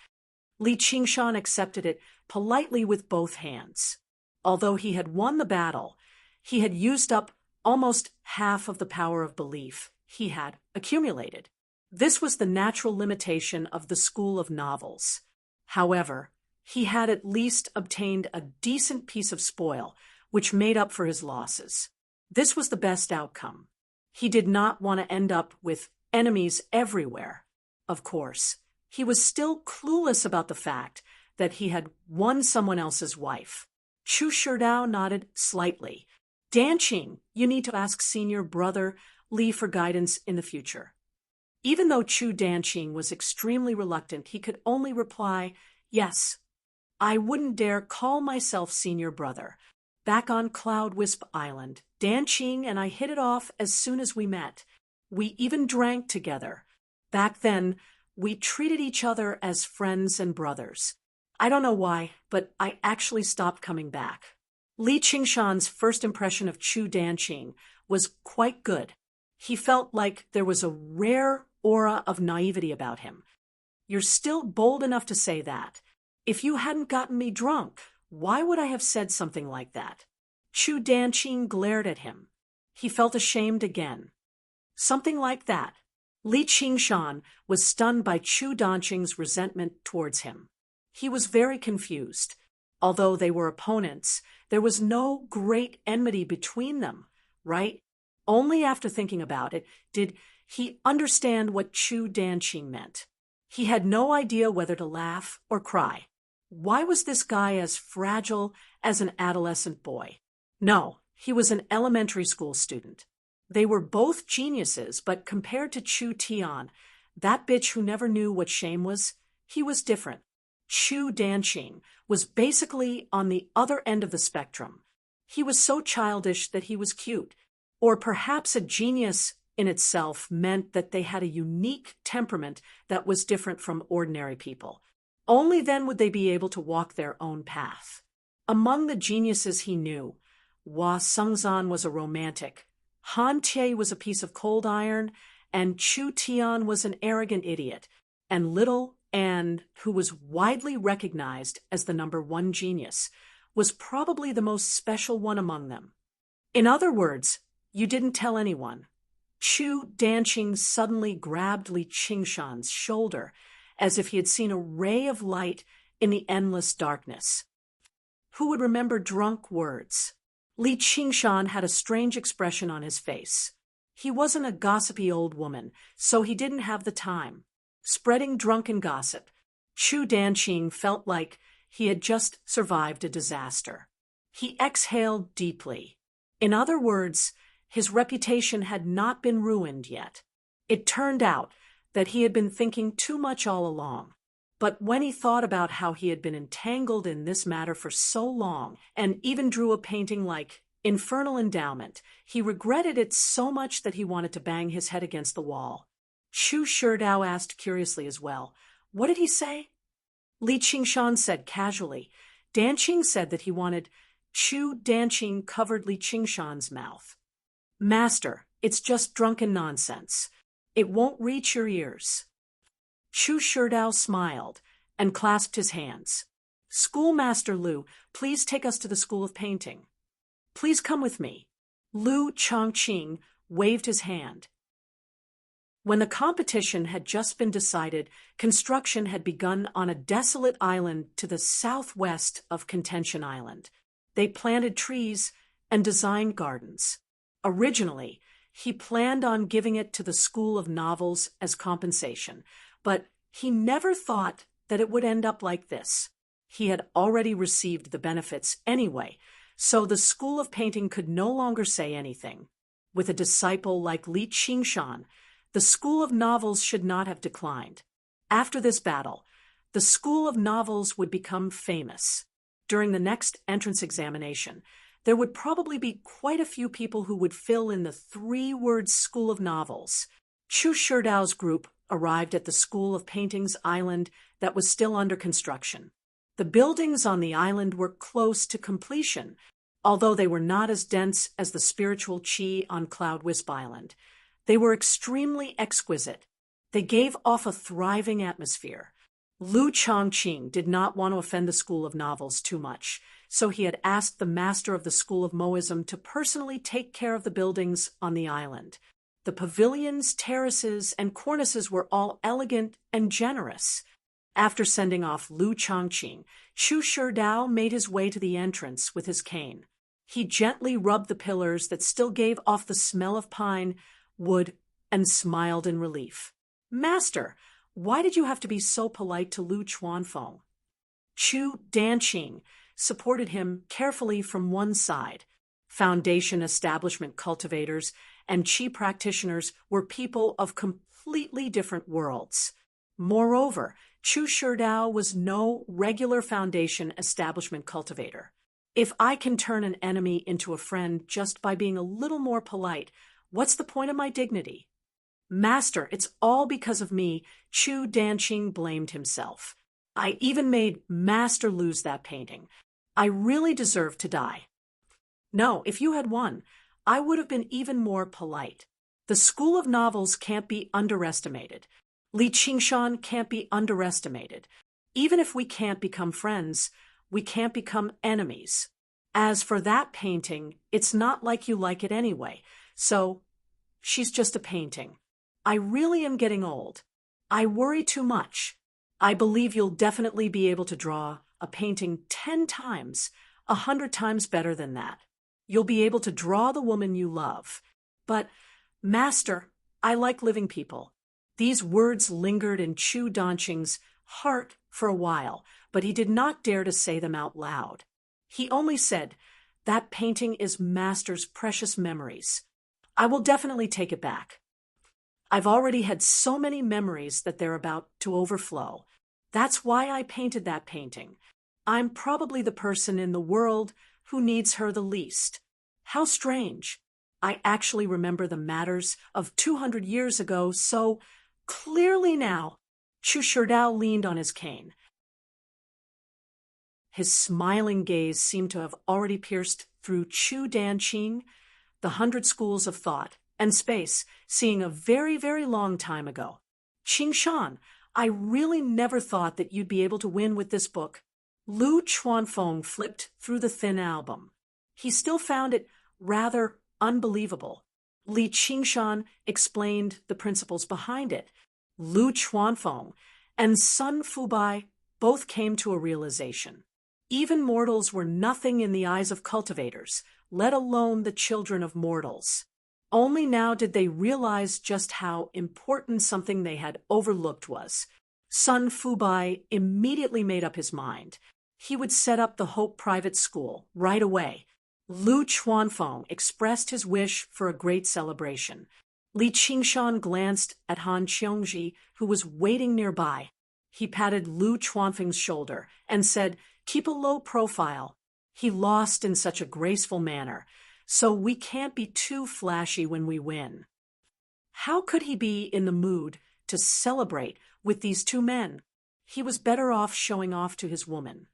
Li Qingshan accepted it politely with both hands. Although he had won the battle, he had used up almost half of the power of belief he had accumulated. This was the natural limitation of the School of Novels. However, he had at least obtained a decent piece of spoil, which made up for his losses. This was the best outcome. He did not want to end up with enemies everywhere. Of course, he was still clueless about the fact that he had won someone else's wife. Chu Sherdao nodded slightly. "Danqing, you need to ask senior brother Li for guidance in the future." Even though Chu Danqing was extremely reluctant, he could only reply, "Yes, I wouldn't dare call myself senior brother. Back on Cloud Wisp Island, Danqing and I hit it off as soon as we met. We even drank together. Back then, We treated each other as friends and brothers. I don't know why, but I actually stopped coming back. Li Qingshan's first impression of Chu Danqing was quite good. He felt like there was a rare aura of naivety about him. You're still bold enough to say that. If you hadn't gotten me drunk, why would I have said something like that? Chu Danqing glared at him. He felt ashamed again. Something like that. Li Qingshan was stunned by Chu Danqing's resentment towards him. He was very confused. Although they were opponents, there was no great enmity between them, right? Only after thinking about it did he understand what Chu Danqing meant. He had no idea whether to laugh or cry. Why was this guy as fragile as an adolescent boy? No, he was an elementary school student. They were both geniuses, but compared to Chu Tian, that bitch who never knew what shame was, he was different. Chu Danqing was basically on the other end of the spectrum. He was so childish that he was cute. Or perhaps a genius in itself meant that they had a unique temperament that was different from ordinary people. Only then would they be able to walk their own path. Among the geniuses he knew, Hua Sengzan was a romantic, Han Tie was a piece of cold iron, and Chu Tian was an arrogant idiot, and little Anne, who was widely recognized as the #1 genius, was probably the most special one among them. In other words, you didn't tell anyone. Chu Danqing suddenly grabbed Li Qingshan's shoulder as if he had seen a ray of light in the endless darkness. Who would remember drunk words? Li Qingshan had a strange expression on his face. He wasn't a gossipy old woman, so he didn't have the time. Spreading drunken gossip, Chu Danqing felt like he had just survived a disaster. He exhaled deeply. In other words, his reputation had not been ruined yet. It turned out that he had been thinking too much all along. But when he thought about how he had been entangled in this matter for so long, and even drew a painting like Infernal Endowment, he regretted it so much that he wanted to bang his head against the wall. Chu Shidao asked curiously as well, "What did he say?" Li Qingshan said casually. Danqing said that he wanted. Chu Danqing covered Li Qingshan's mouth. "Master, it's just drunken nonsense. It won't reach your ears." Chu Shidao smiled and clasped his hands. "Schoolmaster Lu, please take us to the School of Painting." "Please come with me." Lu Chongqing waved his hand. When the competition had just been decided, construction had begun on a desolate island to the southwest of Contention Island. They planted trees and designed gardens. Originally, he planned on giving it to the School of Novels as compensation, but he never thought that it would end up like this. He had already received the benefits anyway, so the School of Painting could no longer say anything. With a disciple like Li Qingshan, the School of Novels should not have declined. After this battle, the School of Novels would become famous. During the next entrance examination, there would probably be quite a few people who would fill in the 3-word School of Novels. Chu Shidao's group arrived at the School of Painting's island that was still under construction. The buildings on the island were close to completion, although they were not as dense as the spiritual qi on Cloud Wisp Island. They were extremely exquisite. They gave off a thriving atmosphere. Lu Chongqing did not want to offend the School of Novels too much, so he had asked the master of the School of Moism to personally take care of the buildings on the island. The pavilions, terraces, and cornices were all elegant and generous. After sending off Lu Chongqing, Chu Shidao made his way to the entrance with his cane. He gently rubbed the pillars that still gave off the smell of pine, wood, and smiled in relief. "Master, why did you have to be so polite to Lu Chuanfeng?" Chu Danqing supported him carefully from one side. Foundation establishment cultivators and qi practitioners were people of completely different worlds. Moreover, Chu Shidao was no regular foundation establishment cultivator. If I can turn an enemy into a friend just by being a little more polite, what's the point of my dignity? Master, it's all because of me. Chu Danqing blamed himself. I even made Master lose that painting. I really deserve to die. No, if you had won, I would have been even more polite. The school of novels can't be underestimated. Li Qingshan can't be underestimated. Even if we can't become friends, we can't become enemies. As for that painting, it's not like you like it anyway, so she's just a painting. I really am getting old. I worry too much. I believe you'll definitely be able to draw a painting 10 times, 100 times better than that. You'll be able to draw the woman you love. But, Master, I like living people. These words lingered in Chu Danqing's heart for a while, but he did not dare to say them out loud. He only said, "That painting is Master's precious memories. I will definitely take it back. I've already had so many memories that they're about to overflow. That's why I painted that painting. I'm probably the person in the world who needs her the least. How strange. I actually remember the matters of 200 years ago so clearly now." Chu Sherdao leaned on his cane. His smiling gaze seemed to have already pierced through Chu Danqing, the 100 schools of thought and space, seeing a very, very long time ago. "Qingshan, I really never thought that you'd be able to win with this book." Lu Chuanfeng flipped through the thin album. He still found it rather unbelievable. Li Qingshan explained the principles behind it. Lu Chuanfeng and Sun Fubai both came to a realization. Even mortals were nothing in the eyes of cultivators, let alone the children of mortals. Only now did they realize just how important something they had overlooked was. Sun Fubai immediately made up his mind. He would set up the Hope Private School right away. Lu Chuanfeng expressed his wish for a great celebration. Li Qingshan glanced at Han Qiongji, who was waiting nearby. He patted Lu Chuanfeng's shoulder and said, "Keep a low profile." He lost in such a graceful manner, so we can't be too flashy when we win. How could he be in the mood to celebrate with these two men? He was better off showing off to his woman.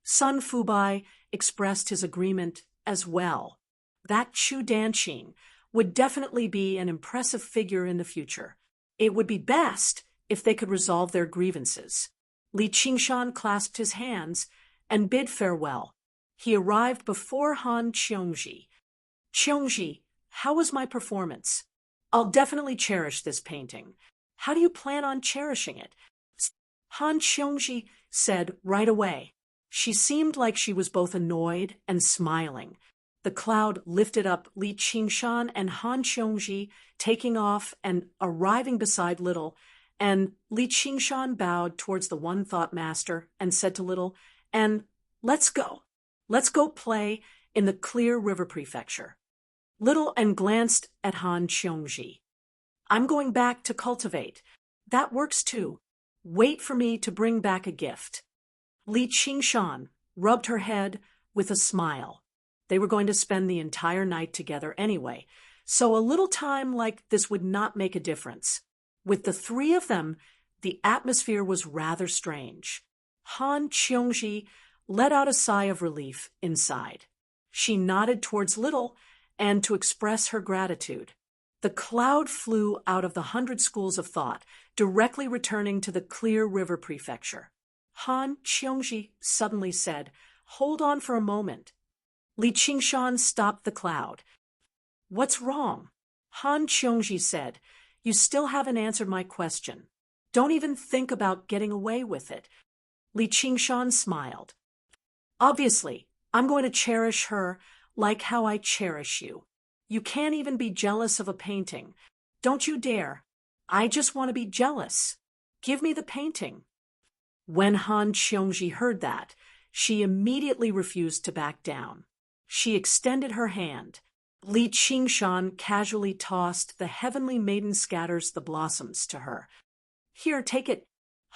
Sun Fubai expressed his agreement as well. That Chu Danqing would definitely be an impressive figure in the future. It would be best if they could resolve their grievances. Li Qingshan clasped his hands and bid farewell. He arrived before Han Qiongji. "Qiongji, how was my performance? I'll definitely cherish this painting. How do you plan on cherishing it?" Han Qiongji said right away. She seemed like she was both annoyed and smiling. The cloud lifted up Li Qingshan and Han Qiongji, taking off and arriving beside Little, and Li Qingshan bowed towards the One Thought Master and said to Little, "And let's go. Let's go play in the Clear River Prefecture." Little and glanced at Han Qiongji. "I'm going back to cultivate. That works too. Wait for me to bring back a gift." Li Qingshan rubbed her head with a smile. They were going to spend the entire night together anyway, so a little time like this would not make a difference. With the three of them, the atmosphere was rather strange. Han Qiongji let out a sigh of relief inside. She nodded towards Little and to express her gratitude. The cloud flew out of the 100 schools of thought, directly returning to the Clear River Prefecture. Han Qiongji suddenly said, "Hold on for a moment." Li Qingshan stopped the cloud. "What's wrong?" Han Qiongji said, "You still haven't answered my question. Don't even think about getting away with it." Li Qingshan smiled. "Obviously, I'm going to cherish her like how I cherish you. You can't even be jealous of a painting. Don't you dare. I just want to be jealous. Give me the painting." When Han Qiongji heard that, she immediately refused to back down. She extended her hand. Li Qingshan casually tossed the heavenly maiden scatters the blossoms to her. "Here, take it."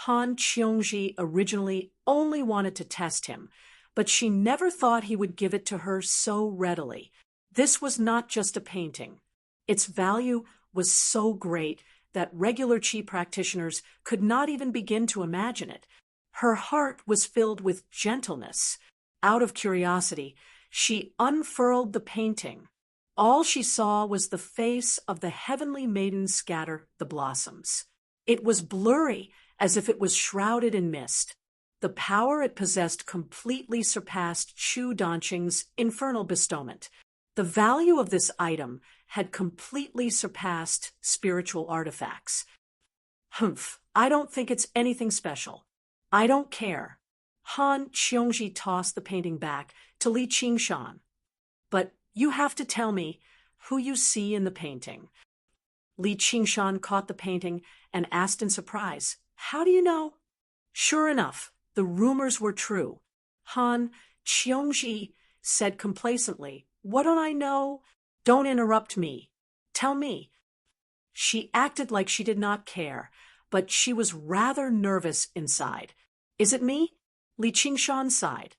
Han Qiongji originally only wanted to test him, but she never thought he would give it to her so readily. This was not just a painting. Its value was so great that regular chi practitioners could not even begin to imagine it. Her heart was filled with gentleness. Out of curiosity, she unfurled the painting. All she saw was the face of the heavenly maiden scatter the blossoms. It was blurry, as if it was shrouded in mist. The power it possessed completely surpassed Chu Danqing's infernal bestowment. The value of this item had completely surpassed spiritual artifacts. Humph, I don't think it's anything special. I don't care. Han Qiongji tossed the painting back to Li Qingshan. But you have to tell me who you see in the painting. Li Qingshan caught the painting and asked in surprise, "How do you know?" Sure enough, the rumors were true. Han Qiongji said complacently, "What don't I know? Don't interrupt me. Tell me." She acted like she did not care, but she was rather nervous inside. "Is it me?" Li Qingshan sighed.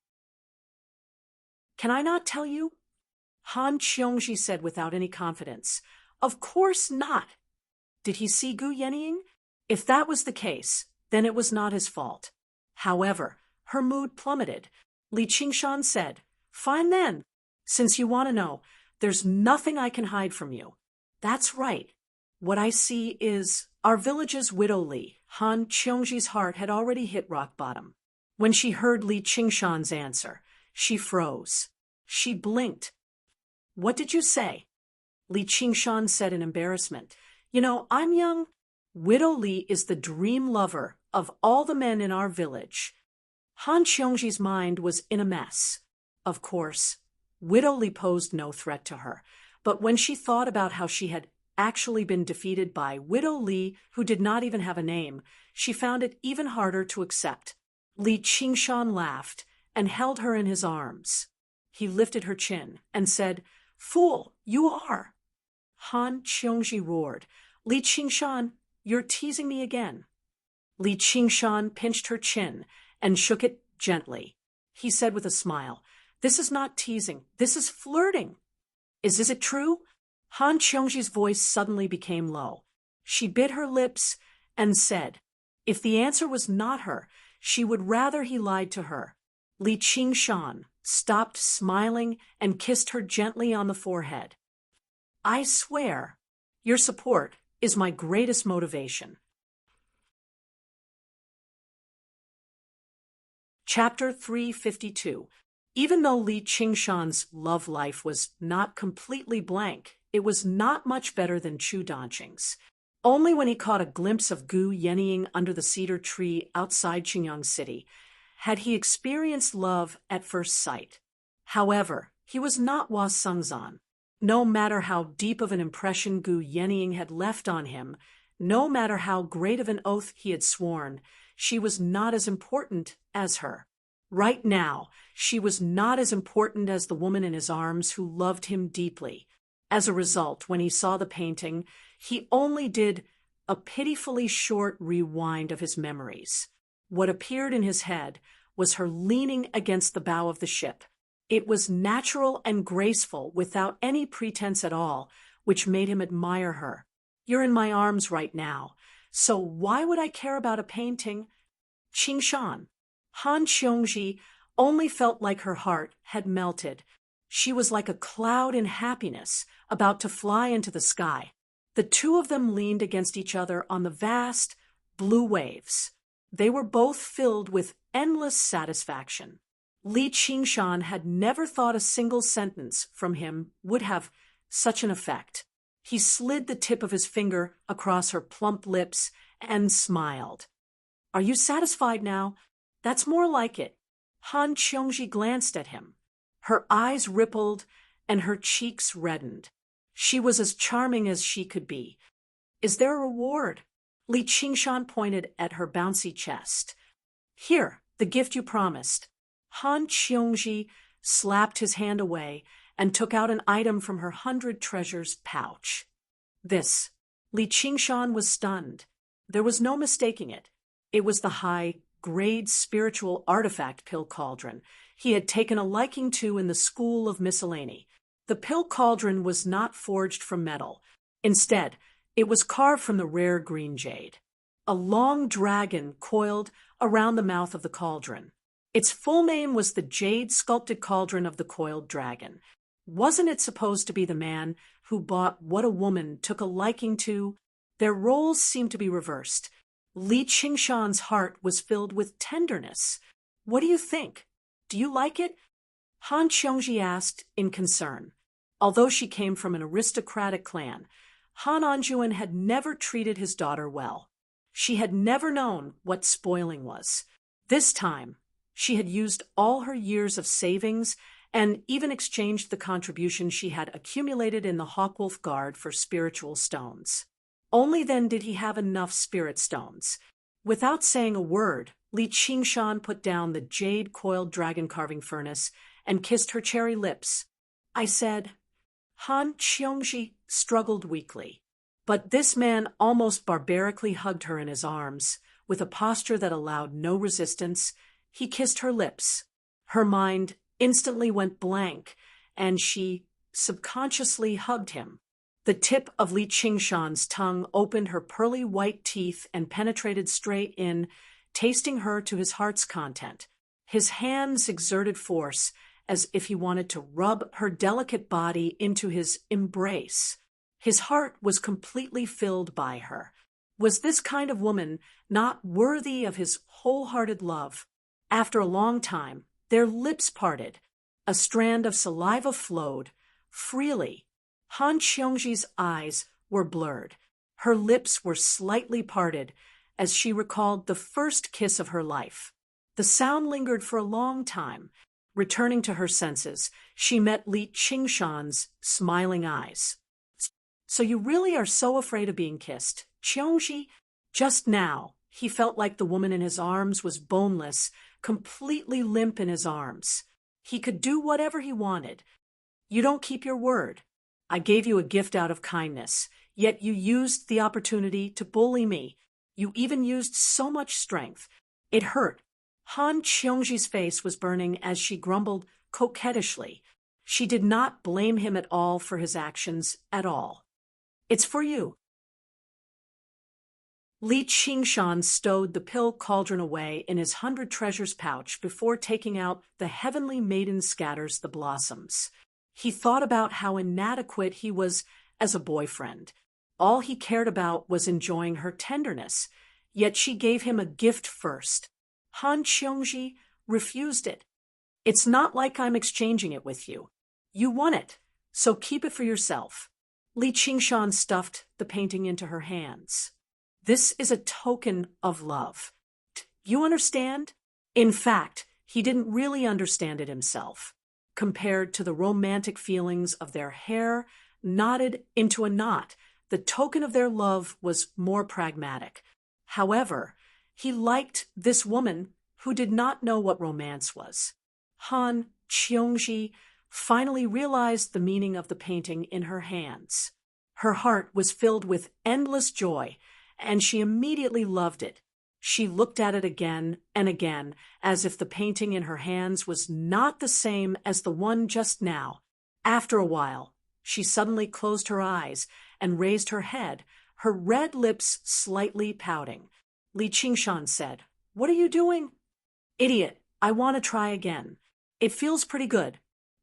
"Can I not tell you?" Han Qiongji said without any confidence. "Of course not." Did he see Gu Yenying? If that was the case, then it was not his fault. However, her mood plummeted. Li Qingshan said, "Fine then. Since you want to know, there's nothing I can hide from you." "That's right. What I see is our village's widow Li." Han Qiongji's heart had already hit rock bottom. When she heard Li Qingshan's answer, she froze. She blinked. "What did you say?" Li Qingshan said in embarrassment. "You know, I'm young. Widow Li is the dream lover of all the men in our village." Han Qiongji's mind was in a mess. Of course, Widow Li posed no threat to her, but when she thought about how she had actually been defeated by Widow Li, who did not even have a name, she found it even harder to accept. Li Qingshan laughed and held her in his arms. He lifted her chin and said, "Fool, you are." Han Qiongji roared, "Li Qingshan, you're teasing me again." Li Qingshan pinched her chin and shook it gently. He said with a smile, "This is not teasing, this is flirting." Is it true?" Han Qiongji's voice suddenly became low. She bit her lips and said, if the answer was not her, she would rather he lied to her. Li Qingshan stopped smiling and kissed her gently on the forehead. "I swear, your support is my greatest motivation." Chapter 352. Even though Li Qingshan's love life was not completely blank, it was not much better than Chu Danqing's. Only when he caught a glimpse of Gu Yenying under the cedar tree outside Qingyang City had he experienced love at first sight. However, he was not Hua Sengzan. No matter how deep of an impression Gu Yenying had left on him, no matter how great of an oath he had sworn, she was not as important as her. Right now, she was not as important as the woman in his arms who loved him deeply. As a result, when he saw the painting, he only did a pitifully short rewind of his memories. What appeared in his head was her leaning against the bow of the ship. It was natural and graceful without any pretense at all, which made him admire her. "You're in my arms right now, so why would I care about a painting?" Qingshan. Han Qiongji only felt like her heart had melted. She was like a cloud in happiness, about to fly into the sky. The two of them leaned against each other on the vast, blue waves. They were both filled with endless satisfaction. Li Qingshan had never thought a single sentence from him would have such an effect. He slid the tip of his finger across her plump lips and smiled. "Are you satisfied now? That's more like it." Han Qiongji glanced at him. Her eyes rippled and her cheeks reddened. She was as charming as she could be. "Is there a reward?" Li Qingshan pointed at her bouncy chest. "Here, the gift you promised." Han Qiongji slapped his hand away and took out an item from her 100 treasures pouch. This. Li Qingshan was stunned. There was no mistaking it. It was the high-grade spiritual artifact pill cauldron he had taken a liking to in the school of miscellany. The pill cauldron was not forged from metal. Instead, It was carved from the rare green jade. A long dragon coiled around the mouth of the cauldron. Its full name was the Jade-Sculpted Cauldron of the Coiled Dragon. Wasn't it supposed to be the man who bought what a woman took a liking to? Their roles seemed to be reversed. Li Qingshan's heart was filled with tenderness. What do you think? Do you like it? Han Qiongji asked in concern. Although she came from an aristocratic clan, Han Anjuan had never treated his daughter well. She had never known what spoiling was. This time, she had used all her years of savings and even exchanged the contribution she had accumulated in the Hawkwolf Guard for spiritual stones. Only then did he have enough spirit stones. Without saying a word, Li Qingshan put down the jade-coiled dragon carving furnace and kissed her cherry lips. I said, Han Qiongji struggled weakly. But this man almost barbarically hugged her in his arms, with a posture that allowed no resistance. He kissed her lips. Her mind instantly went blank, and she subconsciously hugged him. The tip of Li Qingshan's tongue opened her pearly white teeth and penetrated straight in, tasting her to his heart's content. His hands exerted force, as if he wanted to rub her delicate body into his embrace. His heart was completely filled by her. Was this kind of woman not worthy of his wholehearted love? After a long time, their lips parted. A strand of saliva flowed freely. Han Qiongji's eyes were blurred. Her lips were slightly parted as she recalled the first kiss of her life. The sound lingered for a long time. Returning to her senses, she met Li Qingshan's smiling eyes. So you really are so afraid of being kissed, Qiongji? Just now, he felt like the woman in his arms was boneless, completely limp in his arms. He could do whatever he wanted. You don't keep your word. I gave you a gift out of kindness, yet you used the opportunity to bully me. You even used so much strength. It hurt. Han Qiongji's face was burning as she grumbled coquettishly. She did not blame him at all for his actions at all. It's for you. Li Qingshan stowed the pill cauldron away in his 100 treasures pouch before taking out the heavenly maiden scatters the blossoms. He thought about how inadequate he was as a boyfriend. All he cared about was enjoying her tenderness, yet she gave him a gift first. Han Qiongji refused it. It's not like I'm exchanging it with you. You won it, so keep it for yourself. Li Qingshan stuffed the painting into her hands. This is a token of love. You understand? In fact, he didn't really understand it himself. Compared to the romantic feelings of their hair knotted into a knot, the token of their love was more pragmatic. However, he liked this woman who did not know what romance was. Han Qiongji finally realized the meaning of the painting in her hands. Her heart was filled with endless joy, and she immediately loved it. She looked at it again and again, as if the painting in her hands was not the same as the one just now. After a while, she suddenly closed her eyes and raised her head, her red lips slightly pouting. Li Qingshan said, "What are you doing?" "Idiot, I want to try again. It feels pretty good."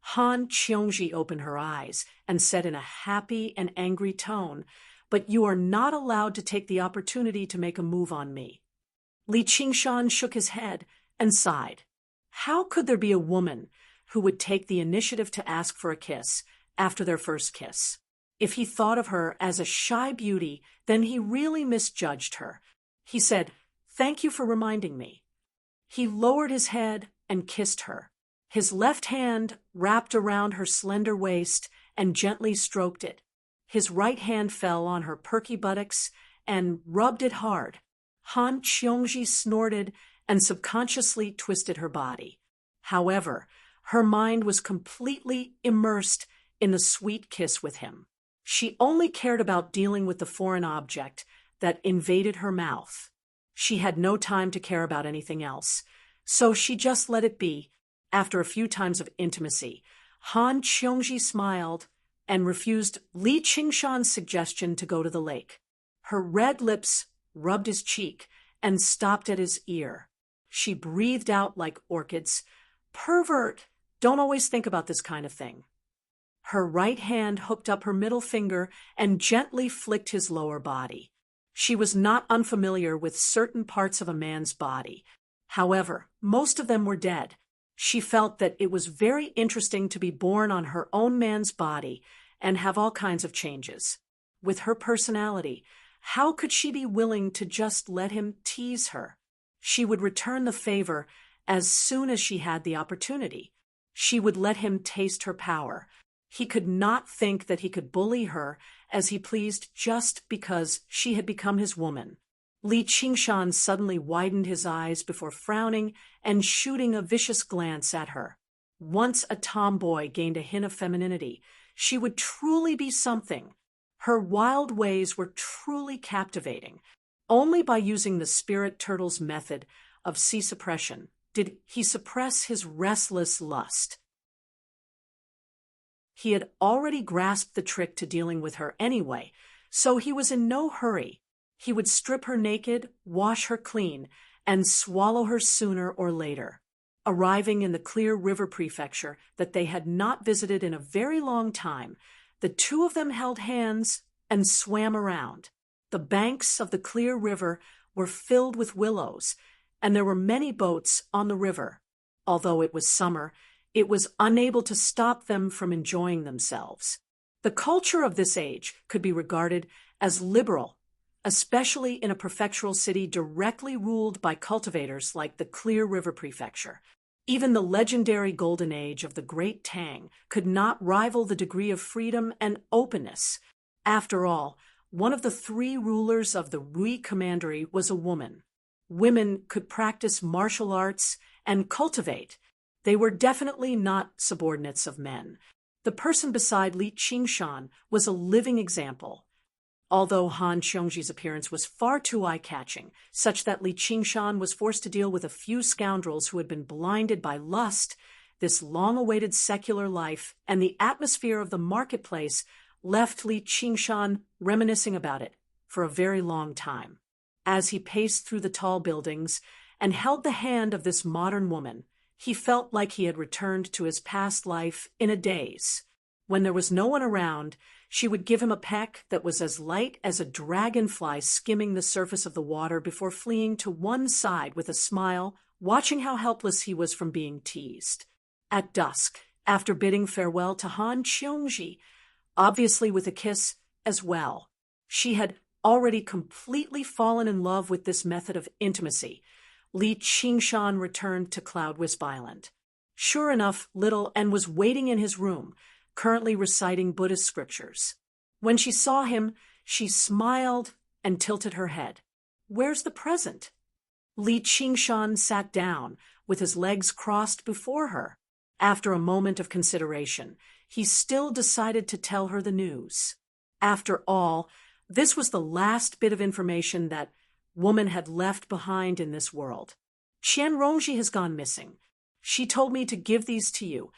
Han Qiongji opened her eyes and said in a happy and angry tone, "But you are not allowed to take the opportunity to make a move on me." Li Qingshan shook his head and sighed. How could there be a woman who would take the initiative to ask for a kiss after their first kiss? If he thought of her as a shy beauty, then he really misjudged her. He said, "Thank you for reminding me." He lowered his head and kissed her. His left hand wrapped around her slender waist and gently stroked it. His right hand fell on her perky buttocks and rubbed it hard. Han Qiongji snorted and subconsciously twisted her body. However, her mind was completely immersed in the sweet kiss with him. She only cared about dealing with the foreign object that invaded her mouth. She had no time to care about anything else, so she just let it be. After a few times of intimacy, Han Qiongji smiled and refused Li Qingshan's suggestion to go to the lake. Her red lips rubbed his cheek and stopped at his ear. She breathed out like orchids. "Pervert! Don't always think about this kind of thing." Her right hand hooked up her middle finger and gently flicked his lower body. She was not unfamiliar with certain parts of a man's body. However, most of them were dead. She felt that it was very interesting to be born on her own man's body and have all kinds of changes. With her personality, how could she be willing to just let him tease her? She would return the favor as soon as she had the opportunity. She would let him taste her power. He could not think that he could bully her as he pleased just because she had become his woman. Li Qingshan suddenly widened his eyes before frowning and shooting a vicious glance at her. Once a tomboy gained a hint of femininity, she would truly be something. Her wild ways were truly captivating. Only by using the spirit turtle's method of sea suppression did he suppress his restless lust. He had already grasped the trick to dealing with her anyway, so he was in no hurry. He would strip her naked, wash her clean, and swallow her sooner or later. Arriving in the Clear River Prefecture that they had not visited in a very long time, the two of them held hands and swam around. The banks of the Clear River were filled with willows, and there were many boats on the river. Although it was summer, it was unable to stop them from enjoying themselves. The culture of this age could be regarded as liberal, especially in a prefectural city directly ruled by cultivators like the Clear River Prefecture. Even the legendary golden age of the Great Tang could not rival the degree of freedom and openness. After all, one of the three rulers of the Rui Commandery was a woman. Women could practice martial arts and cultivate. They were definitely not subordinates of men. The person beside Li Qingshan was a living example. Although Han Qiongji's appearance was far too eye-catching, such that Li Qingshan was forced to deal with a few scoundrels who had been blinded by lust, this long-awaited secular life and the atmosphere of the marketplace left Li Qingshan reminiscing about it for a very long time. As he paced through the tall buildings and held the hand of this modern woman, he felt like he had returned to his past life in a daze. When there was no one around, she would give him a peck that was as light as a dragonfly skimming the surface of the water before fleeing to one side with a smile, watching how helpless he was from being teased. At dusk, after bidding farewell to Han Qiongji, obviously with a kiss as well, she had already completely fallen in love with this method of intimacy. Li Qingshan returned to Cloud Wisp Island. Sure enough, Little N was waiting in his room, currently reciting Buddhist scriptures. When she saw him, she smiled and tilted her head. "Where's the present?" Li Qingshan sat down, with his legs crossed before her. After a moment of consideration, he still decided to tell her the news. After all, this was the last bit of information that woman had left behind in this world. "Qian Rongji has gone missing. She told me to give these to you."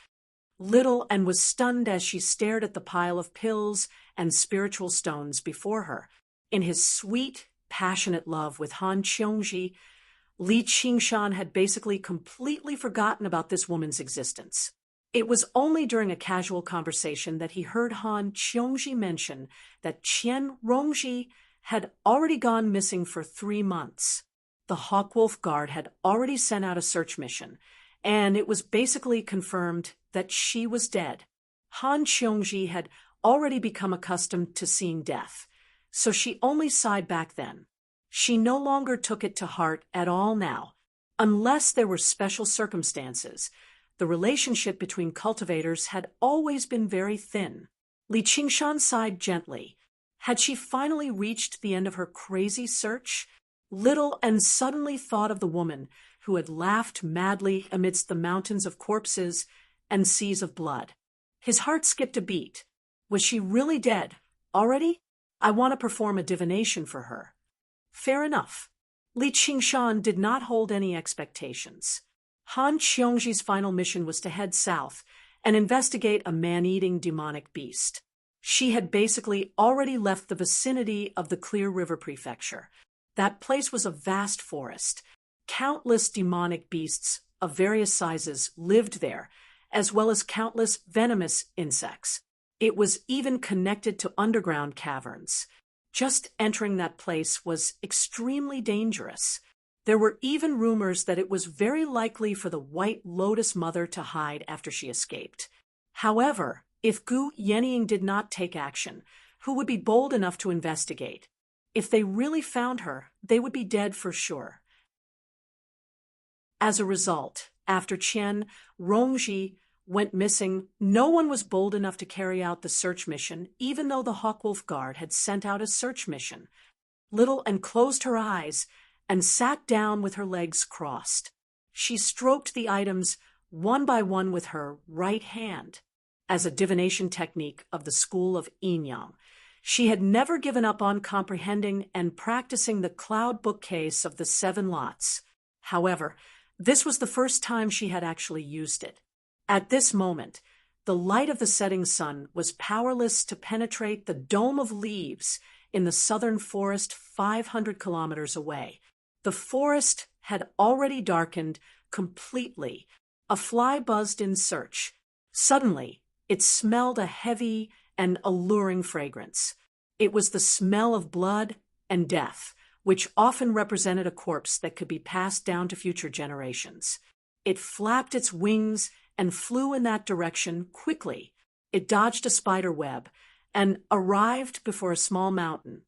Little and was stunned as she stared at the pile of pills and spiritual stones before her. In his sweet, passionate love with Han Qiongji, Li Qingshan had basically completely forgotten about this woman's existence. It was only during a casual conversation that he heard Han Qiongji mention that Qian Rongji had already gone missing for 3 months. The Hawkwolf Guard had already sent out a search mission, and it was basically confirmed that she was dead. Han Qiongji had already become accustomed to seeing death, so she only sighed back then. She no longer took it to heart at all now. Unless there were special circumstances, the relationship between cultivators had always been very thin. Li Qingshan sighed gently. Had she finally reached the end of her crazy search? Little and suddenly thought of the woman who had laughed madly amidst the mountains of corpses and seas of blood. His heart skipped a beat. Was she really dead? Already? I want to perform a divination for her. Fair enough. Li Qingshan did not hold any expectations. Han Qiongji's final mission was to head south and investigate a man-eating demonic beast. She had basically already left the vicinity of the Clear River Prefecture. That place was a vast forest. Countless demonic beasts of various sizes lived there, as well as countless venomous insects. It was even connected to underground caverns. Just entering that place was extremely dangerous. There were even rumors that it was very likely for the White Lotus Mother to hide after she escaped. However, if Gu Yenying did not take action, who would be bold enough to investigate? If they really found her, they would be dead for sure. As a result, after Qian Rongji went missing, no one was bold enough to carry out the search mission, even though the Hawkwolf Guard had sent out a search mission. Little Anne closed her eyes and sat down with her legs crossed. She stroked the items one by one with her right hand, as a divination technique of the school of Yin-Yang. She had never given up on comprehending and practicing the cloud bookcase of the 7 lots. However, this was the first time she had actually used it. At this moment, the light of the setting sun was powerless to penetrate the dome of leaves in the southern forest 500 kilometers away. The forest had already darkened completely. A fly buzzed in search. Suddenly, it smelled a heavy and alluring fragrance. It was the smell of blood and death, which often represented a corpse that could be passed down to future generations. It flapped its wings and flew in that direction quickly. It dodged a spider web and arrived before a small mountain.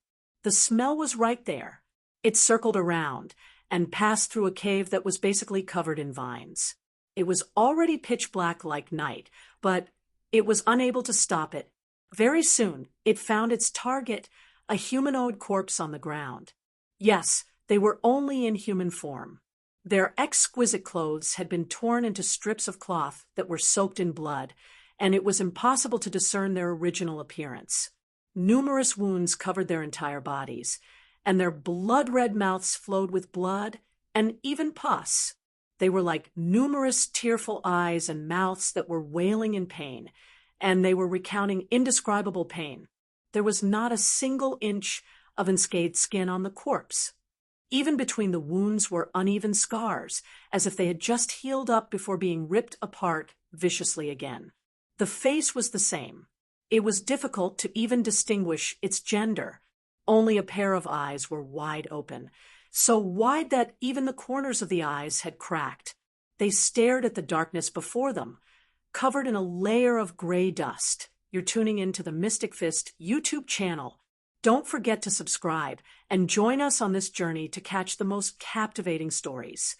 The smell was right there. It circled around and passed through a cave that was basically covered in vines. It was already pitch black like night, but it was unable to stop it. Very soon, it found its target, a humanoid corpse on the ground. Yes, they were only in human form. Their exquisite clothes had been torn into strips of cloth that were soaked in blood, and it was impossible to discern their original appearance. Numerous wounds covered their entire bodies, and their blood-red mouths flowed with blood and even pus. They were like numerous tearful eyes and mouths that were wailing in pain, and they were recounting indescribable pain. There was not a single inch of unscathed skin on the corpse. Even between the wounds were uneven scars, as if they had just healed up before being ripped apart viciously again. The face was the same. It was difficult to even distinguish its gender. Only a pair of eyes were wide open, so wide that even the corners of the eyes had cracked. They stared at the darkness before them, covered in a layer of gray dust. You're tuning into the Mystic Fist YouTube channel. Don't forget to subscribe and join us on this journey to catch the most captivating stories.